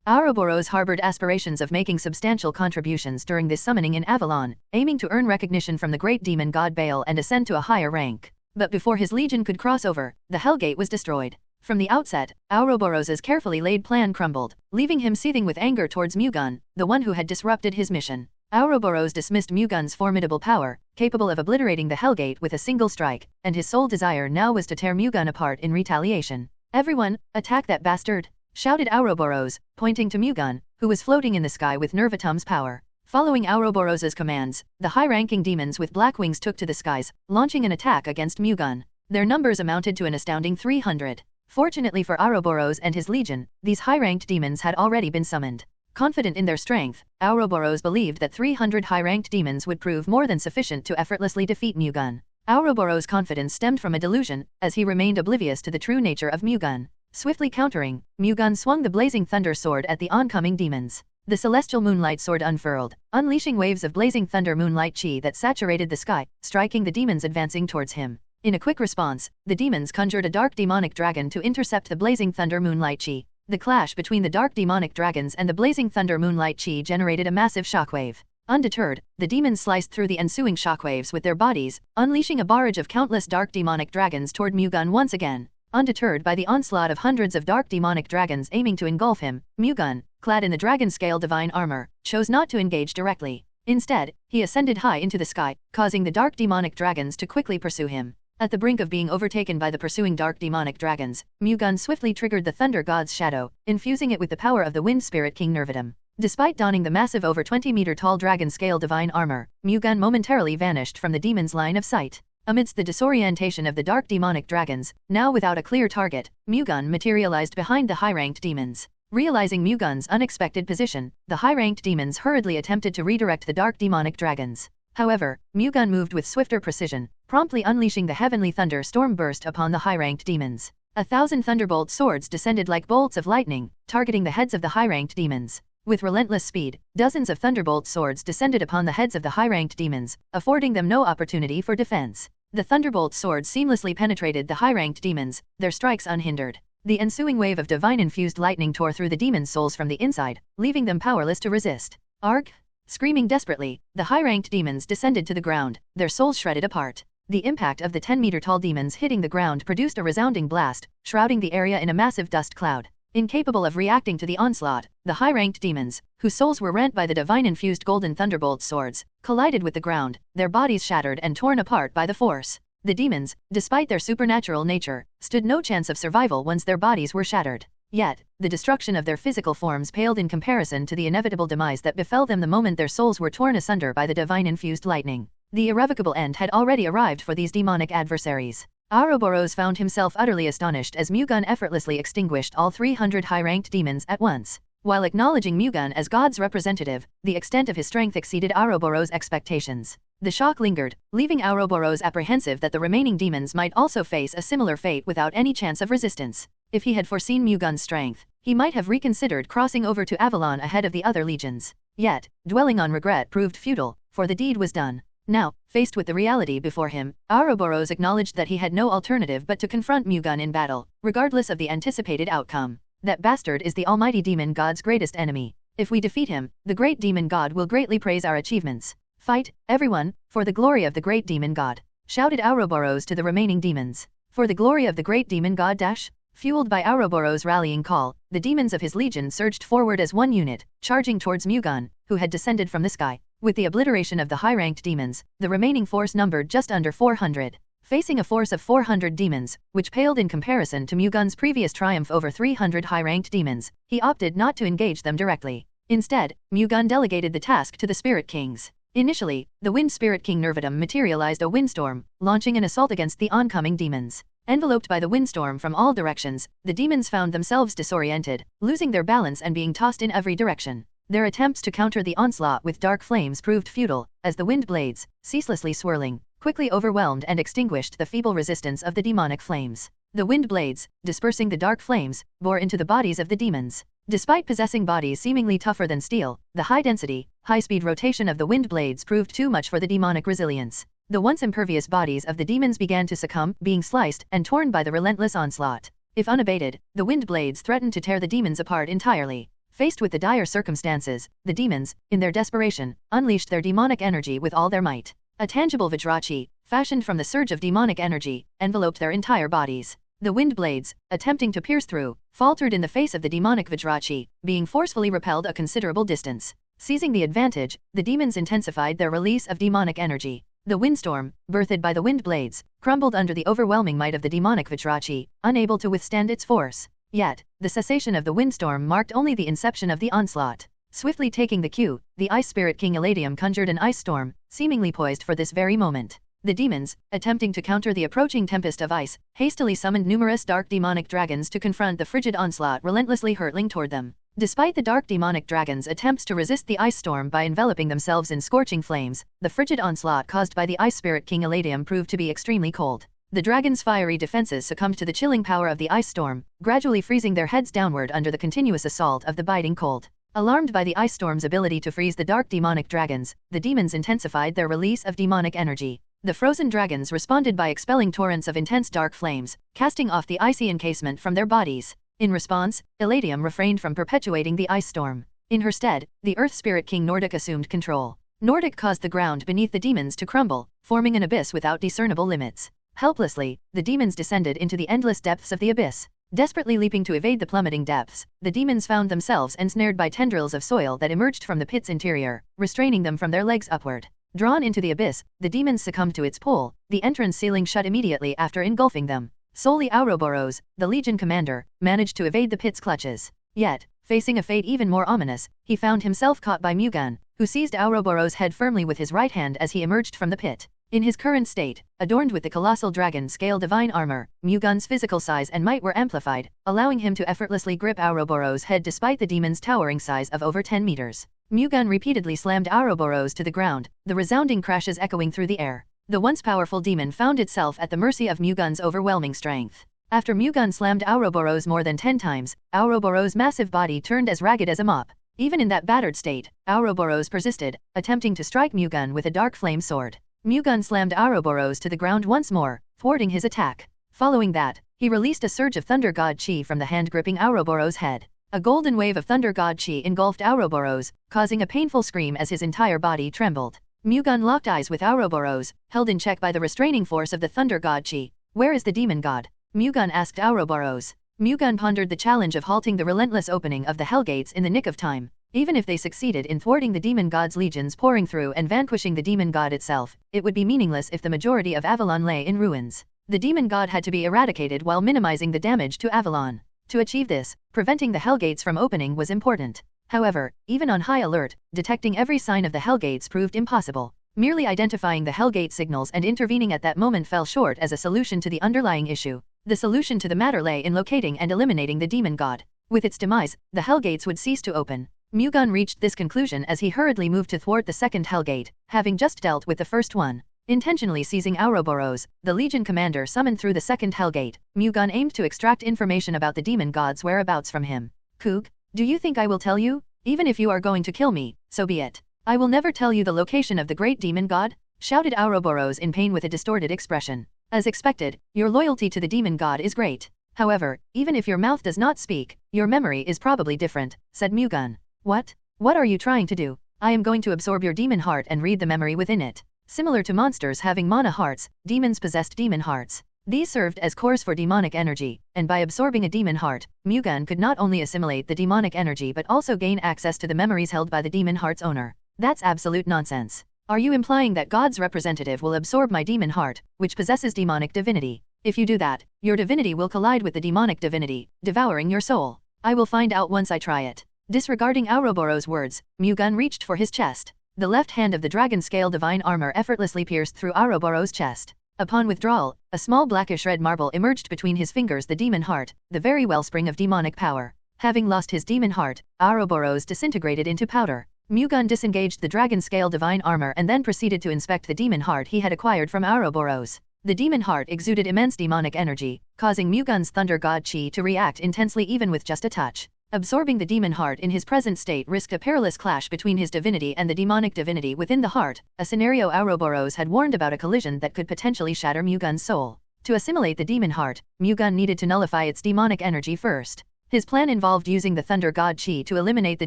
Ouroboros harbored aspirations of making substantial contributions during this summoning in Avalon, aiming to earn recognition from the great demon god Baal and ascend to a higher rank. But before his legion could cross over, the Hellgate was destroyed. From the outset, Ouroboros's carefully laid plan crumbled, leaving him seething with anger towards Mu-Gun, the one who had disrupted his mission. Ouroboros dismissed Mu-Gun's formidable power, capable of obliterating the Hellgate with a single strike, and his sole desire now was to tear Mu-Gun apart in retaliation. "Everyone, attack that bastard!" shouted Ouroboros, pointing to Mu-Gun, who was floating in the sky with Nervatum's power. Following Ouroboros's commands, the high-ranking demons with black wings took to the skies, launching an attack against Mu-Gun. Their numbers amounted to an astounding 300. Fortunately for Ouroboros and his legion, these high-ranked demons had already been summoned. Confident in their strength, Ouroboros believed that 300 high-ranked demons would prove more than sufficient to effortlessly defeat Mu-Gun. Ouroboros' confidence stemmed from a delusion, as he remained oblivious to the true nature of Mu-Gun. Swiftly countering, Mu-Gun swung the blazing thunder sword at the oncoming demons. The celestial moonlight sword unfurled, unleashing waves of blazing thunder moonlight chi that saturated the sky, striking the demons advancing towards him. In a quick response, the demons conjured a dark demonic dragon to intercept the blazing thunder moonlight chi. The clash between the dark demonic dragons and the blazing thunder moonlight chi generated a massive shockwave. Undeterred, the demons sliced through the ensuing shockwaves with their bodies, unleashing a barrage of countless dark demonic dragons toward Mu-Gun once again. Undeterred by the onslaught of hundreds of dark demonic dragons aiming to engulf him, Mu-Gun, clad in the dragon-scale divine armor, chose not to engage directly. Instead, he ascended high into the sky, causing the dark demonic dragons to quickly pursue him. At the brink of being overtaken by the pursuing dark demonic dragons, Mu-Gun swiftly triggered the Thunder God's shadow, infusing it with the power of the Wind Spirit King Nervatum. Despite donning the massive over 20-meter-tall dragon-scale divine armor, Mu-Gun momentarily vanished from the demon's line of sight. Amidst the disorientation of the dark demonic dragons, now without a clear target, Mu-Gun materialized behind the high-ranked demons. Realizing Mu-Gun's unexpected position, the high-ranked demons hurriedly attempted to redirect the dark demonic dragons. However, Mu-Gun moved with swifter precision, promptly unleashing the heavenly thunder storm burst upon the high-ranked demons. 1,000 thunderbolt swords descended like bolts of lightning, targeting the heads of the high-ranked demons. With relentless speed, dozens of thunderbolt swords descended upon the heads of the high-ranked demons, affording them no opportunity for defense. The thunderbolt swords seamlessly penetrated the high-ranked demons, their strikes unhindered. The ensuing wave of divine-infused lightning tore through the demons' souls from the inside, leaving them powerless to resist. Arg! Screaming desperately, the high-ranked demons descended to the ground, their souls shredded apart. The impact of the 10-meter-tall demons hitting the ground produced a resounding blast, shrouding the area in a massive dust cloud. Incapable of reacting to the onslaught, the high-ranked demons, whose souls were rent by the divine-infused golden thunderbolt swords, collided with the ground, their bodies shattered and torn apart by the force. The demons, despite their supernatural nature, stood no chance of survival once their bodies were shattered. Yet, the destruction of their physical forms paled in comparison to the inevitable demise that befell them the moment their souls were torn asunder by the divine-infused lightning. The irrevocable end had already arrived for these demonic adversaries. Ouroboros found himself utterly astonished as Mu-Gun effortlessly extinguished all 300 high-ranked demons at once. While acknowledging Mu-Gun as God's representative, the extent of his strength exceeded Ouroboros' expectations. The shock lingered, leaving Ouroboros apprehensive that the remaining demons might also face a similar fate without any chance of resistance. If he had foreseen Mu-Gun's strength, he might have reconsidered crossing over to Avalon ahead of the other legions. Yet, dwelling on regret proved futile, for the deed was done. Now, faced with the reality before him, Ouroboros acknowledged that he had no alternative but to confront Mu-Gun in battle, regardless of the anticipated outcome. That bastard is the almighty demon god's greatest enemy. If we defeat him, the great demon god will greatly praise our achievements. "Fight, everyone, for the glory of the great demon god," shouted Ouroboros to the remaining demons. "For the glory of the great demon god dash?" Fueled by Ouroboros' rallying call, the demons of his legion surged forward as one unit, charging towards Mu-Gun, who had descended from the sky. With the obliteration of the high-ranked demons, the remaining force numbered just under 400. Facing a force of 400 demons, which paled in comparison to Mu-Gun's previous triumph over 300 high-ranked demons, he opted not to engage them directly. Instead, Mu-Gun delegated the task to the Spirit Kings. Initially, the Wind Spirit King Nervadum materialized a windstorm, launching an assault against the oncoming demons. Enveloped by the windstorm from all directions, the demons found themselves disoriented, losing their balance and being tossed in every direction. Their attempts to counter the onslaught with dark flames proved futile, as the wind blades, ceaselessly swirling, quickly overwhelmed and extinguished the feeble resistance of the demonic flames. The wind blades, dispersing the dark flames, bore into the bodies of the demons. Despite possessing bodies seemingly tougher than steel, the high-density, high-speed rotation of the wind blades proved too much for the demonic resilience. The once impervious bodies of the demons began to succumb, being sliced and torn by the relentless onslaught. If unabated, the wind blades threatened to tear the demons apart entirely. Faced with the dire circumstances, the demons, in their desperation, unleashed their demonic energy with all their might. A tangible Vajrachi, fashioned from the surge of demonic energy, enveloped their entire bodies. The wind blades, attempting to pierce through, faltered in the face of the demonic Vajrachi, being forcefully repelled a considerable distance. Seizing the advantage, the demons intensified their release of demonic energy. The windstorm, birthed by the wind blades, crumbled under the overwhelming might of the demonic Vajrachi, unable to withstand its force. Yet, the cessation of the windstorm marked only the inception of the onslaught. Swiftly taking the cue, the Ice Spirit King Eladium conjured an ice storm, seemingly poised for this very moment. The demons, attempting to counter the approaching tempest of ice, hastily summoned numerous dark demonic dragons to confront the frigid onslaught relentlessly hurtling toward them. Despite the dark demonic dragons' attempts to resist the ice storm by enveloping themselves in scorching flames, the frigid onslaught caused by the Ice Spirit King Eladium proved to be extremely cold. The dragons' fiery defenses succumbed to the chilling power of the ice storm, gradually freezing their heads downward under the continuous assault of the biting cold. Alarmed by the ice storm's ability to freeze the dark demonic dragons, the demons intensified their release of demonic energy. The frozen dragons responded by expelling torrents of intense dark flames, casting off the icy encasement from their bodies. In response, Eladium refrained from perpetuating the ice storm. In her stead, the Earth Spirit King Nordic assumed control. Nordic caused the ground beneath the demons to crumble, forming an abyss without discernible limits. Helplessly, the demons descended into the endless depths of the abyss. Desperately leaping to evade the plummeting depths, the demons found themselves ensnared by tendrils of soil that emerged from the pit's interior, restraining them from their legs upward. Drawn into the abyss, the demons succumbed to its pull, the entrance ceiling shut immediately after engulfing them. Solely Ouroboros, the Legion commander, managed to evade the pit's clutches. Yet, facing a fate even more ominous, he found himself caught by Mu-Gun, who seized Ouroboros' head firmly with his right hand as he emerged from the pit. In his current state, adorned with the colossal dragon-scale divine armor, Mu-Gun's physical size and might were amplified, allowing him to effortlessly grip Ouroboros' head despite the demon's towering size of over 10 meters. Mu-Gun repeatedly slammed Ouroboros to the ground, the resounding crashes echoing through the air. The once powerful demon found itself at the mercy of Mu-Gun's overwhelming strength. After Mu-Gun slammed Ouroboros more than 10 times, Ouroboros' massive body turned as ragged as a mop. Even in that battered state, Ouroboros persisted, attempting to strike Mu-Gun with a dark flame sword. Mu-Gun slammed Ouroboros to the ground once more, thwarting his attack. Following that, he released a surge of Thunder God Chi from the hand gripping Ouroboros' head. A golden wave of Thunder God Chi engulfed Ouroboros, causing a painful scream as his entire body trembled. Mu-Gun locked eyes with Ouroboros, held in check by the restraining force of the Thunder God Chi. "Where is the demon god?" Mu-Gun asked Ouroboros. Mu-Gun pondered the challenge of halting the relentless opening of the Hellgates in the nick of time. Even if they succeeded in thwarting the demon god's legions pouring through and vanquishing the demon god itself, it would be meaningless if the majority of Avalon lay in ruins. The demon god had to be eradicated while minimizing the damage to Avalon. To achieve this, preventing the Hellgates from opening was important. However, even on high alert, detecting every sign of the Hellgates proved impossible. Merely identifying the Hellgate signals and intervening at that moment fell short as a solution to the underlying issue. The solution to the matter lay in locating and eliminating the demon god. With its demise, the Hellgates would cease to open. Mu-Gun reached this conclusion as he hurriedly moved to thwart the second Hellgate, having just dealt with the first one. Intentionally seizing Ouroboros, the Legion commander summoned through the second Hellgate. Mu-Gun aimed to extract information about the demon god's whereabouts from him. "Koog, do you think I will tell you? Even if you are going to kill me, so be it. I will never tell you the location of the great demon god," shouted Ouroboros in pain with a distorted expression. "As expected, your loyalty to the demon god is great. However, even if your mouth does not speak, your memory is probably different," said Mu-Gun. What are you trying to do? I am going to absorb your demon heart and read the memory within it. Similar to monsters having mana hearts, demons possessed demon hearts. These served as cores for demonic energy, and by absorbing a demon heart, Mu-Gun could not only assimilate the demonic energy but also gain access to the memories held by the demon heart's owner. That's absolute nonsense. Are you implying that God's representative will absorb my demon heart, which possesses demonic divinity? If you do that, your divinity will collide with the demonic divinity, devouring your soul. I will find out once I try it. Disregarding Ouroboros' words, Mu-Gun reached for his chest. The left hand of the dragon scale divine armor effortlessly pierced through Ouroboros' chest. Upon withdrawal, a small blackish red marble emerged between his fingers, the demon heart, the very wellspring of demonic power. Having lost his demon heart, Ouroboros disintegrated into powder. Mu-Gun disengaged the dragon scale divine armor and then proceeded to inspect the demon heart he had acquired from Ouroboros. The demon heart exuded immense demonic energy, causing Mu-Gun's thunder god chi to react intensely even with just a touch. Absorbing the demon heart in his present state risked a perilous clash between his divinity and the demonic divinity within the heart, a scenario Ouroboros had warned about, a collision that could potentially shatter Mu-Gun's soul. To assimilate the demon heart, Mu-Gun needed to nullify its demonic energy first. His plan involved using the thunder god chi to eliminate the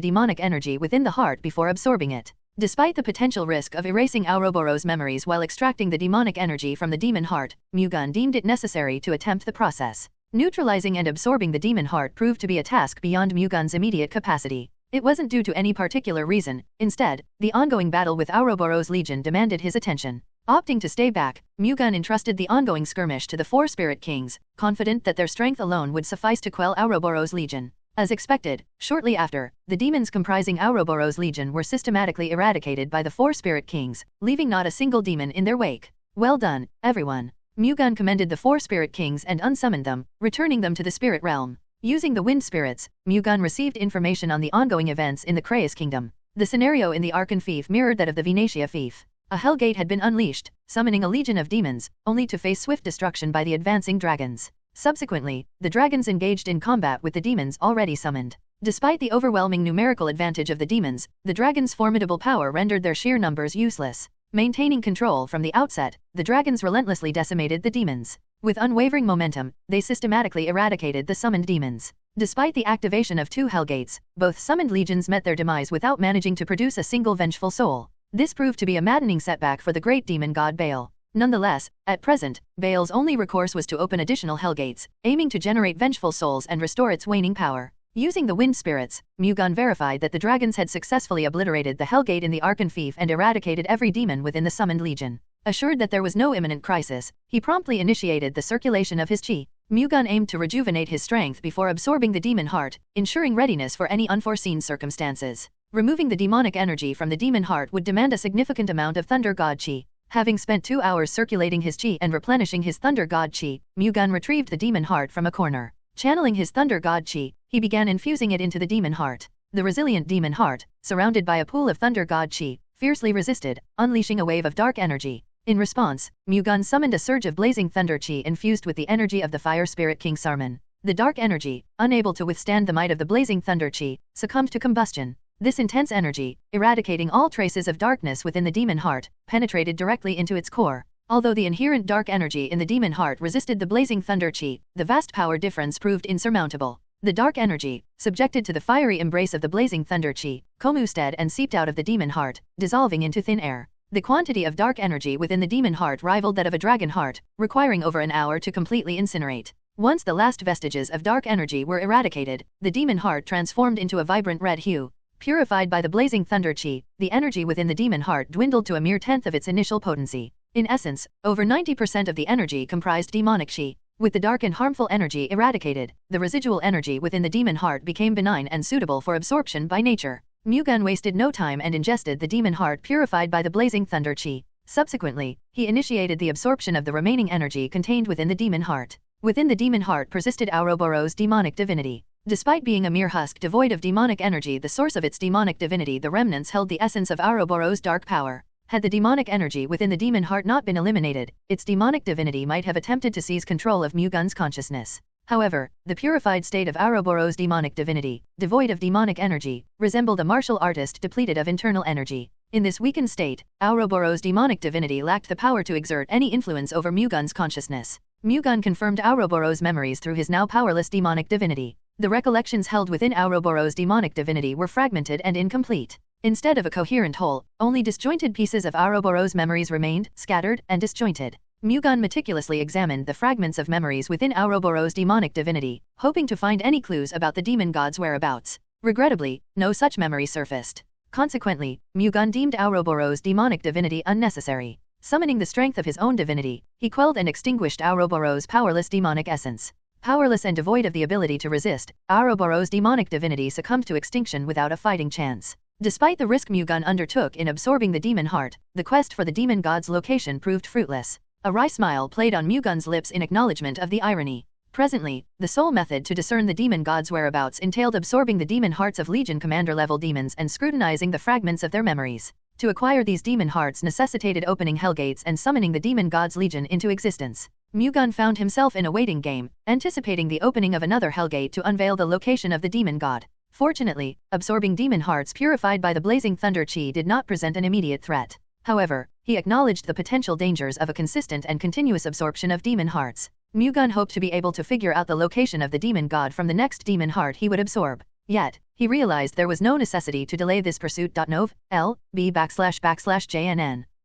demonic energy within the heart before absorbing it. Despite the potential risk of erasing Ouroboros' memories while extracting the demonic energy from the demon heart, Mu-Gun deemed it necessary to attempt the process. Neutralizing and absorbing the demon heart proved to be a task beyond Mu-Gun's immediate capacity. It wasn't due to any particular reason. Instead, the ongoing battle with Ouroboros' legion demanded his attention. Opting to stay back, Mu-Gun entrusted the ongoing skirmish to the four spirit kings, confident that their strength alone would suffice to quell Ouroboros' legion. As expected, shortly after, the demons comprising Ouroboros' legion were systematically eradicated by the four spirit kings, leaving not a single demon in their wake. Well done, everyone. Mu-Gun commended the four spirit kings and unsummoned them, returning them to the spirit realm. Using the wind spirits, Mu-Gun received information on the ongoing events in the Kraus kingdom. The scenario in the Archon Fief mirrored that of the Venetia Fief. A Hellgate had been unleashed, summoning a legion of demons, only to face swift destruction by the advancing dragons. Subsequently, the dragons engaged in combat with the demons already summoned. Despite the overwhelming numerical advantage of the demons, the dragons' formidable power rendered their sheer numbers useless. Maintaining control from the outset, the dragons relentlessly decimated the demons. With unwavering momentum, they systematically eradicated the summoned demons. Despite the activation of 2 Hellgates, both summoned legions met their demise without managing to produce a single vengeful soul. This proved to be a maddening setback for the great demon god Baal. Nonetheless, at present, Baal's only recourse was to open additional Hellgates, aiming to generate vengeful souls and restore its waning power. Using the wind spirits, Mu-Gun verified that the dragons had successfully obliterated the Hellgate in the Archon Fief and eradicated every demon within the summoned legion. Assured that there was no imminent crisis, he promptly initiated the circulation of his chi. Mu-Gun aimed to rejuvenate his strength before absorbing the demon heart, ensuring readiness for any unforeseen circumstances. Removing the demonic energy from the demon heart would demand a significant amount of thunder god chi. Having spent 2 hours circulating his chi and replenishing his thunder god chi, Mu-Gun retrieved the demon heart from a corner. Channeling his thunder god chi, he began infusing it into the demon heart. The resilient demon heart, surrounded by a pool of thunder god chi, fiercely resisted, unleashing a wave of dark energy. In response, Mu-Gun summoned a surge of blazing thunder chi infused with the energy of the fire spirit king Sarman. The dark energy, unable to withstand the might of the blazing thunder chi, succumbed to combustion. This intense energy, eradicating all traces of darkness within the demon heart, penetrated directly into its core. Although the inherent dark energy in the demon heart resisted the blazing thunder chi, the vast power difference proved insurmountable. The dark energy, subjected to the fiery embrace of the blazing thunder chi, commusted and seeped out of the demon heart, dissolving into thin air. The quantity of dark energy within the demon heart rivaled that of a dragon heart, requiring over an hour to completely incinerate. Once the last vestiges of dark energy were eradicated, the demon heart transformed into a vibrant red hue. Purified by the blazing thunder chi, the energy within the demon heart dwindled to a mere tenth of its initial potency. In essence, over 90% of the energy comprised demonic chi. With the dark and harmful energy eradicated, the residual energy within the demon heart became benign and suitable for absorption by nature. Mu-Gun wasted no time and ingested the demon heart purified by the blazing thunder chi. Subsequently, he initiated the absorption of the remaining energy contained within the demon heart. Within the demon heart persisted Ouroboros' demonic divinity. Despite being a mere husk devoid of demonic energy, the source of its demonic divinity, the remnants, held the essence of Ouroboros' dark power. Had the demonic energy within the demon heart not been eliminated, its demonic divinity might have attempted to seize control of Mu-Gun's consciousness. However, the purified state of Ouroboros' demonic divinity, devoid of demonic energy, resembled a martial artist depleted of internal energy. In this weakened state, Ouroboros' demonic divinity lacked the power to exert any influence over Mu-Gun's consciousness. Mu-Gun confirmed Ouroboros' memories through his now powerless demonic divinity. The recollections held within Ouroboros' demonic divinity were fragmented and incomplete. Instead of a coherent whole, only disjointed pieces of Ouroboros memories remained, scattered and disjointed. Mu-Gun meticulously examined the fragments of memories within Ouroboros' demonic divinity, hoping to find any clues about the demon god's whereabouts. Regrettably, no such memory surfaced. Consequently, Mu-Gun deemed Ouroboros' demonic divinity unnecessary. Summoning the strength of his own divinity, he quelled and extinguished Ouroboros' powerless demonic essence. Powerless and devoid of the ability to resist, Ouroboros' demonic divinity succumbed to extinction without a fighting chance. Despite the risk Mu-Gun undertook in absorbing the demon heart, the quest for the demon god's location proved fruitless. A wry smile played on Mu-Gun's lips in acknowledgement of the irony. Presently, the sole method to discern the demon god's whereabouts entailed absorbing the demon hearts of Legion Commander-level demons and scrutinizing the fragments of their memories. To acquire these demon hearts necessitated opening Hellgates and summoning the demon god's legion into existence. Mu-Gun found himself in a waiting game, anticipating the opening of another Hellgate to unveil the location of the demon god. Fortunately, absorbing demon hearts purified by the blazing thunder chi did not present an immediate threat. However, he acknowledged the potential dangers of a consistent and continuous absorption of demon hearts. Mu-Gun hoped to be able to figure out the location of the demon god from the next demon heart he would absorb. Yet, he realized there was no necessity to delay this pursuit. Nov.L.B//JNN.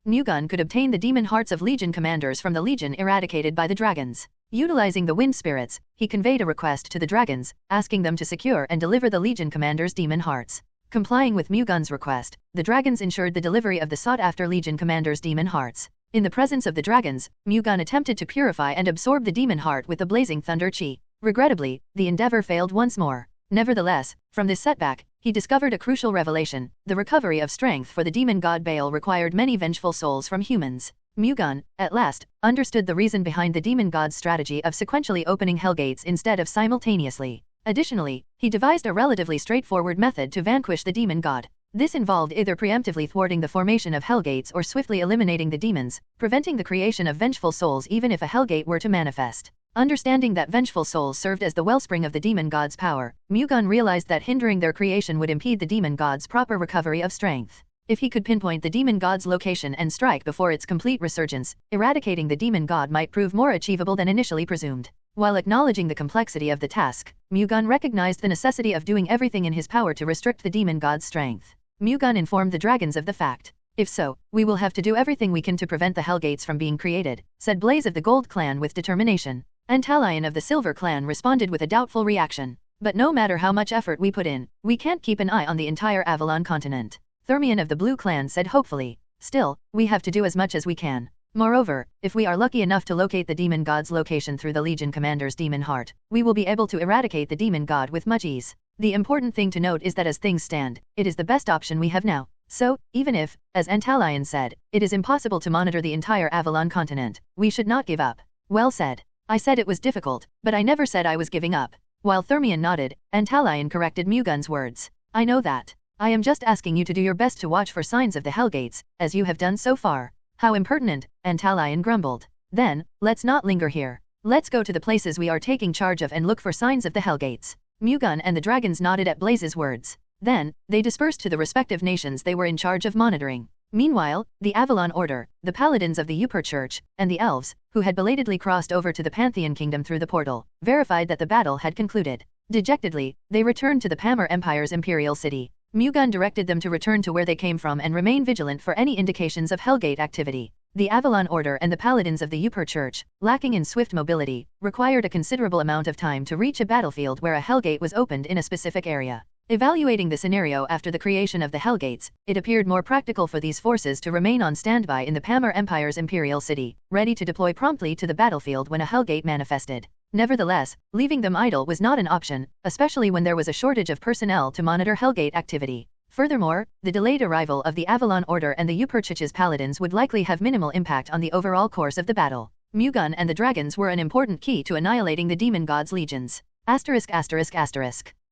Mu-Gun could obtain the demon hearts of Legion commanders from the Legion eradicated by the dragons. Utilizing the wind spirits, he conveyed a request to the dragons, asking them to secure and deliver the Legion commanders' demon hearts. Complying with Mu-Gun's request, the dragons ensured the delivery of the sought-after Legion commanders' demon hearts. In the presence of the dragons, Mu-Gun attempted to purify and absorb the demon heart with the blazing thunder chi. Regrettably, the endeavor failed once more. Nevertheless, from this setback, he discovered a crucial revelation: the recovery of strength for the demon god Baal required many vengeful souls from humans. Mu-Gun, at last, understood the reason behind the demon god's strategy of sequentially opening Hellgates instead of simultaneously. Additionally, he devised a relatively straightforward method to vanquish the demon god. This involved either preemptively thwarting the formation of Hellgates or swiftly eliminating the demons, preventing the creation of vengeful souls even if a Hellgate were to manifest. Understanding that vengeful souls served as the wellspring of the demon god's power, Mu-Gun realized that hindering their creation would impede the demon god's proper recovery of strength. If he could pinpoint the demon god's location and strike before its complete resurgence, eradicating the demon god might prove more achievable than initially presumed. While acknowledging the complexity of the task, Mu-Gun recognized the necessity of doing everything in his power to restrict the demon god's strength. Mu-Gun informed the dragons of the fact. If so, we will have to do everything we can to prevent the Hellgates from being created, said Blaze of the Gold clan with determination. Antalion of the Silver clan responded with a doubtful reaction. But no matter how much effort we put in, we can't keep an eye on the entire Avalon continent. Thermion of the Blue clan said hopefully. Still, we have to do as much as we can. Moreover, if we are lucky enough to locate the demon god's location through the Legion commander's demon heart, we will be able to eradicate the demon god with much ease. The important thing to note is that as things stand, it is the best option we have now. So, even if, as Antalion said, it is impossible to monitor the entire Avalon continent, we should not give up. Well said. I said it was difficult, but I never said I was giving up. While Thermion nodded, Antalion corrected Mu-Gun's words. I know that. I am just asking you to do your best to watch for signs of the Hellgates, as you have done so far. How impertinent, Antalion grumbled. Then, let's not linger here. Let's go to the places we are taking charge of and look for signs of the Hellgates. Mu-Gun and the dragons nodded at Blaze's words. Then, they dispersed to the respective nations they were in charge of monitoring. Meanwhile, the Avalon Order, the Paladins of the Upper Church, and the Elves, who had belatedly crossed over to the Pantheon Kingdom through the portal, verified that the battle had concluded. Dejectedly, they returned to the Pamir Empire's imperial city. Mu-Gun directed them to return to where they came from and remain vigilant for any indications of Hellgate activity. The Avalon Order and the Paladins of the Upper Church, lacking in swift mobility, required a considerable amount of time to reach a battlefield where a Hellgate was opened in a specific area. Evaluating the scenario after the creation of the Hellgates, it appeared more practical for these forces to remain on standby in the Pamir Empire's imperial city, ready to deploy promptly to the battlefield when a Hellgate manifested. Nevertheless, leaving them idle was not an option, especially when there was a shortage of personnel to monitor Hellgate activity. Furthermore, the delayed arrival of the Avalon Order and the Upper Church's paladins would likely have minimal impact on the overall course of the battle. Mu-Gun and the dragons were an important key to annihilating the demon god's legions.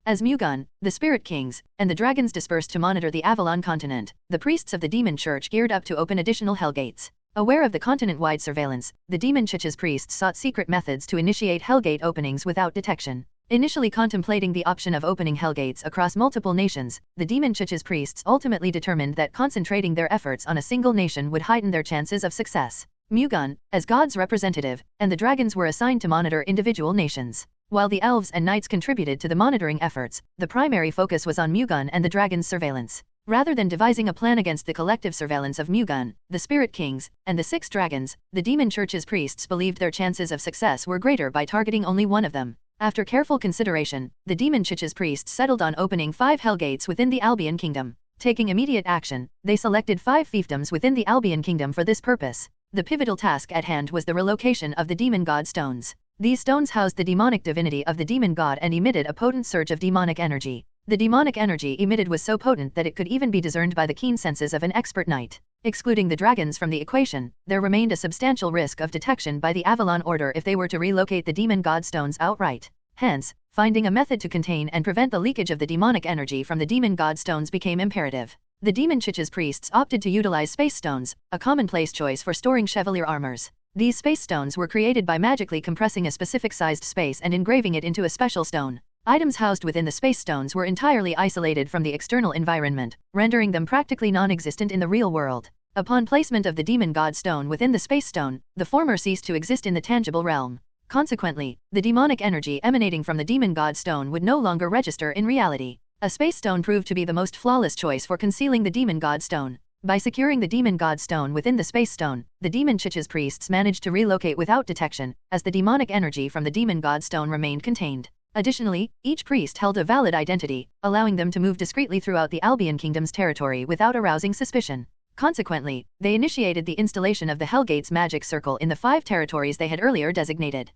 As Mu-Gun, the Spirit Kings, and the dragons dispersed to monitor the Avalon continent, the priests of the Demon Church geared up to open additional Hellgates. Aware of the continent-wide surveillance, the Demon Church's priests sought secret methods to initiate Hellgate openings without detection. Initially contemplating the option of opening Hellgates across multiple nations, the Demon Church's priests ultimately determined that concentrating their efforts on a single nation would heighten their chances of success. Mu-Gun, as God's representative, and the dragons were assigned to monitor individual nations. While the elves and knights contributed to the monitoring efforts, the primary focus was on Mu-Gun and the dragons' surveillance. Rather than devising a plan against the collective surveillance of Mu-Gun, the Spirit Kings, and the 6 dragons, the Demon Church's priests believed their chances of success were greater by targeting only one of them. After careful consideration, the Demon Church's priests settled on opening 5 Hellgates within the Albion Kingdom. Taking immediate action, they selected 5 fiefdoms within the Albion Kingdom for this purpose. The pivotal task at hand was the relocation of the Demon God Stones. These stones housed the demonic divinity of the demon god and emitted a potent surge of demonic energy. The demonic energy emitted was so potent that it could even be discerned by the keen senses of an expert knight. Excluding the dragons from the equation, there remained a substantial risk of detection by the Avalon Order if they were to relocate the demon god stones outright. Hence, finding a method to contain and prevent the leakage of the demonic energy from the demon god stones became imperative. The Demon Church's priests opted to utilize space stones, a commonplace choice for storing chevalier armors. These space stones were created by magically compressing a specific sized space and engraving it into a special stone. Items housed within the space stones were entirely isolated from the external environment, rendering them practically non-existent in the real world. Upon placement of the demon god stone within the space stone, the former ceased to exist in the tangible realm. Consequently, the demonic energy emanating from the demon god stone would no longer register in reality. A space stone proved to be the most flawless choice for concealing the demon god stone. By securing the demon god stone within the space stone, the Demon Church's priests managed to relocate without detection, as the demonic energy from the demon god stone remained contained. Additionally, each priest held a valid identity, allowing them to move discreetly throughout the Albion Kingdom's territory without arousing suspicion. Consequently, they initiated the installation of the Hellgate's magic circle in the 5 territories they had earlier designated.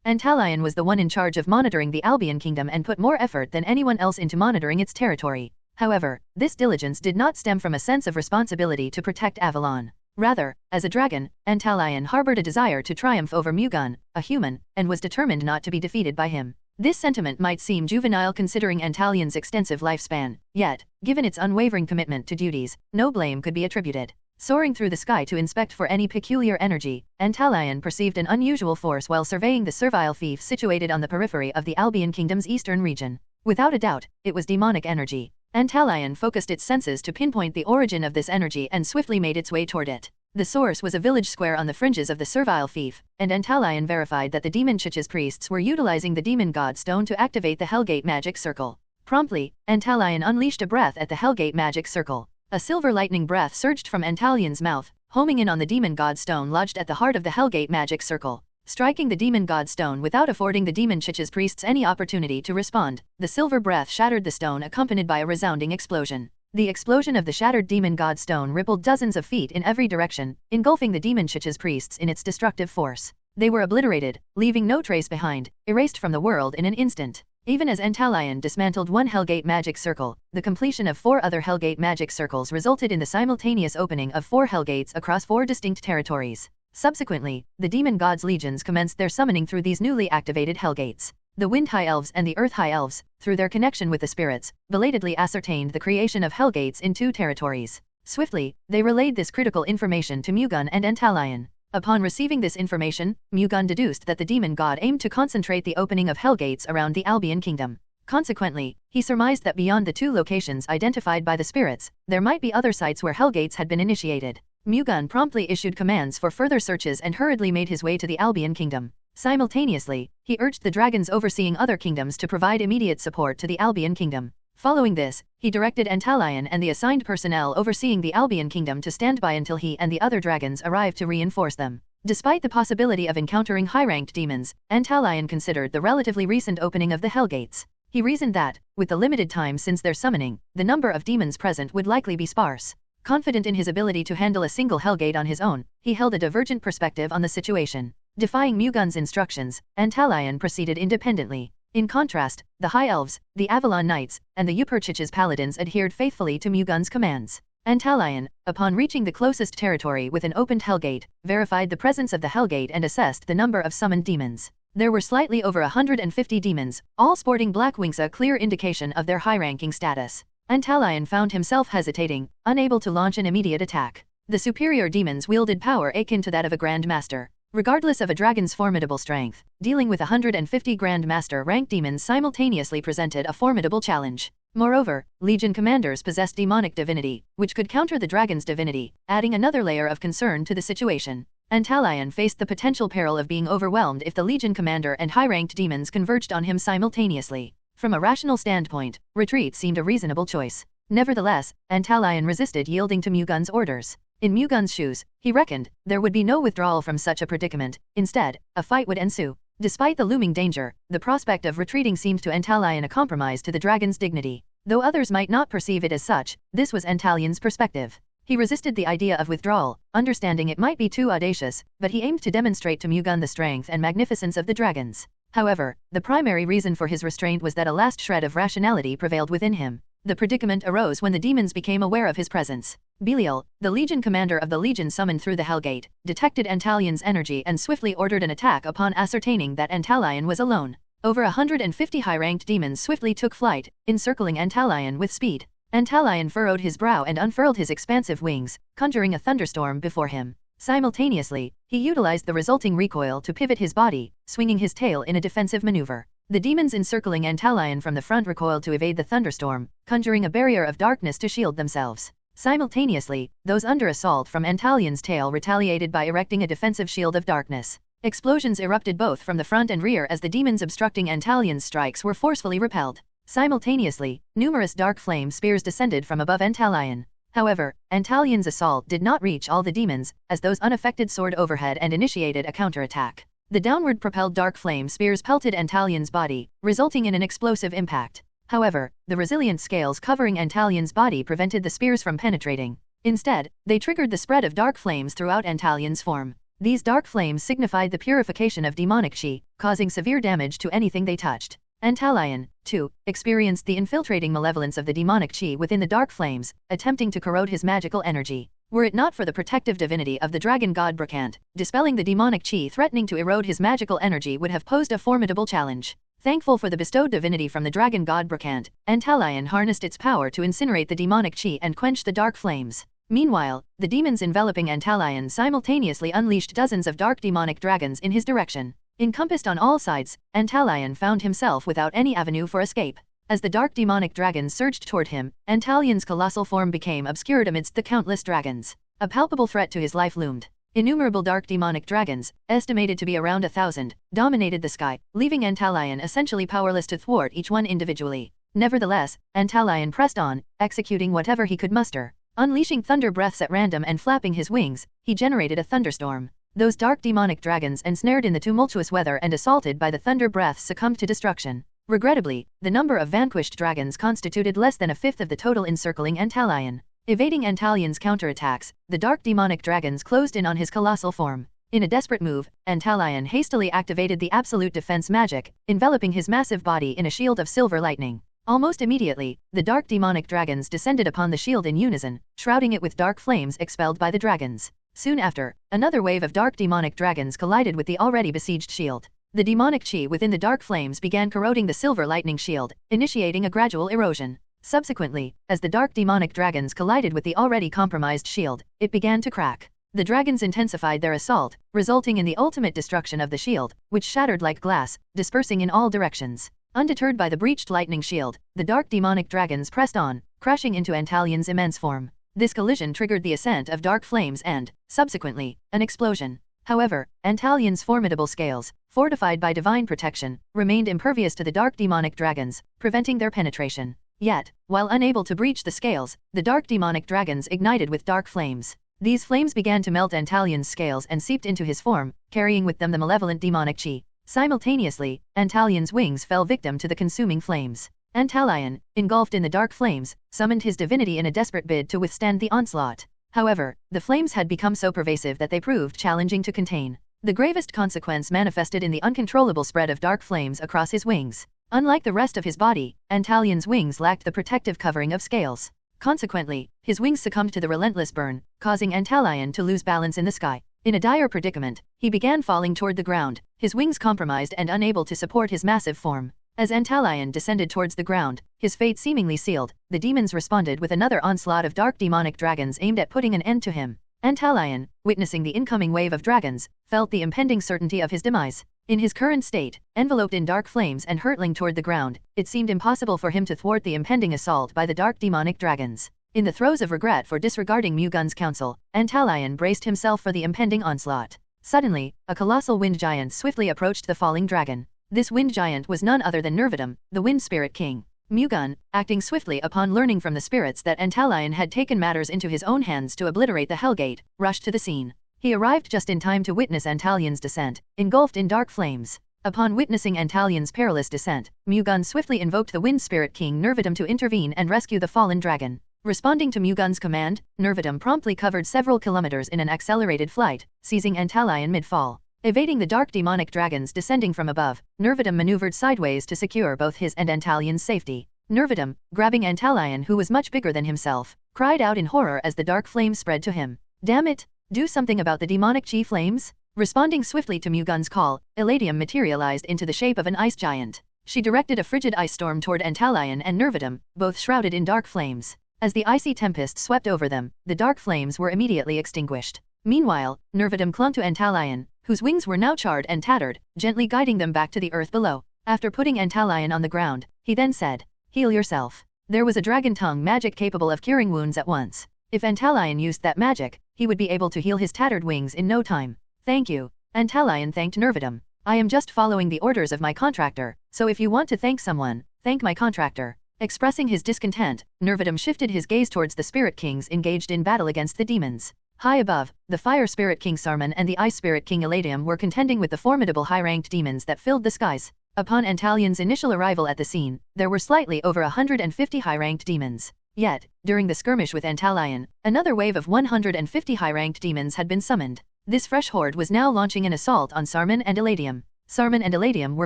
Antalion was the one in charge of monitoring the Albion Kingdom and put more effort than anyone else into monitoring its territory. However, this diligence did not stem from a sense of responsibility to protect Avalon. Rather, as a dragon, Antalion harbored a desire to triumph over Mu-Gun, a human, and was determined not to be defeated by him. This sentiment might seem juvenile considering Antalion's extensive lifespan, yet, given its unwavering commitment to duties, no blame could be attributed. Soaring through the sky to inspect for any peculiar energy, Antalion perceived an unusual force while surveying the servile fief situated on the periphery of the Albion Kingdom's eastern region. Without a doubt, it was demonic energy. Antalion focused its senses to pinpoint the origin of this energy and swiftly made its way toward it. The source was a village square on the fringes of the servile fief, and Antalion verified that the Demon Church's priests were utilizing the demon god stone to activate the Hellgate magic circle. Promptly, Antalion unleashed a breath at the Hellgate magic circle. A silver lightning breath surged from Antalion's mouth, homing in on the demon god stone lodged at the heart of the Hellgate magic circle. Striking the demon god stone without affording the Demon Church's priests any opportunity to respond, the silver breath shattered the stone accompanied by a resounding explosion. The explosion of the shattered demon god stone rippled dozens of feet in every direction, engulfing the Demon Church's priests in its destructive force. They were obliterated, leaving no trace behind, erased from the world in an instant. Even as Antalion dismantled one Hellgate magic circle, the completion of 4 other Hellgate magic circles resulted in the simultaneous opening of 4 Hellgates across 4 distinct territories. Subsequently, the demon gods' legions commenced their summoning through these newly activated Hellgates. The Wind High Elves and the Earth High Elves, through their connection with the spirits, belatedly ascertained the creation of Hellgates in 2 territories. Swiftly, they relayed this critical information to Mu-Gun and Antalion. Upon receiving this information, Mu-Gun deduced that the demon god aimed to concentrate the opening of Hellgates around the Albion Kingdom. Consequently, he surmised that beyond the 2 locations identified by the spirits, there might be other sites where Hellgates had been initiated. Mu-Gun promptly issued commands for further searches and hurriedly made his way to the Albion Kingdom. Simultaneously, he urged the dragons overseeing other kingdoms to provide immediate support to the Albion Kingdom. Following this, he directed Antalion and the assigned personnel overseeing the Albion Kingdom to stand by until he and the other dragons arrived to reinforce them. Despite the possibility of encountering high-ranked demons, Antalion considered the relatively recent opening of the Hellgates. He reasoned that, with the limited time since their summoning, the number of demons present would likely be sparse. Confident in his ability to handle a single Hellgate on his own, he held a divergent perspective on the situation. Defying Mu-Gun's instructions, Antalion proceeded independently. In contrast, the High Elves, the Avalon Knights, and the Upperchich's Paladins adhered faithfully to Mu-Gun's commands. Antalion, upon reaching the closest territory with an opened Hellgate, verified the presence of the Hellgate and assessed the number of summoned demons. There were slightly over 150 demons, all sporting black wings, a clear indication of their high-ranking status. Antalion found himself hesitating, unable to launch an immediate attack. The superior demons wielded power akin to that of a Grand Master. Regardless of a dragon's formidable strength, dealing with 150 Grand Master-ranked demons simultaneously presented a formidable challenge. Moreover, Legion commanders possessed demonic divinity, which could counter the dragon's divinity, adding another layer of concern to the situation. Antalion faced the potential peril of being overwhelmed if the Legion commander and high-ranked demons converged on him simultaneously. From a rational standpoint, retreat seemed a reasonable choice. Nevertheless, Antalion resisted yielding to Mu-Gun's orders. In Mu-Gun's shoes, he reckoned, there would be no withdrawal from such a predicament. Instead, a fight would ensue. Despite the looming danger, the prospect of retreating seemed to Antalion a compromise to the dragon's dignity. Though others might not perceive it as such, this was Antalion's perspective. He resisted the idea of withdrawal, understanding it might be too audacious, but he aimed to demonstrate to Mu-Gun the strength and magnificence of the dragons. However, the primary reason for his restraint was that a last shred of rationality prevailed within him. The predicament arose when the demons became aware of his presence. Belial, the legion commander of the legion summoned through the Hellgate, detected Antalion's energy and swiftly ordered an attack upon ascertaining that Antalion was alone. Over 150 high-ranked demons swiftly took flight, encircling Antalion with speed. Antalion furrowed his brow and unfurled his expansive wings, conjuring a thunderstorm before him. Simultaneously, he utilized the resulting recoil to pivot his body, swinging his tail in a defensive maneuver. The demons encircling Antalion from the front recoiled to evade the thunderstorm, conjuring a barrier of darkness to shield themselves. Simultaneously, those under assault from Antalion's tail retaliated by erecting a defensive shield of darkness. Explosions erupted both from the front and rear as the demons obstructing Antalion's strikes were forcefully repelled. Simultaneously, numerous dark flame spears descended from above Antalion. However, Antalion's assault did not reach all the demons, as those unaffected soared overhead and initiated a counterattack. The downward propelled dark flame spears pelted Antalion's body, resulting in an explosive impact. However, the resilient scales covering Antalion's body prevented the spears from penetrating. Instead, they triggered the spread of dark flames throughout Antalion's form. These dark flames signified the purification of demonic chi, causing severe damage to anything they touched. Antalion, too, experienced the infiltrating malevolence of the demonic chi within the dark flames, attempting to corrode his magical energy. Were it not for the protective divinity of the dragon god Bracant, dispelling the demonic chi threatening to erode his magical energy would have posed a formidable challenge. Thankful for the bestowed divinity from the dragon god Bracant, Antalion harnessed its power to incinerate the demonic chi and quench the dark flames. Meanwhile, the demons enveloping Antalion simultaneously unleashed dozens of dark demonic dragons in his direction. Encompassed on all sides, Antalion found himself without any avenue for escape. As the dark demonic dragons surged toward him, Antalion's colossal form became obscured amidst the countless dragons. A palpable threat to his life loomed. Innumerable dark demonic dragons, estimated to be around 1,000, dominated the sky, leaving Antalion essentially powerless to thwart each one individually. Nevertheless, Antalion pressed on, executing whatever he could muster. Unleashing thunder breaths at random and flapping his wings, he generated a thunderstorm. Those dark demonic dragons ensnared in the tumultuous weather and assaulted by the thunder breaths succumbed to destruction. Regrettably, the number of vanquished dragons constituted less than a fifth of the total encircling Antalion. Evading Antalion's counterattacks, the dark demonic dragons closed in on his colossal form. In a desperate move, Antalion hastily activated the absolute defense magic, enveloping his massive body in a shield of silver lightning. Almost immediately, the dark demonic dragons descended upon the shield in unison, shrouding it with dark flames expelled by the dragons. Soon after, another wave of dark demonic dragons collided with the already besieged shield. The demonic chi within the dark flames began corroding the silver lightning shield, initiating a gradual erosion. Subsequently, as the dark demonic dragons collided with the already compromised shield, it began to crack. The dragons intensified their assault, resulting in the ultimate destruction of the shield, which shattered like glass, dispersing in all directions. Undeterred by the breached lightning shield, the dark demonic dragons pressed on, crashing into Antalion's immense form. This collision triggered the ascent of dark flames and, subsequently, an explosion. However, Antalion's formidable scales, fortified by divine protection, remained impervious to the dark demonic dragons, preventing their penetration. Yet, while unable to breach the scales, the dark demonic dragons ignited with dark flames. These flames began to melt Antalion's scales and seeped into his form, carrying with them the malevolent demonic chi. Simultaneously, Antalion's wings fell victim to the consuming flames. Antalion, engulfed in the dark flames, summoned his divinity in a desperate bid to withstand the onslaught. However, the flames had become so pervasive that they proved challenging to contain. The gravest consequence manifested in the uncontrollable spread of dark flames across his wings. Unlike the rest of his body, Antalion's wings lacked the protective covering of scales. Consequently, his wings succumbed to the relentless burn, causing Antalion to lose balance in the sky. In a dire predicament, he began falling toward the ground, his wings compromised and unable to support his massive form. As Antalion descended towards the ground, his fate seemingly sealed, the demons responded with another onslaught of dark demonic dragons aimed at putting an end to him. Antalion, witnessing the incoming wave of dragons, felt the impending certainty of his demise. In his current state, enveloped in dark flames and hurtling toward the ground, it seemed impossible for him to thwart the impending assault by the dark demonic dragons. In the throes of regret for disregarding Mu-Gun's counsel, Antalion braced himself for the impending onslaught. Suddenly, a colossal wind giant swiftly approached the falling dragon. This wind giant was none other than Nervidum, the wind spirit king. Mu-Gun, acting swiftly upon learning from the spirits that Antalion had taken matters into his own hands to obliterate the Hellgate, rushed to the scene. He arrived just in time to witness Antalion's descent, engulfed in dark flames. Upon witnessing Antalion's perilous descent, Mu-Gun swiftly invoked the wind spirit king Nervidum to intervene and rescue the fallen dragon. Responding to Mu-Gun's command, Nervidum promptly covered several kilometers in an accelerated flight, seizing Antalion mid-fall. Evading the dark demonic dragons descending from above, Nervidum maneuvered sideways to secure both his and Antalion's safety. Nervidum, grabbing Antalion who was much bigger than himself, cried out in horror as the dark flames spread to him. "Damn it! Do something about the demonic chi flames?" Responding swiftly to Mu-Gun's call, Eladium materialized into the shape of an ice giant. She directed a frigid ice storm toward Antalion and Nervidum, both shrouded in dark flames. As the icy tempest swept over them, the dark flames were immediately extinguished. Meanwhile, Nervidum clung to Antalion, whose wings were now charred and tattered, gently guiding them back to the earth below. After putting Antalion on the ground, he then said, "Heal yourself." There was a dragon tongue magic capable of curing wounds at once. If Antalion used that magic, he would be able to heal his tattered wings in no time. "Thank you." Antalion thanked Nervidum. "I am just following the orders of my contractor, so if you want to thank someone, thank my contractor." Expressing his discontent, Nervidum shifted his gaze towards the spirit kings engaged in battle against the demons. High above, the Fire Spirit King Sarman and the Ice Spirit King Eladium were contending with the formidable high-ranked demons that filled the skies. Upon Antalion's initial arrival at the scene, there were slightly over 150 high-ranked demons. Yet, during the skirmish with Antalion, another wave of 150 high-ranked demons had been summoned. This fresh horde was now launching an assault on Sarman and Eladium. Sarman and Eladium were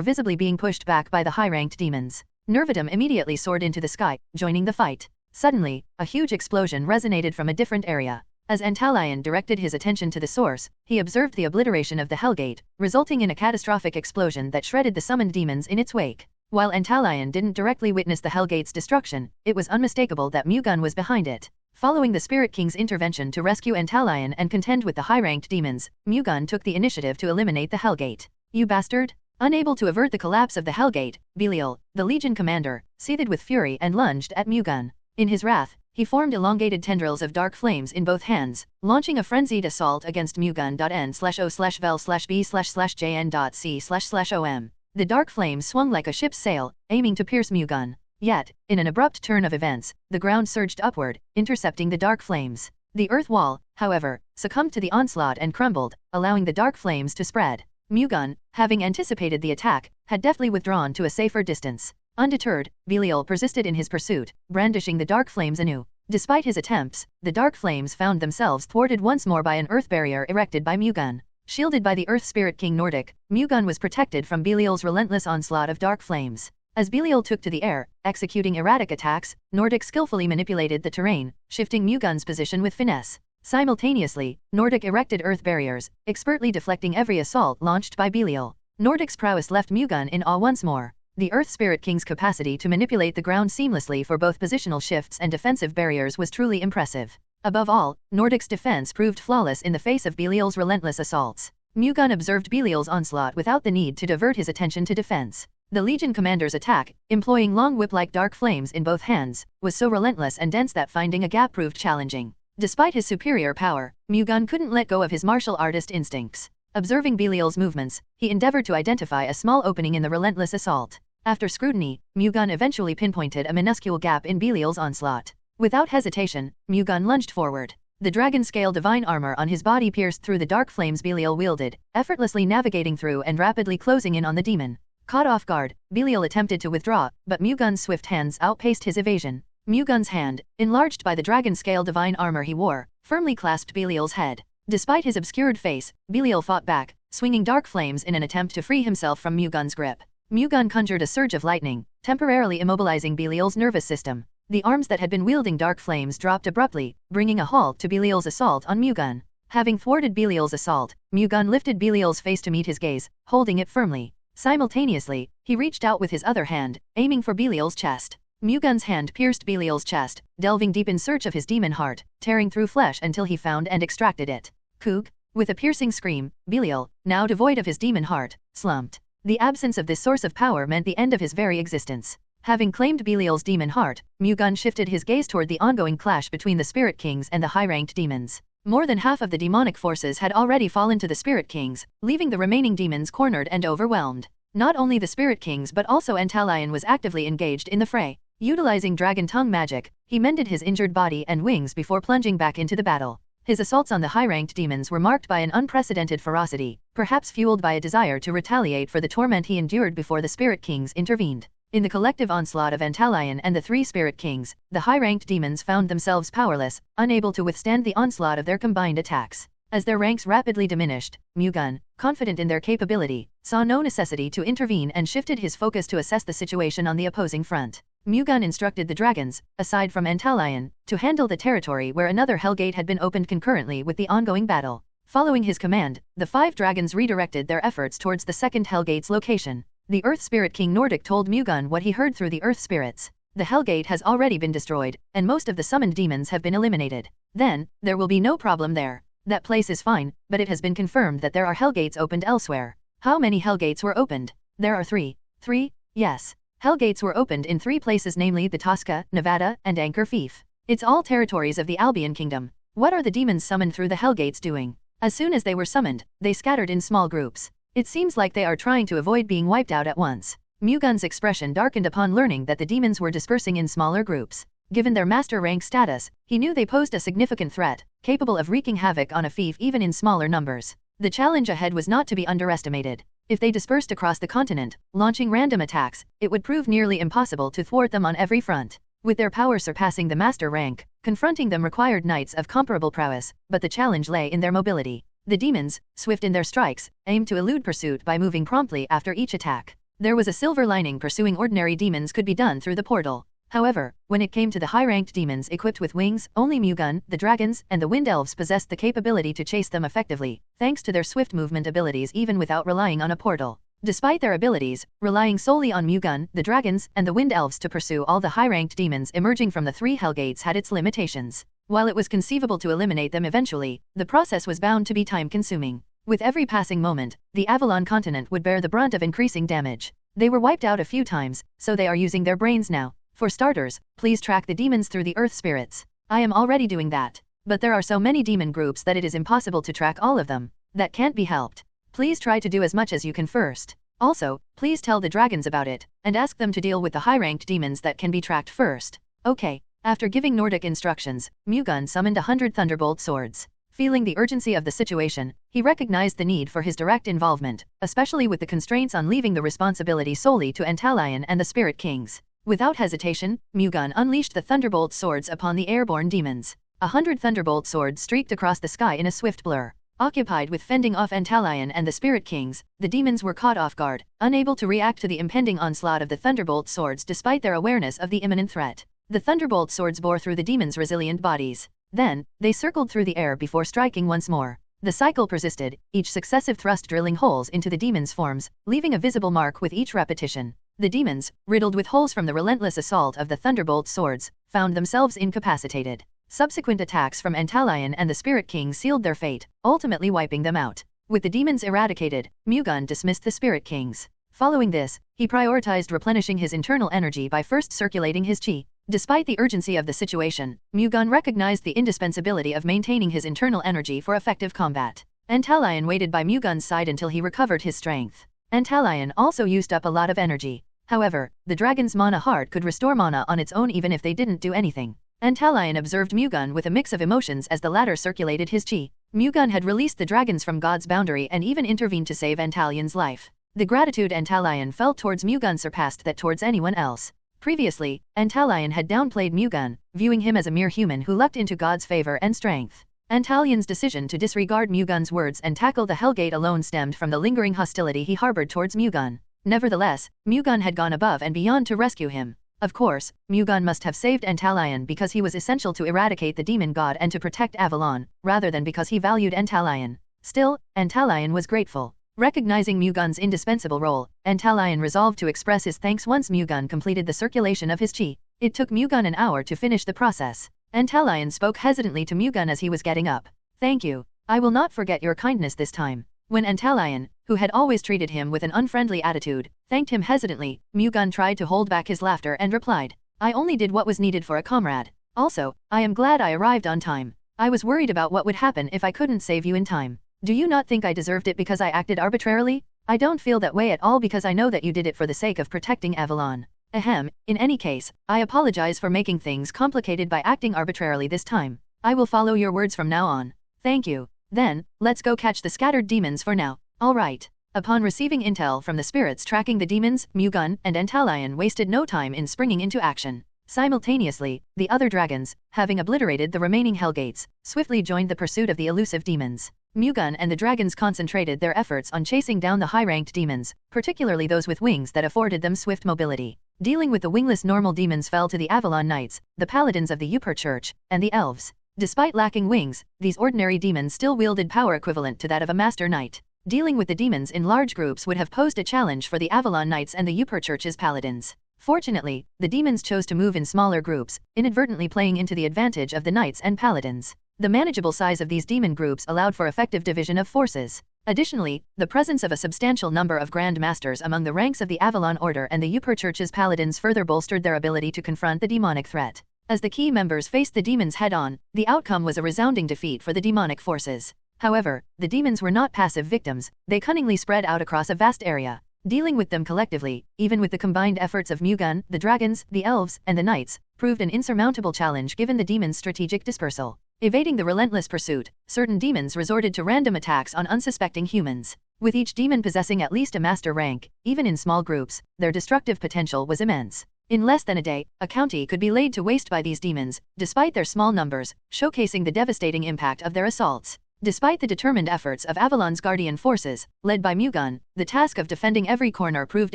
visibly being pushed back by the high-ranked demons. Nervidum immediately soared into the sky, joining the fight. Suddenly, a huge explosion resonated from a different area. As Antalion directed his attention to the source, he observed the obliteration of the Hellgate, resulting in a catastrophic explosion that shredded the summoned demons in its wake. While Antalion didn't directly witness the Hellgate's destruction, it was unmistakable that Mu-Gun was behind it. Following the Spirit King's intervention to rescue Antalion and contend with the high-ranked demons, Mu-Gun took the initiative to eliminate the Hellgate. "You bastard!" Unable to avert the collapse of the Hellgate, Belial, the Legion commander, seethed with fury and lunged at Mu-Gun. In his wrath, he formed elongated tendrils of dark flames in both hands, launching a frenzied assault against Mu-Gun.N/O/Vel/B/Jn.C//OM. The dark flames swung like a ship's sail, aiming to pierce Mu-Gun. Yet, in an abrupt turn of events, the ground surged upward, intercepting the dark flames. The earth wall, however, succumbed to the onslaught and crumbled, allowing the dark flames to spread. Mu-Gun, having anticipated the attack, had deftly withdrawn to a safer distance. Undeterred, Belial persisted in his pursuit, brandishing the dark flames anew. Despite his attempts, the dark flames found themselves thwarted once more by an earth barrier erected by Mu-Gun. Shielded by the Earth Spirit King Nordic, Mu-Gun was protected from Belial's relentless onslaught of dark flames. As Belial took to the air, executing erratic attacks, Nordic skillfully manipulated the terrain, shifting Mu-Gun's position with finesse. Simultaneously, Nordic erected earth barriers, expertly deflecting every assault launched by Belial. Nordic's prowess left Mu-Gun in awe once more. The Earth Spirit King's capacity to manipulate the ground seamlessly for both positional shifts and defensive barriers was truly impressive. Above all, Nordic's defense proved flawless in the face of Belial's relentless assaults. Mu-Gun observed Belial's onslaught without the need to divert his attention to defense. The Legion commander's attack, employing long whip-like dark flames in both hands, was so relentless and dense that finding a gap proved challenging. Despite his superior power, Mu-Gun couldn't let go of his martial artist instincts. Observing Belial's movements, he endeavored to identify a small opening in the relentless assault. After scrutiny, Mu-Gun eventually pinpointed a minuscule gap in Belial's onslaught. Without hesitation, Mu-Gun lunged forward. The dragon-scale divine armor on his body pierced through the dark flames Belial wielded, effortlessly navigating through and rapidly closing in on the demon. Caught off guard, Belial attempted to withdraw, but Mu-Gun's swift hands outpaced his evasion. Mu-Gun's hand, enlarged by the dragon-scale divine armor he wore, firmly clasped Belial's head. Despite his obscured face, Belial fought back, swinging dark flames in an attempt to free himself from Mu-Gun's grip. Mu-Gun conjured a surge of lightning, temporarily immobilizing Belial's nervous system. The arms that had been wielding dark flames dropped abruptly, bringing a halt to Belial's assault on Mu-Gun. Having thwarted Belial's assault, Mu-Gun lifted Belial's face to meet his gaze, holding it firmly. Simultaneously, he reached out with his other hand, aiming for Belial's chest. Mu-Gun's hand pierced Belial's chest, delving deep in search of his demon heart, tearing through flesh until he found and extracted it. Kook! With a piercing scream, Belial, now devoid of his demon heart, slumped. The absence of this source of power meant the end of his very existence. Having claimed Belial's demon heart, Mu-Gun shifted his gaze toward the ongoing clash between the Spirit Kings and the high-ranked demons. More than half of the demonic forces had already fallen to the Spirit Kings, leaving the remaining demons cornered and overwhelmed. Not only the Spirit Kings but also Antalion was actively engaged in the fray. Utilizing dragon tongue magic, he mended his injured body and wings before plunging back into the battle. His assaults on the high-ranked demons were marked by an unprecedented ferocity, perhaps fueled by a desire to retaliate for the torment he endured before the Spirit Kings intervened. In the collective onslaught of Antalion and the three Spirit Kings, the high-ranked demons found themselves powerless, unable to withstand the onslaught of their combined attacks. As their ranks rapidly diminished, Mu-Gun, confident in their capability, saw no necessity to intervene and shifted his focus to assess the situation on the opposing front. Mu-Gun instructed the dragons, aside from Antalion, to handle the territory where another Hellgate had been opened concurrently with the ongoing battle. Following his command, the 5 dragons redirected their efforts towards the second Hellgate's location. The Earth Spirit King Nordic told Mu-Gun what he heard through the Earth Spirits. The Hellgate has already been destroyed, and most of the summoned demons have been eliminated. Then, there will be no problem there. That place is fine, but it has been confirmed that there are Hellgates opened elsewhere. How many Hellgates were opened? There are 3. 3? Yes. Hellgates were opened in 3 places, namely the Tosca, Nevada, and Anchor Fief. It's all territories of the Albion Kingdom. What are the demons summoned through the Hellgates doing? As soon as they were summoned, they scattered in small groups. It seems like they are trying to avoid being wiped out at once. Mu-Gun's expression darkened upon learning that the demons were dispersing in smaller groups. Given their master rank status, he knew they posed a significant threat, capable of wreaking havoc on a fief even in smaller numbers. The challenge ahead was not to be underestimated. If they dispersed across the continent, launching random attacks, it would prove nearly impossible to thwart them on every front. With their power surpassing the master rank, confronting them required knights of comparable prowess, but the challenge lay in their mobility. The demons, swift in their strikes, aimed to elude pursuit by moving promptly after each attack. There was a silver lining: pursuing ordinary demons could be done through the portal. However, when it came to the high-ranked demons equipped with wings, only Mu-Gun, the dragons, and the wind elves possessed the capability to chase them effectively, thanks to their swift movement abilities even without relying on a portal. Despite their abilities, relying solely on Mu-Gun, the dragons, and the wind elves to pursue all the high-ranked demons emerging from the 3 Hellgates had its limitations. While it was conceivable to eliminate them eventually, the process was bound to be time-consuming. With every passing moment, the Avalon continent would bear the brunt of increasing damage. They were wiped out a few times, so they are using their brains now. For starters, please track the demons through the Earth Spirits. I am already doing that. But there are so many demon groups that it is impossible to track all of them. That can't be helped. Please try to do as much as you can first. Also, please tell the dragons about it, and ask them to deal with the high-ranked demons that can be tracked first. Okay. After giving Nordic instructions, Mu-Gun summoned 100 Thunderbolt swords. Feeling the urgency of the situation, he recognized the need for his direct involvement, especially with the constraints on leaving the responsibility solely to Antalion and the Spirit Kings. Without hesitation, Mu-Gun unleashed the Thunderbolt swords upon the airborne demons. 100 Thunderbolt swords streaked across the sky in a swift blur. Occupied with fending off Antalion and the Spirit Kings, the demons were caught off guard, unable to react to the impending onslaught of the Thunderbolt swords despite their awareness of the imminent threat. The Thunderbolt swords bore through the demons' resilient bodies. Then, they circled through the air before striking once more. The cycle persisted, each successive thrust drilling holes into the demons' forms, leaving a visible mark with each repetition. The demons, riddled with holes from the relentless assault of the Thunderbolt swords, found themselves incapacitated. Subsequent attacks from Antalion and the Spirit King sealed their fate, ultimately wiping them out. With the demons eradicated, Mu-Gun dismissed the Spirit Kings. Following this, he prioritized replenishing his internal energy by first circulating his chi. Despite the urgency of the situation, Mu-Gun recognized the indispensability of maintaining his internal energy for effective combat. Antalion waited by Mu-Gun's side until he recovered his strength. Antalion also used up a lot of energy. However, the dragon's mana heart could restore mana on its own even if they didn't do anything. Antalion observed Mu-Gun with a mix of emotions as the latter circulated his chi. Mu-Gun had released the dragons from God's boundary and even intervened to save Antalion's life. The gratitude Antalion felt towards Mu-Gun surpassed that towards anyone else. Previously, Antalion had downplayed Mu-Gun, viewing him as a mere human who lucked into God's favor and strength. Antalion's decision to disregard Mu-Gun's words and tackle the Hellgate alone stemmed from the lingering hostility he harbored towards Mu-Gun. Nevertheless, Mu-Gun had gone above and beyond to rescue him. Of course, Mu-Gun must have saved Antalion because he was essential to eradicate the demon god and to protect Avalon, rather than because he valued Antalion. Still, Antalion was grateful. Recognizing Mu-Gun's indispensable role, Antalion resolved to express his thanks once Mu-Gun completed the circulation of his chi. It took Mu-Gun an hour to finish the process. Antalion spoke hesitantly to Mu-Gun as he was getting up. "Thank you. I will not forget your kindness this time." When Antalion, who had always treated him with an unfriendly attitude, thanked him hesitantly, Mu-Gun tried to hold back his laughter and replied, "I only did what was needed for a comrade. Also, I am glad I arrived on time. I was worried about what would happen if I couldn't save you in time. Do you not think I deserved it because I acted arbitrarily?" I don't feel that way at all because I know that you did it for the sake of protecting Avalon. Ahem, in any case, I apologize for making things complicated by acting arbitrarily this time. I will follow your words from now on. Thank you. Then, let's go catch the scattered demons for now. Alright. Upon receiving intel from the spirits tracking the demons, Mu-Gun and Antalion wasted no time in springing into action. Simultaneously, the other dragons, having obliterated the remaining Hellgates, swiftly joined the pursuit of the elusive demons. Mu-Gun and the dragons concentrated their efforts on chasing down the high-ranked demons, particularly those with wings that afforded them swift mobility. Dealing with the wingless normal demons fell to the Avalon Knights, the paladins of the Upper Church, and the elves. Despite lacking wings, these ordinary demons still wielded power equivalent to that of a Master Knight. Dealing with the demons in large groups would have posed a challenge for the Avalon Knights and the Upper Church's paladins. Fortunately, the demons chose to move in smaller groups, inadvertently playing into the advantage of the knights and paladins. The manageable size of these demon groups allowed for effective division of forces. Additionally, the presence of a substantial number of Grand Masters among the ranks of the Avalon Order and the Upper Church's paladins further bolstered their ability to confront the demonic threat. As the key members faced the demons head-on, the outcome was a resounding defeat for the demonic forces. However, the demons were not passive victims, they cunningly spread out across a vast area. Dealing with them collectively, even with the combined efforts of Mu-Gun, the dragons, the elves, and the knights, proved an insurmountable challenge given the demons' strategic dispersal. Evading the relentless pursuit, certain demons resorted to random attacks on unsuspecting humans. With each demon possessing at least a master rank, even in small groups, their destructive potential was immense. In less than a day, a county could be laid to waste by these demons, despite their small numbers, showcasing the devastating impact of their assaults. Despite the determined efforts of Avalon's guardian forces, led by Mu-Gun, the task of defending every corner proved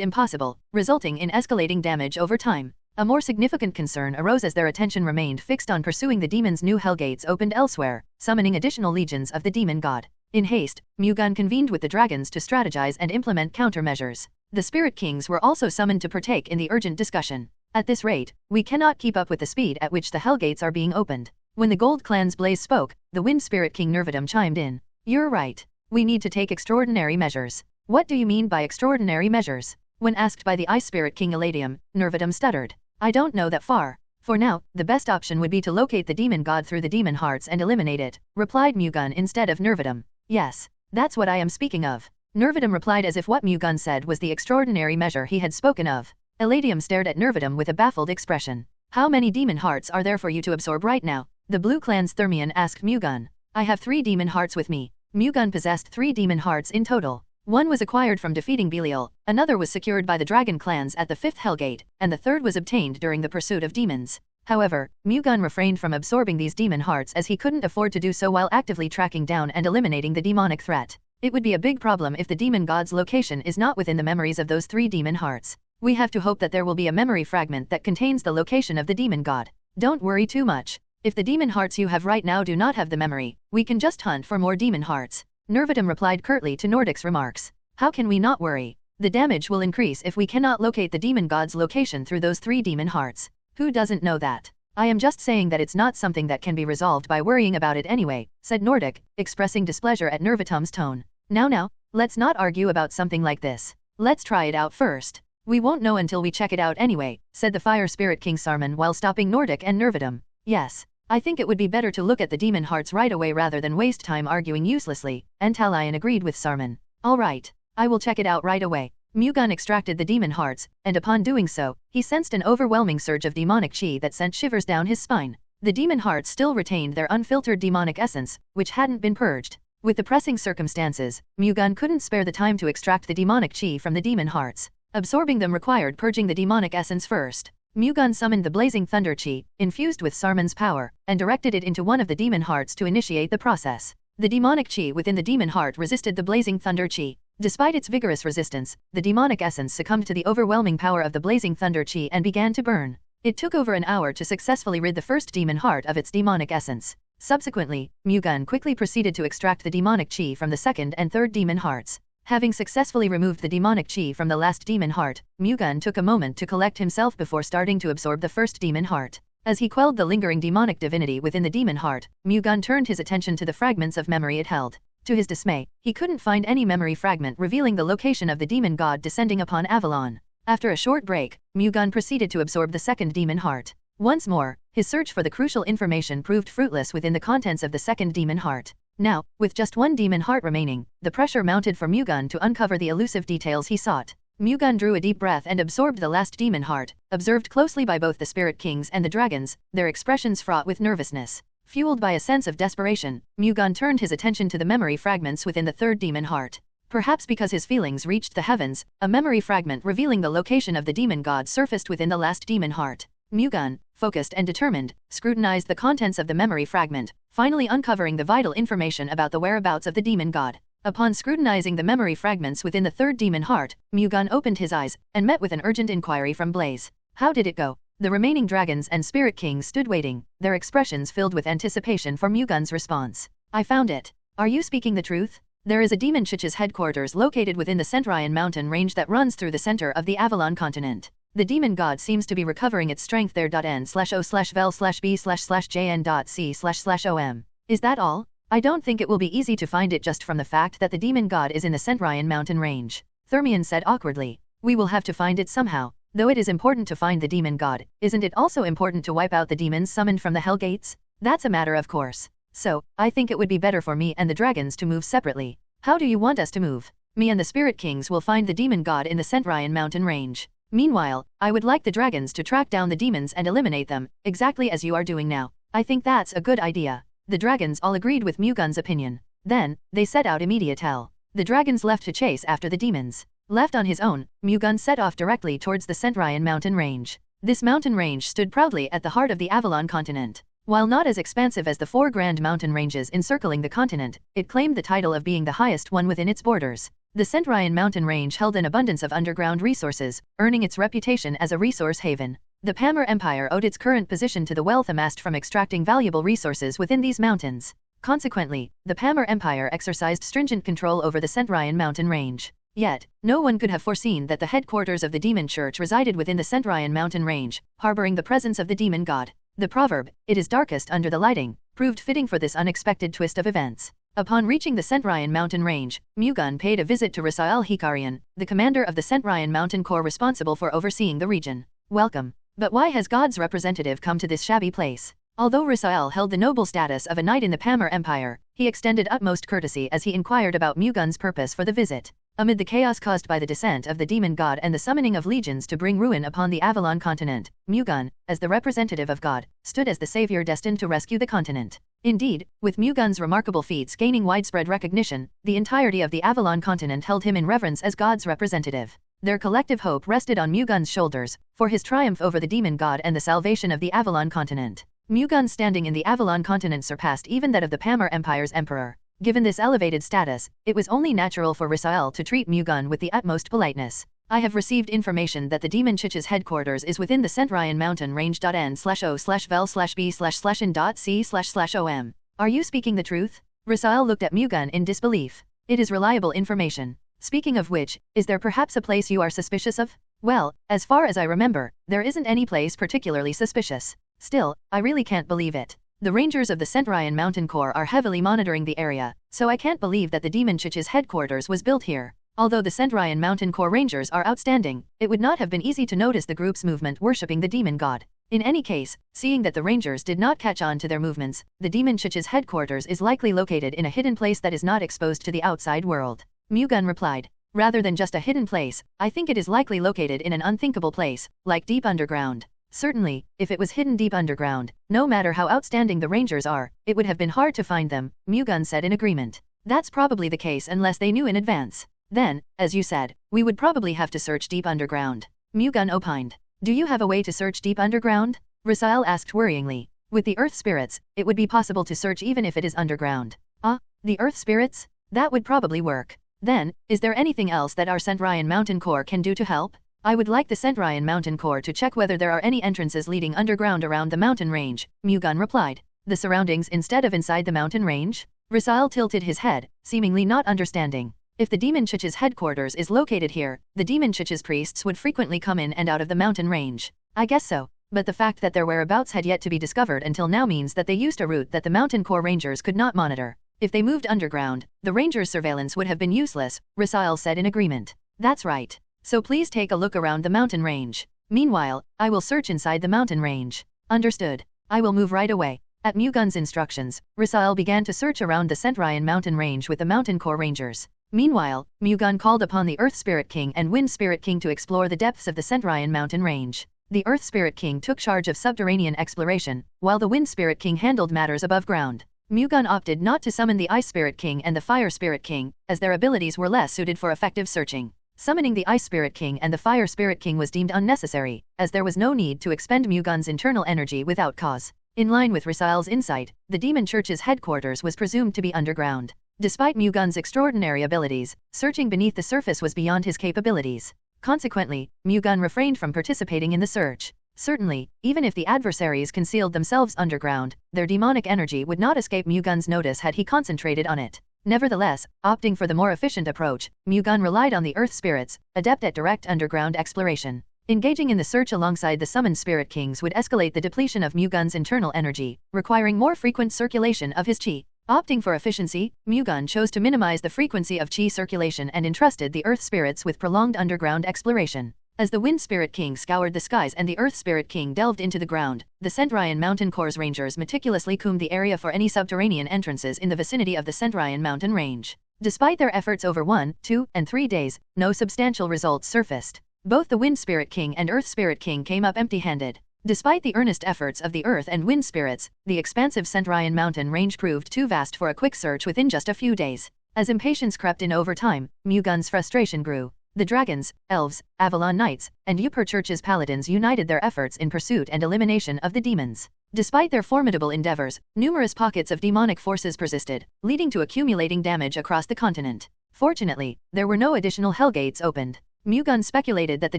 impossible, resulting in escalating damage over time. A more significant concern arose as their attention remained fixed on pursuing the demons' new Hellgates opened elsewhere, summoning additional legions of the demon god. In haste, Mu-Gun convened with the dragons to strategize and implement countermeasures. The Spirit Kings were also summoned to partake in the urgent discussion. At this rate, we cannot keep up with the speed at which the Hellgates are being opened. When the Gold Clan's Blaze spoke, the Wind Spirit King Nervidum chimed in. You're right. We need to take extraordinary measures. What do you mean by extraordinary measures? When asked by the Ice Spirit King Eladium, Nervidum stuttered. I don't know that far. For now, the best option would be to locate the demon god through the demon hearts and eliminate it, replied Mu-Gun instead of Nervidum. Yes, that's what I am speaking of. Nervidum replied as if what Mu-Gun said was the extraordinary measure he had spoken of. Eladium stared at Nervidum with a baffled expression. How many demon hearts are there for you to absorb right now? The Blue Clan's Thermion asked Mu-Gun. I have 3 demon hearts with me. Mu-Gun possessed 3 demon hearts in total. One was acquired from defeating Belial, another was secured by the Dragon clans at the 5th Hellgate, and the third was obtained during the pursuit of demons. However, Mu-Gun refrained from absorbing these demon hearts as he couldn't afford to do so while actively tracking down and eliminating the demonic threat. It would be a big problem if the demon god's location is not within the memories of those 3 demon hearts. We have to hope that there will be a memory fragment that contains the location of the demon god. Don't worry too much. If the demon hearts you have right now do not have the memory, we can just hunt for more demon hearts. Nervidum replied curtly to Nordic's remarks. How can we not worry? The damage will increase if we cannot locate the demon god's location through those 3 demon hearts. Who doesn't know that? I am just saying that it's not something that can be resolved by worrying about it anyway, said Nordic, expressing displeasure at Nervitum's tone. Now, let's not argue about something like this. Let's try it out first. We won't know until we check it out anyway, said the Fire Spirit King Sarman while stopping Nordic and Nervidum. Yes, I think it would be better to look at the demon hearts right away rather than waste time arguing uselessly, Antalion agreed with Sarman. Alright, I will check it out right away. Mu-Gun extracted the demon hearts, and upon doing so, he sensed an overwhelming surge of demonic chi that sent shivers down his spine. The demon hearts still retained their unfiltered demonic essence, which hadn't been purged. With the pressing circumstances, Mu-Gun couldn't spare the time to extract the demonic chi from the demon hearts. Absorbing them required purging the demonic essence first. Mu-Gun summoned the blazing thunder chi, infused with Sarman's power, and directed it into one of the demon hearts to initiate the process. The demonic chi within the demon heart resisted the blazing thunder chi. Despite its vigorous resistance, the demonic essence succumbed to the overwhelming power of the blazing thunder chi and began to burn. It took over an hour to successfully rid the first demon heart of its demonic essence. Subsequently, Mu-Gun quickly proceeded to extract the demonic chi from the second and third demon hearts. Having successfully removed the demonic chi from the last demon heart, Mu-Gun took a moment to collect himself before starting to absorb the first demon heart. As he quelled the lingering demonic divinity within the demon heart, Mu-Gun turned his attention to the fragments of memory it held. To his dismay, he couldn't find any memory fragment revealing the location of the demon god descending upon Avalon. After a short break, Mu-Gun proceeded to absorb the second demon heart. Once more, his search for the crucial information proved fruitless within the contents of the second demon heart. Now, with just one demon heart remaining, the pressure mounted for Mu-Gun to uncover the elusive details he sought. Mu-Gun drew a deep breath and absorbed the last demon heart, observed closely by both the spirit kings and the dragons, their expressions fraught with nervousness. Fueled by a sense of desperation, Mu-Gun turned his attention to the memory fragments within the third demon heart. Perhaps because his feelings reached the heavens, a memory fragment revealing the location of the demon god surfaced within the last demon heart. Mu-Gun, focused and determined, scrutinized the contents of the memory fragment, finally uncovering the vital information about the whereabouts of the demon god. Upon scrutinizing the memory fragments within the third demon heart, Mu-Gun opened his eyes and met with an urgent inquiry from Blaze. How did it go? The remaining dragons and spirit kings stood waiting, their expressions filled with anticipation for Mu-Gun's response. I found it. Are you speaking the truth? There is a demon chich's headquarters located within the Centurion mountain range that runs through the center of the Avalon continent. The demon god seems to be recovering its strength there. N/O/vel/B/jn.c//om. Is that all? I don't think it will be easy to find it just from the fact that the demon god is in the Centurion mountain range. Thermion said awkwardly. We will have to find it somehow. Though it is important to find the demon god, isn't it also important to wipe out the demons summoned from the Hell Gates? That's a matter of course. So, I think it would be better for me and the dragons to move separately. How do you want us to move? Me and the spirit kings will find the demon god in the Centurion mountain range. Meanwhile, I would like the dragons to track down the demons and eliminate them, exactly as you are doing now. I think that's a good idea. The dragons all agreed with Mu-Gun's opinion. Then, they set out immediately. The dragons left to chase after the demons. Left on his own, Mu-Gun set off directly towards the Centurion mountain range. This mountain range stood proudly at the heart of the Avalon continent. While not as expansive as the four grand mountain ranges encircling the continent, it claimed the title of being the highest one within its borders. The Centurion mountain range held an abundance of underground resources, earning its reputation as a resource haven. The Pamir Empire owed its current position to the wealth amassed from extracting valuable resources within these mountains. Consequently, the Pamir Empire exercised stringent control over the Centurion mountain range. Yet, no one could have foreseen that the headquarters of the demon church resided within the Centurion mountain range, harboring the presence of the demon god. The proverb, "It is darkest under the lighting," proved fitting for this unexpected twist of events. Upon reaching the Centurion mountain range, Mu-Gun paid a visit to Rasael Hikarian, the commander of the Centurion mountain corps responsible for overseeing the region. Welcome. But why has God's representative come to this shabby place? Although Rasael held the noble status of a knight in the Pamir Empire, he extended utmost courtesy as he inquired about Mu-Gun's purpose for the visit. Amid the chaos caused by the descent of the demon god and the summoning of legions to bring ruin upon the Avalon continent, Mu-Gun, as the representative of God, stood as the savior destined to rescue the continent. Indeed, with Mu-Gun's remarkable feats gaining widespread recognition, the entirety of the Avalon continent held him in reverence as God's representative. Their collective hope rested on Mu-Gun's shoulders, for his triumph over the demon god and the salvation of the Avalon continent. Mu-Gun's standing in the Avalon continent surpassed even that of the Pamir Empire's emperor. Given this elevated status, it was only natural for Rasael to treat Mu-Gun with the utmost politeness. I have received information that the demon chich's headquarters is within the Centurion mountain range. N/O/vel/B/n.c//om. Are you speaking the truth? Rasael looked at Mu-Gun in disbelief. It is reliable information. Speaking of which, is there perhaps a place you are suspicious of? Well, as far as I remember, there isn't any place particularly suspicious. Still, I really can't believe it. The rangers of the Centurion Mountain Corps are heavily monitoring the area, so I can't believe that the demon chich's headquarters was built here. Although the Centurion Mountain Corps rangers are outstanding, it would not have been easy to notice the group's movement worshipping the demon god. In any case, seeing that the rangers did not catch on to their movements, the demon chich's headquarters is likely located in a hidden place that is not exposed to the outside world. Mu-Gun replied. Rather than just a hidden place, I think it is likely located in an unthinkable place, like deep underground. Certainly, if it was hidden deep underground, no matter how outstanding the rangers are, it would have been hard to find them, Mu-Gun said in agreement. That's probably the case unless they knew in advance. Then, as you said, we would probably have to search deep underground. Mu-Gun opined. Do you have a way to search deep underground? Rasael asked worryingly. With the earth spirits, it would be possible to search even if it is underground. The earth spirits? That would probably work. Then, is there anything else that our Centurion Mountain Corps can do to help? I would like the Centurion Mountain Corps to check whether there are any entrances leading underground around the mountain range, Mu-Gun replied. The surroundings instead of inside the mountain range? Rasael tilted his head, seemingly not understanding. If the demon chich's headquarters is located here, the demon chich's priests would frequently come in and out of the mountain range. I guess so. But the fact that their whereabouts had yet to be discovered until now means that they used a route that the Mountain Corps rangers could not monitor. If they moved underground, the rangers' surveillance would have been useless, Rasael said in agreement. That's right. So please take a look around the mountain range. Meanwhile, I will search inside the mountain range. Understood. I will move right away. At Mu-Gun's instructions, Rasail began to search around the Centurion mountain range with the Mountain Core Rangers. Meanwhile, Mu-Gun called upon the Earth Spirit King and Wind Spirit King to explore the depths of the Centurion mountain range. The Earth Spirit King took charge of subterranean exploration, while the Wind Spirit King handled matters above ground. Mu-Gun opted not to summon the Ice Spirit King and the Fire Spirit King, as their abilities were less suited for effective searching. Summoning the Ice Spirit King and the Fire Spirit King was deemed unnecessary, as there was no need to expend Mu-Gun's internal energy without cause. In line with Rasail's insight, the Demon Church's headquarters was presumed to be underground. Despite Mu-Gun's extraordinary abilities, searching beneath the surface was beyond his capabilities. Consequently, Mu-Gun refrained from participating in the search. Certainly, even if the adversaries concealed themselves underground, their demonic energy would not escape Mu-Gun's notice had he concentrated on it. Nevertheless, opting for the more efficient approach, Mu-Gun relied on the Earth Spirits, adept at direct underground exploration. Engaging in the search alongside the summoned Spirit Kings would escalate the depletion of Mu-Gun's internal energy, requiring more frequent circulation of his chi. Opting for efficiency, Mu-Gun chose to minimize the frequency of chi circulation and entrusted the Earth Spirits with prolonged underground exploration. As the Wind Spirit King scoured the skies and the Earth Spirit King delved into the ground, the Centurion Mountain Core's Rangers meticulously combed the area for any subterranean entrances in the vicinity of the Centurion Mountain Range. Despite their efforts over 1, 2, and 3 days, no substantial results surfaced. Both the Wind Spirit King and Earth Spirit King came up empty-handed. Despite the earnest efforts of the Earth and Wind Spirits, the expansive Centurion Mountain Range proved too vast for a quick search within just a few days. As impatience crept in over time, Mu-Gun's frustration grew. The Dragons, Elves, Avalon Knights, and Upper Church's Paladins united their efforts in pursuit and elimination of the demons. Despite their formidable endeavors, numerous pockets of demonic forces persisted, leading to accumulating damage across the continent. Fortunately, there were no additional Hellgates opened. Mu-Gun speculated that the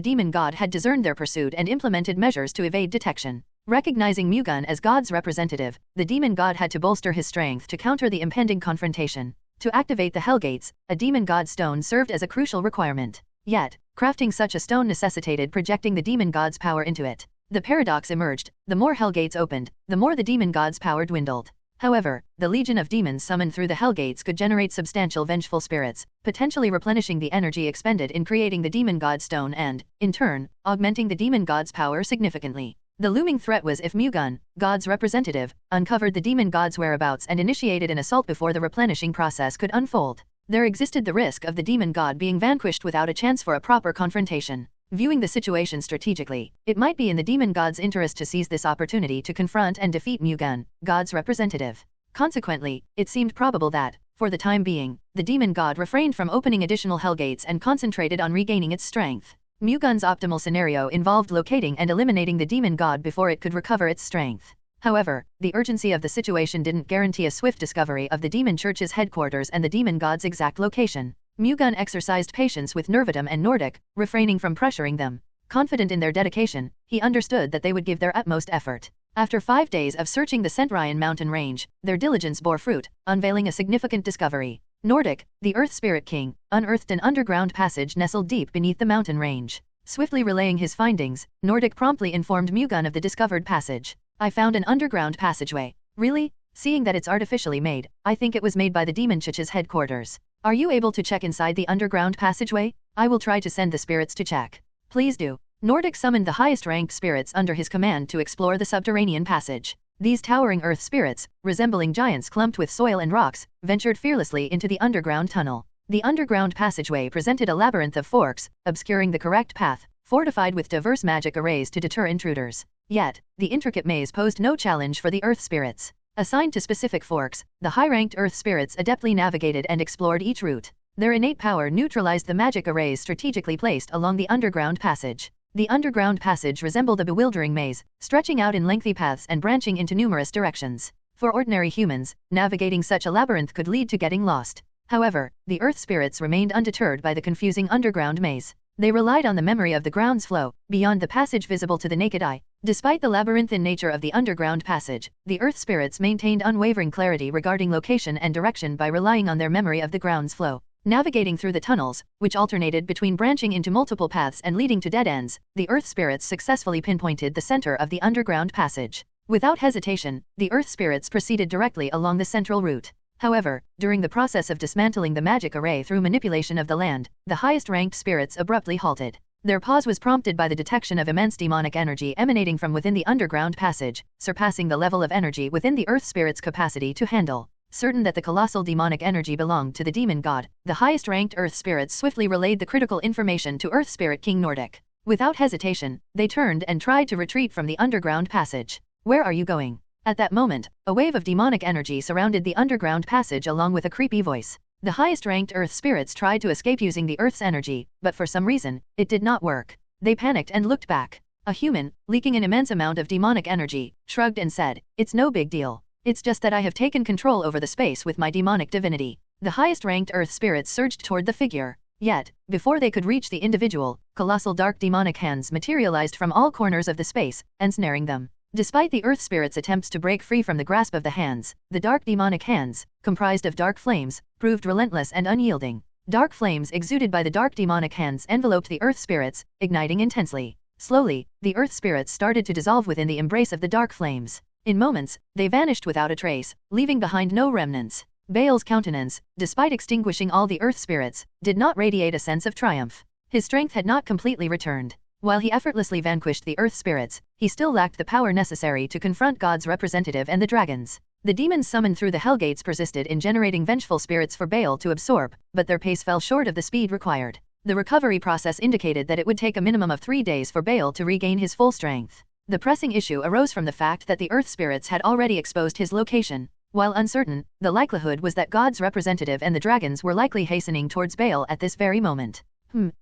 demon god had discerned their pursuit and implemented measures to evade detection. Recognizing Mu-Gun as God's representative, the demon god had to bolster his strength to counter the impending confrontation. To activate the Hellgates, a demon god stone served as a crucial requirement. Yet, crafting such a stone necessitated projecting the demon god's power into it. The paradox emerged: the more Hellgates opened, the more the demon god's power dwindled. However, the legion of demons summoned through the Hellgates could generate substantial vengeful spirits, potentially replenishing the energy expended in creating the demon god stone and, in turn, augmenting the demon god's power significantly. The looming threat was if Mu-Gun, God's representative, uncovered the demon god's whereabouts and initiated an assault before the replenishing process could unfold. There existed the risk of the demon god being vanquished without a chance for a proper confrontation. Viewing the situation strategically, it might be in the demon god's interest to seize this opportunity to confront and defeat Mu-Gun, God's representative. Consequently, it seemed probable that, for the time being, the demon god refrained from opening additional Hellgates and concentrated on regaining its strength. Mu-Gun's optimal scenario involved locating and eliminating the demon god before it could recover its strength. However, the urgency of the situation didn't guarantee a swift discovery of the Demon Church's headquarters and the demon god's exact location. Mu-Gun exercised patience with Nervitum and Nordic, refraining from pressuring them. Confident in their dedication, he understood that they would give their utmost effort. After 5 days of searching the Centurion mountain range, their diligence bore fruit, unveiling a significant discovery. Nordic, the Earth Spirit King, unearthed an underground passage nestled deep beneath the mountain range. Swiftly relaying his findings, Nordic promptly informed Mu-Gun of the discovered passage. I found an underground passageway. Really? Seeing that it's artificially made, I think it was made by the Demon Church's headquarters. Are you able to check inside the underground passageway? I will try to send the spirits to check. Please do. Nordic summoned the highest-ranked spirits under his command to explore the subterranean passage. These towering earth spirits, resembling giants clumped with soil and rocks, ventured fearlessly into the underground tunnel. The underground passageway presented a labyrinth of forks, obscuring the correct path, fortified with diverse magic arrays to deter intruders. Yet, the intricate maze posed no challenge for the earth spirits. Assigned to specific forks, the high-ranked earth spirits adeptly navigated and explored each route. Their innate power neutralized the magic arrays strategically placed along the underground passage. The underground passage resembled a bewildering maze, stretching out in lengthy paths and branching into numerous directions. For ordinary humans, navigating such a labyrinth could lead to getting lost. However, the earth spirits remained undeterred by the confusing underground maze. They relied on the memory of the ground's flow, beyond the passage visible to the naked eye. Despite the labyrinthine nature of the underground passage, the earth spirits maintained unwavering clarity regarding location and direction by relying on their memory of the ground's flow. Navigating through the tunnels, which alternated between branching into multiple paths and leading to dead ends, the earth spirits successfully pinpointed the center of the underground passage. Without hesitation, the earth spirits proceeded directly along the central route. However, during the process of dismantling the magic array through manipulation of the land, the highest-ranked spirits abruptly halted. Their pause was prompted by the detection of immense demonic energy emanating from within the underground passage, surpassing the level of energy within the earth spirit's capacity to handle. Certain that the colossal demonic energy belonged to the demon god, the highest-ranked earth spirits swiftly relayed the critical information to Earth Spirit King Nordic. Without hesitation, they turned and tried to retreat from the underground passage. Where are you going? At that moment, a wave of demonic energy surrounded the underground passage along with a creepy voice. The highest-ranked earth spirits tried to escape using the earth's energy, but for some reason, it did not work. They panicked and looked back. A human, leaking an immense amount of demonic energy, shrugged and said, "It's no big deal. It's just that I have taken control over the space with my demonic divinity." The highest-ranked earth spirits surged toward the figure. Yet, before they could reach the individual, colossal dark demonic hands materialized from all corners of the space, ensnaring them. Despite the earth spirit's attempts to break free from the grasp of the hands, the dark demonic hands, comprised of dark flames, proved relentless and unyielding. Dark flames exuded by the dark demonic hands enveloped the earth spirits, igniting intensely. Slowly, the earth spirits started to dissolve within the embrace of the dark flames. In moments, they vanished without a trace, leaving behind no remnants. Baal's countenance, despite extinguishing all the earth spirits, did not radiate a sense of triumph. His strength had not completely returned. While he effortlessly vanquished the earth spirits, he still lacked the power necessary to confront God's representative and the dragons. The demons summoned through the Hellgates persisted in generating vengeful spirits for Baal to absorb, but their pace fell short of the speed required. The recovery process indicated that it would take a minimum of 3 days for Baal to regain his full strength. The pressing issue arose from the fact that the earth spirits had already exposed his location. While uncertain, the likelihood was that God's representative and the dragons were likely hastening towards Baal at this very moment.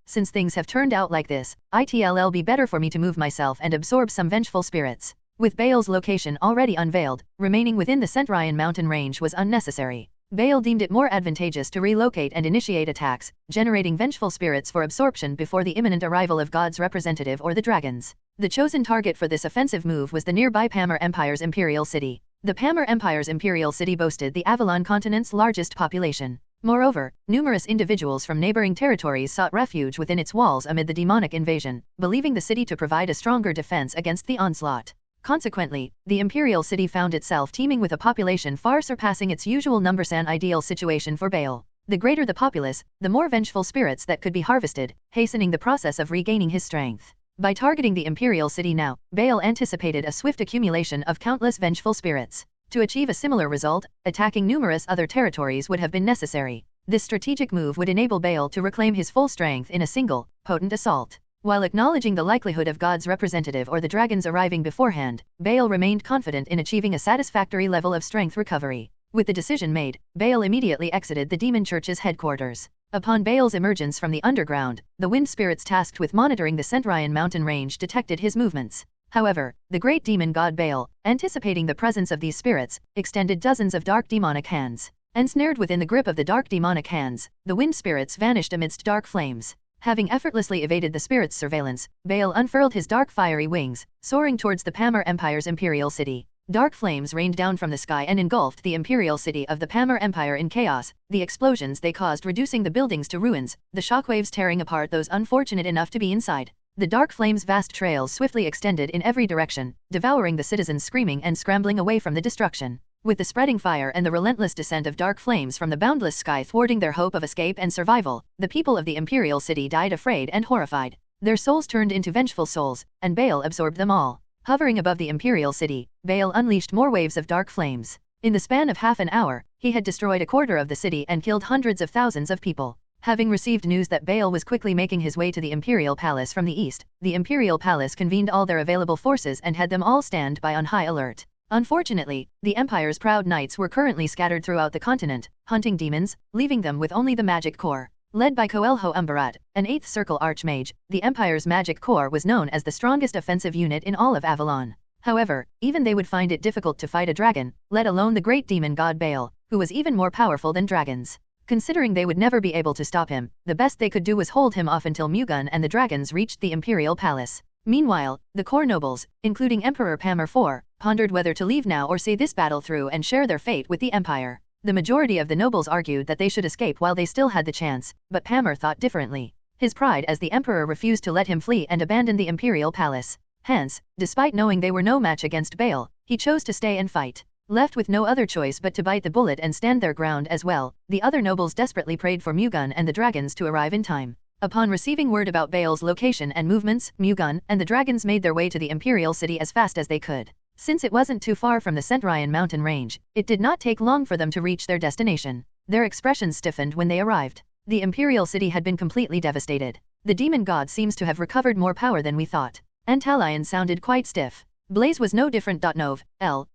Since things have turned out like this, it'll be better for me to move myself and absorb some vengeful spirits. With Baal's location already unveiled, remaining within the Centurion mountain range was unnecessary. Baal deemed it more advantageous to relocate and initiate attacks, generating vengeful spirits for absorption before the imminent arrival of God's representative or the dragons. The chosen target for this offensive move was the nearby Pamir Empire's imperial city. The Pamir Empire's imperial city boasted the Avalon continent's largest population. Moreover, numerous individuals from neighboring territories sought refuge within its walls amid the demonic invasion, believing the city to provide a stronger defense against the onslaught. Consequently, the imperial city found itself teeming with a population far surpassing its usual numbers, an ideal situation for Baal. The greater the populace, the more vengeful spirits that could be harvested, hastening the process of regaining his strength. By targeting the imperial city now, Baal anticipated a swift accumulation of countless vengeful spirits. To achieve a similar result, attacking numerous other territories would have been necessary. This strategic move would enable Baal to reclaim his full strength in a single, potent assault. While acknowledging the likelihood of God's representative or the dragons arriving beforehand, Baal remained confident in achieving a satisfactory level of strength recovery. With the decision made, Baal immediately exited the demon church's headquarters. Upon Baal's emergence from the underground, the wind spirits tasked with monitoring the Centurion mountain range detected his movements. However, the great demon god Baal, anticipating the presence of these spirits, extended dozens of dark demonic hands. Ensnared within the grip of the dark demonic hands, the wind spirits vanished amidst dark flames. Having effortlessly evaded the spirits' surveillance, Baal unfurled his dark fiery wings, soaring towards the Pamir Empire's imperial city. Dark flames rained down from the sky and engulfed the imperial city of the Pamir Empire in chaos, the explosions they caused reducing the buildings to ruins, the shockwaves tearing apart those unfortunate enough to be inside. The dark flames' vast trails swiftly extended in every direction, devouring the citizens screaming and scrambling away from the destruction. With the spreading fire and the relentless descent of dark flames from the boundless sky thwarting their hope of escape and survival, the people of the imperial city died afraid and horrified. Their souls turned into vengeful souls, and Baal absorbed them all. Hovering above the imperial city, Baal unleashed more waves of dark flames. In the span of half an hour, he had destroyed a quarter of the city and killed hundreds of thousands of people. Having received news that Baal was quickly making his way to the imperial palace from the east, the imperial palace convened all their available forces and had them all stand by on high alert. Unfortunately, the empire's proud knights were currently scattered throughout the continent, hunting demons, leaving them with only the magic core. Led by Coelho Umbarat, an 8th Circle Archmage, the Empire's magic corps was known as the strongest offensive unit in all of Avalon. However, even they would find it difficult to fight a dragon, let alone the great demon god Baal, who was even more powerful than dragons. Considering they would never be able to stop him, the best they could do was hold him off until Mu-Gun and the dragons reached the imperial palace. Meanwhile, the core nobles, including Emperor Pamir IV, pondered whether to leave now or see this battle through and share their fate with the Empire. The majority of the nobles argued that they should escape while they still had the chance, but Pamir thought differently. His pride as the emperor refused to let him flee and abandon the imperial palace. Hence, despite knowing they were no match against Baal, he chose to stay and fight. Left with no other choice but to bite the bullet and stand their ground as well, the other nobles desperately prayed for Mu-Gun and the dragons to arrive in time. Upon receiving word about Bael's location and movements, Mu-Gun and the dragons made their way to the Imperial City as fast as they could. Since it wasn't too far from the Centurion mountain range, it did not take long for them to reach their destination. Their expressions stiffened when they arrived. The Imperial City had been completely devastated. The demon god seems to have recovered more power than we thought. Antalion sounded quite stiff. Blaze was no different. Nov. L.B//JNN.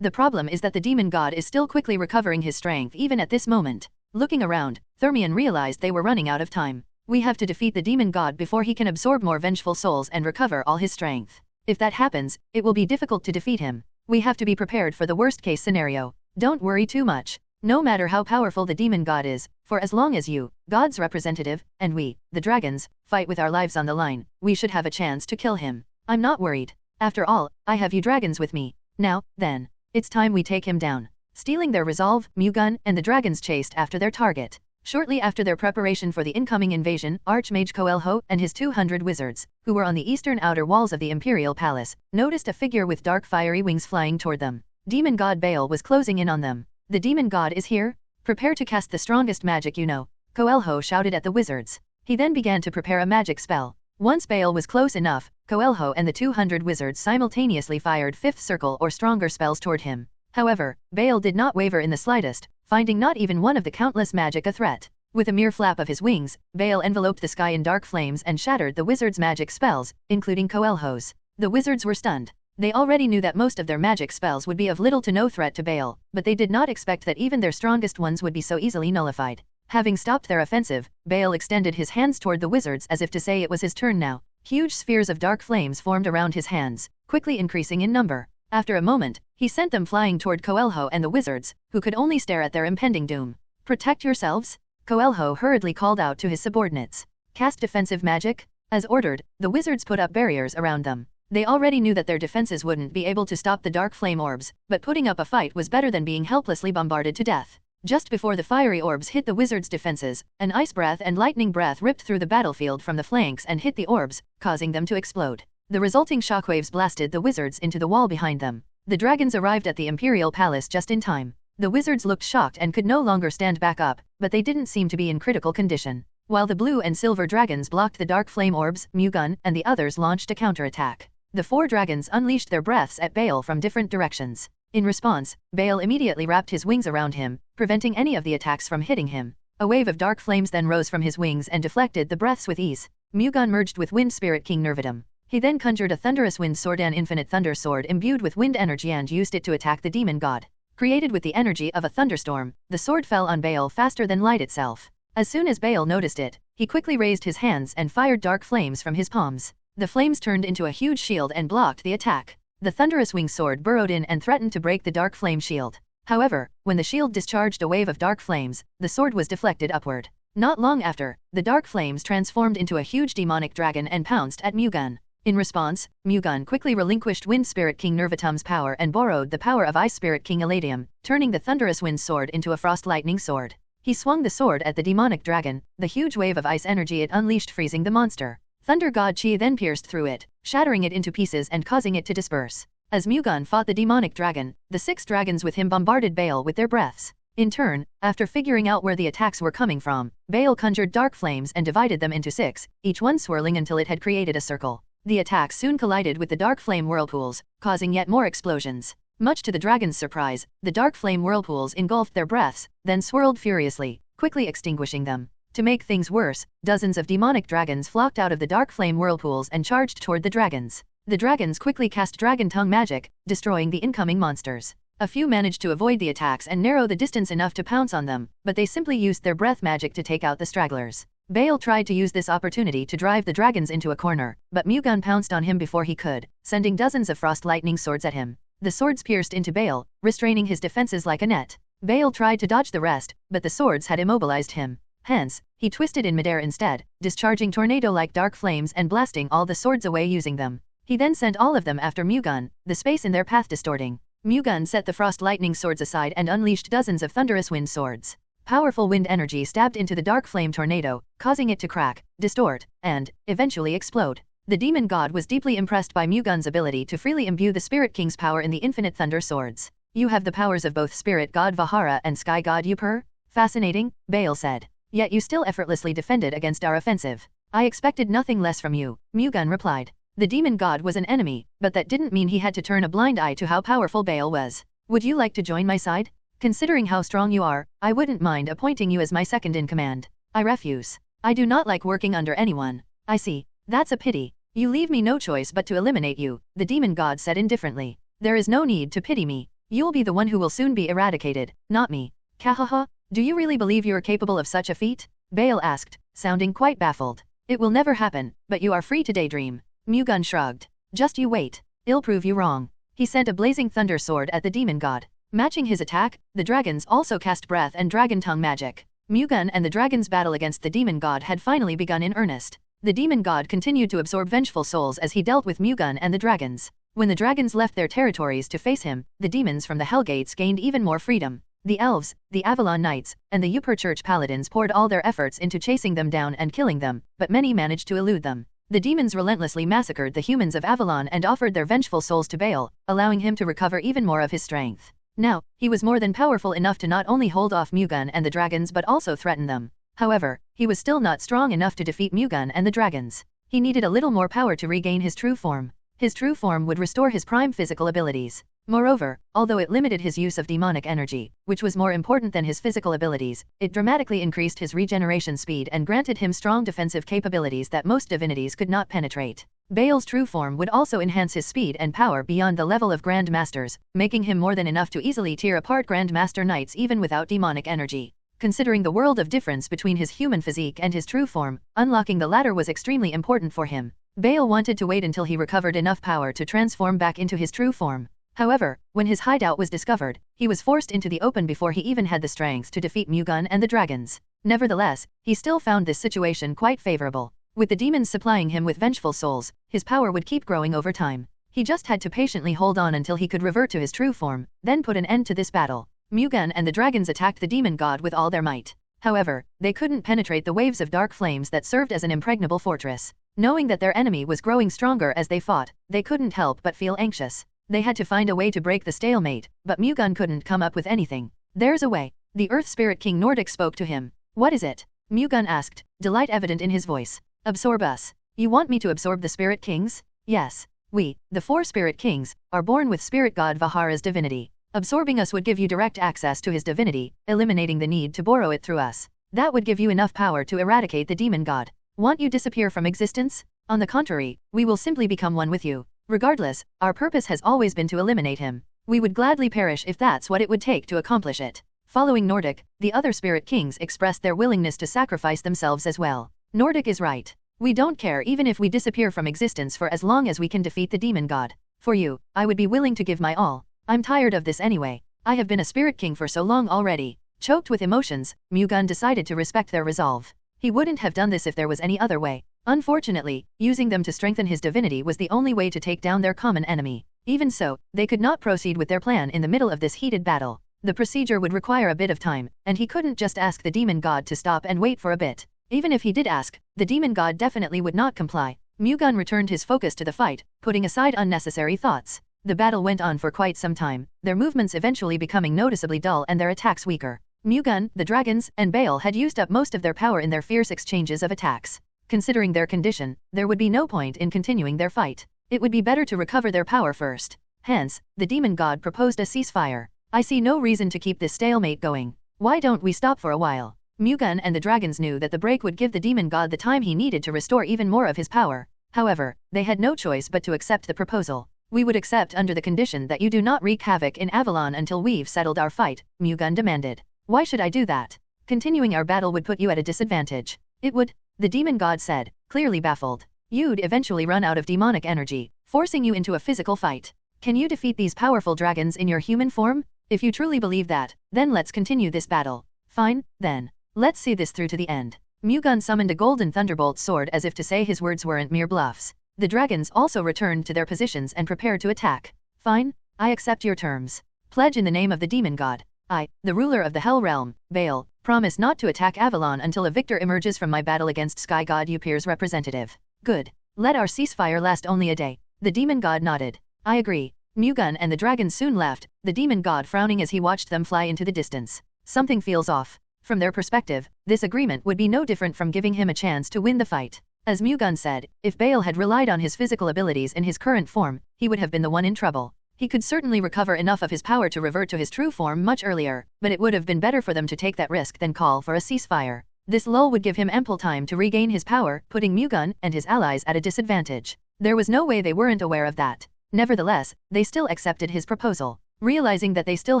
The problem is that the demon god is still quickly recovering his strength even at this moment. Looking around, Thermion realized they were running out of time. We have to defeat the demon god before he can absorb more vengeful souls and recover all his strength. If that happens, it will be difficult to defeat him. We have to be prepared for the worst-case scenario. Don't worry too much. No matter how powerful the demon god is, for as long as you, God's representative, and we, the dragons, fight with our lives on the line, we should have a chance to kill him. I'm not worried. After all, I have you dragons with me. Now, then, it's time we take him down. Stealing their resolve, Mu-Gun and the dragons chased after their target. Shortly after their preparation for the incoming invasion, Archmage Coelho and his 200 wizards, who were on the eastern outer walls of the Imperial Palace, noticed a figure with dark fiery wings flying toward them. Demon god Bael was closing in on them. The demon god is here? Prepare to cast the strongest magic you know, Coelho shouted at the wizards. He then began to prepare a magic spell. Once Bael was close enough, Coelho and the 200 wizards simultaneously fired fifth circle or stronger spells toward him. However, Bael did not waver in the slightest, finding not even one of the countless magic a threat. With a mere flap of his wings, Bael enveloped the sky in dark flames and shattered the wizards' magic spells, including Coelho's. The wizards were stunned. They already knew that most of their magic spells would be of little to no threat to Bael, but they did not expect that even their strongest ones would be so easily nullified. Having stopped their offensive, Bael extended his hands toward the wizards as if to say it was his turn now. Huge spheres of dark flames formed around his hands, quickly increasing in number. After a moment, he sent them flying toward Coelho and the wizards, who could only stare at their impending doom. Protect yourselves? Coelho hurriedly called out to his subordinates. Cast defensive magic? As ordered, the wizards put up barriers around them. They already knew that their defenses wouldn't be able to stop the dark flame orbs, but putting up a fight was better than being helplessly bombarded to death. Just before the fiery orbs hit the wizards' defenses, an ice breath and lightning breath ripped through the battlefield from the flanks and hit the orbs, causing them to explode. The resulting shockwaves blasted the wizards into the wall behind them. The dragons arrived at the Imperial Palace just in time. The wizards looked shocked and could no longer stand back up, but they didn't seem to be in critical condition. While the blue and silver dragons blocked the dark flame orbs, Mu-Gun and the others launched a counterattack. The four dragons unleashed their breaths at Bael from different directions. In response, Bael immediately wrapped his wings around him, preventing any of the attacks from hitting him. A wave of dark flames then rose from his wings and deflected the breaths with ease. Mu-Gun merged with Wind Spirit King Nervidum. He then conjured a thunderous wind sword, an infinite thunder sword imbued with wind energy, and used it to attack the demon god. Created with the energy of a thunderstorm, the sword fell on Bael faster than light itself. As soon as Bael noticed it, he quickly raised his hands and fired dark flames from his palms. The flames turned into a huge shield and blocked the attack. The thunderous wing sword burrowed in and threatened to break the dark flame shield. However, when the shield discharged a wave of dark flames, the sword was deflected upward. Not long after, the dark flames transformed into a huge demonic dragon and pounced at Mu-Gun. In response, Mu-Gun quickly relinquished Wind Spirit King Nervitum's power and borrowed the power of Ice Spirit King Eladium, turning the thunderous wind sword into a frost lightning sword. He swung the sword at the demonic dragon, the huge wave of ice energy it unleashed freezing the monster. Thunder God Chi then pierced through it, shattering it into pieces and causing it to disperse. As Mu-Gun fought the demonic dragon, the 6 dragons with him bombarded Bael with their breaths. In turn, after figuring out where the attacks were coming from, Bael conjured dark flames and divided them into 6, each one swirling until it had created a circle. The attacks soon collided with the dark flame whirlpools, causing yet more explosions. Much to the dragons' surprise, the dark flame whirlpools engulfed their breaths, then swirled furiously, quickly extinguishing them. To make things worse, dozens of demonic dragons flocked out of the dark flame whirlpools and charged toward the dragons. The dragons quickly cast dragon tongue magic, destroying the incoming monsters. A few managed to avoid the attacks and narrow the distance enough to pounce on them, but they simply used their breath magic to take out the stragglers. Bael tried to use this opportunity to drive the dragons into a corner, but Mu-Gun pounced on him before he could, sending dozens of frost lightning swords at him. The swords pierced into Bael, restraining his defenses like a net. Bael tried to dodge the rest, but the swords had immobilized him. Hence, he twisted in midair instead, discharging tornado-like dark flames and blasting all the swords away using them. He then sent all of them after Mu-Gun, the space in their path distorting. Mu-Gun set the frost lightning swords aside and unleashed dozens of thunderous wind swords. Powerful wind energy stabbed into the dark flame tornado, causing it to crack, distort, and, eventually explode. The demon god was deeply impressed by Mu-Gun's ability to freely imbue the Spirit King's power in the infinite thunder swords. "You have the powers of both Spirit God Vahara and Sky God Upur? Fascinating," Bael said. yet you still effortlessly defended against our offensive. I expected nothing less from you, Mu-Gun replied. The demon god was an enemy, but that didn't mean he had to turn a blind eye to how powerful Bael was. Would you like to join my side? Considering how strong you are, I wouldn't mind appointing you as my second in command. I refuse. I do not like working under anyone. I see. That's a pity. You leave me no choice but to eliminate you, the demon god said indifferently. There is no need to pity me. You'll be the one who will soon be eradicated, not me. Kahaha, do you really believe you are capable of such a feat? Bael asked, sounding quite baffled. It will never happen, but you are free to daydream. Mu-Gun shrugged. Just you wait. I'll prove you wrong. He sent a blazing thunder sword at the demon god. Matching his attack, the dragons also cast breath and dragon tongue magic. Mu-Gun and the dragons' battle against the demon god had finally begun in earnest. The demon god continued to absorb vengeful souls as he dealt with Mu-Gun and the dragons. When the dragons left their territories to face him, the demons from the Hellgates gained even more freedom. The elves, the Avalon Knights, and the Upper Church Paladins poured all their efforts into chasing them down and killing them, but many managed to elude them. The demons relentlessly massacred the humans of Avalon and offered their vengeful souls to Bael, allowing him to recover even more of his strength. Now, he was more than powerful enough to not only hold off Mu-Gun and the dragons but also threaten them. However, he was still not strong enough to defeat Mu-Gun and the dragons. He needed a little more power to regain his true form. His true form would restore his prime physical abilities. Moreover, although it limited his use of demonic energy, which was more important than his physical abilities, it dramatically increased his regeneration speed and granted him strong defensive capabilities that most divinities could not penetrate. Bael's true form would also enhance his speed and power beyond the level of Grand Masters, making him more than enough to easily tear apart Grand Master Knights even without demonic energy. Considering the world of difference between his human physique and his true form, unlocking the latter was extremely important for him. Bael wanted to wait until he recovered enough power to transform back into his true form. However, when his hideout was discovered, he was forced into the open before he even had the strength to defeat Mu-Gun and the dragons. Nevertheless, he still found this situation quite favorable. With the demons supplying him with vengeful souls, his power would keep growing over time. He just had to patiently hold on until he could revert to his true form, then put an end to this battle. Mu-Gun and the dragons attacked the demon god with all their might. However, they couldn't penetrate the waves of dark flames that served as an impregnable fortress. Knowing that their enemy was growing stronger as they fought, they couldn't help but feel anxious. They had to find a way to break the stalemate, but Mu-Gun couldn't come up with anything. There's a way. The Earth Spirit King Nordic spoke to him. What is it? Mu-Gun asked, delight evident in his voice. Absorb us. You want me to absorb the Spirit Kings? Yes. We, the 4 Spirit Kings, are born with Spirit God Vahara's divinity. Absorbing us would give you direct access to his divinity, eliminating the need to borrow it through us. That would give you enough power to eradicate the demon god. Want you disappear from existence? On the contrary, we will simply become one with you. Regardless, our purpose has always been to eliminate him. We would gladly perish if that's what it would take to accomplish it. Following Nordic, the other Spirit Kings expressed their willingness to sacrifice themselves as well. Nordic is right. We don't care even if we disappear from existence for as long as we can defeat the demon god. For you, I would be willing to give my all. I'm tired of this anyway. I have been a Spirit King for so long already. Choked with emotions, Mu-Gun decided to respect their resolve. He wouldn't have done this if there was any other way. Unfortunately, using them to strengthen his divinity was the only way to take down their common enemy. Even so, they could not proceed with their plan in the middle of this heated battle. The procedure would require a bit of time, and he couldn't just ask the demon god to stop and wait for a bit. Even if he did ask, the demon god definitely would not comply. Mu-Gun returned his focus to the fight, putting aside unnecessary thoughts. The battle went on for quite some time, their movements eventually becoming noticeably dull and their attacks weaker. Mu-Gun, the dragons, and Bael had used up most of their power in their fierce exchanges of attacks. Considering their condition, there would be no point in continuing their fight. It would be better to recover their power first. Hence, the demon god proposed a ceasefire. I see no reason to keep this stalemate going. Why don't we stop for a while? Mu-Gun and the dragons knew that the break would give the demon god the time he needed to restore even more of his power. However, they had no choice but to accept the proposal. We would accept under the condition that you do not wreak havoc in Avalon until we've settled our fight, Mu-Gun demanded. Why should I do that? Continuing our battle would put you at a disadvantage. It would, the demon god said, clearly baffled. You'd eventually run out of demonic energy, forcing you into a physical fight. Can you defeat these powerful dragons in your human form? If you truly believe that, then let's continue this battle. Fine, then. Let's see this through to the end. Mu-Gun summoned a golden thunderbolt sword as if to say his words weren't mere bluffs. The dragons also returned to their positions and prepared to attack. Fine, I accept your terms. Pledge in the name of the demon god. I, the ruler of the Hell Realm, Bael, promise not to attack Avalon until a victor emerges from my battle against Sky God Upir's representative. Good. Let our ceasefire last only a day. The demon god nodded. I agree. Mu-Gun and the dragons soon left, the demon god frowning as he watched them fly into the distance. Something feels off. From their perspective, this agreement would be no different from giving him a chance to win the fight. As Mu-Gun said, if Bael had relied on his physical abilities in his current form, he would have been the one in trouble. He could certainly recover enough of his power to revert to his true form much earlier, but it would have been better for them to take that risk than call for a ceasefire. This lull would give him ample time to regain his power, putting Mu-Gun and his allies at a disadvantage. There was no way they weren't aware of that. Nevertheless, they still accepted his proposal. Realizing that they still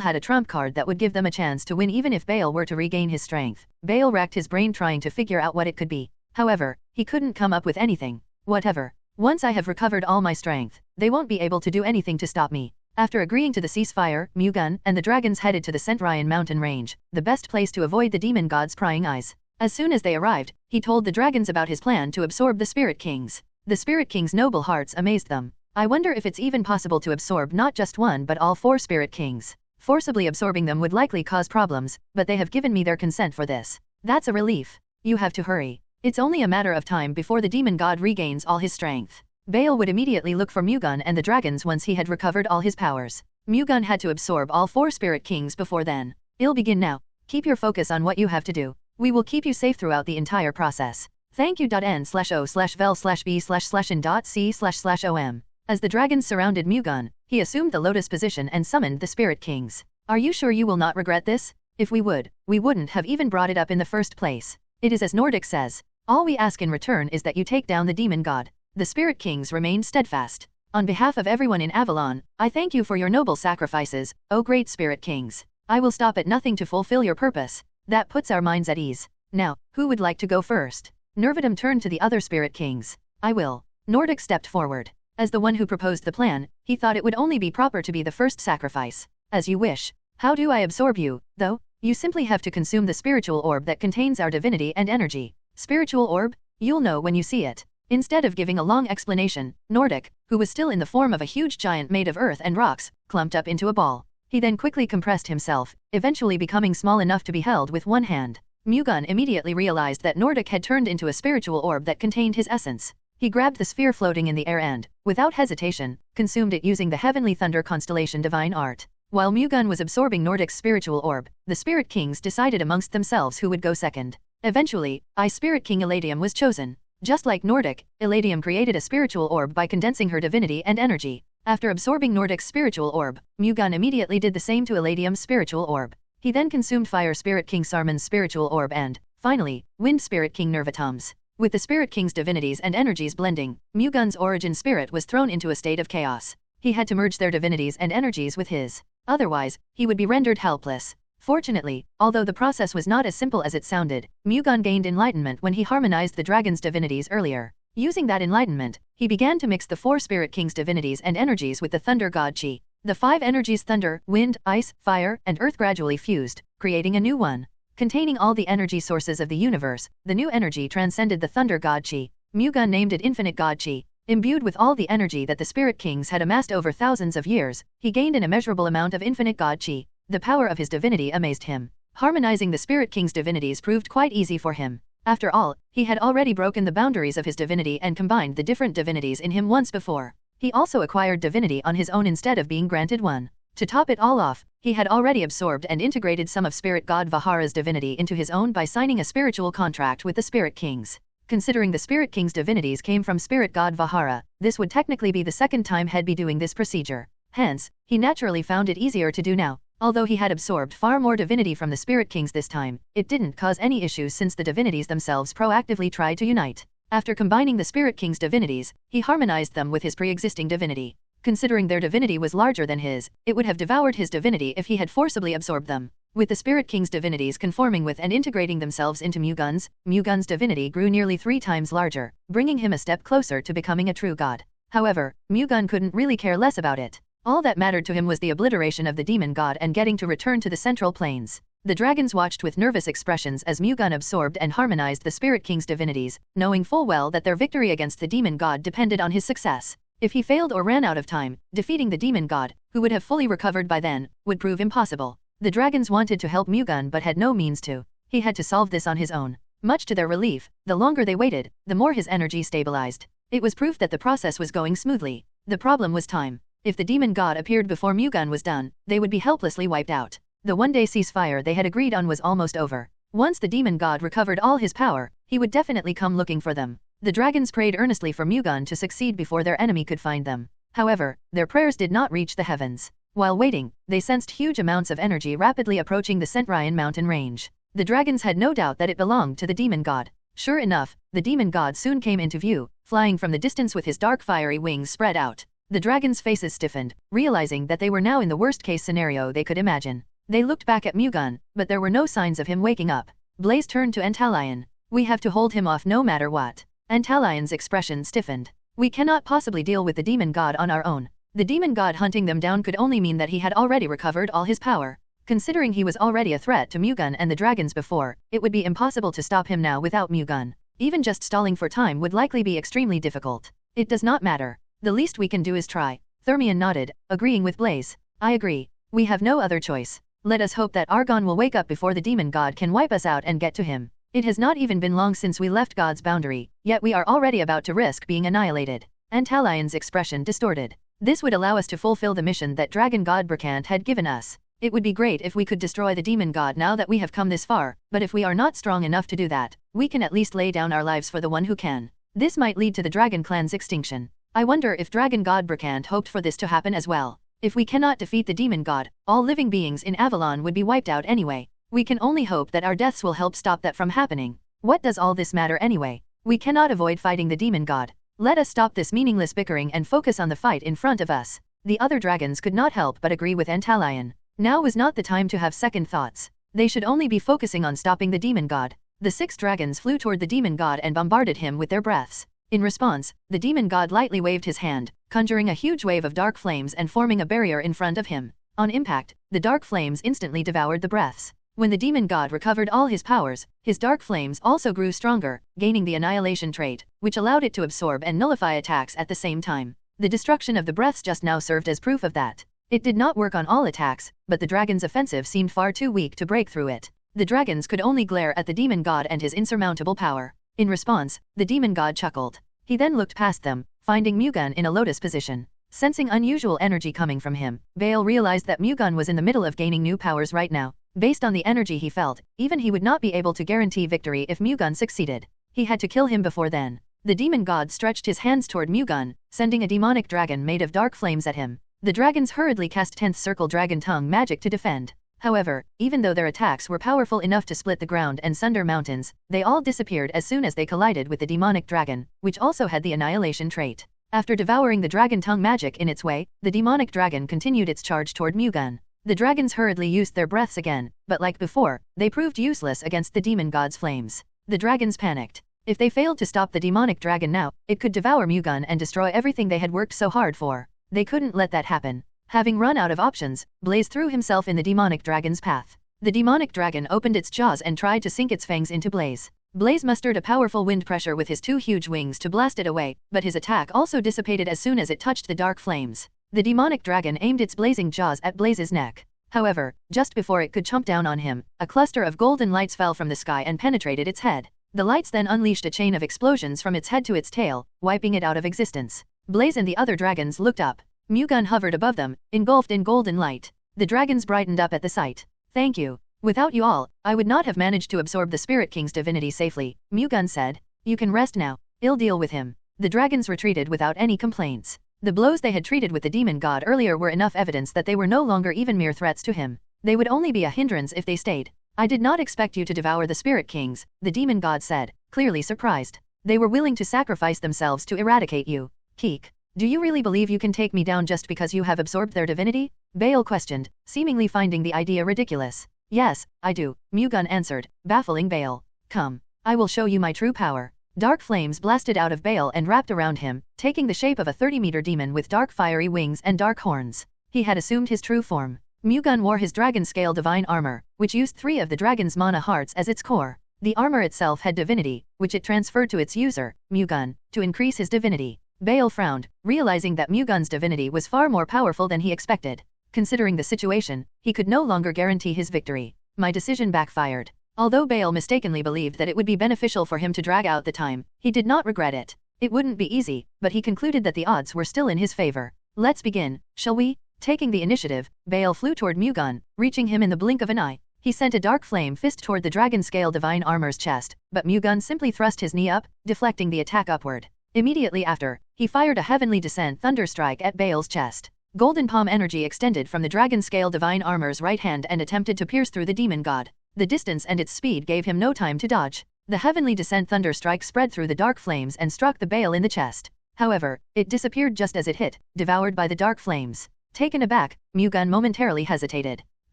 had a trump card that would give them a chance to win even if Bael were to regain his strength, Bael racked his brain trying to figure out what it could be. However, he couldn't come up with anything. Whatever. Once I have recovered all my strength, they won't be able to do anything to stop me. After agreeing to the ceasefire, Mu-Gun and the dragons headed to the Centurion mountain range, the best place to avoid the demon god's prying eyes. As soon as they arrived, he told the dragons about his plan to absorb the Spirit Kings. The Spirit Kings' noble hearts amazed them. I wonder if it's even possible to absorb not just one but all 4 Spirit Kings. Forcibly absorbing them would likely cause problems, but they have given me their consent for this. That's a relief. You have to hurry. It's only a matter of time before the demon god regains all his strength. Bael would immediately look for Mu-Gun and the dragons once he had recovered all his powers. Mu-Gun had to absorb all 4 Spirit Kings before then. It'll begin now. Keep your focus on what you have to do. We will keep you safe throughout the entire process. Thank you. N/O/vel/B//in.C//om. As the dragons surrounded Mu-Gun, he assumed the lotus position and summoned the Spirit Kings. Are you sure you will not regret this? If we would, we wouldn't have even brought it up in the first place. It is as Nordic says. All we ask in return is that you take down the demon god. The Spirit Kings remained steadfast. On behalf of everyone in Avalon, I thank you for your noble sacrifices, O great Spirit Kings. I will stop at nothing to fulfill your purpose. That puts our minds at ease. Now, who would like to go first? Nervidum turned to the other Spirit Kings. I will. Nordic stepped forward. As the one who proposed the plan, he thought it would only be proper to be the first sacrifice. As you wish. How do I absorb you, though? You simply have to consume the spiritual orb that contains our divinity and energy. Spiritual orb? You'll know when you see it. Instead of giving a long explanation, Nordic, who was still in the form of a huge giant made of earth and rocks, clumped up into a ball. He then quickly compressed himself, eventually becoming small enough to be held with one hand. Mu-Gun immediately realized that Nordic had turned into a spiritual orb that contained his essence. He grabbed the sphere floating in the air and, without hesitation, consumed it using the heavenly thunder constellation divine art. While Mu-Gun was absorbing Nordic's spiritual orb, the Spirit Kings decided amongst themselves who would go second. Eventually, Spirit King Eladium was chosen. Just like Nordic, Eladium created a spiritual orb by condensing her divinity and energy. After absorbing Nordic's spiritual orb, Mu-Gun immediately did the same to Eladium's spiritual orb. He then consumed Fire Spirit King Sarman's spiritual orb and, finally, Wind Spirit King Nervatum's. With the Spirit King's divinities and energies blending, Mu-Gun's origin spirit was thrown into a state of chaos. He had to merge their divinities and energies with his. Otherwise, he would be rendered helpless. Fortunately, although the process was not as simple as it sounded, Mu-Gun gained enlightenment when he harmonized the dragon's divinities earlier. Using that enlightenment, he began to mix the 4 Spirit Kings' divinities and energies with the Thunder God Chi. The 5 energies thunder, wind, ice, fire, and earth gradually fused, creating a new one. Containing all the energy sources of the universe, the new energy transcended the Thunder God Chi. Mu-Gun named it Infinite God Chi. Imbued with all the energy that the Spirit Kings had amassed over thousands of years, he gained an immeasurable amount of Infinite God Chi. The power of his divinity amazed him. Harmonizing the Spirit King's divinities proved quite easy for him. After all, he had already broken the boundaries of his divinity and combined the different divinities in him once before. He also acquired divinity on his own instead of being granted one. To top it all off, he had already absorbed and integrated some of Spirit God Vahara's divinity into his own by signing a spiritual contract with the Spirit Kings. Considering the Spirit King's divinities came from Spirit God Vahara, this would technically be the second time he'd be doing this procedure. Hence, he naturally found it easier to do now. Although he had absorbed far more divinity from the Spirit Kings this time, it didn't cause any issues since the divinities themselves proactively tried to unite. After combining the Spirit King's divinities, he harmonized them with his pre-existing divinity. Considering their divinity was larger than his, it would have devoured his divinity if he had forcibly absorbed them. With the Spirit King's divinities conforming with and integrating themselves into Mu-Gun's divinity grew nearly 3 times larger, bringing him a step closer to becoming a true god. However, Mu-Gun couldn't really care less about it. All that mattered to him was the obliteration of the demon god and getting to return to the central plains. The dragons watched with nervous expressions as Mu-Gun absorbed and harmonized the Spirit King's divinities, knowing full well that their victory against the demon god depended on his success. If he failed or ran out of time, defeating the demon god, who would have fully recovered by then, would prove impossible. The dragons wanted to help Mu-Gun but had no means to. He had to solve this on his own. Much to their relief, the longer they waited, the more his energy stabilized. It was proof that the process was going smoothly. The problem was time. If the demon god appeared before Mu-Gun was done, they would be helplessly wiped out. The one-day ceasefire they had agreed on was almost over. Once the demon god recovered all his power, he would definitely come looking for them. The dragons prayed earnestly for Mu-Gun to succeed before their enemy could find them. However, their prayers did not reach the heavens. While waiting, they sensed huge amounts of energy rapidly approaching the Centurion mountain range. The dragons had no doubt that it belonged to the demon god. Sure enough, the demon god soon came into view, flying from the distance with his dark fiery wings spread out. The dragons' faces stiffened, realizing that they were now in the worst-case scenario they could imagine. They looked back at Mu-Gun, but there were no signs of him waking up. Blaze turned to Antalion. We have to hold him off no matter what. Antalion's expression stiffened. We cannot possibly deal with the demon god on our own. The demon god hunting them down could only mean that he had already recovered all his power. Considering he was already a threat to Mu-Gun and the dragons before, it would be impossible to stop him now without Mu-Gun. Even just stalling for time would likely be extremely difficult. It does not matter. The least we can do is try. Thermion nodded, agreeing with Blaze. I agree. We have no other choice. Let us hope that Argon will wake up before the demon god can wipe us out and get to him. It has not even been long since we left God's boundary, yet we are already about to risk being annihilated. Antalion's expression distorted. This would allow us to fulfill the mission that Dragon God Berkant had given us. It would be great if we could destroy the demon god now that we have come this far, but if we are not strong enough to do that, we can at least lay down our lives for the one who can. This might lead to the dragon clan's extinction. I wonder if Dragon God Berkant hoped for this to happen as well. If we cannot defeat the demon god, all living beings in Avalon would be wiped out anyway. We can only hope that our deaths will help stop that from happening. What does all this matter anyway? We cannot avoid fighting the demon god. Let us stop this meaningless bickering and focus on the fight in front of us. The other dragons could not help but agree with Antalion. Now was not the time to have second thoughts. They should only be focusing on stopping the demon god. The 6 dragons flew toward the demon god and bombarded him with their breaths. In response, the demon god lightly waved his hand, conjuring a huge wave of dark flames and forming a barrier in front of him. On impact, the dark flames instantly devoured the breaths. When the demon god recovered all his powers, his dark flames also grew stronger, gaining the annihilation trait, which allowed it to absorb and nullify attacks at the same time. The destruction of the breaths just now served as proof of that. It did not work on all attacks, but the dragon's offensive seemed far too weak to break through it. The dragons could only glare at the demon god and his insurmountable power. In response, the demon god chuckled. He then looked past them, finding Mu-Gun in a lotus position. Sensing unusual energy coming from him, Bael realized that Mu-Gun was in the middle of gaining new powers right now. Based on the energy he felt, even he would not be able to guarantee victory if Mu-Gun succeeded. He had to kill him before then. The demon god stretched his hands toward Mu-Gun, sending a demonic dragon made of dark flames at him. The dragons hurriedly cast 10th circle dragon tongue magic to defend. However, even though their attacks were powerful enough to split the ground and sunder mountains, they all disappeared as soon as they collided with the demonic dragon, which also had the annihilation trait. After devouring the dragon tongue magic in its way, the demonic dragon continued its charge toward Mu-Gun. The dragons hurriedly used their breaths again, but like before, they proved useless against the demon god's flames. The dragons panicked. If they failed to stop the demonic dragon now, it could devour Mu-Gun and destroy everything they had worked so hard for. They couldn't let that happen. Having run out of options, Blaze threw himself in the demonic dragon's path. The demonic dragon opened its jaws and tried to sink its fangs into Blaze. Blaze mustered a powerful wind pressure with his 2 huge wings to blast it away, but his attack also dissipated as soon as it touched the dark flames. The demonic dragon aimed its blazing jaws at Blaze's neck. However, just before it could chomp down on him, a cluster of golden lights fell from the sky and penetrated its head. The lights then unleashed a chain of explosions from its head to its tail, wiping it out of existence. Blaze and the other dragons looked up. Mu-Gun hovered above them, engulfed in golden light. The dragons brightened up at the sight. Thank you. Without you all, I would not have managed to absorb the Spirit King's divinity safely, Mu-Gun said. You can rest now. I'll deal with him. The dragons retreated without any complaints. The blows they had treated with the demon god earlier were enough evidence that they were no longer even mere threats to him. They would only be a hindrance if they stayed. I did not expect you to devour the Spirit Kings, the demon god said, clearly surprised. They were willing to sacrifice themselves to eradicate you. Keek. Do you really believe you can take me down just because you have absorbed their divinity? Bael questioned, seemingly finding the idea ridiculous. Yes, I do, Mu-Gun answered, baffling Bael. Come. I will show you my true power. Dark flames blasted out of Bael and wrapped around him, taking the shape of a 30-meter demon with dark fiery wings and dark horns. He had assumed his true form. Mu-Gun wore his dragon-scale divine armor, which used 3 of the dragon's mana hearts as its core. The armor itself had divinity, which it transferred to its user, Mu-Gun, to increase his divinity. Bael frowned, realizing that Mu-Gun's divinity was far more powerful than he expected. Considering the situation, he could no longer guarantee his victory. My decision backfired. Although Bael mistakenly believed that it would be beneficial for him to drag out the time, he did not regret it. It wouldn't be easy, but he concluded that the odds were still in his favor. Let's begin, shall we? Taking the initiative, Bael flew toward Mu-Gun, reaching him in the blink of an eye. He sent a dark flame fist toward the dragon scale divine armor's chest, but Mu-Gun simply thrust his knee up, deflecting the attack upward. Immediately after, he fired a heavenly descent thunder strike at Bael's chest. Golden palm energy extended from the dragon scale divine armor's right hand and attempted to pierce through the demon god. The distance and its speed gave him no time to dodge. The heavenly descent thunder strike spread through the dark flames and struck the Bael in the chest. However, it disappeared just as it hit, devoured by the dark flames. Taken aback, Mu-Gun momentarily hesitated.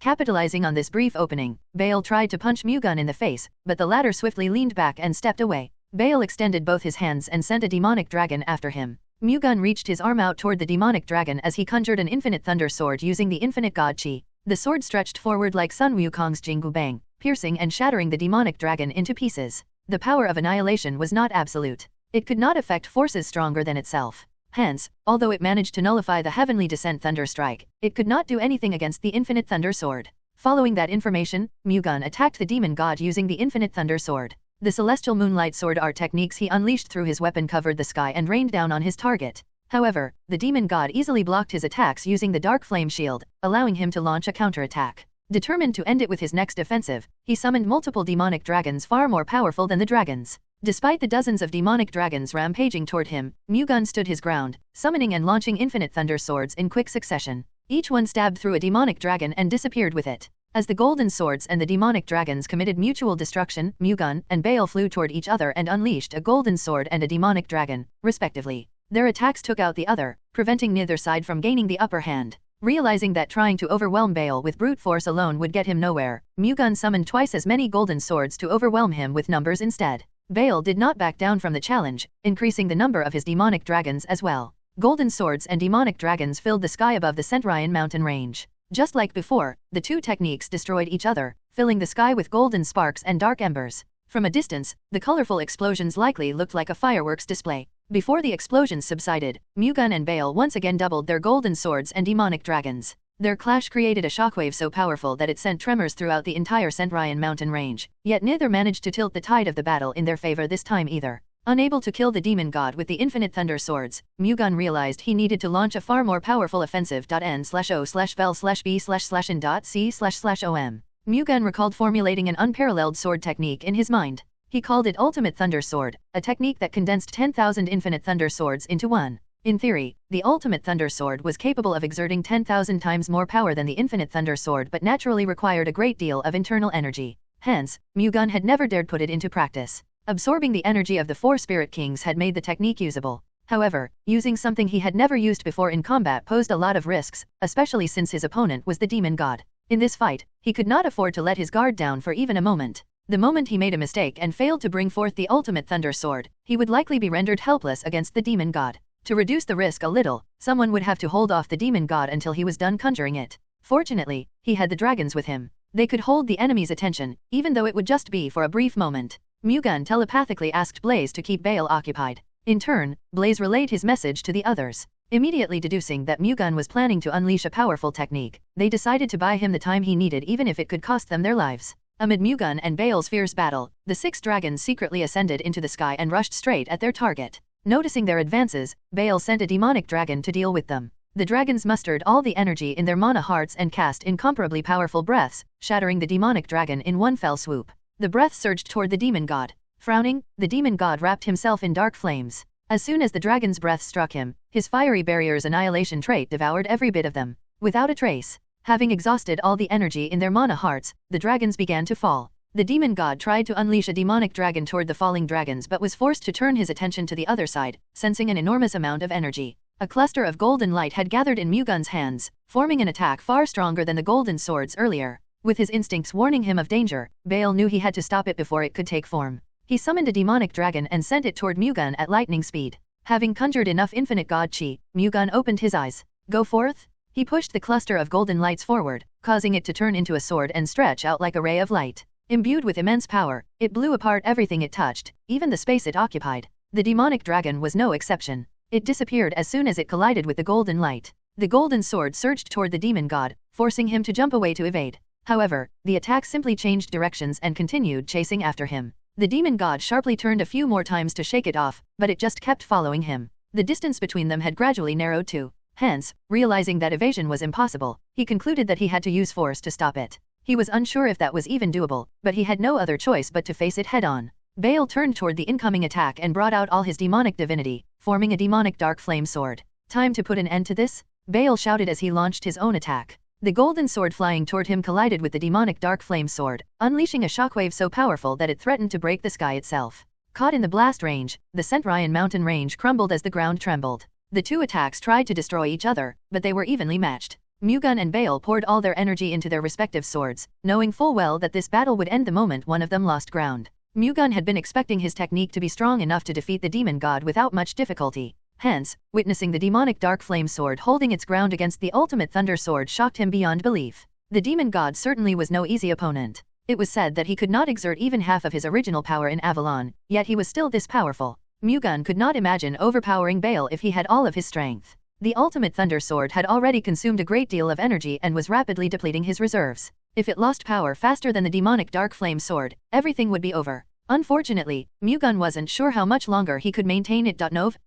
Capitalizing on this brief opening, Bael tried to punch Mu-Gun in the face, but the latter swiftly leaned back and stepped away. Bael extended both his hands and sent a demonic dragon after him. Mu-Gun reached his arm out toward the demonic dragon as he conjured an infinite thunder sword using the infinite god chi. The sword stretched forward like Sun Wukong's Jingu Bang, piercing and shattering the demonic dragon into pieces. The power of annihilation was not absolute. It could not affect forces stronger than itself. Hence, although it managed to nullify the heavenly descent thunder strike, it could not do anything against the infinite thunder sword. Following that information, Mu-Gun attacked the demon god using the infinite thunder sword. The celestial moonlight sword art techniques he unleashed through his weapon covered the sky and rained down on his target. However, the demon god easily blocked his attacks using the dark flame shield, allowing him to launch a counterattack. Determined to end it with his next offensive, he summoned multiple demonic dragons far more powerful than the dragons. Despite the dozens of demonic dragons rampaging toward him, Mu-Gun stood his ground, summoning and launching infinite thunder swords in quick succession. Each one stabbed through a demonic dragon and disappeared with it. As the golden swords and the demonic dragons committed mutual destruction, Mu-Gun and Bael flew toward each other and unleashed a golden sword and a demonic dragon, respectively. Their attacks took out the other, preventing neither side from gaining the upper hand. Realizing that trying to overwhelm Bael with brute force alone would get him nowhere, Mu-Gun summoned twice as many golden swords to overwhelm him with numbers instead. Bael did not back down from the challenge, increasing the number of his demonic dragons as well. Golden swords and demonic dragons filled the sky above the Centurion mountain range. Just like before, the two techniques destroyed each other, filling the sky with golden sparks and dark embers. From a distance, the colorful explosions likely looked like a fireworks display. Before the explosions subsided, Mu-Gun and Bael once again doubled their golden swords and demonic dragons. Their clash created a shockwave so powerful that it sent tremors throughout the entire Centurion mountain range, yet neither managed to tilt the tide of the battle in their favor this time either. Unable to kill the demon god with the infinite thunder swords, Mu-Gun realized he needed to launch a far more powerful offensive. N/O/vel/B/C/n.C//OM. Mu-Gun recalled formulating an unparalleled sword technique in his mind. He called it Ultimate Thunder Sword, a technique that condensed 10,000 infinite thunder swords into one. In theory, the Ultimate Thunder Sword was capable of exerting 10,000 times more power than the Infinite Thunder Sword but naturally required a great deal of internal energy. Hence, Mu-Gun had never dared put it into practice. Absorbing the energy of the four Spirit Kings had made the technique usable. However, using something he had never used before in combat posed a lot of risks, especially since his opponent was the demon god. In this fight, he could not afford to let his guard down for even a moment. The moment he made a mistake and failed to bring forth the Ultimate Thunder Sword, he would likely be rendered helpless against the demon god. To reduce the risk a little, someone would have to hold off the demon god until he was done conjuring it. Fortunately, he had the dragons with him. They could hold the enemy's attention, even though it would just be for a brief moment. Mu-Gun telepathically asked Blaze to keep Bael occupied. In turn, Blaze relayed his message to the others. Immediately deducing that Mu-Gun was planning to unleash a powerful technique, they decided to buy him the time he needed even if it could cost them their lives. Amid Mu-Gun and Bael's fierce battle, the 6 dragons secretly ascended into the sky and rushed straight at their target. Noticing their advances, Bael sent a demonic dragon to deal with them. The dragons mustered all the energy in their mana hearts and cast incomparably powerful breaths, shattering the demonic dragon in one fell swoop. The breath surged toward the demon god. Frowning, the demon god wrapped himself in dark flames. As soon as the dragon's breath struck him, his fiery barrier's annihilation trait devoured every bit of them. Without a trace. Having exhausted all the energy in their mana hearts, the dragons began to fall. The demon god tried to unleash a demonic dragon toward the falling dragons but was forced to turn his attention to the other side, sensing an enormous amount of energy. A cluster of golden light had gathered in Mu-Gun's hands, forming an attack far stronger than the golden swords earlier. With his instincts warning him of danger, Bael knew he had to stop it before it could take form. He summoned a demonic dragon and sent it toward Mu-Gun at lightning speed. Having conjured enough infinite god chi, Mu-Gun opened his eyes. Go forth? He pushed the cluster of golden lights forward, causing it to turn into a sword and stretch out like a ray of light. Imbued with immense power, it blew apart everything it touched, even the space it occupied. The demonic dragon was no exception. It disappeared as soon as it collided with the golden light. The golden sword surged toward the demon god, forcing him to jump away to evade. However, the attack simply changed directions and continued chasing after him. The demon god sharply turned a few more times to shake it off, but it just kept following him. The distance between them had gradually narrowed too. Hence, realizing that evasion was impossible, he concluded that he had to use force to stop it. He was unsure if that was even doable, but he had no other choice but to face it head-on. Baek turned toward the incoming attack and brought out all his demonic divinity, forming a demonic dark flame sword. Time to put an end to this? Baek shouted as he launched his own attack. The golden sword flying toward him collided with the demonic dark flame sword, unleashing a shockwave so powerful that it threatened to break the sky itself. Caught in the blast range, the St. Ryan mountain range crumbled as the ground trembled. The two attacks tried to destroy each other, but they were evenly matched. Mu-Gun and Baek poured all their energy into their respective swords, knowing full well that this battle would end the moment one of them lost ground. Mu-Gun had been expecting his technique to be strong enough to defeat the demon god without much difficulty. Hence, witnessing the demonic dark flame sword holding its ground against the ultimate thunder sword shocked him beyond belief. The demon god certainly was no easy opponent. It was said that he could not exert even half of his original power in Avalon, yet he was still this powerful. Mu-Gun could not imagine overpowering Baek if he had all of his strength. The ultimate thunder sword had already consumed a great deal of energy and was rapidly depleting his reserves. If it lost power faster than the demonic dark flame sword, everything would be over. Unfortunately, Mu-Gun wasn't sure how much longer he could maintain it. JNN.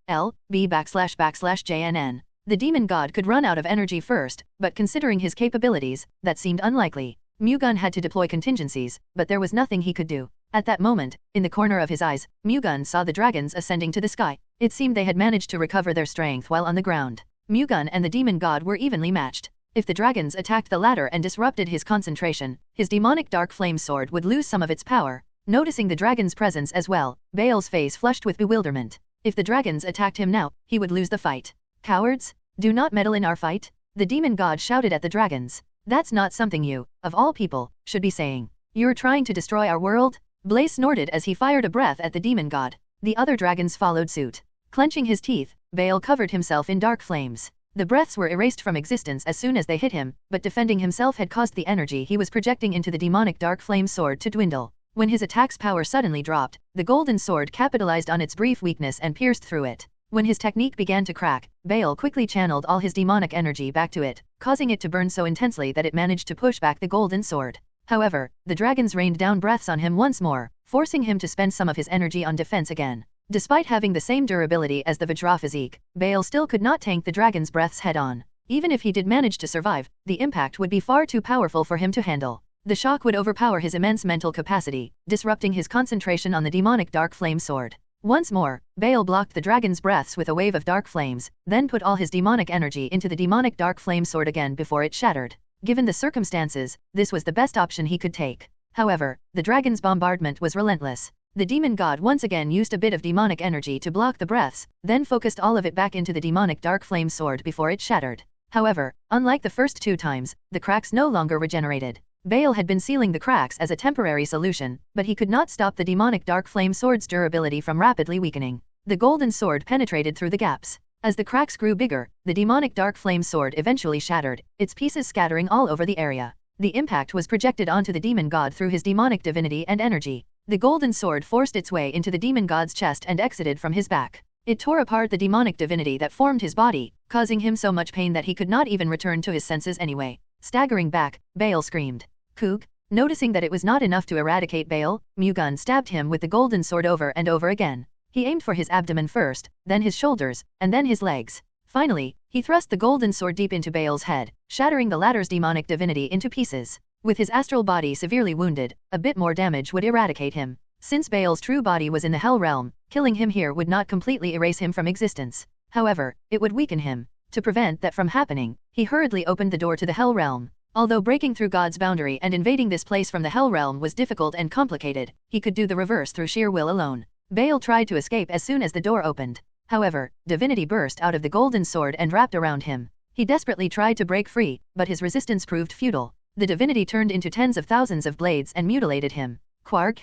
The demon god could run out of energy first, but considering his capabilities, that seemed unlikely. Mu-Gun had to deploy contingencies, but there was nothing he could do. At that moment, in the corner of his eyes, Mu-Gun saw the dragons ascending to the sky. It seemed they had managed to recover their strength while on the ground. Mu-Gun and the demon god were evenly matched. If the dragons attacked the latter and disrupted his concentration, his demonic dark flame sword would lose some of its power. Noticing the dragon's presence as well, Baek's face flushed with bewilderment. If the dragons attacked him now, he would lose the fight. Cowards! Do not meddle in our fight! The demon god shouted at the dragons. That's not something you, of all people, should be saying. You're trying to destroy our world? Blaze snorted as he fired a breath at the demon god. The other dragons followed suit. Clenching his teeth, Baek covered himself in dark flames. The breaths were erased from existence as soon as they hit him, but defending himself had caused the energy he was projecting into the demonic dark flame sword to dwindle. When his attack's power suddenly dropped, the golden sword capitalized on its brief weakness and pierced through it. When his technique began to crack, Baek quickly channeled all his demonic energy back to it, causing it to burn so intensely that it managed to push back the golden sword. However, the dragons rained down breaths on him once more, forcing him to spend some of his energy on defense again. Despite having the same durability as the Vajra physique, Baek still could not tank the dragon's breaths head-on. Even if he did manage to survive, the impact would be far too powerful for him to handle. The shock would overpower his immense mental capacity, disrupting his concentration on the demonic dark flame sword. Once more, Baek blocked the dragon's breaths with a wave of dark flames, then put all his demonic energy into the demonic dark flame sword again before it shattered. Given the circumstances, this was the best option he could take. However, the dragon's bombardment was relentless. The demon god once again used a bit of demonic energy to block the breaths, then focused all of it back into the demonic dark flame sword before it shattered. However, unlike the first two times, the cracks no longer regenerated. Baek had been sealing the cracks as a temporary solution, but he could not stop the demonic dark flame sword's durability from rapidly weakening. The golden sword penetrated through the gaps. As the cracks grew bigger, the demonic dark flame sword eventually shattered, its pieces scattering all over the area. The impact was projected onto the demon god through his demonic divinity and energy. The golden sword forced its way into the demon god's chest and exited from his back. It tore apart the demonic divinity that formed his body, causing him so much pain that he could not even return to his senses anyway. Staggering back, Baek screamed. Kook! Noticing that it was not enough to eradicate Baek, Mu-Gun stabbed him with the golden sword over and over again. He aimed for his abdomen first, then his shoulders, and then his legs. Finally, he thrust the golden sword deep into Baek's head, shattering the latter's demonic divinity into pieces. With his astral body severely wounded, a bit more damage would eradicate him. Since Baek's true body was in the Hell Realm, killing him here would not completely erase him from existence. However, it would weaken him. To prevent that from happening, he hurriedly opened the door to the Hell Realm. Although breaking through God's boundary and invading this place from the Hell Realm was difficult and complicated, he could do the reverse through sheer will alone. Baek tried to escape as soon as the door opened. However, divinity burst out of the golden sword and wrapped around him. He desperately tried to break free, but his resistance proved futile. The divinity turned into tens of thousands of blades and mutilated him. Quark!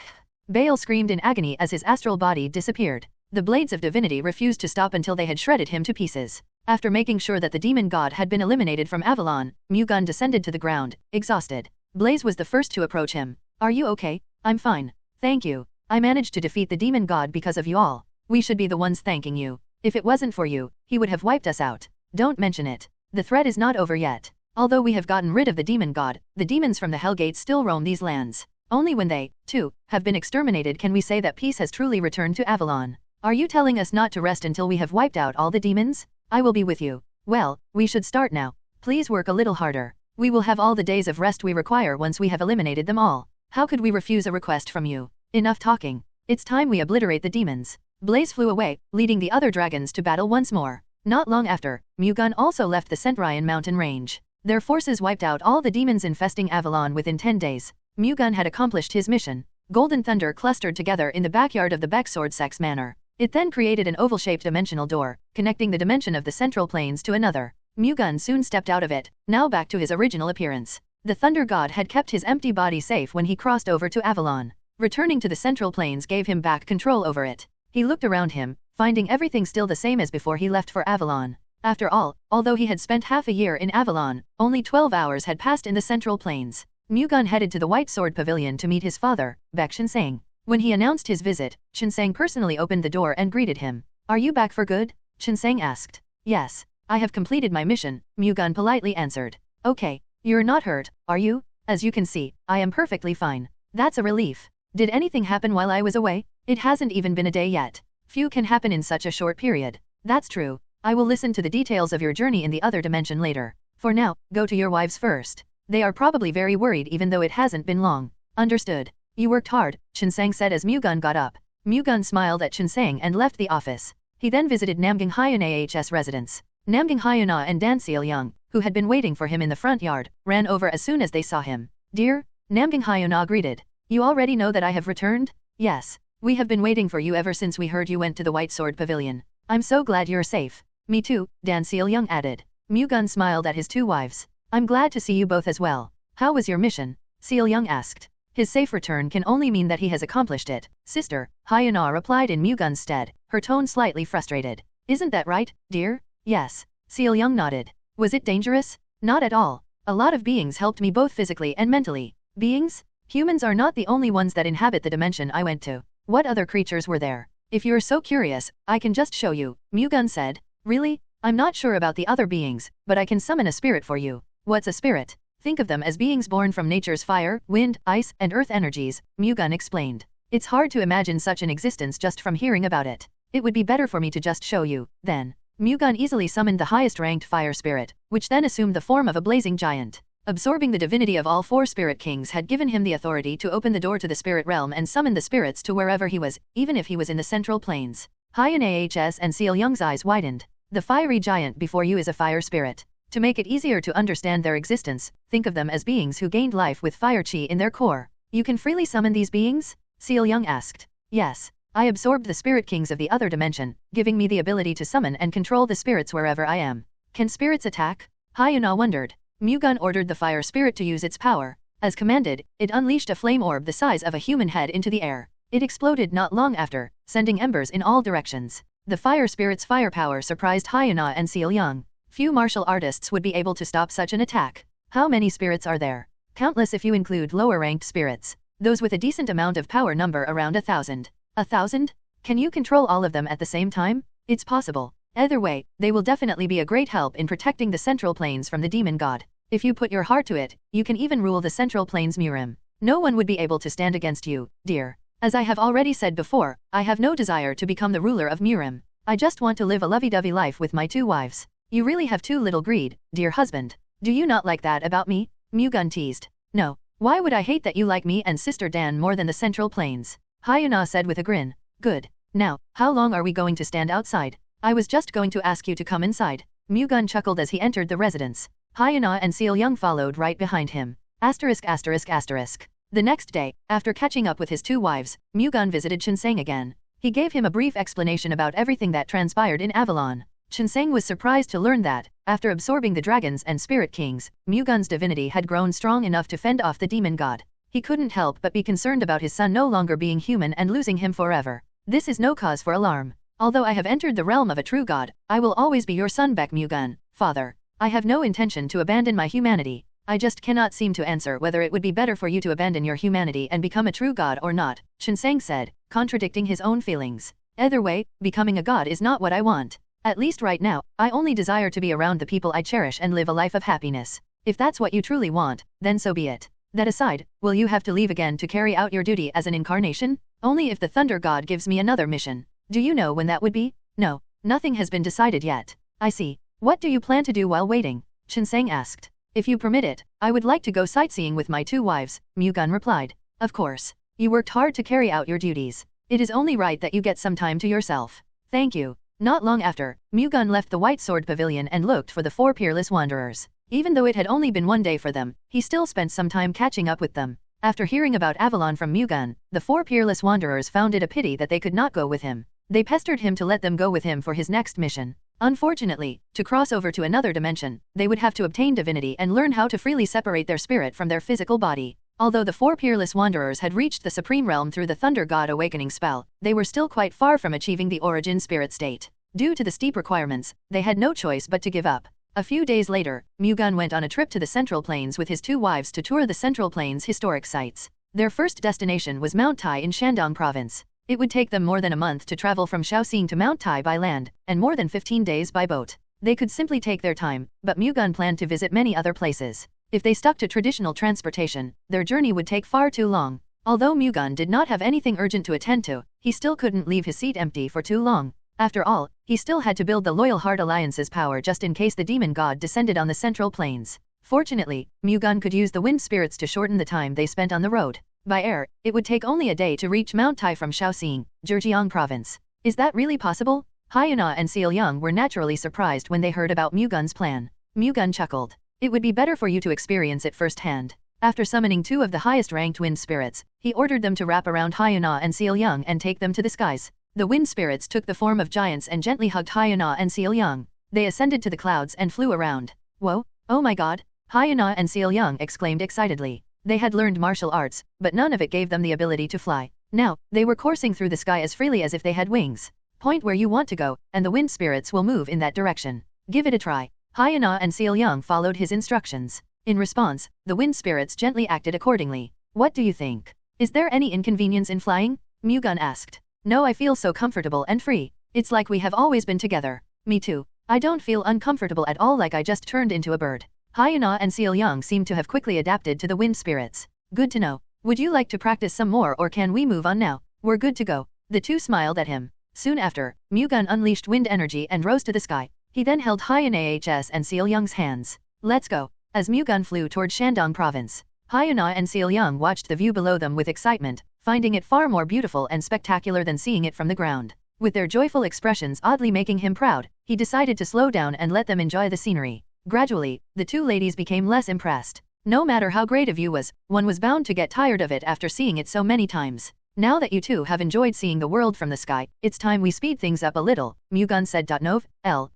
Baek screamed in agony as his astral body disappeared. The blades of divinity refused to stop until they had shredded him to pieces. After making sure that the demon god had been eliminated from Avalon, Mu-Gun descended to the ground, exhausted. Blaze was the first to approach him. Are you okay? I'm fine. Thank you. I managed to defeat the demon god because of you all. We should be the ones thanking you. If it wasn't for you, he would have wiped us out. Don't mention it. The threat is not over yet. Although we have gotten rid of the demon god, the demons from the Hellgate still roam these lands. Only when they, too, have been exterminated can we say that peace has truly returned to Avalon. Are you telling us not to rest until we have wiped out all the demons? I will be with you. Well, we should start now. Please work a little harder. We will have all the days of rest we require once we have eliminated them all. How could we refuse a request from you? Enough talking. It's time we obliterate the demons. Blaze flew away, leading the other dragons to battle once more. Not long after, Mu-Gun also left the Centurion mountain range. Their forces wiped out all the demons infesting Avalon within 10 days. Mu-Gun had accomplished his mission. Golden thunder clustered together in the backyard of the Baek Sword Sex Manor. It then created an oval-shaped dimensional door, connecting the dimension of the central planes to another. Mu-Gun soon stepped out of it, now back to his original appearance. The Thunder God had kept his empty body safe when he crossed over to Avalon. Returning to the central planes gave him back control over it. He looked around him, finding everything still the same as before he left for Avalon. After all, although he had spent half a year in Avalon, only 12 hours had passed in the central planes. Mu-Gun headed to the White Sword Pavilion to meet his father, Baek Shinsang. When he announced his visit, Shinsang personally opened the door and greeted him. Are you back for good? Shinsang asked. Yes, I have completed my mission, Mu-Gun politely answered. Okay, you're not hurt, are you? As you can see, I am perfectly fine. That's a relief. Did anything happen while I was away? It hasn't even been a day yet. Few can happen in such a short period. That's true. I will listen to the details of your journey in the other dimension later. For now, go to your wives first. They are probably very worried even though it hasn't been long. Understood. You worked hard, Shinsang said as Mu-Gun got up. Mu-Gun smiled at Shinsang and left the office. He then visited Namgang Hyunah's residence. Namgang Hyunah and Dan Seil-young, who had been waiting for him in the front yard, ran over as soon as they saw him. Dear, Namgang Hyunah greeted. You already know that I have returned? Yes. We have been waiting for you ever since we heard you went to the White Sword Pavilion. I'm so glad you're safe. Me too, Dan Seil-young added. Mu-Gun smiled at his two wives. I'm glad to see you both as well. How was your mission? Seil-young asked. His safe return can only mean that he has accomplished it. Sister, Hyunah replied in Mu-Gun's stead, her tone slightly frustrated. Isn't that right, dear? Yes. Seil-young nodded. Was it dangerous? Not at all. A lot of beings helped me both physically and mentally. Beings? Humans are not the only ones that inhabit the dimension I went to. What other creatures were there? If you're so curious, I can just show you, Mu-Gun said. Really? I'm not sure about the other beings, but I can summon a spirit for you. What's a spirit? Think of them as beings born from nature's fire, wind, ice, and earth energies, Mu-Gun explained. It's hard to imagine such an existence just from hearing about it. It would be better for me to just show you, then. Mu-Gun easily summoned the highest-ranked fire spirit, which then assumed the form of a blazing giant. Absorbing the divinity of all four spirit kings had given him the authority to open the door to the spirit realm and summon the spirits to wherever he was, even if he was in the central plains. Hyunah's and Seil-young's eyes widened. The fiery giant before you is a fire spirit. To make it easier to understand their existence, think of them as beings who gained life with fire chi in their core. You can freely summon these beings? Seil-young asked. Yes. I absorbed the spirit kings of the other dimension, giving me the ability to summon and control the spirits wherever I am. Can spirits attack? Hyunah wondered. Mu-Gun ordered the fire spirit to use its power. As commanded, it unleashed a flame orb the size of a human head into the air. It exploded not long after, sending embers in all directions. The fire spirit's firepower surprised Hyunah and Seil-young. Few martial artists would be able to stop such an attack. How many spirits are there? Countless if you include lower-ranked spirits. Those with a decent amount of power number around 1,000. 1,000? Can you control all of them at the same time? It's possible. Either way, they will definitely be a great help in protecting the central plains from the demon god. If you put your heart to it, you can even rule the central plains Murim. No one would be able to stand against you, dear. As I have already said before, I have no desire to become the ruler of Murim. I just want to live a lovey-dovey life with my two wives. You really have too little greed, dear husband. Do you not like that about me? Mu-Gun teased. No. Why would I hate that you like me and Sister Dan more than the central plains? Hyunah said with a grin. Good. Now, how long are we going to stand outside? I was just going to ask you to come inside. Mu-Gun chuckled as he entered the residence. Hyunah and Seil-young followed right behind him. The next day, after catching up with his two wives, Mu-Gun visited Shinsang again. He gave him a brief explanation about everything that transpired in Avalon. Shinsang was surprised to learn that, after absorbing the dragons and spirit kings, Mu-Gun's divinity had grown strong enough to fend off the demon god. He couldn't help but be concerned about his son no longer being human and losing him forever. This is no cause for alarm. Although I have entered the realm of a true god, I will always be your son Baek Mu-Gun, father. I have no intention to abandon my humanity. I just cannot seem to answer whether it would be better for you to abandon your humanity and become a true god or not, Shinsang said, contradicting his own feelings. Either way, becoming a god is not what I want. At least right now, I only desire to be around the people I cherish and live a life of happiness. If that's what you truly want, then so be it. That aside, will you have to leave again to carry out your duty as an incarnation? Only if the Thunder God gives me another mission. Do you know when that would be? No, nothing has been decided yet. I see. What do you plan to do while waiting? Shinsang asked. If you permit it, I would like to go sightseeing with my 2 wives, Mu-Gun replied. Of course. You worked hard to carry out your duties. It is only right that you get some time to yourself. Thank you. Not long after, Mu-Gun left the White Sword Pavilion and looked for the 4 peerless wanderers. Even though it had only been 1 day for them, he still spent some time catching up with them. After hearing about Avalon from Mu-Gun, the 4 peerless wanderers found it a pity that they could not go with him. They pestered him to let them go with him for his next mission. Unfortunately, to cross over to another dimension, they would have to obtain divinity and learn how to freely separate their spirit from their physical body. Although the 4 peerless wanderers had reached the supreme realm through the Thunder God Awakening spell, they were still quite far from achieving the origin spirit state. Due to the steep requirements, they had no choice but to give up. A few days later, Mu-Gun went on a trip to the Central Plains with his 2 wives to tour the Central Plains historic sites. Their first destination was Mount Tai in Shandong Province. It would take them more than a month to travel from Shaoxing to Mount Tai by land, and more than 15 days by boat. They could simply take their time, but Mu-Gun planned to visit many other places. If they stuck to traditional transportation, their journey would take far too long. Although Mu-Gun did not have anything urgent to attend to, he still couldn't leave his seat empty for too long. After all, he still had to build the Loyal Heart Alliance's power just in case the demon god descended on the Central Plains. Fortunately, Mu-Gun could use the wind spirits to shorten the time they spent on the road. By air, it would take only a day to reach Mount Tai from Shaoxing, Zhejiang Province. Is that really possible? Hyuna and Seolyung were naturally surprised when they heard about Mu-Gun's plan. Mu-Gun chuckled. It would be better for you to experience it firsthand. After summoning 2 of the highest-ranked wind spirits, he ordered them to wrap around Hyuna and Seolyung and take them to the skies. The wind spirits took the form of giants and gently hugged Hyuna and Seolyung. They ascended to the clouds and flew around. Whoa, oh my god! Hyuna and Seolyung exclaimed excitedly. They had learned martial arts, but none of it gave them the ability to fly. Now, they were coursing through the sky as freely as if they had wings. Point where you want to go, and the wind spirits will move in that direction. Give it a try. Hyuna and Seolyung followed his instructions. In response, the wind spirits gently acted accordingly. What do you think? Is there any inconvenience in flying? Mu-Gun asked. No, I feel so comfortable and free. It's like we have always been together. Me too. I don't feel uncomfortable at all, like I just turned into a bird. Hyuna and Seolyung seemed to have quickly adapted to the wind spirits. Good to know. Would you like to practice some more, or can we move on now? We're good to go. The 2 smiled at him. Soon after, Mu-Gun unleashed wind energy and rose to the sky. He then held Hyuna's and Seolyung's hands. Let's go. As Mu-Gun flew toward Shandong Province, Hyuna and Seolyung watched the view below them with excitement, finding it far more beautiful and spectacular than seeing it from the ground. With their joyful expressions oddly making him proud, he decided to slow down and let them enjoy the scenery. Gradually, the 2 ladies became less impressed. No matter how great a view was, one was bound to get tired of it after seeing it so many times. Now that you 2 have enjoyed seeing the world from the sky, it's time we speed things up a little, Mu-Gun said. Nov.L.B/JNN.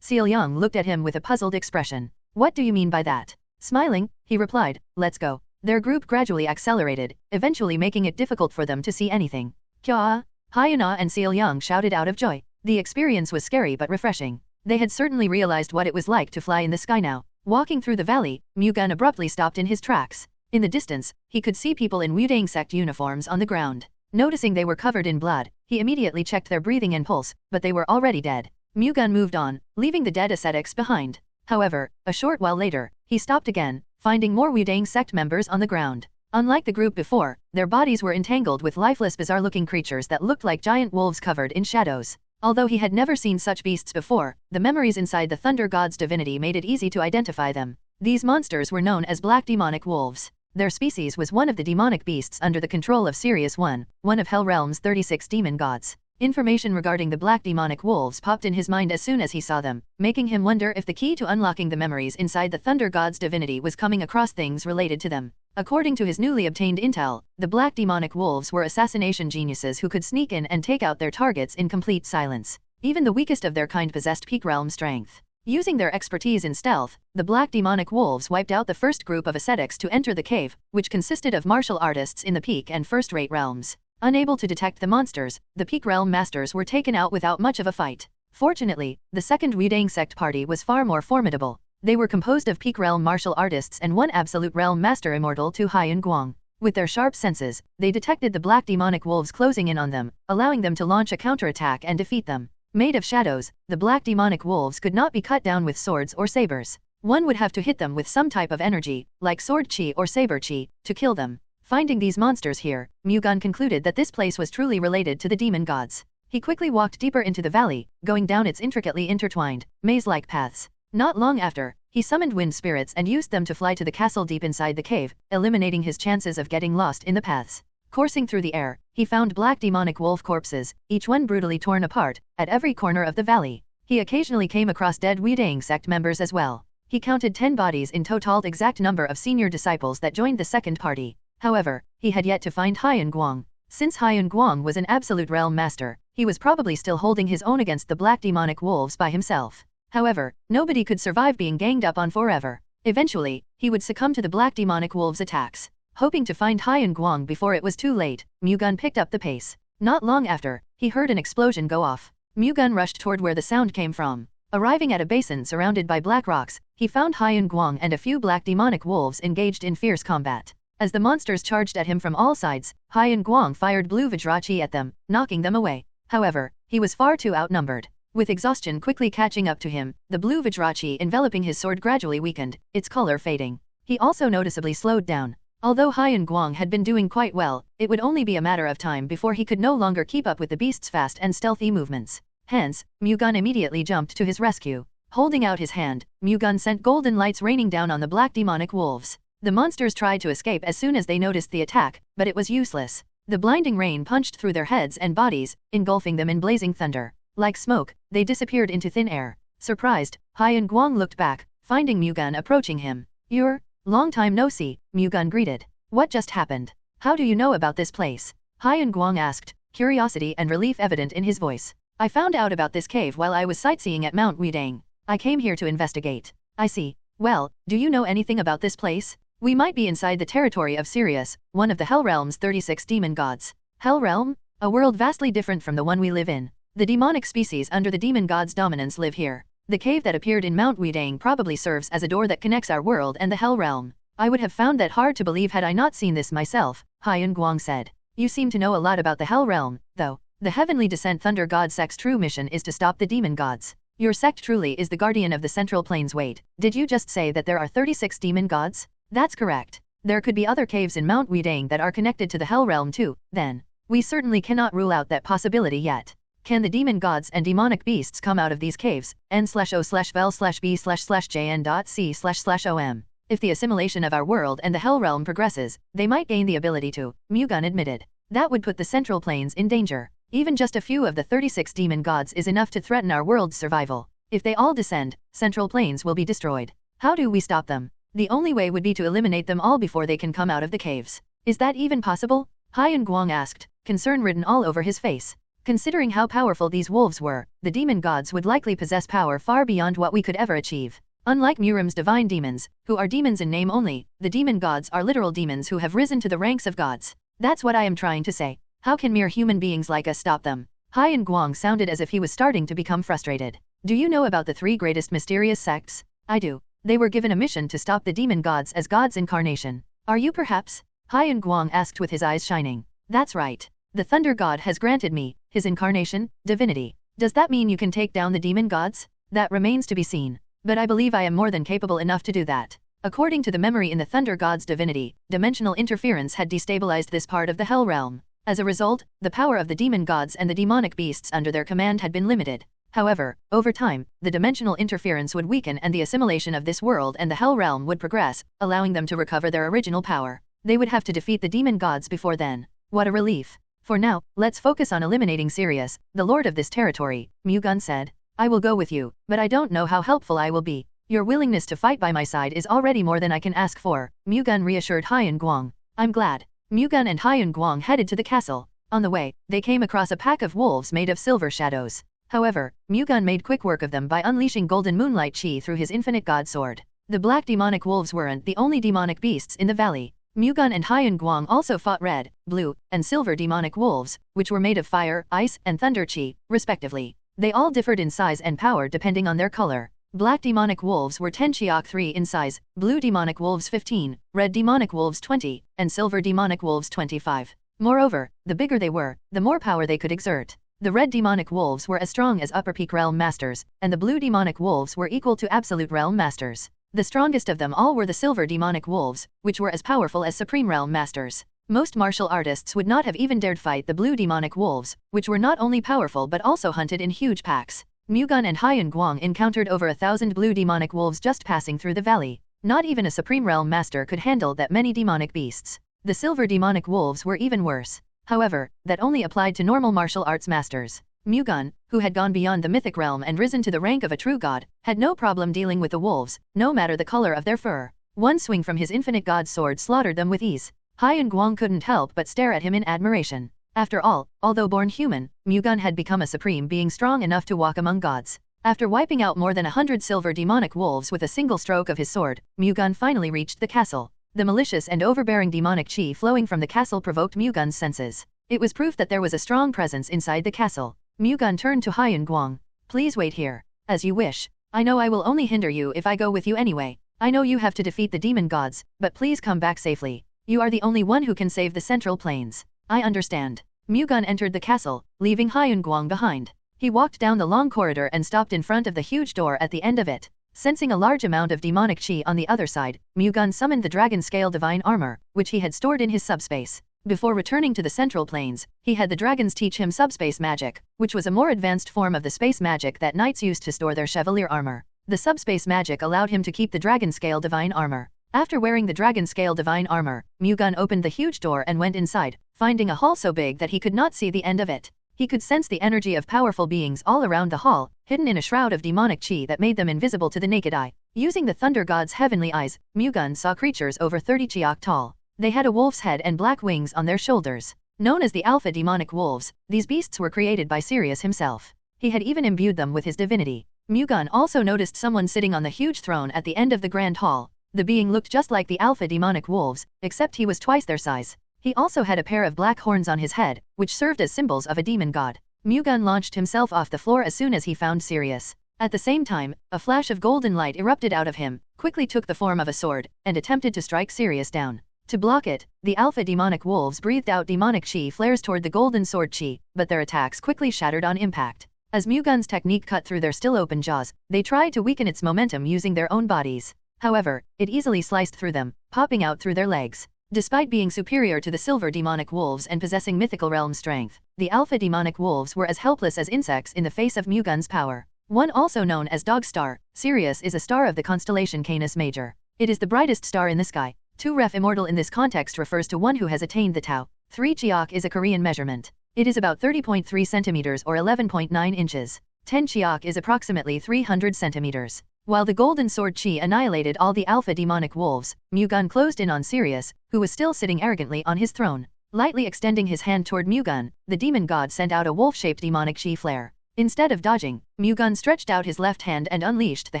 Seolyung looked at him with a puzzled expression. What do you mean by that? Smiling, he replied, let's go. Their group gradually accelerated, eventually making it difficult for them to see anything. Kya! Hyuna and Seolyung shouted out of joy. The experience was scary but refreshing. They had certainly realized what it was like to fly in the sky now. Walking through the valley, Mu-Gun abruptly stopped in his tracks. In the distance, he could see people in Wudang sect uniforms on the ground. Noticing they were covered in blood, he immediately checked their breathing and pulse, but they were already dead. Mu-Gun moved on, leaving the dead ascetics behind. However, a short while later, he stopped again, finding more Wudang sect members on the ground. Unlike the group before, their bodies were entangled with lifeless, bizarre-looking creatures that looked like giant wolves covered in shadows. Although he had never seen such beasts before, the memories inside the Thunder God's divinity made it easy to identify them. These monsters were known as black demonic wolves. Their species was one of the demonic beasts under the control of Sirius I, one of Hell Realm's 36 demon gods. Information regarding the black demonic wolves popped in his mind as soon as he saw them, making him wonder if the key to unlocking the memories inside the Thunder God's divinity was coming across things related to them. According to his newly obtained intel, the black demonic wolves were assassination geniuses who could sneak in and take out their targets in complete silence. Even the weakest of their kind possessed peak realm strength. Using their expertise in stealth, the black demonic wolves wiped out the first group of ascetics to enter the cave, which consisted of martial artists in the peak and first-rate realms. Unable to detect the monsters, the peak realm masters were taken out without much of a fight. Fortunately, the second Wudang sect party was far more formidable. They were composed of peak realm martial artists and one absolute realm master immortal Tu Hyun Guang. With their sharp senses, they detected the black demonic wolves closing in on them, allowing them to launch a counterattack and defeat them. Made of shadows, the black demonic wolves could not be cut down with swords or sabers. One would have to hit them with some type of energy, like sword chi or saber chi, to kill them. Finding these monsters here, Mu-Gun concluded that this place was truly related to the demon gods. He quickly walked deeper into the valley, going down its intricately intertwined, maze-like paths. Not long after, He summoned wind spirits and used them to fly to the castle deep inside the cave, eliminating his chances of getting lost in the paths. Coursing through the air, he found black demonic wolf corpses, each one brutally torn apart, at every corner of the valley. He occasionally came across dead Weidang sect members as well. He counted 10 bodies in total, the exact number of senior disciples that joined the second party. However, he had yet to find Haiyan Guang. Since Haiyan Guang was an absolute realm master, he was probably still holding his own against the black demonic wolves by himself. However, nobody could survive being ganged up on forever. Eventually, he would succumb to the black demonic wolves' attacks. Hoping to find Haiyan Guang before it was too late, Mu-Gun picked up the pace. Not long after, he heard an explosion go off. Mu-Gun rushed toward where the sound came from. Arriving at a basin surrounded by black rocks, he found Haiyan Guang and a few black demonic wolves engaged in fierce combat. As the monsters charged at him from all sides, Haiyan Guang fired blue Vajrachi at them, knocking them away. However, he was far too outnumbered. With exhaustion quickly catching up to him, the blue Vajrachi enveloping his sword gradually weakened, its color fading. He also noticeably slowed down. Although Haiyan Guang had been doing quite well, it would only be a matter of time before he could no longer keep up with the beast's fast and stealthy movements. Hence, Mu-Gun immediately jumped to his rescue. Holding out his hand, Mu-Gun sent golden lights raining down on the black demonic wolves. The monsters tried to escape as soon as they noticed the attack, but it was useless. The blinding rain punched through their heads and bodies, engulfing them in blazing thunder. Like smoke, they disappeared into thin air. Surprised, Haiyan Guang looked back, finding Mu-Gun approaching him. "You're... long time no see," Mu-Gun greeted. "What just happened? How do you know about this place?" Haiyan Guang asked, curiosity and relief evident in his voice. "I found out about this cave while I was sightseeing at Mount Weidang. I came here to investigate." "I see. Well, do you know anything about this place?" "We might be inside the territory of Sirius, one of the Hell Realm's 36 demon gods." Hell Realm? A world vastly different from the one we live in. The demonic species under the demon god's dominance live here. The cave that appeared in Mount Weidang probably serves as a door that connects our world and the Hell Realm. "I would have found that hard to believe had I not seen this myself," Haiyan Guang said. "You seem to know a lot about the Hell Realm, though. The Heavenly Descent Thunder God sect's true mission is to stop the demon gods. Your sect truly is the guardian of the Central Plains. Wait, did you just say that there are 36 demon gods?" "That's correct. There could be other caves in Mount Weidang that are connected to the Hell Realm too, then. We certainly cannot rule out that possibility yet. Can the demon gods and demonic beasts come out of these caves? n/o/vel/b/jn.c//om. If the assimilation of our world and the Hell Realm progresses, they might gain the ability to," Mu-Gun admitted. "That would put the Central Plains in danger. Even just a few of the 36 demon gods is enough to threaten our world's survival. If they all descend, Central Plains will be destroyed. How do we stop them?" "The only way would be to eliminate them all before they can come out of the caves." "Is that even possible?" Haiyan Guang asked, concern written all over his face. Considering how powerful these wolves were, the demon gods would likely possess power far beyond what we could ever achieve. Unlike Murim's divine demons, who are demons in name only, the demon gods are literal demons who have risen to the ranks of gods. That's what I am trying to say. How can mere human beings like us stop them? Haiyan Guang sounded as if he was starting to become frustrated. "Do you know about the 3 greatest mysterious sects?" "I do. They were given a mission to stop the demon gods as God's incarnation." "Are you perhaps?" Haiyan Guang asked with his eyes shining. "That's right. The Thunder God has granted me, his incarnation, divinity. Does that mean you can take down the demon gods? That remains to be seen. But I believe I am more than capable enough to do that." According to the memory in the Thunder God's divinity, dimensional interference had destabilized this part of the Hell Realm. As a result, the power of the demon gods and the demonic beasts under their command had been limited. However, over time, the dimensional interference would weaken and the assimilation of this world and the Hell Realm would progress, allowing them to recover their original power. They would have to defeat the demon gods before then. What a relief. "For now, let's focus on eliminating Sirius, the lord of this territory," Mu-Gun said. "I will go with you, but I don't know how helpful I will be. Your willingness to fight by my side is already more than I can ask for," Mu-Gun reassured Haiyan Guang. "I'm glad." Mu-Gun and Haiyan Guang headed to the castle. On the way, they came across a pack of wolves made of silver shadows. However, Mu-Gun made quick work of them by unleashing golden moonlight chi through his infinite god sword. The black demonic wolves weren't the only demonic beasts in the valley. Mu-Gun and Haiyan Guang also fought red, blue, and silver demonic wolves, which were made of fire, ice, and thunder chi, respectively. They all differed in size and power depending on their color. Black demonic wolves were 10 Chiok 3 in size, blue demonic wolves 15, red demonic wolves 20, and silver demonic wolves 25. Moreover, the bigger they were, the more power they could exert. The red demonic wolves were as strong as upper peak realm masters, and the blue demonic wolves were equal to absolute realm masters. The strongest of them all were the silver demonic wolves, which were as powerful as supreme realm masters. Most martial artists would not have even dared fight the blue demonic wolves, which were not only powerful but also hunted in huge packs. Mu-Gun and Hyun Guang encountered over 1,000 blue demonic wolves just passing through the valley. Not even a Supreme Realm Master could handle that many demonic beasts. The silver demonic wolves were even worse. However, that only applied to normal martial arts masters. Mu-Gun, who had gone beyond the mythic realm and risen to the rank of a true god, had no problem dealing with the wolves, no matter the color of their fur. One swing from his infinite god sword slaughtered them with ease. Hyun Guang couldn't help but stare at him in admiration. After all, although born human, Mu-Gun had become a supreme being strong enough to walk among gods. After wiping out more than 100 silver demonic wolves with a single stroke of his sword, Mu-Gun finally reached the castle. The malicious and overbearing demonic chi flowing from the castle provoked Mu-Gun's senses. It was proof that there was a strong presence inside the castle. Mu-Gun turned to Hyun Guang. Please wait here. As you wish. I know I will only hinder you if I go with you anyway. I know you have to defeat the demon gods, but please come back safely. You are the only one who can save the Central Plains. I understand. Mu-Gun entered the castle, leaving Hyun Guang behind. He walked down the long corridor and stopped in front of the huge door at the end of it. Sensing a large amount of demonic chi on the other side, Mu-Gun summoned the dragon scale divine armor, which he had stored in his subspace. Before returning to the Central Plains, he had the dragons teach him subspace magic, which was a more advanced form of the space magic that knights used to store their chevalier armor. The subspace magic allowed him to keep the dragon scale divine armor. After wearing the dragon scale divine armor, Mu-Gun opened the huge door and went inside, finding a hall so big that he could not see the end of it. He could sense the energy of powerful beings all around the hall, hidden in a shroud of demonic chi that made them invisible to the naked eye. Using the thunder god's heavenly eyes, Mu-Gun saw creatures over 30 chiak tall. They had a wolf's head and black wings on their shoulders. Known as the alpha demonic wolves, these beasts were created by Sirius himself. He had even imbued them with his divinity. Mu-Gun also noticed someone sitting on the huge throne at the end of the grand hall. The being looked just like the alpha demonic wolves, except he was twice their size. He also had a pair of black horns on his head, which served as symbols of a demon god. Mu-Gun launched himself off the floor as soon as he found Sirius. At the same time, a flash of golden light erupted out of him, quickly took the form of a sword, and attempted to strike Sirius down. To block it, the alpha demonic wolves breathed out demonic chi flares toward the golden sword chi, but their attacks quickly shattered on impact. As Mu-Gun's technique cut through their still open jaws, they tried to weaken its momentum using their own bodies. However, it easily sliced through them, popping out through their legs. Despite being superior to the silver demonic wolves and possessing mythical realm strength, the alpha demonic wolves were as helpless as insects in the face of Mu-Gun's power. One also known as Dog Star, Sirius is a star of the constellation Canis Major. It is the brightest star in the sky. 2 Ref immortal in this context refers to one who has attained the Tao. 3 Chiak is a Korean measurement. It is about 30.3 centimeters or 11.9 inches. 10 Chiak is approximately 300 centimeters. While the golden sword chi annihilated all the alpha demonic wolves, Mu-Gun closed in on Sirius, who was still sitting arrogantly on his throne. Lightly extending his hand toward Mu-Gun, the demon god sent out a wolf-shaped demonic chi flare. Instead of dodging, Mu-Gun stretched out his left hand and unleashed the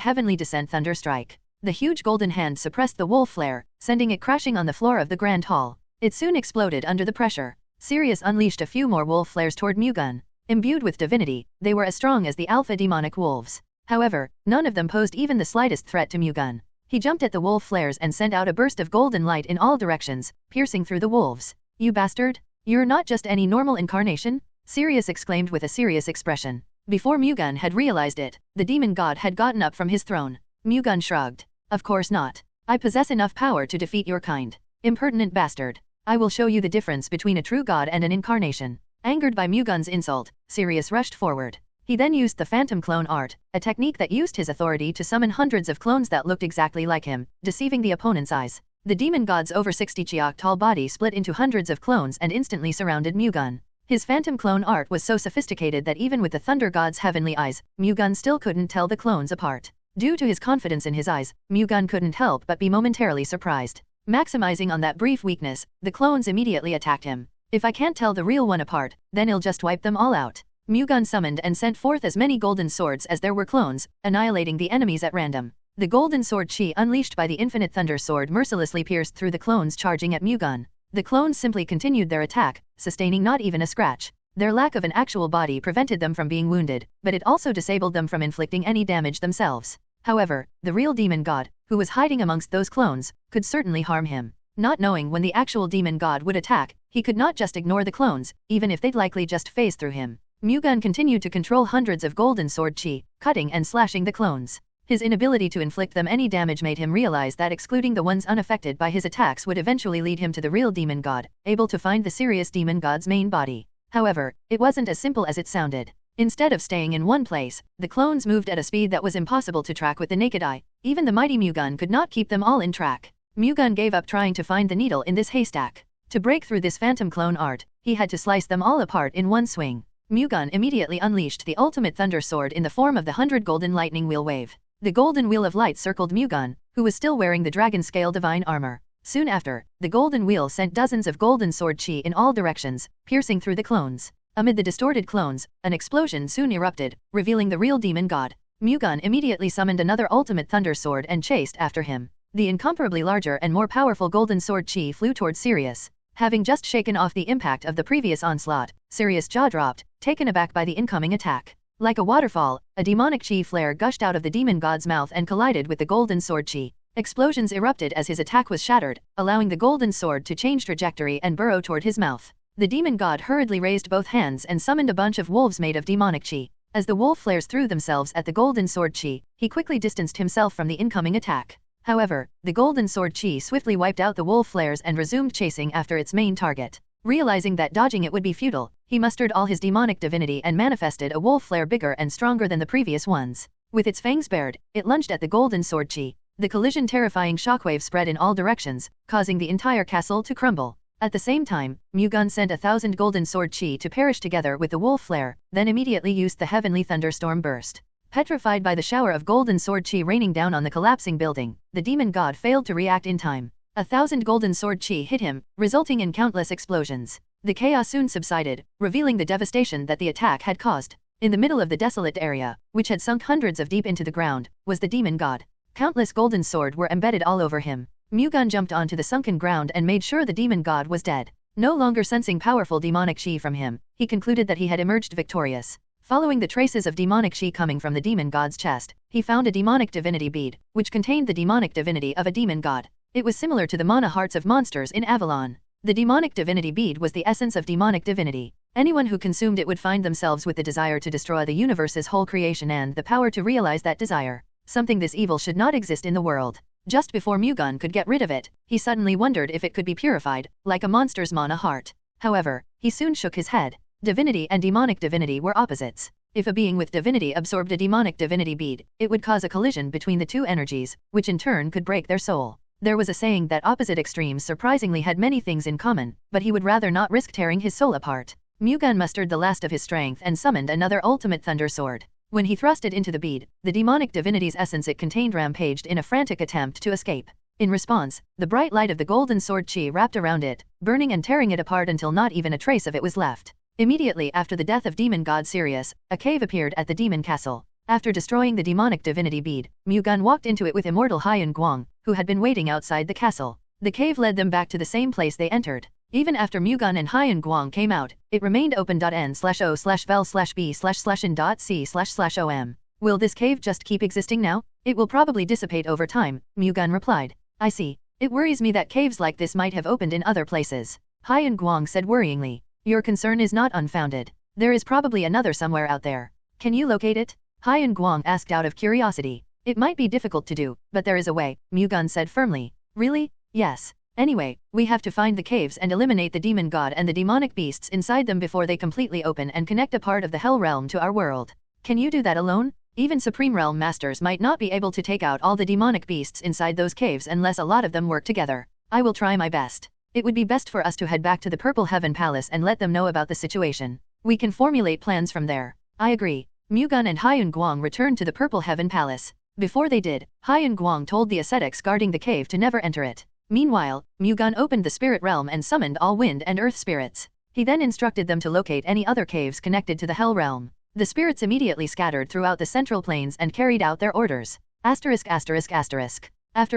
heavenly descent thunder strike. The huge golden hand suppressed the wolf flare, sending it crashing on the floor of the grand hall. It soon exploded under the pressure. Sirius unleashed a few more wolf flares toward Mu-Gun. Imbued with divinity, they were as strong as the alpha demonic wolves. However, none of them posed even the slightest threat to Mu-Gun. He jumped at the wolf flares and sent out a burst of golden light in all directions, piercing through the wolves. You bastard! You're not just any normal incarnation? Sirius exclaimed with a serious expression. Before Mu-Gun had realized it, the demon god had gotten up from his throne. Mu-Gun shrugged. Of course not. I possess enough power to defeat your kind. Impertinent bastard. I will show you the difference between a true god and an incarnation. Angered by Mu-Gun's insult, Sirius rushed forward. He then used the phantom clone art, a technique that used his authority to summon hundreds of clones that looked exactly like him, deceiving the opponent's eyes. The demon god's over 60 chiak tall body split into hundreds of clones and instantly surrounded Mu-Gun. His phantom clone art was so sophisticated that even with the thunder god's heavenly eyes, Mu-Gun still couldn't tell the clones apart. Due to his confidence in his eyes, Mu-Gun couldn't help but be momentarily surprised. Maximizing on that brief weakness, the clones immediately attacked him. If I can't tell the real one apart, then I'll just wipe them all out. Mu-Gun summoned and sent forth as many golden swords as there were clones, annihilating the enemies at random. The golden sword chi unleashed by the infinite thunder sword mercilessly pierced through the clones charging at Mu-Gun. The clones simply continued their attack, sustaining not even a scratch. Their lack of an actual body prevented them from being wounded, but it also disabled them from inflicting any damage themselves. However, the real demon god, who was hiding amongst those clones, could certainly harm him. Not knowing when the actual demon god would attack, he could not just ignore the clones, even if they'd likely just phase through him. Mu-Gun continued to control hundreds of golden sword chi, cutting and slashing the clones. His inability to inflict them any damage made him realize that excluding the ones unaffected by his attacks would eventually lead him to the real demon god, able to find the serious demon god's main body. However, it wasn't as simple as it sounded. Instead of staying in one place, the clones moved at a speed that was impossible to track with the naked eye. Even the mighty Mu-Gun could not keep them all in track. Mu-Gun gave up trying to find the needle in this haystack. To break through this phantom clone art, he had to slice them all apart in one swing. Mu-Gun immediately unleashed the ultimate thunder sword in the form of the 100 golden lightning wheel wave. The golden wheel of light circled Mu-Gun, who was still wearing the dragon scale divine armor. Soon after, the golden wheel sent dozens of golden sword chi in all directions, piercing through the clones. Amid the distorted clones, an explosion soon erupted, revealing the real demon god. Mu-Gun immediately summoned another ultimate thunder sword and chased after him. The incomparably larger and more powerful golden sword chi flew towards Sirius. Having just shaken off the impact of the previous onslaught, Sirius' jaw dropped, taken aback by the incoming attack. Like a waterfall, a demonic chi flare gushed out of the demon god's mouth and collided with the golden sword chi. Explosions erupted as his attack was shattered, allowing the golden sword to change trajectory and burrow toward his mouth. The demon god hurriedly raised both hands and summoned a bunch of wolves made of demonic chi. As the wolf flares threw themselves at the golden sword chi, he quickly distanced himself from the incoming attack. However, the golden sword chi swiftly wiped out the wolf flares and resumed chasing after its main target. Realizing that dodging it would be futile, he mustered all his demonic divinity and manifested a wolf flare bigger and stronger than the previous ones. With its fangs bared, it lunged at the golden sword chi. The collision terrifying shockwave spread in all directions, causing the entire castle to crumble. At the same time, Mu-Gun sent 1,000 golden sword chi to perish together with the wolf flare, then immediately used the heavenly thunderstorm burst. Petrified by the shower of golden sword chi raining down on the collapsing building, the demon god failed to react in time. 1,000 golden sword chi hit him, resulting in countless explosions. The chaos soon subsided, revealing the devastation that the attack had caused. In the middle of the desolate area, which had sunk hundreds of deep into the ground, was the demon god. Countless golden sword were embedded all over him. Mu-Gun jumped onto the sunken ground and made sure the demon god was dead. No longer sensing powerful demonic chi from him, he concluded that he had emerged victorious. Following the traces of demonic chi coming from the demon god's chest, he found a demonic divinity bead, which contained the demonic divinity of a demon god. It was similar to the mana hearts of monsters in Avalon. The demonic divinity bead was the essence of demonic divinity. Anyone who consumed it would find themselves with the desire to destroy the universe's whole creation and the power to realize that desire. Something this evil should not exist in the world. Just before Mu-Gun could get rid of it, he suddenly wondered if it could be purified, like a monster's mana heart. However, he soon shook his head. Divinity and demonic divinity were opposites. If a being with divinity absorbed a demonic divinity bead, it would cause a collision between the two energies, which in turn could break their soul. There was a saying that opposite extremes surprisingly had many things in common, but he would rather not risk tearing his soul apart. Mu-Gun mustered the last of his strength and summoned another ultimate thunder sword. When he thrust it into the bead, the demonic divinity's essence it contained rampaged in a frantic attempt to escape. In response, the bright light of the golden sword chi wrapped around it, burning and tearing it apart until not even a trace of it was left. Immediately after the death of demon god Sirius, a cave appeared at the demon castle. After destroying the demonic divinity bead, Mu-Gun walked into it with immortal Hyun-Guang, who had been waiting outside the castle. The cave led them back to the same place they entered. Even after Mu-Gun and Hyun-Guang came out, it remained open.n/o/vel/b/in.c//om. Will this cave just keep existing now? It will probably dissipate over time, Mu-Gun replied. I see. It worries me that caves like this might have opened in other places. Hyun-Guang said worryingly. Your concern is not unfounded. There is probably another somewhere out there. Can you locate it? Hyun-Guang asked out of curiosity. It might be difficult to do, but there is a way, Mu-Gun said firmly. Really? Yes. Anyway, we have to find the caves and eliminate the demon god and the demonic beasts inside them before they completely open and connect a part of the Hell Realm to our world. Can you do that alone? Even Supreme Realm Masters might not be able to take out all the demonic beasts inside those caves unless a lot of them work together. I will try my best. It would be best for us to head back to the Purple Heaven Palace and let them know about the situation. We can formulate plans from there. I agree. Mu-Gun and Hyun-Guang returned to the Purple Heaven Palace. Before they did, Hyun-Guang told the ascetics guarding the cave to never enter it. Meanwhile, Mu-Gun opened the spirit realm and summoned all wind and earth spirits. He then instructed them to locate any other caves connected to the Hell Realm. The spirits immediately scattered throughout the central plains and carried out their orders. After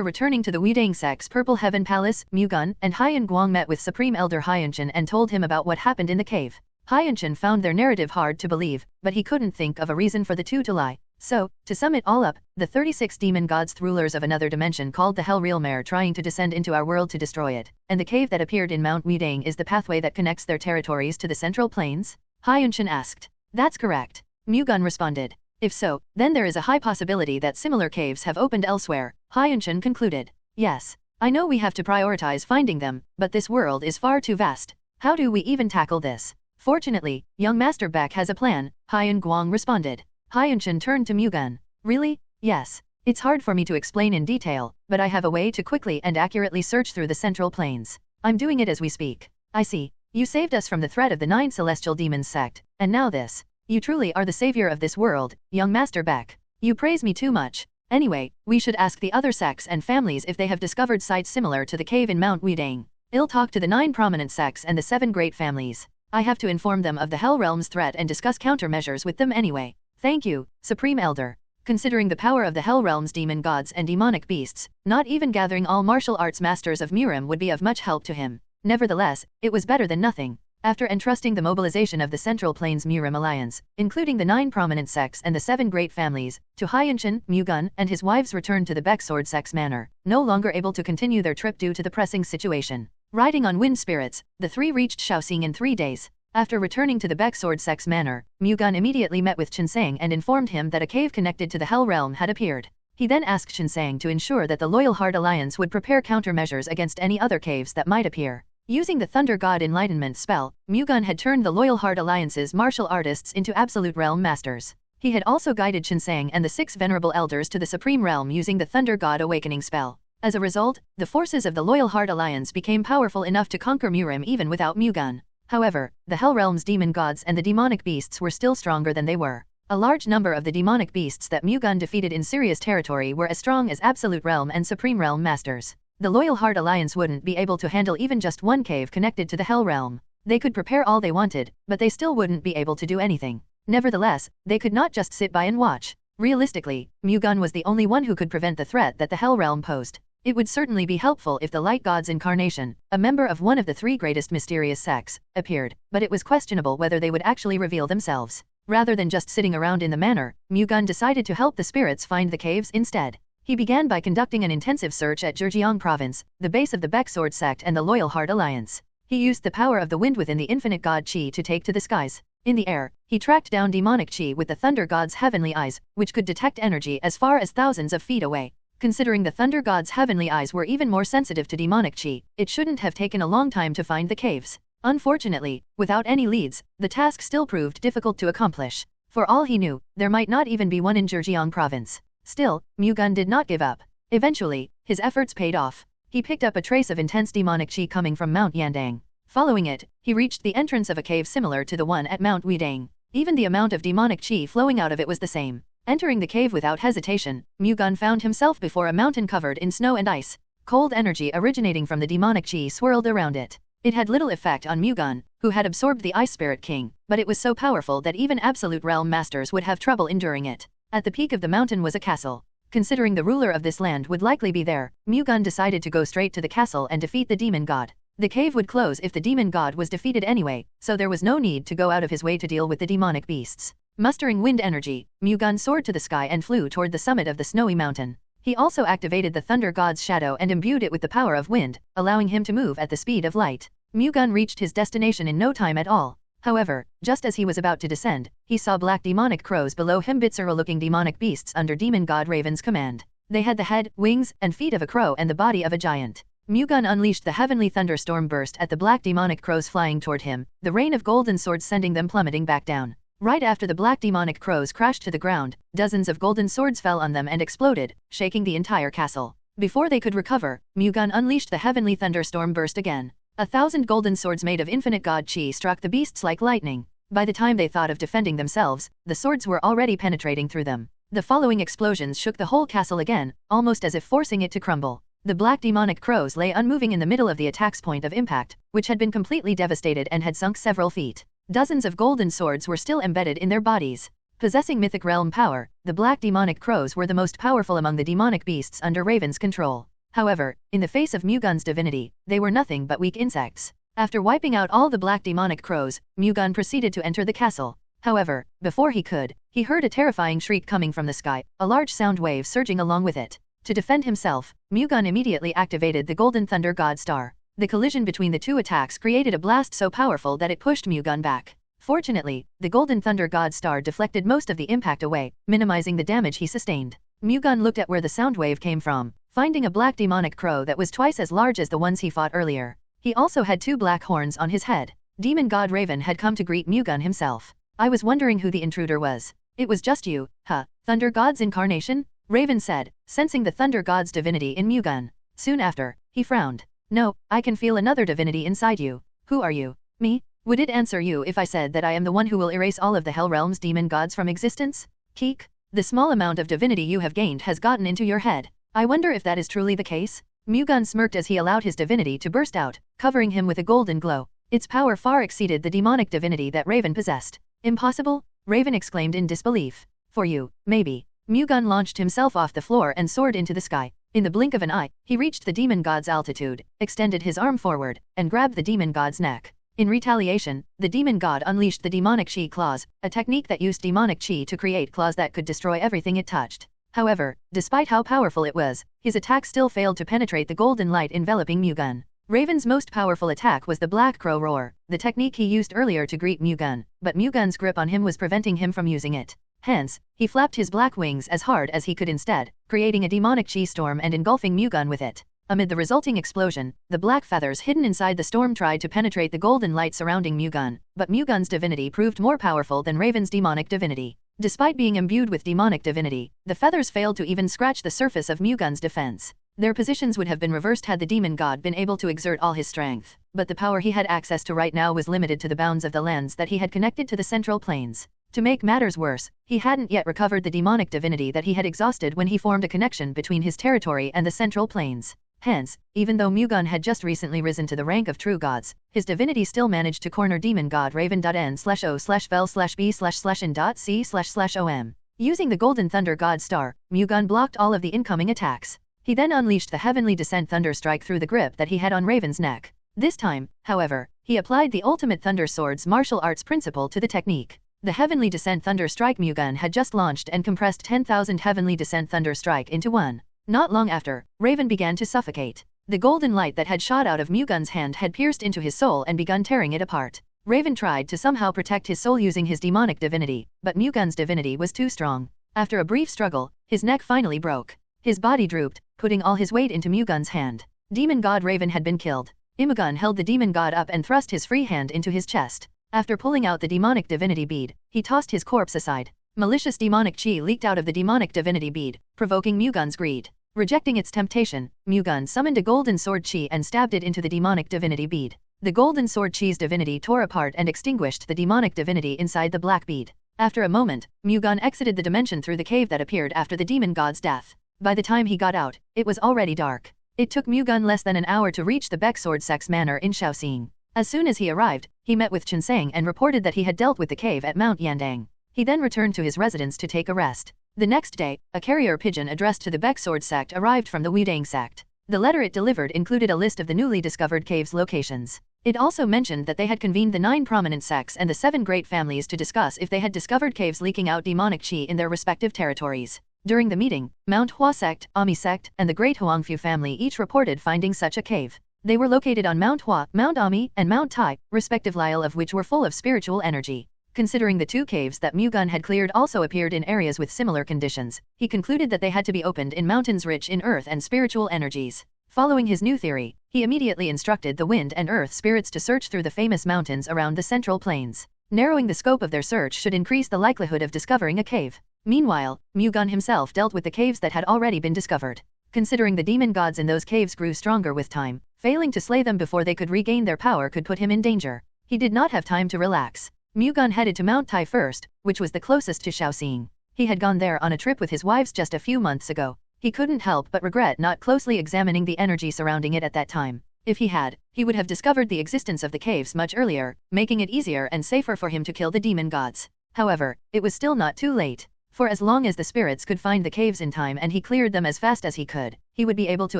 returning to the Wudangsek's Purple Heaven Palace, Mu-Gun and Hyun-Guang met with Supreme Elder Hyunshin and told him about what happened in the cave. Hyunshin found their narrative hard to believe, but he couldn't think of a reason for the two to lie. So, to sum it all up, the 36 demon gods rulers of another dimension called the Hell Realm are trying to descend into our world to destroy it, and the cave that appeared in Mount Wudang is the pathway that connects their territories to the central plains? Hyunshin asked. That's correct. Mu-Gun responded. If so, then there is a high possibility that similar caves have opened elsewhere, Hyunshin concluded. Yes. I know we have to prioritize finding them, but this world is far too vast. How do we even tackle this? Fortunately, young Master Baek has a plan, Hyun Guang responded. Hyun-chan turned to Mu-Gun. Really? Yes. It's hard for me to explain in detail, but I have a way to quickly and accurately search through the central planes. I'm doing it as we speak. I see. You saved us from the threat of the 9 celestial demons sect, and now this. You truly are the savior of this world, young Master Baek. You praise me too much. Anyway, we should ask the other sects and families if they have discovered sites similar to the cave in Mount Wudang. I'll talk to the 9 prominent sects and the 7 great families. I have to inform them of the Hell Realm's threat and discuss countermeasures with them anyway. Thank you, Supreme Elder. Considering the power of the Hell Realm's demon gods and demonic beasts, not even gathering all martial arts masters of Murim would be of much help to him. Nevertheless, it was better than nothing. After entrusting the mobilization of the Central Plains Murim Alliance, including the 9 prominent sects and the 7 great families, to Hyun-chan, Mu-Gun and his wives returned to the Baeksword sect's manor, no longer able to continue their trip due to the pressing situation. Riding on wind spirits, the 3 reached Shaoxing in 3 days. After returning to the Baeksword sect's manor, Mu-Gun immediately met with Chinsang and informed him that a cave connected to the Hell Realm had appeared. He then asked Chinsang to ensure that the Loyal Heart Alliance would prepare countermeasures against any other caves that might appear. Using the Thunder God Enlightenment spell, Mu-Gun had turned the Loyal Heart Alliance's martial artists into Absolute Realm Masters. He had also guided Chinsang and the 6 Venerable Elders to the Supreme Realm using the Thunder God Awakening spell. As a result, the forces of the Loyal Heart Alliance became powerful enough to conquer Murim even without Mu-Gun. However, the Hell Realm's demon gods and the demonic beasts were still stronger than they were. A large number of the demonic beasts that Mu-Gun defeated in serious territory were as strong as Absolute Realm and Supreme Realm Masters. The Loyal Heart Alliance wouldn't be able to handle even just one cave connected to the Hell Realm. They could prepare all they wanted, but they still wouldn't be able to do anything. Nevertheless, they could not just sit by and watch. Realistically, Mu-Gun was the only one who could prevent the threat that the Hell Realm posed. It would certainly be helpful if the Light God's incarnation, a member of one of the 3 greatest mysterious sects, appeared, but it was questionable whether they would actually reveal themselves. Rather than just sitting around in the manor, Mu-Gun decided to help the spirits find the caves instead. He began by conducting an intensive search at Zhejiang Province, the base of the Baeksword sect and the Loyal Heart Alliance. He used the power of the wind within the infinite god Qi to take to the skies. In the air, he tracked down demonic Qi with the Thunder God's heavenly eyes, which could detect energy as far as thousands of feet away. Considering the Thunder God's heavenly eyes were even more sensitive to demonic Qi, it shouldn't have taken a long time to find the caves. Unfortunately, without any leads, the task still proved difficult to accomplish. For all he knew, there might not even be one in Zhejiang Province. Still, Mu-Gun did not give up. Eventually, his efforts paid off. He picked up a trace of intense demonic Qi coming from Mount Yandang. Following it, he reached the entrance of a cave similar to the one at Mount Wudang. Even the amount of demonic Qi flowing out of it was the same. Entering the cave without hesitation, Mu-Gun found himself before a mountain covered in snow and ice. Cold energy originating from the demonic Qi swirled around it. It had little effect on Mu-Gun, who had absorbed the Ice Spirit King, but it was so powerful that even Absolute Realm Masters would have trouble enduring it. At the peak of the mountain was a castle. Considering the ruler of this land would likely be there, Mu-Gun decided to go straight to the castle and defeat the demon god. The cave would close if the demon god was defeated anyway, so there was no need to go out of his way to deal with the demonic beasts. Mustering wind energy, Mu-Gun soared to the sky and flew toward the summit of the snowy mountain. He also activated the Thunder God's shadow and imbued it with the power of wind, allowing him to move at the speed of light. Mu-Gun reached his destination in no time at all. However, just as he was about to descend, he saw black demonic crows below him, Bitsura-looking demonic beasts under demon god Raven's command. They had the head, wings, and feet of a crow and the body of a giant. Mu-Gun unleashed the heavenly thunderstorm burst at the black demonic crows flying toward him, the rain of golden swords sending them plummeting back down. Right after the black demonic crows crashed to the ground, dozens of golden swords fell on them and exploded, shaking the entire castle. Before they could recover, Mu-Gun unleashed the heavenly thunderstorm burst again. 1,000 golden swords made of infinite god Qi struck the beasts like lightning. By the time they thought of defending themselves, the swords were already penetrating through them. The following explosions shook the whole castle again, almost as if forcing it to crumble. The black demonic crows lay unmoving in the middle of the attack's point of impact, which had been completely devastated and had sunk several feet. Dozens of golden swords were still embedded in their bodies. Possessing mythic realm power, the black demonic crows were the most powerful among the demonic beasts under Raven's control. However, in the face of Mu-Gun's divinity, they were nothing but weak insects. After wiping out all the black demonic crows, Mu-Gun proceeded to enter the castle. However, before he could, he heard a terrifying shriek coming from the sky, a large sound wave surging along with it. To defend himself, Mu-Gun immediately activated the Golden Thunder God Star. The collision between the two attacks created a blast so powerful that it pushed Mu-Gun back. Fortunately, the Golden Thunder God Star deflected most of the impact away, minimizing the damage he sustained. Mu-Gun looked at where the sound wave came from, finding a black demonic crow that was twice as large as the ones he fought earlier. He also had 2 black horns on his head. Demon god Raven had come to greet Mu-Gun himself. I was wondering who the intruder was. It was just you, huh? Thunder god's incarnation? Raven said, sensing the thunder god's divinity in Mu-Gun. Soon after, he frowned. No, I can feel another divinity inside you. Who are you? Me? Would it answer you if I said that I am the one who will erase all of the Hell Realm's demon gods from existence? Keek. The small amount of divinity you have gained has gotten into your head. I wonder if that is truly the case? Mu-Gun smirked as he allowed his divinity to burst out, covering him with a golden glow. Its power far exceeded the demonic divinity that Raven possessed. Impossible? Raven exclaimed in disbelief. For you, maybe. Mu-Gun launched himself off the floor and soared into the sky. In the blink of an eye, he reached the demon god's altitude, extended his arm forward, and grabbed the demon god's neck. In retaliation, the demon god unleashed the demonic chi claws, a technique that used demonic chi to create claws that could destroy everything it touched. However, despite how powerful it was, his attack still failed to penetrate the golden light enveloping Mu-Gun. Raven's most powerful attack was the Black Crow Roar, the technique he used earlier to greet Mu-Gun, but Mu-Gun's grip on him was preventing him from using it. Hence, he flapped his black wings as hard as he could instead, creating a demonic chi storm and engulfing Mu-Gun with it. Amid the resulting explosion, the black feathers hidden inside the storm tried to penetrate the golden light surrounding Mu-Gun, but Mu-Gun's divinity proved more powerful than Raven's demonic divinity. Despite being imbued with demonic divinity, the feathers failed to even scratch the surface of Mu-Gun's defense. Their positions would have been reversed had the demon god been able to exert all his strength, but the power he had access to right now was limited to the bounds of the lands that he had connected to the central plains. To make matters worse, he hadn't yet recovered the demonic divinity that he had exhausted when he formed a connection between his territory and the central plains. Hence, even though Mu-Gun had just recently risen to the rank of true gods, his divinity still managed to corner demon god Raven.N/O/Vel/B/in.C//OM. Using the golden thunder god star, Mu-Gun blocked all of the incoming attacks. He then unleashed the heavenly descent thunder strike through the grip that he had on Raven's neck. This time, however, he applied the ultimate thunder sword's martial arts principle to the technique. The heavenly descent thunder strike Mu-Gun had just launched and compressed 10,000 heavenly descent thunder strike into one. Not long after, Raven began to suffocate. The golden light that had shot out of Mu-Gun's hand had pierced into his soul and begun tearing it apart. Raven tried to somehow protect his soul using his demonic divinity, but Mu-Gun's divinity was too strong. After a brief struggle, his neck finally broke. His body drooped, putting all his weight into Mu-Gun's hand. Demon god Raven had been killed. Mu-Gun held the demon god up and thrust his free hand into his chest. After pulling out the demonic divinity bead, he tossed his corpse aside. Malicious demonic chi leaked out of the demonic divinity bead, provoking Mu-Gun's greed. Rejecting its temptation, Mu-Gun summoned a golden sword chi and stabbed it into the demonic divinity bead. The golden sword chi's divinity tore apart and extinguished the demonic divinity inside the black bead. After a moment, Mu-Gun exited the dimension through the cave that appeared after the demon god's death. By the time he got out, it was already dark. It took Mu-Gun less than an hour to reach the Baek Sword Sex Manor in Shaoxing. As soon as he arrived, he met with Chen Sang and reported that he had dealt with the cave at Mount Yandang. He then returned to his residence to take a rest. The next day, a carrier pigeon addressed to the Baek Sword sect arrived from the Wudang sect. The letter it delivered included a list of the newly discovered caves' locations. It also mentioned that they had convened the 9 prominent sects and the 7 great families to discuss if they had discovered caves leaking out demonic chi in their respective territories. During the meeting, Mount Hua sect, Ami sect, and the Great Huangfu family each reported finding such a cave. They were located on Mount Hua, Mount Ami, and Mount Tai, respective Lyle of which were full of spiritual energy. Considering the 2 caves that Mu-Gun had cleared also appeared in areas with similar conditions, he concluded that they had to be opened in mountains rich in earth and spiritual energies. Following his new theory, he immediately instructed the wind and earth spirits to search through the famous mountains around the central plains. Narrowing the scope of their search should increase the likelihood of discovering a cave. Meanwhile, Mu-Gun himself dealt with the caves that had already been discovered. Considering the demon gods in those caves grew stronger with time, failing to slay them before they could regain their power could put him in danger. He did not have time to relax. Mu-Gun headed to Mount Tai first, which was the closest to Shaoxing. He had gone there on a trip with his wives just a few months ago. He couldn't help but regret not closely examining the energy surrounding it at that time. If he had, he would have discovered the existence of the caves much earlier, making it easier and safer for him to kill the demon gods. However, it was still not too late. For as long as the spirits could find the caves in time and he cleared them as fast as he could, he would be able to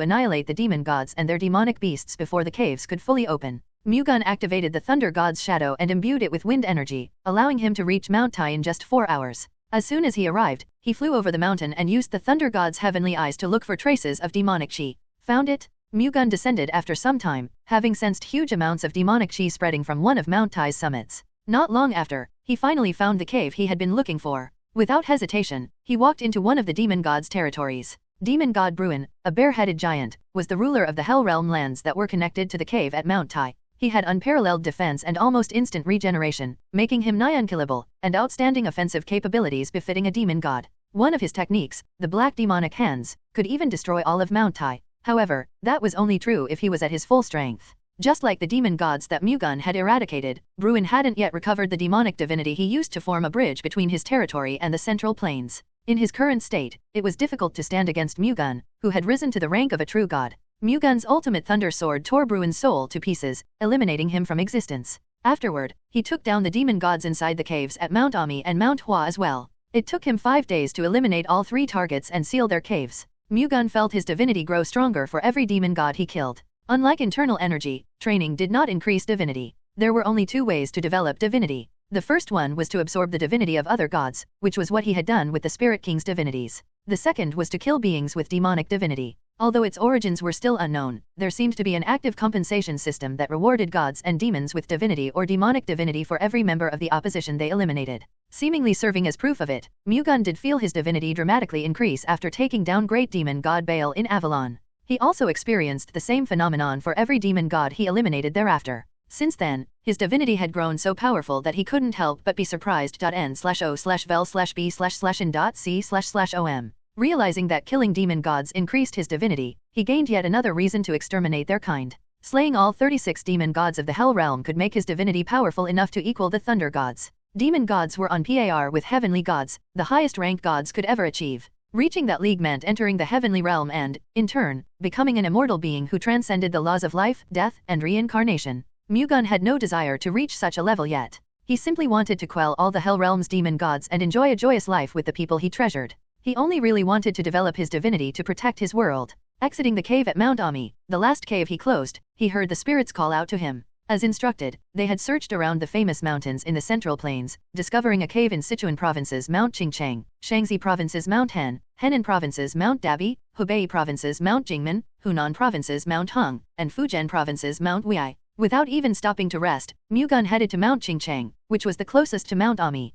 annihilate the demon gods and their demonic beasts before the caves could fully open. Mu-Gun activated the thunder god's shadow and imbued it with wind energy, allowing him to reach Mount Tai in just 4 hours. As soon as he arrived, he flew over the mountain and used the thunder god's heavenly eyes to look for traces of demonic chi. Found it? Mu-Gun descended after some time, having sensed huge amounts of demonic chi spreading from one of Mount Tai's summits. Not long after, he finally found the cave he had been looking for. Without hesitation, he walked into one of the demon god's territories. Demon god Bruin, a bare-headed giant, was the ruler of the Hell Realm lands that were connected to the cave at Mount Tai. He had unparalleled defense and almost instant regeneration, making him nigh unkillable, and outstanding offensive capabilities befitting a demon god. One of his techniques, the Black Demonic Hands, could even destroy all of Mount Tai. However, that was only true if he was at his full strength. Just like the demon gods that Mu-Gun had eradicated, Bruin hadn't yet recovered the demonic divinity he used to form a bridge between his territory and the Central Plains. In his current state, it was difficult to stand against Mu-Gun, who had risen to the rank of a true god. Mu-Gun's ultimate thunder sword tore Bruin's soul to pieces, eliminating him from existence. Afterward, he took down the demon gods inside the caves at Mount Ami and Mount Hua as well. It took him 5 days to eliminate all 3 targets and seal their caves. Mu-Gun felt his divinity grow stronger for every demon god he killed. Unlike internal energy, training did not increase divinity. There were only 2 ways to develop divinity. The first one was to absorb the divinity of other gods, which was what he had done with the Spirit King's divinities. The second was to kill beings with demonic divinity. Although its origins were still unknown, there seemed to be an active compensation system that rewarded gods and demons with divinity or demonic divinity for every member of the opposition they eliminated. Seemingly serving as proof of it, Mu-Gun did feel his divinity dramatically increase after taking down great demon god Baal in Avalon. He also experienced the same phenomenon for every demon god he eliminated thereafter. Since then, his divinity had grown so powerful that he couldn't help but be surprised. N/O/vel/B/in.C//OM. Realizing that killing demon gods increased his divinity, he gained yet another reason to exterminate their kind. Slaying all 36 demon gods of the Hell Realm could make his divinity powerful enough to equal the Thunder gods. Demon gods were on par with heavenly gods, the highest ranked gods could ever achieve. Reaching that league meant entering the heavenly realm and, in turn, becoming an immortal being who transcended the laws of life, death, and reincarnation. Mu-Gun had no desire to reach such a level yet. He simply wanted to quell all the Hell Realm's demon gods and enjoy a joyous life with the people he treasured. He only really wanted to develop his divinity to protect his world. Exiting the cave at Mount Ami, the last cave he closed, he heard the spirits call out to him. As instructed, they had searched around the famous mountains in the Central Plains, discovering a cave in Sichuan Province's Mount Qingchang, Shaanxi Province's Mount Han, Henan Province's Mount Dabi, Hubei Province's Mount Jingmen, Hunan Province's Mount Hung, and Fujian Province's Mount Wei'ai. Without even stopping to rest, Mu-Gun headed to Mount Qingchang, which was the closest to Mount Ami.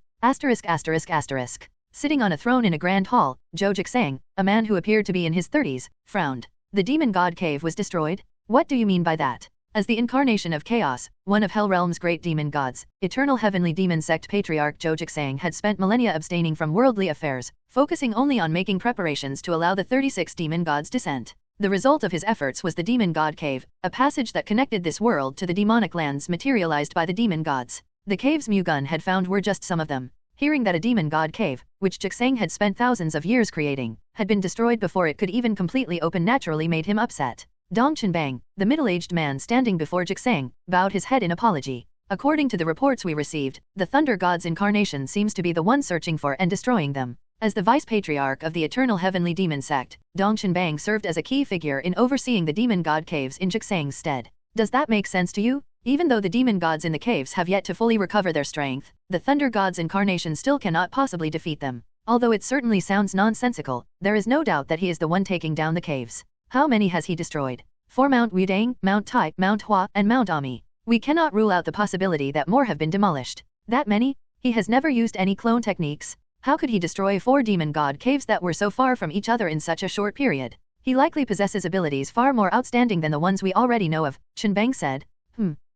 Sitting on a throne in a grand hall, Zhou Jiksang, a man who appeared to be in his 30s, frowned. The demon god cave was destroyed? What do you mean by that? As the incarnation of chaos, one of Hell Realm's great demon gods, eternal heavenly demon sect patriarch Zhou Jiksang had spent millennia abstaining from worldly affairs, focusing only on making preparations to allow the 36 demon gods' descent. The result of his efforts was the demon god cave, a passage that connected this world to the demonic lands materialized by the demon gods. The caves Mu-Gun had found were just some of them. Hearing that a demon god cave, which Jiksang had spent thousands of years creating, had been destroyed before it could even completely open naturally made him upset. Dong Chenbang, the middle-aged man standing before Jiksang, bowed his head in apology. According to the reports we received, the Thunder God's incarnation seems to be the one searching for and destroying them. As the vice-patriarch of the eternal heavenly demon sect, Dong Chenbang served as a key figure in overseeing the demon god caves in Jiksang's stead. Does that make sense to you? Even though the demon gods in the caves have yet to fully recover their strength, the Thunder God's incarnation still cannot possibly defeat them. Although it certainly sounds nonsensical, there is no doubt that he is the one taking down the caves. How many has he destroyed? 4 Mount Wudang, Mount Tai, Mount Hua, and Mount Ami. We cannot rule out the possibility that more have been demolished. That many? He has never used any clone techniques. How could he destroy 4 demon god caves that were so far from each other in such a short period? He likely possesses abilities far more outstanding than the ones we already know of, Chenbang said.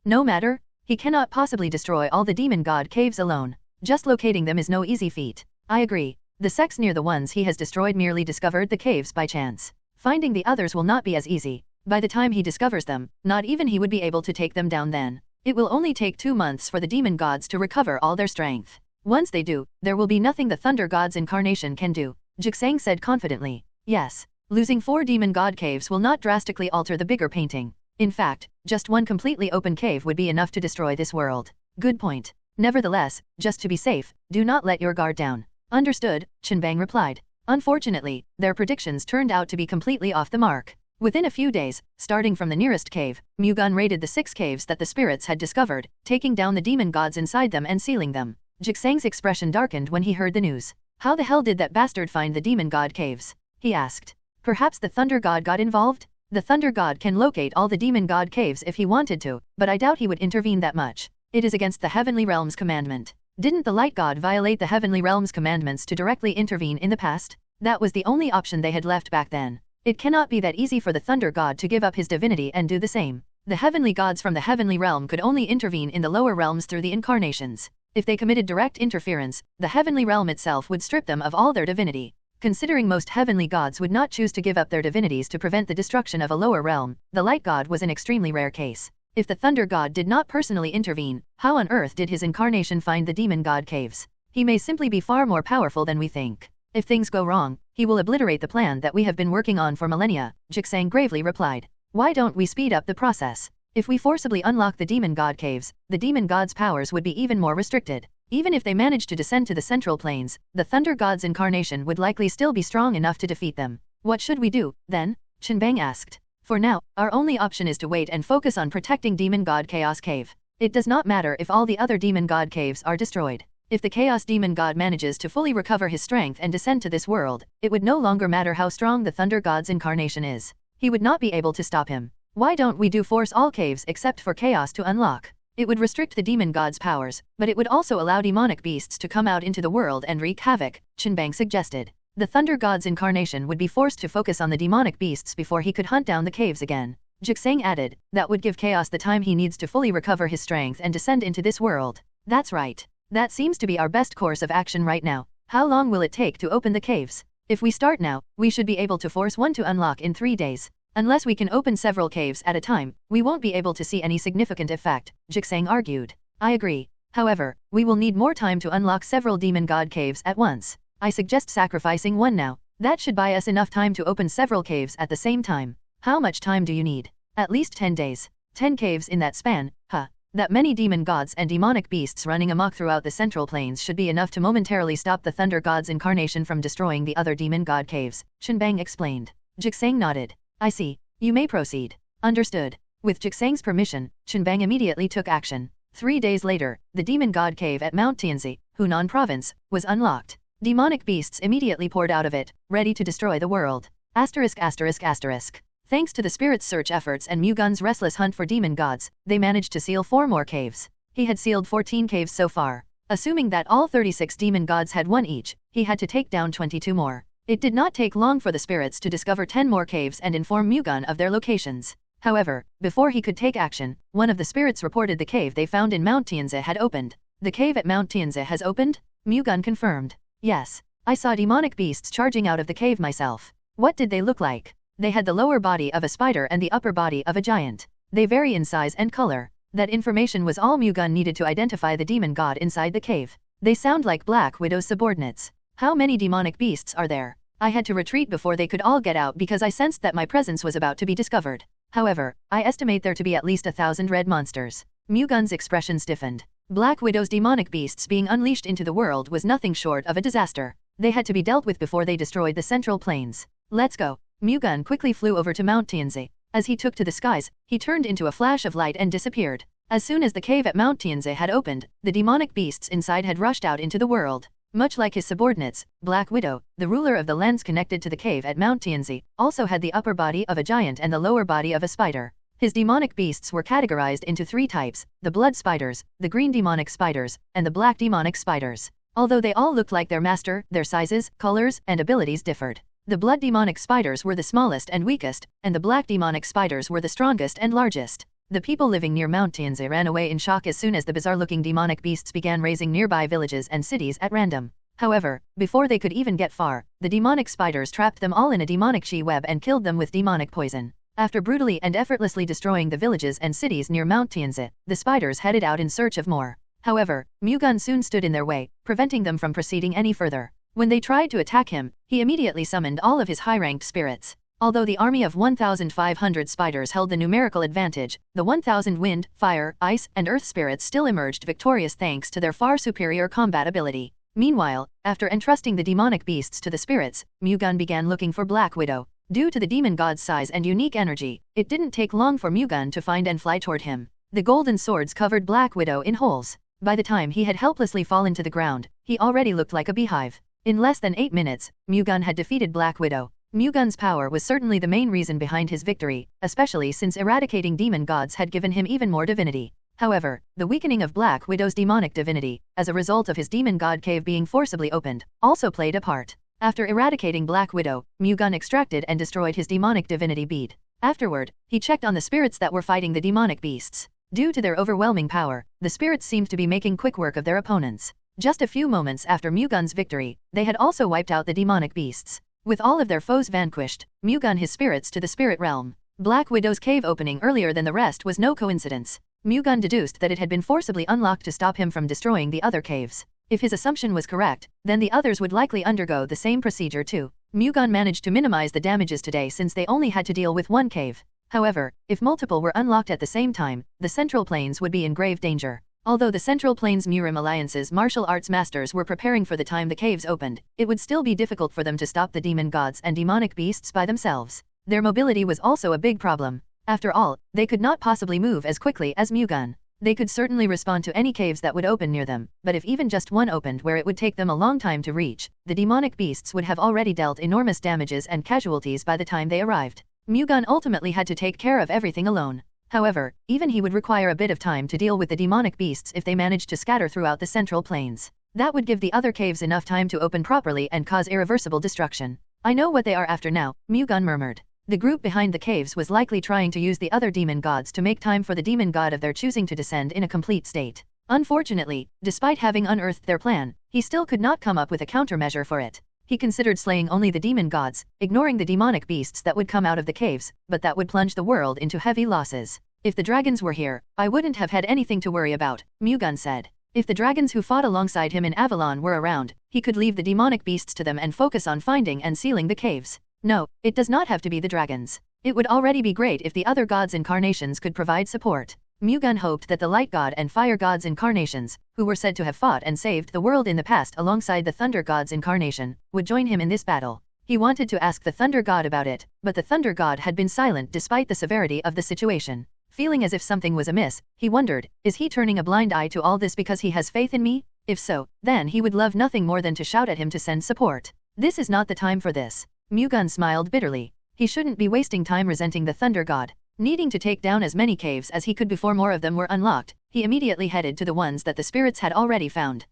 No matter. He cannot possibly destroy all the demon god caves alone. Just locating them is no easy feat. I agree. The sects near the ones he has destroyed merely discovered the caves by chance. Finding the others will not be as easy. By the time he discovers them, not even he would be able to take them down then. It will only take 2 months for the demon gods to recover all their strength. Once they do, there will be nothing the Thunder God's incarnation can do, Jiksang said confidently. Yes, losing 4 demon god caves will not drastically alter the bigger painting. In fact, just one completely open cave would be enough to destroy this world. Good point. Nevertheless, just to be safe, do not let your guard down. Understood, Chenbang replied. Unfortunately, their predictions turned out to be completely off the mark. Within a few days, starting from the nearest cave, Mu-Gun raided the 6 caves that the spirits had discovered, taking down the demon gods inside them and sealing them. Jiksang's expression darkened when he heard the news. How the hell did that bastard find the demon god caves? He asked. Perhaps the Thunder God got involved? The Thunder God can locate all the demon god caves if he wanted to, but I doubt he would intervene that much. It is against the Heavenly Realm's commandment. Didn't the Light God violate the Heavenly Realm's commandments to directly intervene in the past? That was the only option they had left back then. It cannot be that easy for the Thunder God to give up his divinity and do the same. The heavenly gods from the heavenly realm could only intervene in the lower realms through the incarnations. If they committed direct interference, the heavenly realm itself would strip them of all their divinity. Considering most heavenly gods would not choose to give up their divinities to prevent the destruction of a lower realm, the light god was an extremely rare case. If the thunder god did not personally intervene, how on earth did his incarnation find the demon god caves? He may simply be far more powerful than we think. If things go wrong, he will obliterate the plan that we have been working on for millennia, Jixang gravely replied. Why don't we speed up the process? If we forcibly unlock the demon god caves, the demon god's powers would be even more restricted. Even if they managed to descend to the central plains, the thunder god's incarnation would likely still be strong enough to defeat them. What should we do, then? Qinbang asked. For now, our only option is to wait and focus on protecting demon god Chaos Cave. It does not matter if all the other demon god caves are destroyed. If the Chaos Demon God manages to fully recover his strength and descend to this world, it would no longer matter how strong the Thunder God's incarnation is. He would not be able to stop him. Why don't we force all caves except for Chaos to unlock? It would restrict the Demon God's powers, but it would also allow demonic beasts to come out into the world and wreak havoc, Qinbang suggested. The Thunder God's incarnation would be forced to focus on the demonic beasts before he could hunt down the caves again. Jixang added, that would give Chaos the time he needs to fully recover his strength and descend into this world. That's right. That seems to be our best course of action right now. How long will it take to open the caves? If we start now, we should be able to force one to unlock in 3 days. Unless we can open several caves at a time, we won't be able to see any significant effect, Jixang argued. I agree. However, we will need more time to unlock several demon god caves at once. I suggest sacrificing one now. That should buy us enough time to open several caves at the same time. How much time do you need? At least 10 days. 10 caves in that span, huh? That many demon gods and demonic beasts running amok throughout the central plains should be enough to momentarily stop the thunder god's incarnation from destroying the other demon god caves, Qinbang explained. Jixang nodded. I see. You may proceed. Understood. With Jixang's permission, Qinbang immediately took action. 3 days later, the demon god cave at Mount Tianzi, Hunan province, was unlocked. Demonic beasts immediately poured out of it, ready to destroy the world. *****. Thanks to the spirit's search efforts and Mu-Gun's restless hunt for demon gods, they managed to seal 4 more caves. He had sealed 14 caves so far. Assuming that all 36 demon gods had 1 each, he had to take down 22 more. It did not take long for the spirits to discover 10 more caves and inform Mu-Gun of their locations. However, before he could take action, one of the spirits reported the cave they found in Mount Tianzi had opened. The cave at Mount Tianzi has opened? Mu-Gun confirmed. Yes. I saw demonic beasts charging out of the cave myself. What did they look like? They had the lower body of a spider and the upper body of a giant. They vary in size and color. That information was all Mu-Gun needed to identify the demon god inside the cave. They sound like Black Widow's subordinates. How many demonic beasts are there? I had to retreat before they could all get out because I sensed that my presence was about to be discovered. However, I estimate there to be at least 1,000 red monsters. Mu-Gun's expression stiffened. Black Widow's demonic beasts being unleashed into the world was nothing short of a disaster. They had to be dealt with before they destroyed the central plains. Let's go. Mu-Gun quickly flew over to Mount Tianzi. As he took to the skies, he turned into a flash of light and disappeared. As soon as the cave at Mount Tianzi had opened, the demonic beasts inside had rushed out into the world. Much like his subordinates, Black Widow, the ruler of the lands connected to the cave at Mount Tianzi, also had the upper body of a giant and the lower body of a spider. His demonic beasts were categorized into 3 types, the blood spiders, the green demonic spiders, and the black demonic spiders. Although they all looked like their master, their sizes, colors, and abilities differed. The blood demonic spiders were the smallest and weakest, and the black demonic spiders were the strongest and largest. The people living near Mount Tianzi ran away in shock as soon as the bizarre-looking demonic beasts began razing nearby villages and cities at random. However, before they could even get far, the demonic spiders trapped them all in a demonic she-web and killed them with demonic poison. After brutally and effortlessly destroying the villages and cities near Mount Tianzi, the spiders headed out in search of more. However, Mu-Gun soon stood in their way, preventing them from proceeding any further. When they tried to attack him, he immediately summoned all of his high-ranked spirits. Although the army of 1,500 spiders held the numerical advantage, the 1,000 wind, fire, ice, and earth spirits still emerged victorious thanks to their far superior combat ability. Meanwhile, after entrusting the demonic beasts to the spirits, Mu-Gun began looking for Black Widow. Due to the demon god's size and unique energy, it didn't take long for Mu-Gun to find and fly toward him. The golden swords covered Black Widow in holes. By the time he had helplessly fallen to the ground, he already looked like a beehive. In less than 8 minutes, Mu-Gun had defeated Black Widow. Mu-Gun's power was certainly the main reason behind his victory, especially since eradicating demon gods had given him even more divinity. However, the weakening of Black Widow's demonic divinity, as a result of his demon god cave being forcibly opened, also played a part. After eradicating Black Widow, Mu-Gun extracted and destroyed his demonic divinity bead. Afterward, he checked on the spirits that were fighting the demonic beasts. Due to their overwhelming power, the spirits seemed to be making quick work of their opponents. Just a few moments after Mu-Gun's victory, they had also wiped out the demonic beasts. With all of their foes vanquished, Mu-Gun his spirits to the spirit realm. Black Widow's cave opening earlier than the rest was no coincidence. Mu-Gun deduced that it had been forcibly unlocked to stop him from destroying the other caves. If his assumption was correct, then the others would likely undergo the same procedure too. Mu-Gun managed to minimize the damages today since they only had to deal with one cave. However, if multiple were unlocked at the same time, the Central Plains would be in grave danger. Although the Central Plains Murim Alliance's martial arts masters were preparing for the time the caves opened, it would still be difficult for them to stop the demon gods and demonic beasts by themselves. Their mobility was also a big problem. After all, they could not possibly move as quickly as Mu-Gun. They could certainly respond to any caves that would open near them, but if even just one opened where it would take them a long time to reach, the demonic beasts would have already dealt enormous damages and casualties by the time they arrived. Mu-Gun ultimately had to take care of everything alone. However, even he would require a bit of time to deal with the demonic beasts if they managed to scatter throughout the Central Plains. That would give the other caves enough time to open properly and cause irreversible destruction. I know what they are after now, Mu-Gun murmured. The group behind the caves was likely trying to use the other demon gods to make time for the demon god of their choosing to descend in a complete state. Unfortunately, despite having unearthed their plan, he still could not come up with a countermeasure for it. He considered slaying only the demon gods, ignoring the demonic beasts that would come out of the caves, but that would plunge the world into heavy losses. If the dragons were here, I wouldn't have had anything to worry about, Mu-Gun said. If the dragons who fought alongside him in Avalon were around, he could leave the demonic beasts to them and focus on finding and sealing the caves. No, it does not have to be the dragons. It would already be great if the other gods' incarnations could provide support. Mu-Gun hoped that the light god and fire god's incarnations, who were said to have fought and saved the world in the past alongside the thunder god's incarnation, would join him in this battle. He wanted to ask the thunder god about it, but the thunder god had been silent despite the severity of the situation. Feeling as if something was amiss, he wondered, is he turning a blind eye to all this because he has faith in me? If so, then he would love nothing more than to shout at him to send support. This is not the time for this. Mu-Gun smiled bitterly. He shouldn't be wasting time resenting the thunder god. Needing to take down as many caves as he could before more of them were unlocked, he immediately headed to the ones that the spirits had already found.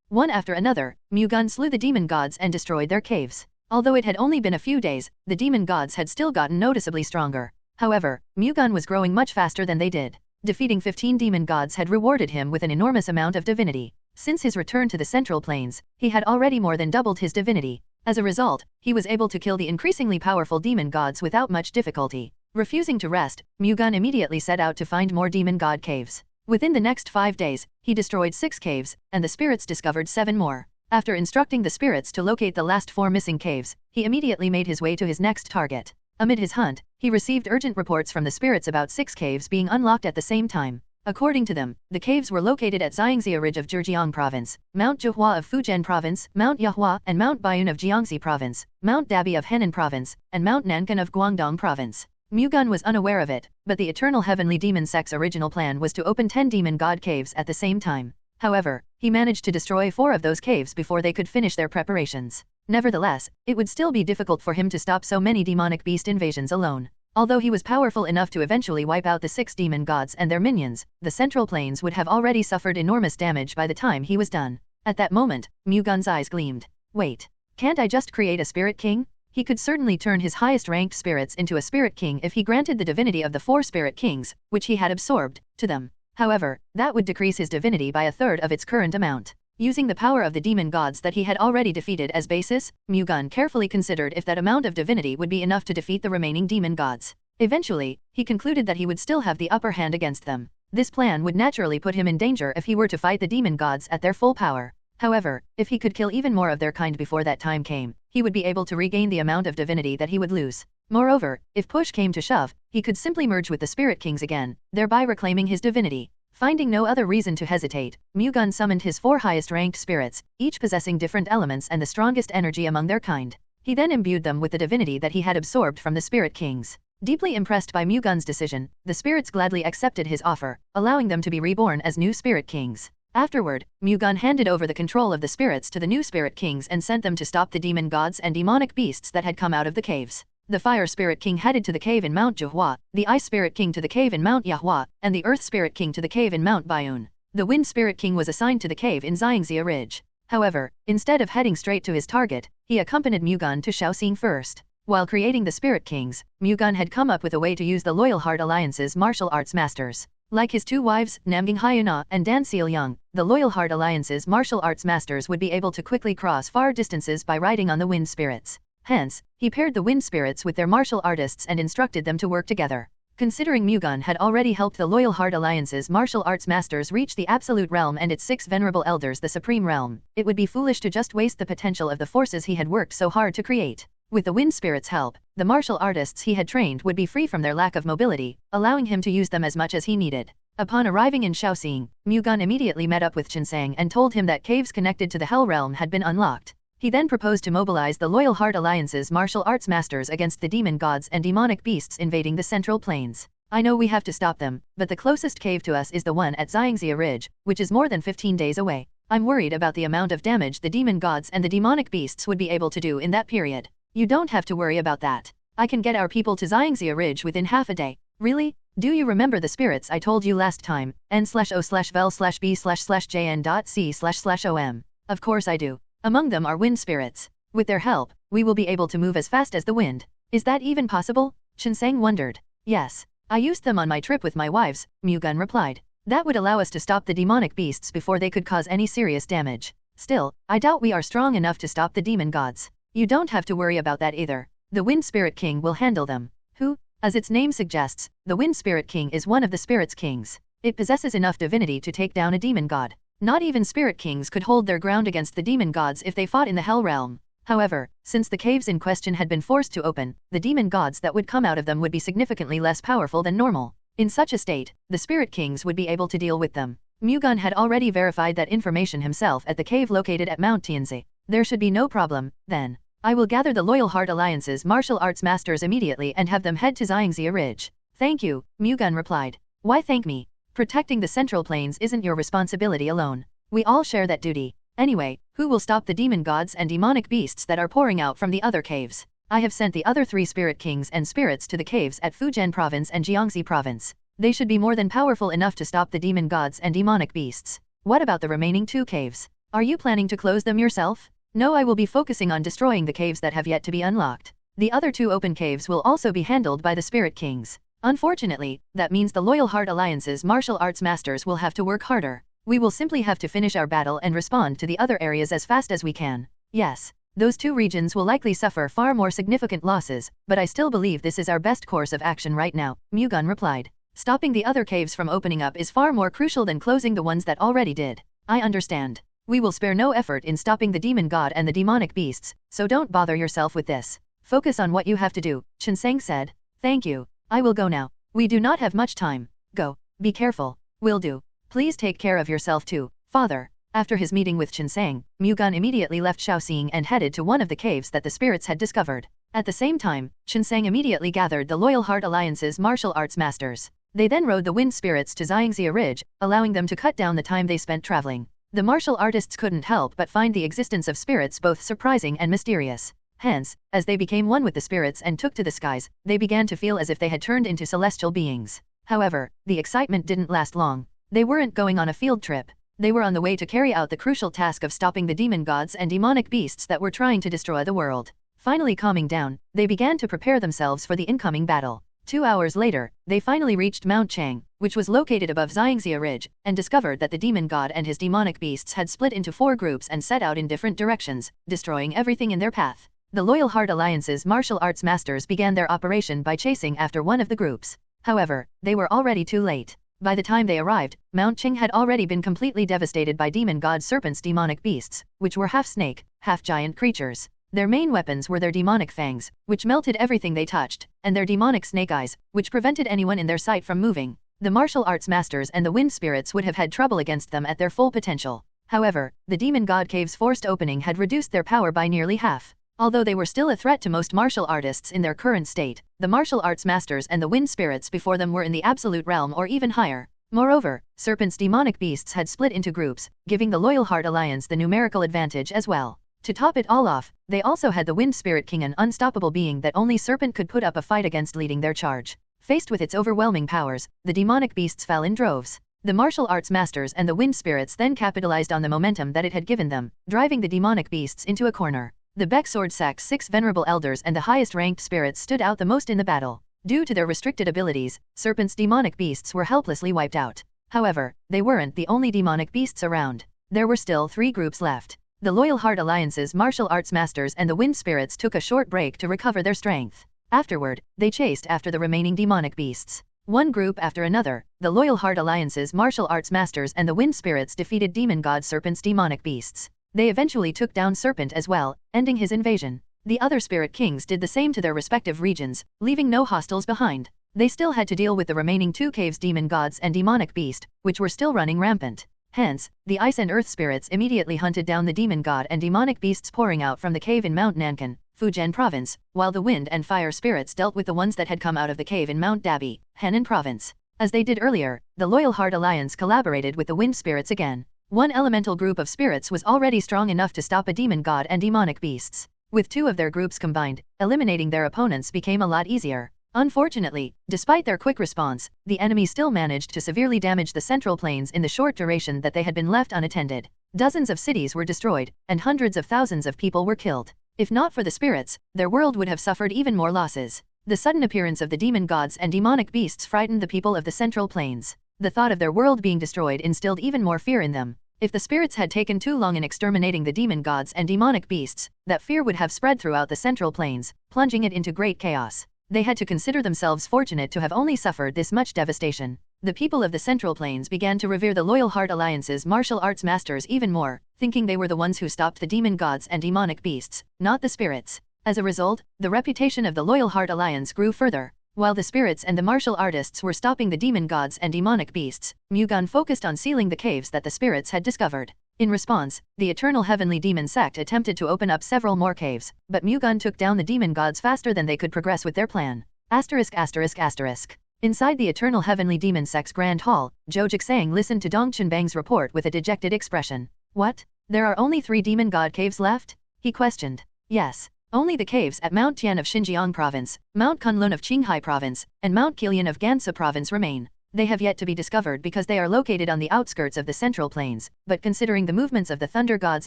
One after another, Mu-Gun slew the demon gods and destroyed their caves. Although it had only been a few days, the demon gods had still gotten noticeably stronger. However, Mu-Gun was growing much faster than they did. Defeating 15 demon gods had rewarded him with an enormous amount of divinity. Since his return to the Central Plains, he had already more than doubled his divinity. As a result, he was able to kill the increasingly powerful demon gods without much difficulty. Refusing to rest, Mu-Gun immediately set out to find more demon god caves. Within the next 5 days, he destroyed 6 caves, and the spirits discovered 7 more. After instructing the spirits to locate the last 4 missing caves, he immediately made his way to his next target. Amid his hunt, he received urgent reports from the spirits about 6 caves being unlocked at the same time. According to them, the caves were located at Xiangxia Ridge of Zhejiang Province, Mount Zhihua of Fujian Province, Mount Yahua and Mount Baiyun of Jiangxi Province, Mount Dabi of Henan Province, and Mount Nankan of Guangdong Province. Mu-Gun was unaware of it, but the Eternal Heavenly Demon Sect's original plan was to open 10 demon god caves at the same time. However, he managed to destroy 4 of those caves before they could finish their preparations. Nevertheless, it would still be difficult for him to stop so many demonic beast invasions alone. Although he was powerful enough to eventually wipe out the 6 demon gods and their minions, the Central Plains would have already suffered enormous damage by the time he was done. At that moment, Mu-Gun's eyes gleamed. Wait, can't I just create a spirit king? He could certainly turn his highest-ranked spirits into a spirit king if he granted the divinity of the 4 spirit kings, which he had absorbed, to them. However, that would decrease his divinity by a third of its current amount. Using the power of the demon gods that he had already defeated as basis, Mu-Gun carefully considered if that amount of divinity would be enough to defeat the remaining demon gods. Eventually, he concluded that he would still have the upper hand against them. This plan would naturally put him in danger if he were to fight the demon gods at their full power. However, if he could kill even more of their kind before that time came, he would be able to regain the amount of divinity that he would lose. Moreover, if push came to shove, he could simply merge with the spirit kings again, thereby reclaiming his divinity. Finding no other reason to hesitate, Mu-Gun summoned his 4 highest-ranked spirits, each possessing different elements and the strongest energy among their kind. He then imbued them with the divinity that he had absorbed from the spirit kings. Deeply impressed by Mu-Gun's decision, the spirits gladly accepted his offer, allowing them to be reborn as new spirit kings. Afterward, Mu-Gun handed over the control of the spirits to the new spirit kings and sent them to stop the demon gods and demonic beasts that had come out of the caves. The Fire Spirit King headed to the cave in Mount Zhihua, the Ice Spirit King to the cave in Mount Yahua, and the Earth Spirit King to the cave in Mount Baiyun. The Wind Spirit King was assigned to the cave in Xiangxia Ridge. However, instead of heading straight to his target, he accompanied Mu-Gun to Shaoxing first. While creating the Spirit Kings, Mu-Gun had come up with a way to use the Loyal Heart Alliance's martial arts masters. Like his two wives, Namgying Hyuna and Dan Seil-young, the Loyal Heart Alliance's martial arts masters would be able to quickly cross far distances by riding on the wind spirits. Hence, he paired the wind spirits with their martial artists and instructed them to work together. Considering Mu-Gun had already helped the Loyal Heart Alliance's martial arts masters reach the Absolute Realm and its 6 venerable elders the Supreme Realm, it would be foolish to just waste the potential of the forces he had worked so hard to create. With the wind spirits' help, the martial artists he had trained would be free from their lack of mobility, allowing him to use them as much as he needed. Upon arriving in Shaoxing, Mu-Gun immediately met up with Qinsang and told him that caves connected to the Hell Realm had been unlocked. He then proposed to mobilize the Loyal Heart Alliance's martial arts masters against the demon gods and demonic beasts invading the Central Plains. I know we have to stop them, but the closest cave to us is the one at Xiangxia Ridge, which is more than 15 days away. I'm worried about the amount of damage the demon gods and the demonic beasts would be able to do in that period. You don't have to worry about that. I can get our people to Xiangxia Ridge within half a day. Really? Do you remember the spirits I told you last time? n/o/vel/b/jn.c//om. Of course I do. Among them are wind spirits. With their help, we will be able to move as fast as the wind. Is that even possible? Qinsang wondered. Yes. I used them on my trip with my wives, Mu-Gun replied. That would allow us to stop the demonic beasts before they could cause any serious damage. Still, I doubt we are strong enough to stop the demon gods. You don't have to worry about that either. The Wind Spirit King will handle them. Who? As its name suggests, the Wind Spirit King is one of the Spirit's Kings. It possesses enough divinity to take down a demon god. Not even Spirit Kings could hold their ground against the demon gods if they fought in the Hell Realm. However, since the caves in question had been forced to open, the demon gods that would come out of them would be significantly less powerful than normal. In such a state, the Spirit Kings would be able to deal with them. Mu-Gun had already verified that information himself at the cave located at Mount Tianzi. There should be no problem, then. I will gather the Loyal Heart Alliance's martial arts masters immediately and have them head to Xiangxia Ridge. Thank you, Mu-Gun replied. Why thank me? Protecting the Central Plains isn't your responsibility alone. We all share that duty. Anyway, who will stop the demon gods and demonic beasts that are pouring out from the other caves? I have sent the other 3 Spirit Kings and Spirits to the caves at Fujian Province and Jiangxi Province. They should be more than powerful enough to stop the demon gods and demonic beasts. What about the remaining 2 caves? Are you planning to close them yourself? No, I will be focusing on destroying the caves that have yet to be unlocked. The other 2 open caves will also be handled by the Spirit Kings. Unfortunately, that means the Loyal Heart Alliance's martial arts masters will have to work harder. We will simply have to finish our battle and respond to the other areas as fast as we can. Yes, those 2 regions will likely suffer far more significant losses, but I still believe this is our best course of action right now, Mu-Gun replied. Stopping the other caves from opening up is far more crucial than closing the ones that already did. I understand. We will spare no effort in stopping the demon god and the demonic beasts, so don't bother yourself with this. Focus on what you have to do, Qinsang said. Thank you. I will go now. We do not have much time. Go. Be careful. Will do. Please take care of yourself too, father. After his meeting with Qinsang, Mu-Gun immediately left Shaoxing and headed to one of the caves that the spirits had discovered. At the same time, Qinsang immediately gathered the Loyal Heart Alliance's martial arts masters. They then rode the wind spirits to Xiangxia Ridge, allowing them to cut down the time they spent traveling. The martial artists couldn't help but find the existence of spirits both surprising and mysterious. Hence, as they became one with the spirits and took to the skies, they began to feel as if they had turned into celestial beings. However, the excitement didn't last long. They weren't going on a field trip. They were on the way to carry out the crucial task of stopping the demon gods and demonic beasts that were trying to destroy the world. Finally calming down, they began to prepare themselves for the incoming battle. 2 hours later, they finally reached Mount Chang, which was located above Xiangxia Ridge, and discovered that the demon god and his demonic beasts had split into 4 groups and set out in different directions, destroying everything in their path. The Loyal Heart Alliance's martial arts masters began their operation by chasing after one of the groups. However, they were already too late. By the time they arrived, Mount Chang had already been completely devastated by demon god serpents' demonic beasts, which were half snake, half giant creatures. Their main weapons were their demonic fangs, which melted everything they touched, and their demonic snake eyes, which prevented anyone in their sight from moving. The martial arts masters and the wind spirits would have had trouble against them at their full potential. However, the demon god cave's forced opening had reduced their power by nearly half. Although they were still a threat to most martial artists in their current state, the martial arts masters and the wind spirits before them were in the absolute realm or even higher. Moreover, serpents' demonic beasts had split into groups, giving the Loyal Heart Alliance the numerical advantage as well. To top it all off, they also had the Wind Spirit King, an unstoppable being that only Serpent could put up a fight against, leading their charge. Faced with its overwhelming powers, the demonic beasts fell in droves. The martial arts masters and the wind spirits then capitalized on the momentum that it had given them, driving the demonic beasts into a corner. The Baek Sword Sack's 6 venerable elders and the highest-ranked spirits stood out the most in the battle. Due to their restricted abilities, Serpent's demonic beasts were helplessly wiped out. However, they weren't the only demonic beasts around. There were still 3 groups left. The Loyal Heart Alliance's martial arts masters and the Wind Spirits took a short break to recover their strength. Afterward, they chased after the remaining demonic beasts. One group after another, the Loyal Heart Alliance's martial arts masters and the Wind Spirits defeated Demon God Serpent's demonic beasts. They eventually took down Serpent as well, ending his invasion. The other Spirit Kings did the same to their respective regions, leaving no hostiles behind. They still had to deal with the remaining 2 caves demon gods and demonic beast, which were still running rampant. Hence, the Ice and Earth Spirits immediately hunted down the demon god and demonic beasts pouring out from the cave in Mount Nankan, Fujian Province, while the Wind and Fire Spirits dealt with the ones that had come out of the cave in Mount Dabi, Henan Province. As they did earlier, the Loyal Heart Alliance collaborated with the Wind Spirits again. One elemental group of spirits was already strong enough to stop a demon god and demonic beasts. With 2 of their groups combined, eliminating their opponents became a lot easier. Unfortunately, despite their quick response, the enemy still managed to severely damage the Central Plains in the short duration that they had been left unattended. Dozens of cities were destroyed, and hundreds of thousands of people were killed. If not for the spirits, their world would have suffered even more losses. The sudden appearance of the demon gods and demonic beasts frightened the people of the Central Plains. The thought of their world being destroyed instilled even more fear in them. If the spirits had taken too long in exterminating the demon gods and demonic beasts, that fear would have spread throughout the Central Plains, plunging it into great chaos. They had to consider themselves fortunate to have only suffered this much devastation. The people of the Central Plains began to revere the Loyal Heart Alliance's martial arts masters even more, thinking they were the ones who stopped the demon gods and demonic beasts, not the spirits. As a result, the reputation of the Loyal Heart Alliance grew further. While the spirits and the martial artists were stopping the demon gods and demonic beasts, Mu-Gun focused on sealing the caves that the spirits had discovered. In response, the Eternal Heavenly Demon Sect attempted to open up several more caves, but Mu-Gun took down the demon gods faster than they could progress with their plan. Inside the Eternal Heavenly Demon Sect's Grand Hall, Zhou Jiksang listened to Dong Chunbang's report with a dejected expression. What? There are only 3 demon god caves left? He questioned. Yes. Only the caves at Mount Tian of Xinjiang Province, Mount Kunlun of Qinghai Province, and Mount Qilian of Gansu Province remain. They have yet to be discovered because they are located on the outskirts of the Central Plains, but considering the movements of the Thunder God's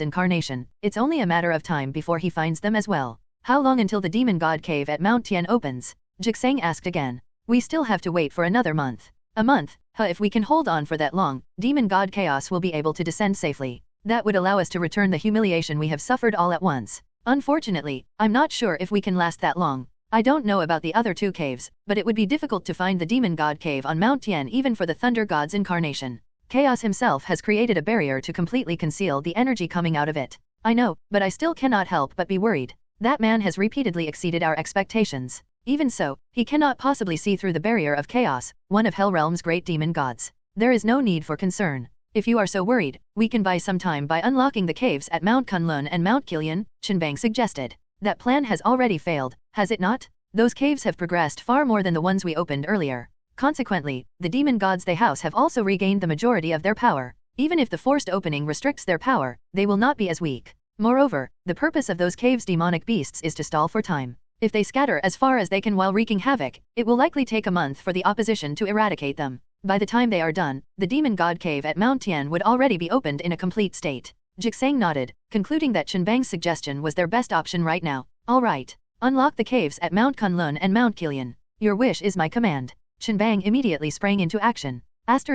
incarnation, it's only a matter of time before he finds them as well. How long until the Demon God Cave at Mount Tian opens? Jiksang asked again. We still have to wait for another month. A month? If we can hold on for that long, Demon God Chaos will be able to descend safely. That would allow us to return the humiliation we have suffered all at once. Unfortunately, I'm not sure if we can last that long. I don't know about the other 2 caves, but it would be difficult to find the Demon God Cave on Mount Tian even for the Thunder God's incarnation. Chaos himself has created a barrier to completely conceal the energy coming out of it. I know, but I still cannot help but be worried. That man has repeatedly exceeded our expectations. Even so, he cannot possibly see through the barrier of chaos, one of Hellrealm's great demon gods. There is no need for concern. If you are so worried, we can buy some time by unlocking the caves at Mount Kunlun and Mount Qilian, Chunbang suggested. That plan has already failed, has it not? Those caves have progressed far more than the ones we opened earlier. Consequently, the demon gods they house have also regained the majority of their power. Even if the forced opening restricts their power, they will not be as weak. Moreover, the purpose of those caves' demonic beasts is to stall for time. If they scatter as far as they can while wreaking havoc, it will likely take a month for the opposition to eradicate them. By the time they are done, the Demon God Cave at Mount Tian would already be opened in a complete state. Jiksang nodded, concluding that Chunbang's suggestion was their best option right now. All right. Unlock the caves at Mount Kunlun and Mount Qilian. Your wish is my command. Chunbang immediately sprang into action. After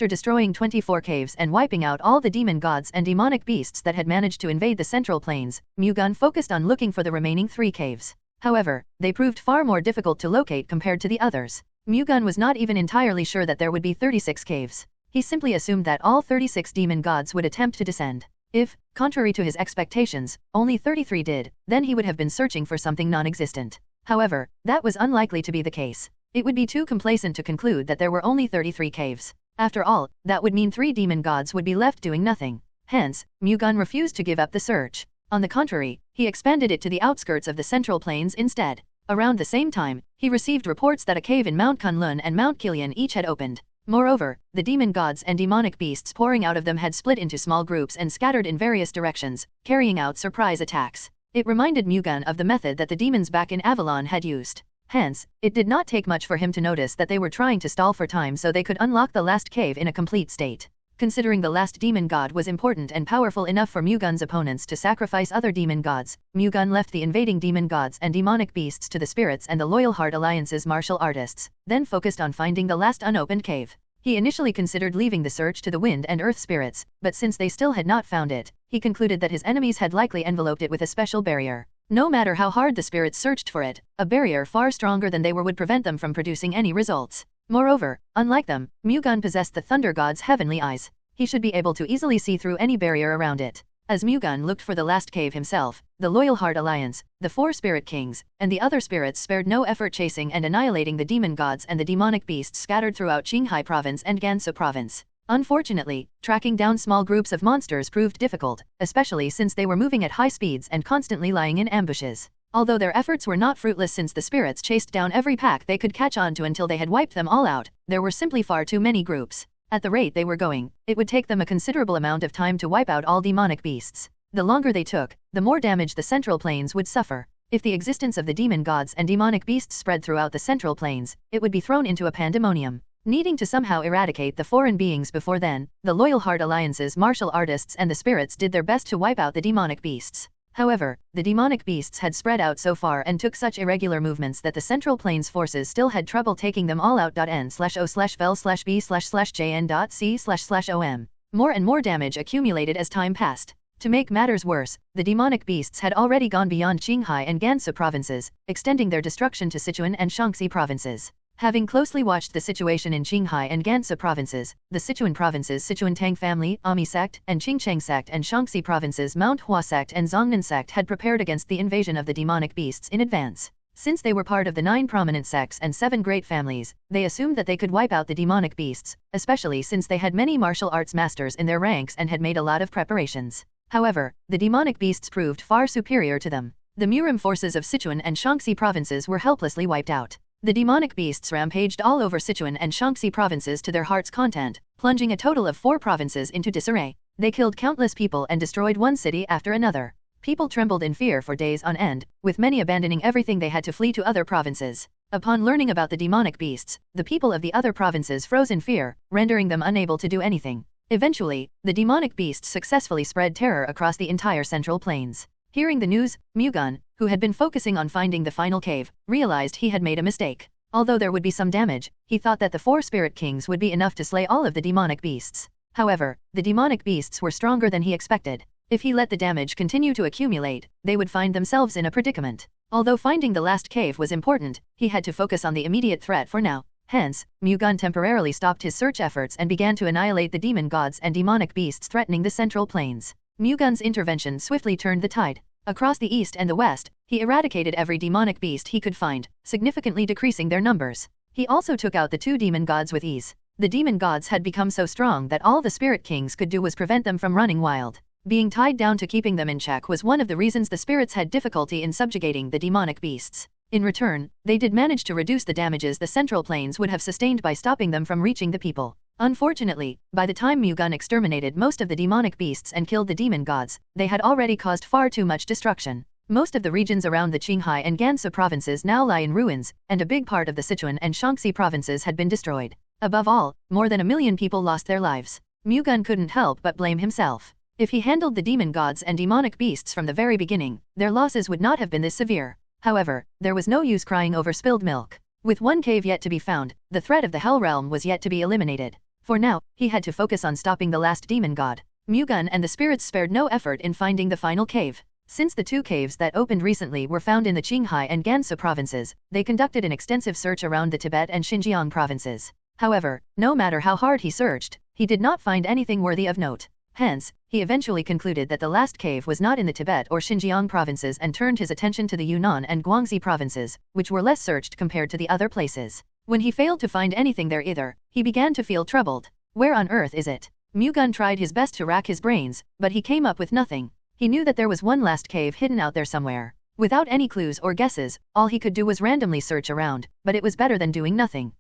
destroying 24 caves and wiping out all the demon gods and demonic beasts that had managed to invade the Central Plains, Mu-Gun focused on looking for the remaining 3 caves. However, they proved far more difficult to locate compared to the others. Mu-Gun was not even entirely sure that there would be 36 caves. He simply assumed that all 36 demon gods would attempt to descend. If, contrary to his expectations, only 33 did, then he would have been searching for something non-existent. However, that was unlikely to be the case. It would be too complacent to conclude that there were only 33 caves. After all, that would mean 3 demon gods would be left doing nothing. Hence, Mu-Gun refused to give up the search. On the contrary, he expanded it to the outskirts of the Central Plains instead. Around the same time, he received reports that a cave in Mount Kunlun and Mount Qilian each had opened. Moreover, the demon gods and demonic beasts pouring out of them had split into small groups and scattered in various directions, carrying out surprise attacks. It reminded Mu-Gun of the method that the demons back in Avalon had used. Hence, it did not take much for him to notice that they were trying to stall for time so they could unlock the last cave in a complete state. Considering the last demon god was important and powerful enough for Mu-Gun's opponents to sacrifice other demon gods, Mu-Gun left the invading demon gods and demonic beasts to the spirits and the Loyal Heart Alliance's martial artists, then focused on finding the last unopened cave. He initially considered leaving the search to the wind and earth spirits, but since they still had not found it, he concluded that his enemies had likely enveloped it with a special barrier. No matter how hard the spirits searched for it, a barrier far stronger than they were would prevent them from producing any results. Moreover, unlike them, Mu-Gun possessed the Thunder God's heavenly eyes. He should be able to easily see through any barrier around it. As Mu-Gun looked for the last cave himself, the Loyal Heart Alliance, the 4 Spirit Kings, and the other spirits spared no effort chasing and annihilating the demon gods and the demonic beasts scattered throughout Qinghai Province and Gansu Province. Unfortunately, tracking down small groups of monsters proved difficult, especially since they were moving at high speeds and constantly lying in ambushes. Although their efforts were not fruitless since the spirits chased down every pack they could catch on to until they had wiped them all out, there were simply far too many groups. At the rate they were going, it would take them a considerable amount of time to wipe out all demonic beasts. The longer they took, the more damage the central plains would suffer. If the existence of the demon gods and demonic beasts spread throughout the central plains, it would be thrown into a pandemonium. Needing to somehow eradicate the foreign beings before then, the Loyal Heart Alliance's martial artists and the spirits did their best to wipe out the demonic beasts. However, the demonic beasts had spread out so far and took such irregular movements that the Central Plains forces still had trouble taking them all out. N/O/vel/B/jn.C//OM. More and more damage accumulated as time passed. To make matters worse, the demonic beasts had already gone beyond Qinghai and Gansu provinces, extending their destruction to Sichuan and Shaanxi provinces. Having closely watched the situation in Qinghai and Gansu provinces, the Sichuan provinces Sichuan Tang family, Ami sect, and Qingcheng sect and Shaanxi provinces Mount Hua sect and Zhongnan sect had prepared against the invasion of the demonic beasts in advance. Since they were part of the 9 prominent sects and 7 great families, they assumed that they could wipe out the demonic beasts, especially since they had many martial arts masters in their ranks and had made a lot of preparations. However, the demonic beasts proved far superior to them. The Murim forces of Sichuan and Shaanxi provinces were helplessly wiped out. The demonic beasts rampaged all over Sichuan and Shaanxi provinces to their heart's content, plunging a total of 4 provinces into disarray. They killed countless people and destroyed one city after another. People trembled in fear for days on end, with many abandoning everything they had to flee to other provinces. Upon learning about the demonic beasts, the people of the other provinces froze in fear, rendering them unable to do anything. Eventually, the demonic beasts successfully spread terror across the entire Central Plains. Hearing the news, Mu-Gun, who had been focusing on finding the final cave, realized he had made a mistake. Although there would be some damage, he thought that the 4 Spirit Kings would be enough to slay all of the demonic beasts. However, the demonic beasts were stronger than he expected. If he let the damage continue to accumulate, they would find themselves in a predicament. Although finding the last cave was important, he had to focus on the immediate threat for now. Hence, Mu-Gun temporarily stopped his search efforts and began to annihilate the demon gods and demonic beasts threatening the Central Plains. Mu-Gun's intervention swiftly turned the tide. Across the east and the west, he eradicated every demonic beast he could find, significantly decreasing their numbers. He also took out the 2 demon gods with ease. The demon gods had become so strong that all the Spirit Kings could do was prevent them from running wild. Being tied down to keeping them in check was one of the reasons the spirits had difficulty in subjugating the demonic beasts. In return, they did manage to reduce the damages the Central Plains would have sustained by stopping them from reaching the people. Unfortunately, by the time Mu-Gun exterminated most of the demonic beasts and killed the demon gods, they had already caused far too much destruction. Most of the regions around the Qinghai and Gansu provinces now lie in ruins, and a big part of the Sichuan and Shaanxi provinces had been destroyed. Above all, more than 1 million people lost their lives. Mu-Gun couldn't help but blame himself. If he handled the demon gods and demonic beasts from the very beginning, their losses would not have been this severe. However, there was no use crying over spilled milk. With one cave yet to be found, the threat of the Hell Realm was yet to be eliminated. For now, he had to focus on stopping the last demon god. Mu-Gun and the spirits spared no effort in finding the final cave. Since the 2 caves that opened recently were found in the Qinghai and Gansu provinces, they conducted an extensive search around the Tibet and Xinjiang provinces. However, no matter how hard he searched, he did not find anything worthy of note. Hence, he eventually concluded that the last cave was not in the Tibet or Xinjiang provinces and turned his attention to the Yunnan and Guangxi provinces, which were less searched compared to the other places. When he failed to find anything there either, he began to feel troubled. Where on earth is it? Mu-Gun tried his best to rack his brains, but he came up with nothing. He knew that there was one last cave hidden out there somewhere. Without any clues or guesses, all he could do was randomly search around, but it was better than doing nothing.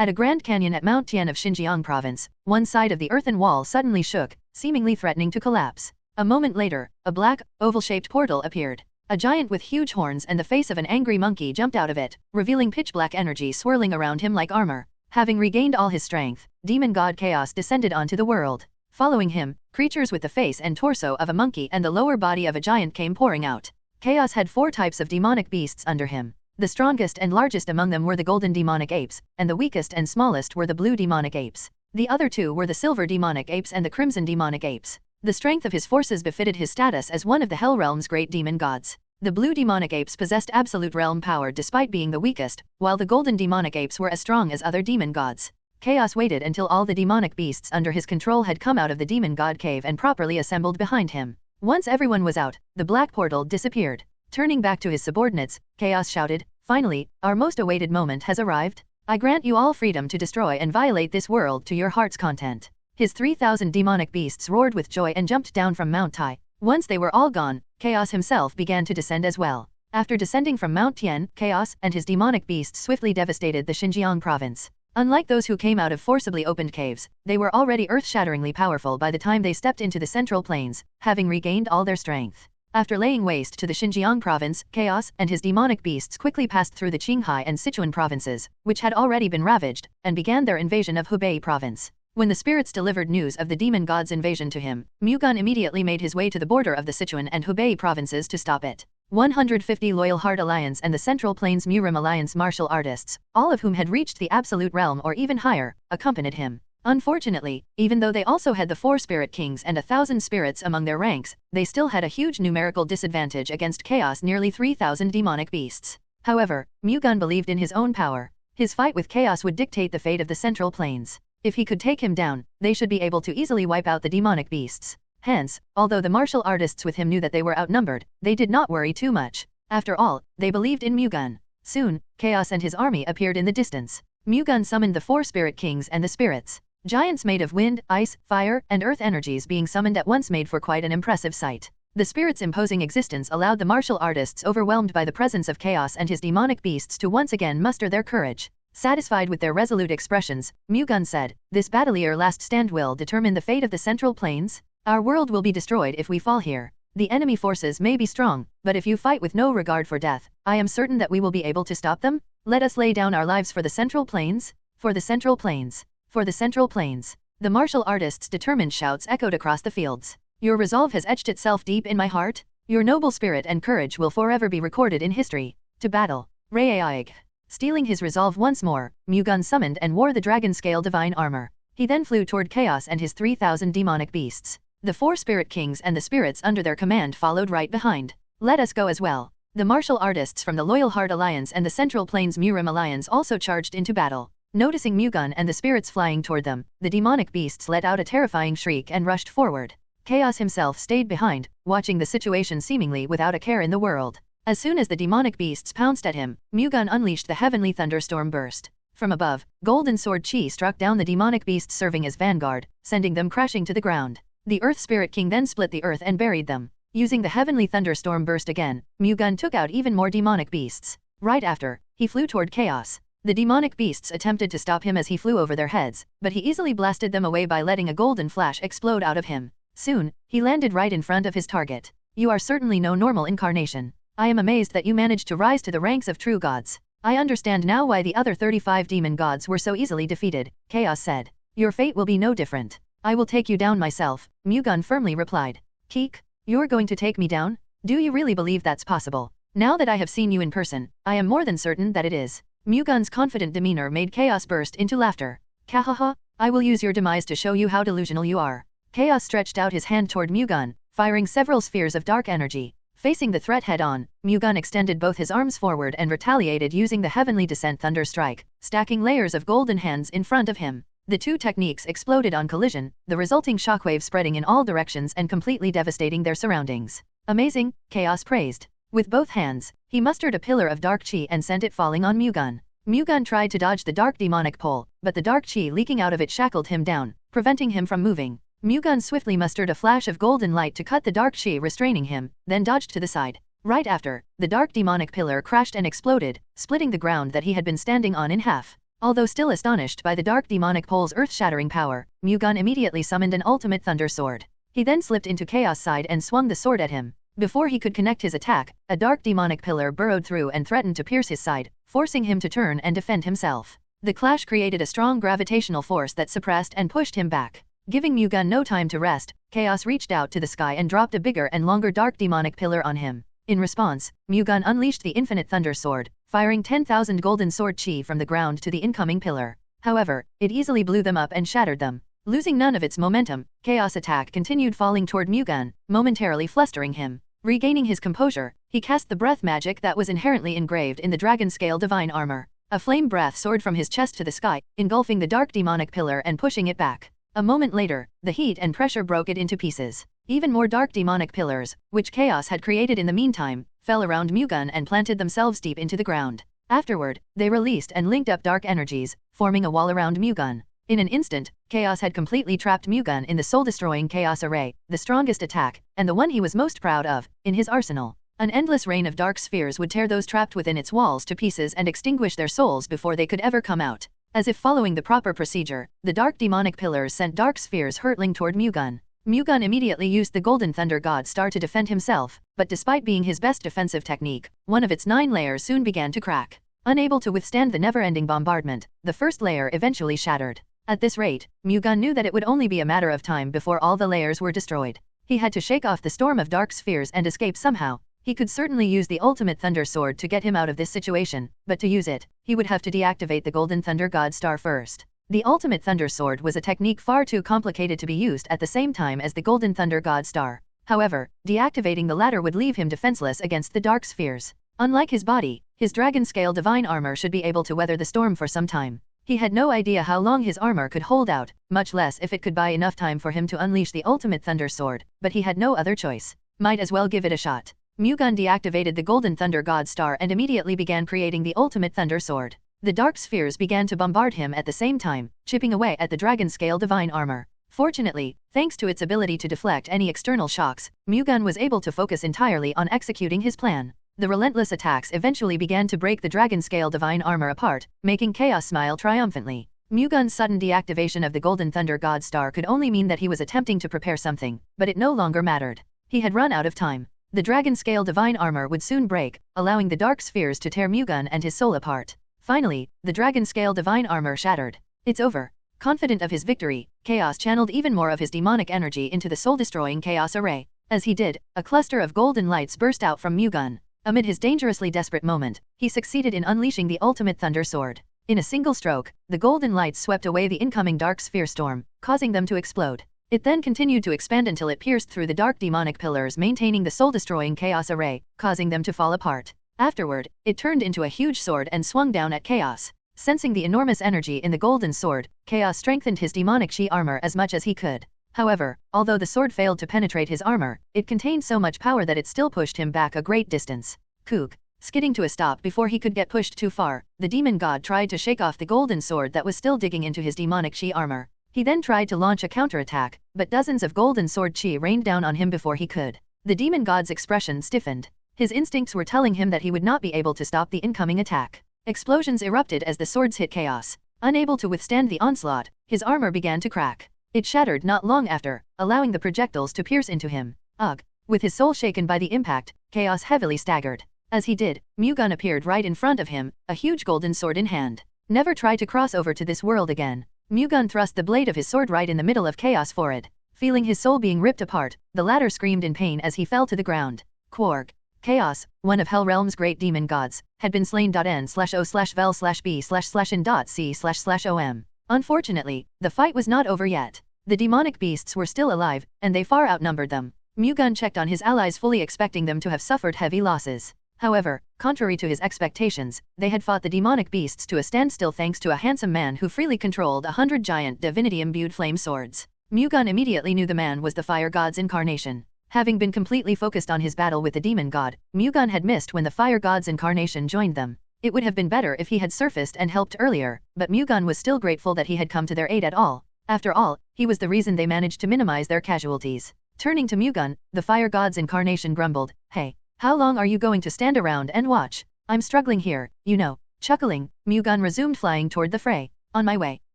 At a Grand Canyon at Mount Tian of Xinjiang province, one side of the earthen wall suddenly shook, seemingly threatening to collapse. A moment later, a black, oval-shaped portal appeared. A giant with huge horns and the face of an angry monkey jumped out of it, revealing pitch-black energy swirling around him like armor. Having regained all his strength, demon god Chaos descended onto the world. Following him, creatures with the face and torso of a monkey and the lower body of a giant came pouring out. Chaos had 4 types of demonic beasts under him. The strongest and largest among them were the golden demonic apes, and the weakest and smallest were the blue demonic apes. The other 2 were the silver demonic apes and the crimson demonic apes. The strength of his forces befitted his status as one of the Hell Realm's great demon gods. The blue demonic apes possessed absolute realm power despite being the weakest, while the golden demonic apes were as strong as other demon gods. Chaos waited until all the demonic beasts under his control had come out of the demon god cave and properly assembled behind him. Once everyone was out, the black portal disappeared. Turning back to his subordinates, Chaos shouted, "Finally, our most awaited moment has arrived. I grant you all freedom to destroy and violate this world to your heart's content." His 3,000 demonic beasts roared with joy and jumped down from Mount Tai. Once they were all gone, Chaos himself began to descend as well. After descending from Mount Tian, Chaos and his demonic beasts swiftly devastated the Xinjiang province. Unlike those who came out of forcibly opened caves, they were already earth-shatteringly powerful by the time they stepped into the central plains, having regained all their strength. After laying waste to the Xinjiang province, Chaos and his demonic beasts quickly passed through the Qinghai and Sichuan provinces, which had already been ravaged, and began their invasion of Hubei province. When the spirits delivered news of the demon god's invasion to him, Mu-Gun immediately made his way to the border of the Sichuan and Hubei provinces to stop it. 150 Loyal Heart Alliance and the Central Plains Murim Alliance martial artists, all of whom had reached the absolute realm or even higher, accompanied him. Unfortunately, even though they also had the 4 spirit kings and 1,000 spirits among their ranks, they still had a huge numerical disadvantage against Chaos' nearly 3,000 demonic beasts. However, Mu-Gun believed in his own power. His fight with Chaos would dictate the fate of the Central Plains. If he could take him down, they should be able to easily wipe out the demonic beasts. Hence, although the martial artists with him knew that they were outnumbered, they did not worry too much. After all, they believed in Mu-Gun. Soon, Chaos and his army appeared in the distance. Mu-Gun summoned the 4 spirit kings and the spirits. Giants made of wind, ice, fire, and earth energies being summoned at once made for quite an impressive sight. The spirits' imposing existence allowed the martial artists overwhelmed by the presence of Chaos and his demonic beasts to once again muster their courage. Satisfied with their resolute expressions, Mu-Gun said, "This battalier last stand will determine the fate of the Central Plains. Our world will be destroyed if we fall here. The enemy forces may be strong, but if you fight with no regard for death, I am certain that we will be able to stop them. Let us lay down our lives for the Central Plains. For the Central Plains. For the Central Plains." The martial artists' determined shouts echoed across the fields. "Your resolve has etched itself deep in my heart. Your noble spirit and courage will forever be recorded in history. To battle. Rei-Aig." Stealing his resolve once more, Mu-Gun summoned and wore the dragon scale divine armor. He then flew toward Chaos and his 3,000 demonic beasts. The 4 spirit kings and the spirits under their command followed right behind. "Let us go as well." The martial artists from the Loyal Heart Alliance and the Central Plains Murim Alliance also charged into battle. Noticing Mu-Gun and the spirits flying toward them, the demonic beasts let out a terrifying shriek and rushed forward. Chaos himself stayed behind, watching the situation seemingly without a care in the world. As soon as the demonic beasts pounced at him, Mu-Gun unleashed the heavenly thunderstorm burst. From above, golden sword chi struck down the demonic beasts serving as vanguard, sending them crashing to the ground. The Earth Spirit King then split the earth and buried them. Using the heavenly thunderstorm burst again, Mu-Gun took out even more demonic beasts. Right after, he flew toward Chaos. The demonic beasts attempted to stop him as he flew over their heads, but he easily blasted them away by letting a golden flash explode out of him. Soon, he landed right in front of his target. "You are certainly no normal incarnation. I am amazed that you managed to rise to the ranks of true gods. I understand now why the other 35 demon gods were so easily defeated," Chaos said. "Your fate will be no different. I will take you down myself," Mu-Gun firmly replied. "Keek, you're going to take me down? Do you really believe that's possible? Now that I have seen you in person, I am more than certain that it is." Mu-Gun's confident demeanor made Chaos burst into laughter. "Kahaha, I will use your demise to show you how delusional you are." Chaos stretched out his hand toward Mu-Gun, firing several spheres of dark energy. Facing the threat head-on, Mu-Gun extended both his arms forward and retaliated using the Heavenly Descent Thunder Strike, stacking layers of golden hands in front of him. The 2 techniques exploded on collision, the resulting shockwave spreading in all directions and completely devastating their surroundings. "Amazing," Chaos praised. With both hands, he mustered a pillar of dark chi and sent it falling on Mu-Gun. Mu-Gun tried to dodge the dark demonic pole, but the dark chi leaking out of it shackled him down, preventing him from moving. Mu-Gun swiftly mustered a flash of golden light to cut the dark chi restraining him, then dodged to the side. Right after, the dark demonic pillar crashed and exploded, splitting the ground that he had been standing on in half. Although still astonished by the dark demonic pole's earth-shattering power, Mu-Gun immediately summoned an ultimate thunder sword. He then slipped into Chaos' side and swung the sword at him. Before he could connect his attack, a dark demonic pillar burrowed through and threatened to pierce his side, forcing him to turn and defend himself. The clash created a strong gravitational force that suppressed and pushed him back. Giving Mu-Gun no time to rest, Chaos reached out to the sky and dropped a bigger and longer dark demonic pillar on him. In response, Mu-Gun unleashed the Infinite Thunder Sword, firing 10,000 golden sword chi from the ground to the incoming pillar. However, it easily blew them up and shattered them. Losing none of its momentum, Chaos' attack continued falling toward Mu-Gun, momentarily flustering him. Regaining his composure, he cast the breath magic that was inherently engraved in the dragon scale divine armor. A flame breath soared from his chest to the sky, engulfing the dark demonic pillar and pushing it back. A moment later, the heat and pressure broke it into pieces. Even more dark demonic pillars, which Chaos had created in the meantime, fell around Mu-Gun and planted themselves deep into the ground. Afterward, they released and linked up dark energies, forming a wall around Mu-Gun. In an instant, Chaos had completely trapped Mu-Gun in the soul-destroying Chaos Array, the strongest attack, and the one he was most proud of, in his arsenal. An endless rain of dark spheres would tear those trapped within its walls to pieces and extinguish their souls before they could ever come out. As if following the proper procedure, the dark demonic pillars sent dark spheres hurtling toward Mu-Gun. Mu-Gun immediately used the Golden Thunder God Star to defend himself, but despite being his best defensive technique, one of its 9 layers soon began to crack. Unable to withstand the never-ending bombardment, the first layer eventually shattered. At this rate, Mu-Gun knew that it would only be a matter of time before all the layers were destroyed. He had to shake off the storm of dark spheres and escape somehow. He could certainly use the ultimate Thunder Sword to get him out of this situation, but to use it, he would have to deactivate the Golden Thunder God Star first. The ultimate Thunder Sword was a technique far too complicated to be used at the same time as the Golden Thunder God Star. However, deactivating the latter would leave him defenseless against the dark spheres. Unlike his body, his dragon-scale divine armor should be able to weather the storm for some time. He had no idea how long his armor could hold out, much less if it could buy enough time for him to unleash the ultimate Thunder Sword, but he had no other choice. Might as well give it a shot. Mu-Gun deactivated the Golden Thunder God Star and immediately began creating the ultimate Thunder Sword. The dark spheres began to bombard him at the same time, chipping away at the dragon-scale divine armor. Fortunately, thanks to its ability to deflect any external shocks, Mu-Gun was able to focus entirely on executing his plan. The relentless attacks eventually began to break the dragon-scale divine armor apart, making Chaos smile triumphantly. Mu-Gun's sudden deactivation of the Golden Thunder God Star could only mean that he was attempting to prepare something, but it no longer mattered. He had run out of time. The dragon-scale divine armor would soon break, allowing the dark spheres to tear Mu-Gun and his soul apart. Finally, the dragon-scale divine armor shattered. It's over. Confident of his victory, Chaos channeled even more of his demonic energy into the soul-destroying Chaos Array. As he did, a cluster of golden lights burst out from Mu-Gun. Amid his dangerously desperate moment, he succeeded in unleashing the ultimate Thunder Sword. In a single stroke, the golden lights swept away the incoming dark sphere storm, causing them to explode. It then continued to expand until it pierced through the dark demonic pillars, maintaining the soul-destroying Chaos Array, causing them to fall apart. Afterward, it turned into a huge sword and swung down at Chaos. Sensing the enormous energy in the golden sword, Chaos strengthened his demonic chi armor as much as he could. However, although the sword failed to penetrate his armor, it contained so much power that it still pushed him back a great distance. Kook. Skidding to a stop before he could get pushed too far, the demon god tried to shake off the golden sword that was still digging into his demonic chi armor. He then tried to launch a counterattack, but dozens of golden sword chi rained down on him before he could. The demon god's expression stiffened. His instincts were telling him that he would not be able to stop the incoming attack. Explosions erupted as the swords hit Chaos. Unable to withstand the onslaught, his armor began to crack. It shattered not long after, allowing the projectiles to pierce into him. Ugh! With his soul shaken by the impact, Chaos heavily staggered. As he did, Mu-Gun appeared right in front of him, a huge golden sword in hand. Never try to cross over to this world again. Mu-Gun thrust the blade of his sword right in the middle of Chaos' forehead. Feeling his soul being ripped apart, the latter screamed in pain as he fell to the ground. Quark. Chaos, one of Hellrealm's great demon gods, had been slain.n/o/vel/b/n.c//om. Unfortunately, the fight was not over yet. The demonic beasts were still alive, and they far outnumbered them. Mu-Gun checked on his allies, fully expecting them to have suffered heavy losses. However, contrary to his expectations, they had fought the demonic beasts to a standstill thanks to a handsome man who freely controlled 100 giant divinity-imbued flame swords. Mu-Gun immediately knew the man was the fire god's incarnation. Having been completely focused on his battle with the demon god, Mu-Gun had missed when the fire god's incarnation joined them. It would have been better if he had surfaced and helped earlier, but Mu-Gun was still grateful that he had come to their aid at all. After all, he was the reason they managed to minimize their casualties. Turning to Mu-Gun, the fire god's incarnation grumbled, "Hey, how long are you going to stand around and watch? I'm struggling here, you know." Chuckling, Mu-Gun resumed flying toward the fray. On my way.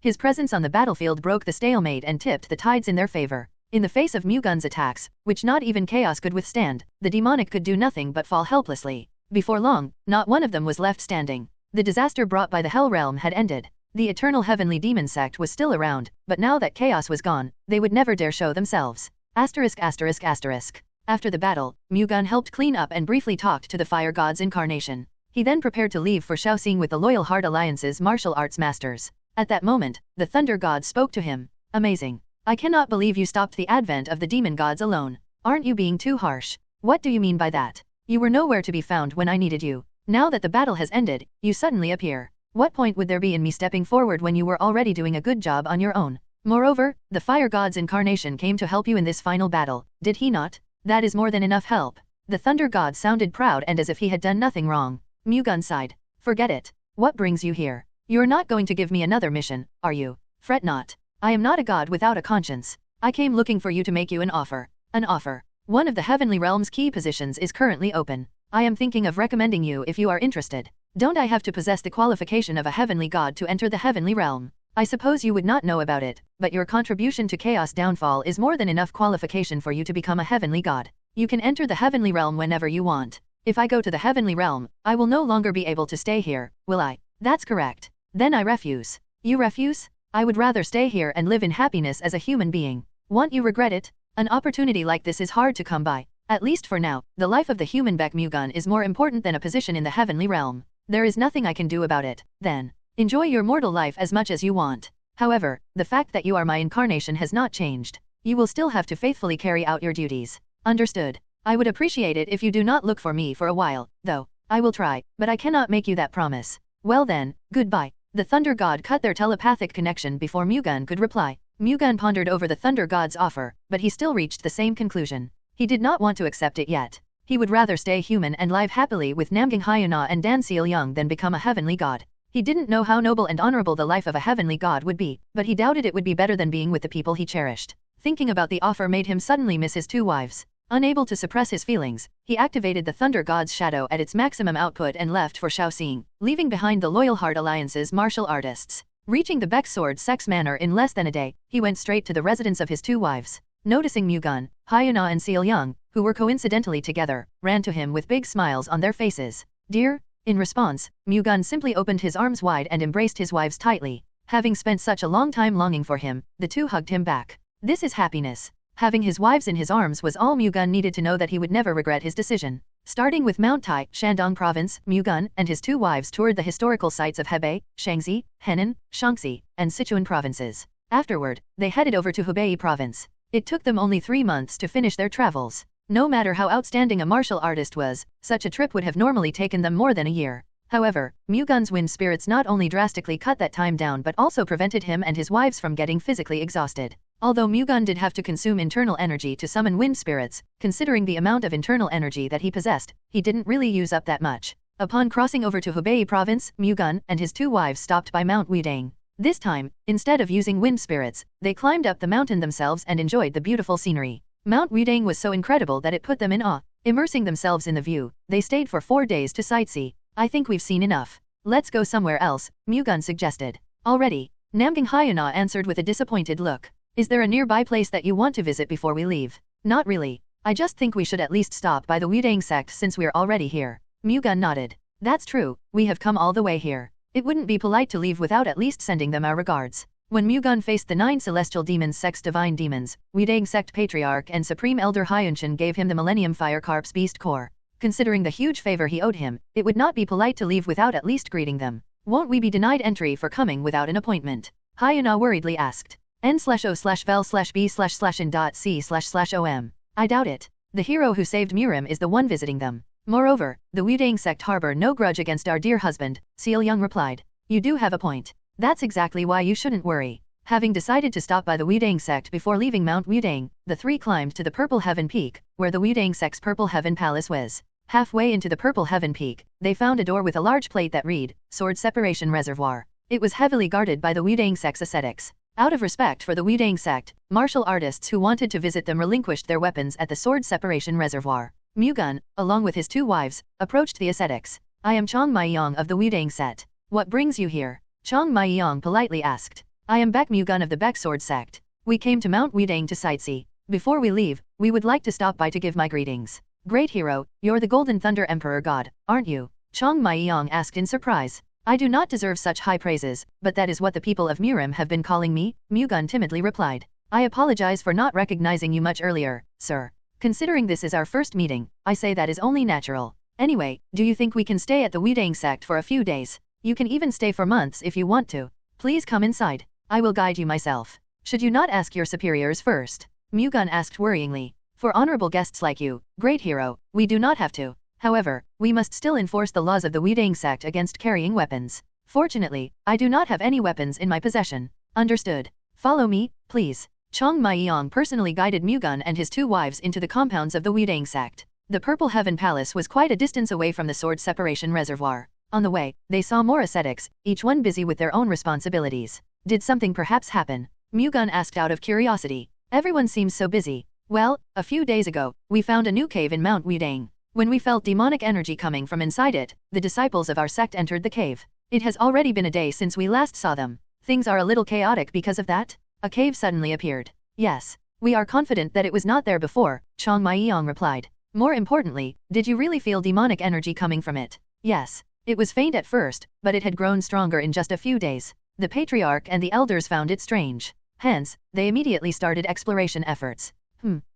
His presence on the battlefield broke the stalemate and tipped the tides in their favor. In the face of Mu-Gun's attacks, which not even Chaos could withstand, the demonic could do nothing but fall helplessly. Before long, not one of them was left standing. The disaster brought by the Hell Realm had ended. The eternal heavenly demon sect was still around, but now that chaos was gone, they would never dare show themselves. Asterisk asterisk asterisk. After the battle, Mu-Gun helped clean up and briefly talked to the fire god's incarnation. He then prepared to leave for Shaoxing with the Loyal Heart Alliance's martial arts masters. At that moment, the thunder god spoke to him. Amazing. I cannot believe you stopped the advent of the demon gods alone. Aren't you being too harsh? What do you mean by that? You were nowhere to be found when I needed you. Now that the battle has ended, you suddenly appear. What point would there be in me stepping forward when you were already doing a good job on your own? Moreover, the fire god's incarnation came to help you in this final battle, did he not? That is more than enough help. The thunder god sounded proud and as if he had done nothing wrong. Mu-Gun sighed. Forget it. What brings you here? You're not going to give me another mission, are you? Fret not. I am not a god without a conscience. I came looking for you to make you an offer. An offer. One of the heavenly realm's key positions is currently open. I am thinking of recommending you if you are interested. Don't I have to possess the qualification of a heavenly god to enter the heavenly realm? I suppose you would not know about it, but your contribution to chaos downfall is more than enough qualification for you to become a heavenly god. You can enter the heavenly realm whenever you want. If I go to the heavenly realm, I will no longer be able to stay here, will I? That's correct. Then I refuse. You refuse? I would rather stay here and live in happiness as a human being. Won't you regret it? An opportunity like this is hard to come by. At least for now, the life of the human Baek Mu-Gun is more important than a position in the heavenly realm. There is nothing I can do about it, then. Enjoy your mortal life as much as you want. However, the fact that you are my incarnation has not changed. You will still have to faithfully carry out your duties. Understood. I would appreciate it if you do not look for me for a while, though. I will try, but I cannot make you that promise. Well then, goodbye. The thunder god cut their telepathic connection before Mu-Gun could reply. Mu-Gun pondered over the thunder god's offer, but he still reached the same conclusion. He did not want to accept it yet. He would rather stay human and live happily with Namgang Hyuna and Dan Seil-young than become a heavenly god. He didn't know how noble and honorable the life of a heavenly god would be, but he doubted it would be better than being with the people he cherished. Thinking about the offer made him suddenly miss his two wives. Unable to suppress his feelings, he activated the thunder god's shadow at its maximum output and left for Shaoxing, leaving behind the Loyal Heart Alliance's martial artists. Reaching the Baek Sword Sex Manor in less than a day, he went straight to the residence of his two wives. Noticing Mu-Gun, Hyuna and Seil-young, who were coincidentally together, ran to him with big smiles on their faces. Dear? In response, Mu-Gun simply opened his arms wide and embraced his wives tightly. Having spent such a long time longing for him, the two hugged him back. This is happiness. Having his wives in his arms was all Mu-Gun needed to know that he would never regret his decision. Starting with Mount Tai, Shandong Province, Mu-Gun and his two wives toured the historical sites of Hebei, Shaanxi, Henan, Shaanxi, and Sichuan provinces. Afterward, they headed over to Hubei province. It took them only 3 months to finish their travels. No matter how outstanding a martial artist was, such a trip would have normally taken them more than a year. However, Mu-Gun's wind spirits not only drastically cut that time down but also prevented him and his wives from getting physically exhausted. Although Mu-Gun did have to consume internal energy to summon wind spirits, considering the amount of internal energy that he possessed, he didn't really use up that much. Upon crossing over to Hubei province, Mu-Gun and his two wives stopped by Mount Wudang. This time, instead of using wind spirits, they climbed up the mountain themselves and enjoyed the beautiful scenery. Mount Wudang was so incredible that it put them in awe. Immersing themselves in the view, they stayed for 4 days to sightsee. I think we've seen enough. Let's go somewhere else, Mu-Gun suggested. Already? Namgang Hyuna answered with a disappointed look. Is there a nearby place that you want to visit before we leave? Not really. I just think we should at least stop by the Wudang sect since we're already here. Mu-Gun nodded. That's true, we have come all the way here. It wouldn't be polite to leave without at least sending them our regards. When Mu-Gun faced the 9 celestial demons sect's divine demons, Wudang sect patriarch and supreme elder Hyunshan gave him the Millennium Fire Carp's beast core. Considering the huge favor he owed him, it would not be polite to leave without at least greeting them. Won't we be denied entry for coming without an appointment? Hyuna worriedly asked. N/O/vel/b/in.c//om. I doubt it. The hero who saved Murim is the one visiting them. Moreover, the Wudang sect harbor no grudge against our dear husband, Seil-young replied. You do have a point. That's exactly why you shouldn't worry. Having decided to stop by the Wudang sect before leaving Mount Wudang, the three climbed to the Purple Heaven Peak, where the Wudang sect's Purple Heaven Palace was. Halfway into the Purple Heaven Peak, they found a door with a large plate that read, Sword Separation Reservoir. It was heavily guarded by the Wudang sect's ascetics. Out of respect for the Wudang sect, martial artists who wanted to visit them relinquished their weapons at the Sword Separation Reservoir. Mu-Gun, along with his two wives, approached the ascetics. I am Chong Mai-yong of the Wudang sect. What brings you here? Chong Mai-yong politely asked. I am Baek Mu-Gun of the Baek Sword sect. We came to Mount Wudang to sightsee. Before we leave, we would like to stop by to give my greetings. Great hero, you're the Golden Thunder Emperor God, aren't you? Chong Mai-yong asked in surprise. I do not deserve such high praises, but that is what the people of Murim have been calling me, Mu-Gun timidly replied. I apologize for not recognizing you much earlier, sir. Considering this is our first meeting, I say that is only natural. Anyway, do you think we can stay at the Wudang sect for a few days? You can even stay for months if you want to. Please come inside. I will guide you myself. Should you not ask your superiors first? Mu-Gun asked worryingly. For honorable guests like you, great hero, we do not have to. However, we must still enforce the laws of the Wudang sect against carrying weapons. Fortunately, I do not have any weapons in my possession. Understood. Follow me, please. Chong Maiyang personally guided Mu-Gun and his two wives into the compounds of the Wudang sect. The Purple Heaven Palace was quite a distance away from the sword separation reservoir. On the way, they saw more ascetics, each one busy with their own responsibilities. Did something perhaps happen? Mu-Gun asked out of curiosity. Everyone seems so busy. Well, a few days ago, we found a new cave in Mount Wudang. When we felt demonic energy coming from inside it, the disciples of our sect entered the cave. It has already been a day since we last saw them. Things are a little chaotic because of that? A cave suddenly appeared. Yes. We are confident that it was not there before, Chong Maiyang replied. More importantly, did you really feel demonic energy coming from it? Yes. It was faint at first, but it had grown stronger in just a few days. The patriarch and the elders found it strange. Hence, they immediately started exploration efforts.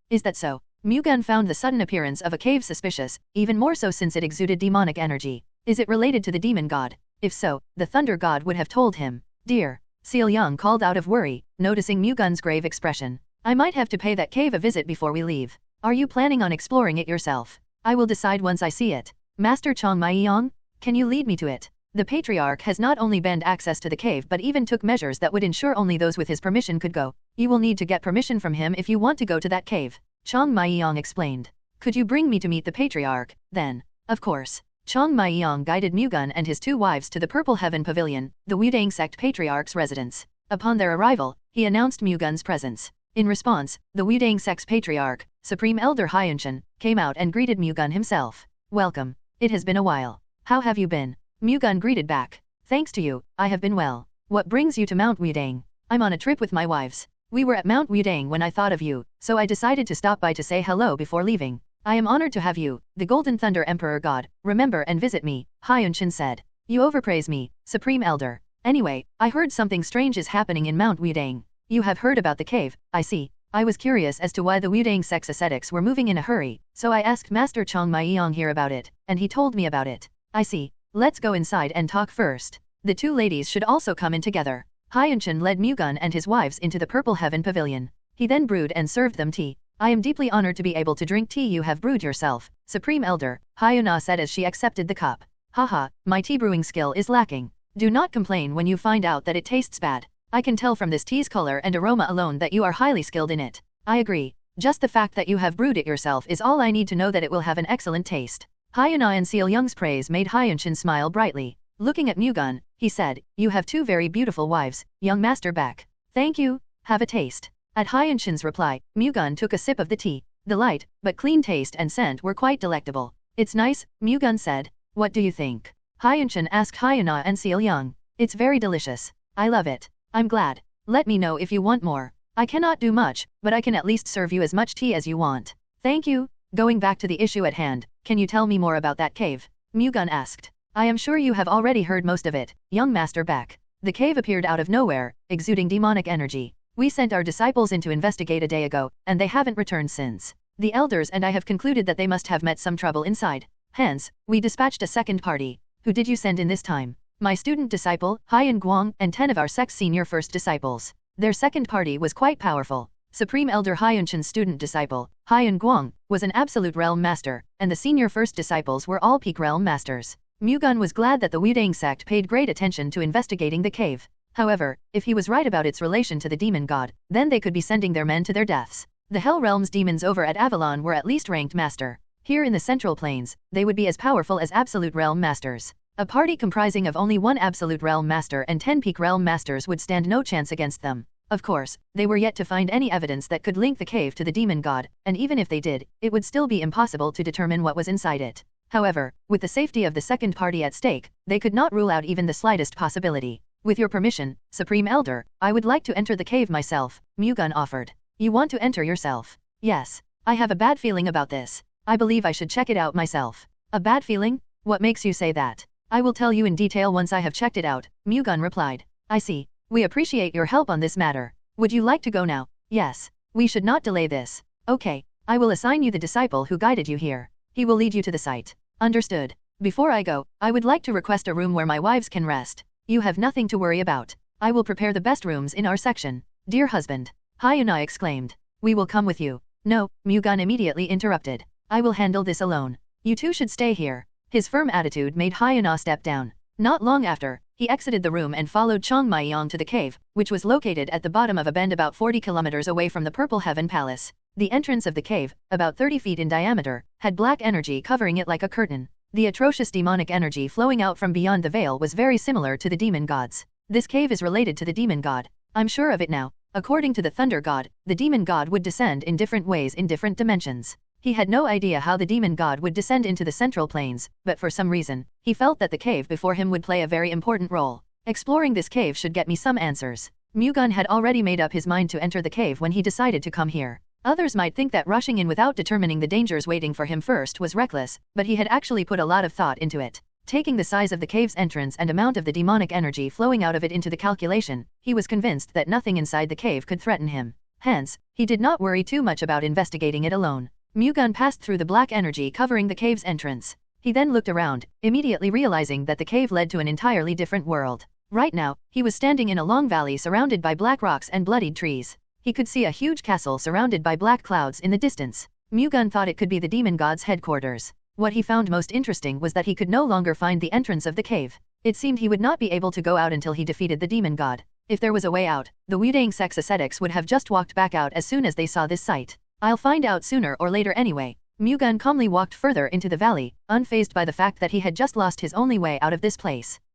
Is that so? Mu-Gun found the sudden appearance of a cave suspicious, even more so since it exuded demonic energy. Is it related to the demon god? If so, the thunder god would have told him. Dear, Seal Young called out of worry, noticing Mu-Gun's grave expression. I might have to pay that cave a visit before we leave. Are you planning on exploring it yourself? I will decide once I see it. Master Chong Maiyang, can you lead me to it? The patriarch has not only banned access to the cave but even took measures that would ensure only those with his permission could go. You will need to get permission from him if you want to go to that cave. Chong Maiyang explained. Could you bring me to meet the patriarch, then? Of course. Chong Maiyang guided Mu-Gun and his two wives to the Purple Heaven Pavilion, the Wudang sect patriarch's residence. Upon their arrival, he announced Mu-Gun's presence. In response, the Wudang sect's patriarch, Supreme Elder Hyunshin, came out and greeted Mu-Gun himself. Welcome. It has been a while. How have you been? Mu-Gun greeted back. Thanks to you, I have been well. What brings you to Mount Wudang? I'm on a trip with my wives. We were at Mount Wudang when I thought of you, so I decided to stop by to say hello before leaving. I am honored to have you, the Golden Thunder Emperor God, remember and visit me, Hyunshin said. You overpraise me, Supreme Elder. Anyway, I heard something strange is happening in Mount Wudang. You have heard about the cave, I see. I was curious as to why the Wudang sect's ascetics were moving in a hurry, so I asked Master Chong Maiyang here about it, and he told me about it. I see. Let's go inside and talk first. The two ladies should also come in together. Hyunshin led Mu-Gun and his wives into the Purple Heaven Pavilion. He then brewed and served them tea. I am deeply honored to be able to drink tea you have brewed yourself, Supreme Elder, Hyuna said as she accepted the cup. Haha, my tea brewing skill is lacking. Do not complain when you find out that it tastes bad. I can tell from this tea's color and aroma alone that you are highly skilled in it. I agree. Just the fact that you have brewed it yourself is all I need to know that it will have an excellent taste. Hyuna and Seal Young's praise made Hyunshin smile brightly. Looking at Mu-Gun, he said, you have two very beautiful wives, young Master Baek. Thank you, have a taste. At Hyunshin's reply, Mu-Gun took a sip of the tea. The light, but clean taste and scent were quite delectable. It's nice, Mu-Gun said. What do you think? Hyunshin asked Hyuna and Seal Young. It's very delicious. I love it. I'm glad. Let me know if you want more. I cannot do much, but I can at least serve you as much tea as you want. Thank you. Going back to the issue at hand, can you tell me more about that cave? Mu-Gun asked. I am sure you have already heard most of it, young Master Baek. The cave appeared out of nowhere, exuding demonic energy. We sent our disciples in to investigate a day ago, and they haven't returned since. The elders and I have concluded that they must have met some trouble inside. Hence, we dispatched a second party. Who did you send in this time? My student disciple, Hyun Guang, and 10 of our sect's senior first disciples. Their second party was quite powerful. Supreme Elder Hyunshin's student disciple, Hyun Guang, was an absolute realm master, and the senior first disciples were all peak realm masters. Mu-Gun was glad that the Wudang sect paid great attention to investigating the cave. However, if he was right about its relation to the demon god, then they could be sending their men to their deaths. The Hell Realm's demons over at Avalon were at least ranked master. Here in the Central Plains, they would be as powerful as absolute realm masters. A party comprising of only one absolute realm master and 10 peak realm masters would stand no chance against them. Of course, they were yet to find any evidence that could link the cave to the demon god, and even if they did, it would still be impossible to determine what was inside it. However, with the safety of the second party at stake, they could not rule out even the slightest possibility. With your permission, Supreme Elder, I would like to enter the cave myself, Mu-Gun offered. You want to enter yourself? Yes. I have a bad feeling about this. I believe I should check it out myself. A bad feeling? What makes you say that? I will tell you in detail once I have checked it out, Mu-Gun replied. I see. We appreciate your help on this matter. Would you like to go now? Yes. We should not delay this. Okay. I will assign you the disciple who guided you here. He will lead you to the site. Understood. Before I go, I would like to request a room where my wives can rest. You have nothing to worry about. I will prepare the best rooms in our section. Dear husband. Hyuna exclaimed. We will come with you. No, Mu-Gun immediately interrupted. I will handle this alone. You two should stay here. His firm attitude made Hyuna step down. Not long after, he exited the room and followed Chong Mai-yong to the cave, which was located at the bottom of a bend about 40 kilometers away from the Purple Heaven Palace. The entrance of the cave, about 30 feet in diameter, had black energy covering it like a curtain. The atrocious demonic energy flowing out from beyond the veil was very similar to the demon gods. This cave is related to the demon god. I'm sure of it now. According to the thunder god, the demon god would descend in different ways in different dimensions. He had no idea how the demon god would descend into the central planes, but for some reason, he felt that the cave before him would play a very important role. Exploring this cave should get me some answers. Mu-Gun had already made up his mind to enter the cave when he decided to come here. Others might think that rushing in without determining the dangers waiting for him first was reckless, but he had actually put a lot of thought into it. Taking the size of the cave's entrance and amount of the demonic energy flowing out of it into the calculation, he was convinced that nothing inside the cave could threaten him. Hence, he did not worry too much about investigating it alone. Mu-Gun passed through the black energy covering the cave's entrance. He then looked around, immediately realizing that the cave led to an entirely different world. Right now, he was standing in a long valley surrounded by black rocks and bloodied trees. He could see a huge castle surrounded by black clouds in the distance. Mu-Gun thought it could be the demon god's headquarters. What he found most interesting was that he could no longer find the entrance of the cave. It seemed he would not be able to go out until he defeated the demon god. If there was a way out, the Wudang sex ascetics would have just walked back out as soon as they saw this sight. I'll find out sooner or later anyway. Mu-Gun calmly walked further into the valley, unfazed by the fact that he had just lost his only way out of this place.